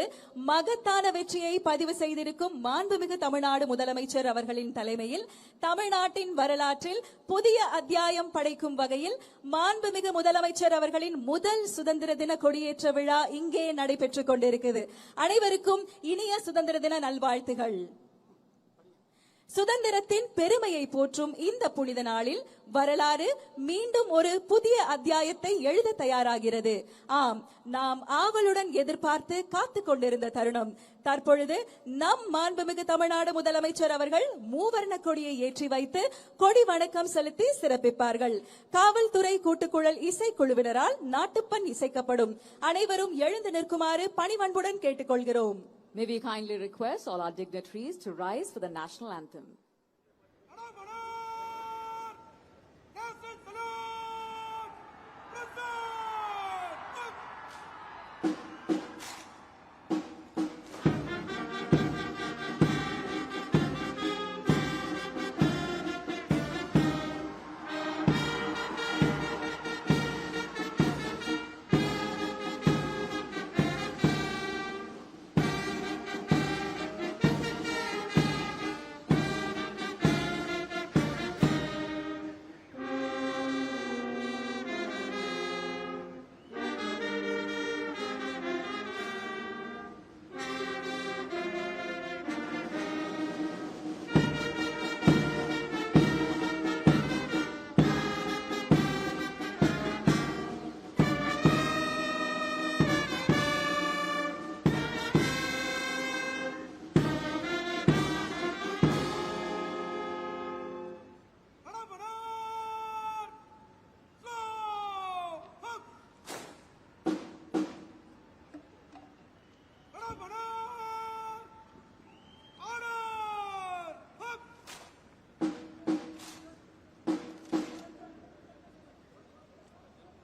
S22: மகத்தான வெற்றியை பதிவு செய்திருக்கும் மாண்புமிகு தமிழ்நாடு முதலமைச்சர் அவர்களின் தலைமையில் தமிழ்நாட்டின் வரலாற்றில் புதிய அத்தியாயம் படைக்கும் வகையில் மாண்புமிகு முதலமைச்சர் அவர்களின் முதல் சுதந்திர தின கொடியேற்ற விழா இங்கே நடைபெற்றுக் கொண்டிருக்கிறது. அனைவருக்கும் இனிய சுதந்திர தின நல்வாழ்த்துகள். சுதந்திரத்தின் பெருமையை போற்றும் இந்த புனித நாளில் வரலாறு மீண்டும் ஒரு புதிய அத்தியாயத்தை எழுத தயாராகிறது. ஆம், நாம் ஆவலுடன் எதிர்பார்த்து காத்துக் கொண்டிருந்த தருணம் தற்பொழுது நம் மாண்புமிகு தமிழ்நாடு முதலமைச்சர் அவர்கள் மூவர்ண கொடியை ஏற்றி வைத்து கொடி வணக்கம் செலுத்தி சிறப்பிப்பார்கள். காவல்துறை கூட்டுக்குழல் இசைக்குழுவினரால் நாட்டுப்பண் இசைக்கப்படும். அனைவரும் எழுந்து நிற்குமாறு பணிவன்புடன் கேட்டுக்கொள்கிறோம்.
S21: May we kindly request all our dignitaries to rise for the national anthem.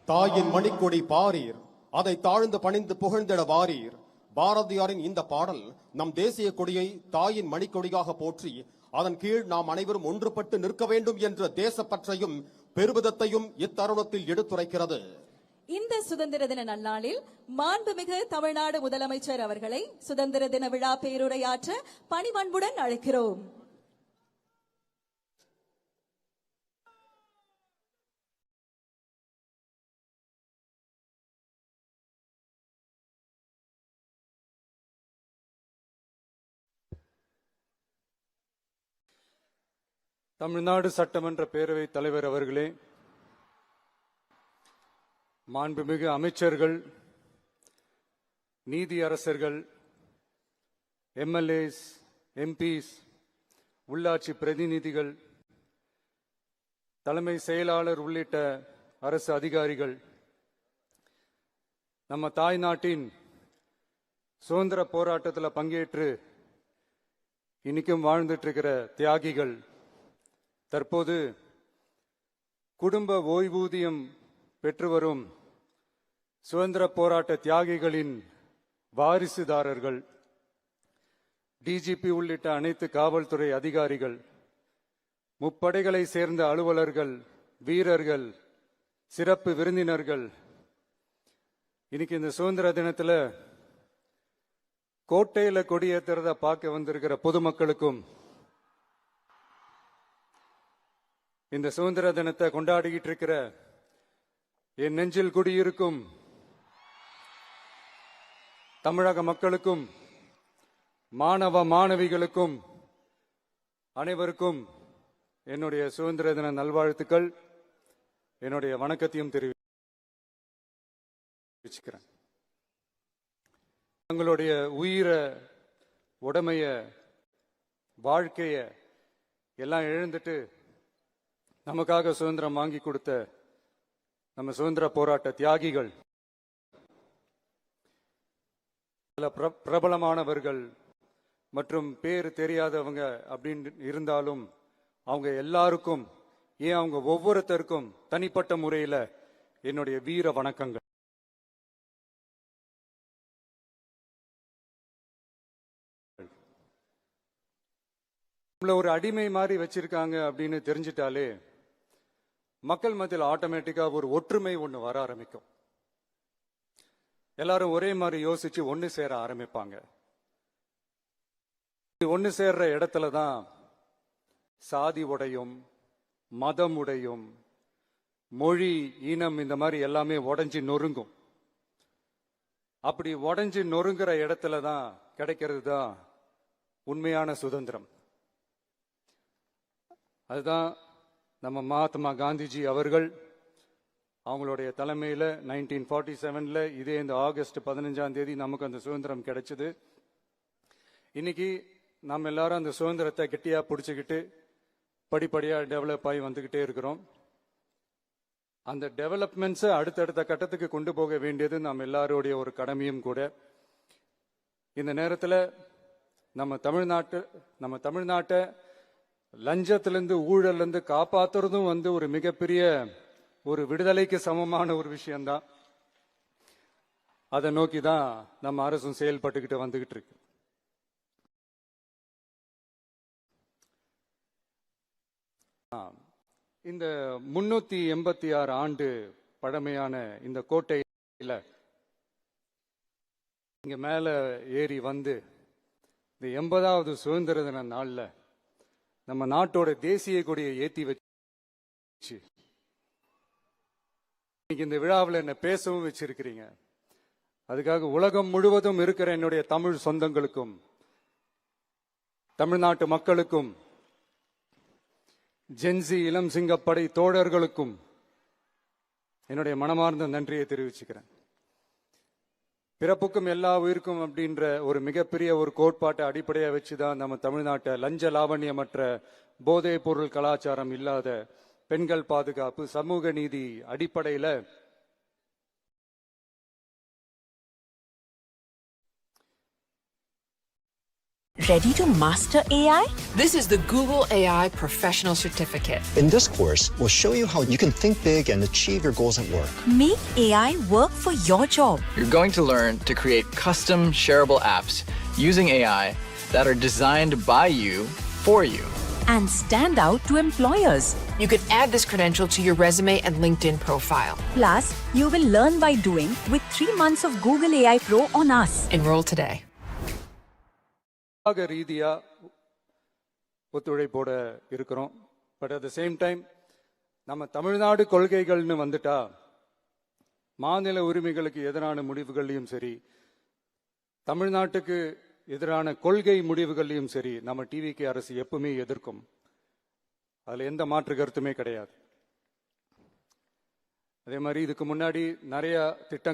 S20: தாயின் மணிக்கொடி பாரீர், அதை தாழ்ந்து பணிந்து புகழ்ந்திட வாரீர். பாரதியாரின் இந்த பாடல் நம் தேசிய கொடியை தாயின் மணிக்கொடியாக போற்றி அதன் கீழ் நாம் அனைவரும் ஒன்றுபட்டு நிற்க வேண்டும் என்ற தேசப்பற்றையும் பெருமிதத்தையும் இத்தருணத்தில் எடுத்துரைக்கிறது.
S22: இந்த சுதந்திர தின நன்னாளில் மாண்புமிகு தமிழ்நாடு முதலமைச்சர் அவர்களை சுதந்திர தின விழா பேருரையாற்ற பணிவன்புடன் அழைக்கிறோம்.
S19: தமிழ்நாடு சட்டமன்ற பேரவைத் தலைவர் அவர்களே, மாண்புமிகு அமைச்சர்கள், நீதியரசர்கள், எம்எல்ஏஸ், எம்பிஸ், உள்ளாட்சி பிரதிநிதிகள், தலைமை செயலாளர் உள்ளிட்ட அரசு அதிகாரிகள், நம்ம தாய் நாட்டின் சுதந்திர போராட்டத்தில் பங்கேற்று இன்னைக்கும் வாழ்ந்துட்டு இருக்கிற தியாகிகள், தற்போது குடும்ப ஓய்வூதியம் பெற்று வரும் சுதந்திர போராட்ட தியாகிகளின் வாரிசுதாரர்கள், டிஜிபி உள்ளிட்ட அனைத்து காவல்துறை அதிகாரிகள், முப்படைகளை சேர்ந்த அலுவலர்கள், வீரர்கள், சிறப்பு விருந்தினர்கள், இன்னைக்கு இந்த சுதந்திர தினத்துல கோட்டையில கொடியேற்றுறத பார்க்க வந்திருக்கிற பொதுமக்களுக்கும், இந்த சுதந்திர தினத்தை கொண்டாடிக்கிட்டு இருக்கிற என் நெஞ்சில் குடியிருக்கும் தமிழக மக்களுக்கும் மாணவ மாணவிகளுக்கும் அனைவருக்கும் என்னுடைய சுதந்திர தின நல்வாழ்த்துக்கள், என்னுடைய வணக்கத்தையும் தெரிவிச்சுக்கிறேன். தங்களுடைய உயிரை, உடமைய, வாழ்க்கைய எல்லாம் இழந்துட்டு நமக்காக சுதந்திரம் வாங்கி கொடுத்த நம்ம சுதந்திர போராட்ட தியாகிகள், சில பிரபலமானவர்கள் மற்றும் பேர் தெரியாதவங்க அப்படின்னு இருந்தாலும் அவங்க எல்லாருக்கும், ஏன் அவங்க ஒவ்வொருத்தருக்கும் தனிப்பட்ட முறையில என்னுடைய வீர வணக்கங்கள். நம்மள ஒரு அடிமை மாதிரி வச்சிருக்காங்க அப்படின்னு தெரிஞ்சிட்டாலே மக்கள் மத்தியில் ஆட்டோமேட்டிக்கா ஒரு ஒற்றுமை ஒண்ணு வர ஆரம்பிக்கும். எல்லாரும் ஒரே மாதிரி யோசிச்சு ஒன்னு சேர ஆரம்பிப்பாங்க. ஒன்னு சேர்ற இடத்துல தான் சாதி உடையும், மதம் உடையும், மொழி, இனம் இந்த மாதிரி எல்லாமே உடைஞ்சு நொறுங்கும். அப்படி உடைஞ்சு நொறுங்குற இடத்துல தான் கிடைக்கிறது தான் உண்மையான சுதந்திரம். அதுதான் நம்ம மகாத்மா காந்திஜி அவர்கள் அவங்களுடைய தலைமையில 1947ல இதே இந்த ஆகஸ்ட் 15ஆம் தேதி நமக்கு அந்த சுதந்திரம் கிடைச்சது. இன்னைக்கு நம்ம எல்லாரும் அந்த சுதந்திரத்தை கெட்டியா பிடிச்சுக்கிட்டு படிப்படியா டெவலப் ஆகி வந்துகிட்டே இருக்கிறோம். அந்த டெவலப்மெண்ட்ஸை அடுத்தடுத்த கட்டத்துக்கு கொண்டு போக வேண்டியது நம்ம எல்லாருடைய ஒரு கடமையும் கூட. இந்த நேரத்தில் நம்ம தமிழ்நாட்டை லஞ்சத்திலிருந்து, ஊழலிருந்து காப்பாத்துறதும் ஒரு மிகப்பெரிய ஒரு விடுதலைக்கு சமமான ஒரு விஷயம்தான். அதை நோக்கி தான் நம்ம அரசும் செயல்பட்டுக்கிட்டு வந்துகிட்டு இருக்கு. இந்த 386 ஆண்டு பழமையான இந்த கோட்டையில இங்க மேல ஏறி வந்து இந்த 80வது சுதந்திர தின நாள்ல நம்ம நாட்டோட தேசிய கொடியை ஏத்தி வச்சு இந்த விழாவில் என்ன பேசவும் வச்சிருக்கிறீங்க. அதுக்காக உலகம் முழுவதும் இருக்கிற என்னுடைய தமிழ் சொந்தங்களுக்கும், தமிழ்நாட்டு மக்களுக்கும், ஜென்சி இளம் சிங்கப்படை தோழர்களுக்கும் என்னுடைய மனமார்ந்த நன்றியை தெரிவிச்சுக்கிறேன். பிறப்புக்கும் எல்லா உயிருக்கும் அப்படின்ற ஒரு மிகப்பெரிய ஒரு கோட்பாட்டை அடிப்படையாக வச்சுதான் நம்ம தமிழ்நாட்டை லஞ்ச லாவண்யமற்ற போதைப் பொருள் கலாச்சாரம் இல்லாத, பெண்கள் பாதுகாப்பு, சமூக நீதி அடிப்படையில
S28: Ready to master AI?
S24: This is the Google AI Professional Certificate.
S27: In this course, we'll show you how you can think big and achieve your goals at work.
S28: Make AI work for your job.
S25: You're going to learn to create custom shareable apps using AI that are designed by you for you.
S28: And stand out to employers.
S24: You can add this credential to your resume and LinkedIn profile.
S28: Plus, you will learn by doing with 3 months of Google AI Pro on us.
S24: Enroll today.
S19: ரீதியா ஒத்துழைப்போட இருக்கிறோம். But at the same time நம்ம தமிழ்நாடு கொள்கைகள்னு வந்துட்டா மாநில உரிமைகளுக்கு எதிரான முடிவுகள்லையும் சரி, தமிழ்நாட்டுக்கு எதிரான கொள்கை முடிவுகள்லையும் சரி, நம்ம டிவிகே அரசு எப்பவுமே எதிர்க்கும். அதுல எந்த மாற்று கருத்துமே கிடையாது. அதே மாதிரி இதுக்கு முன்னாடி நிறைய திட்டங்கள்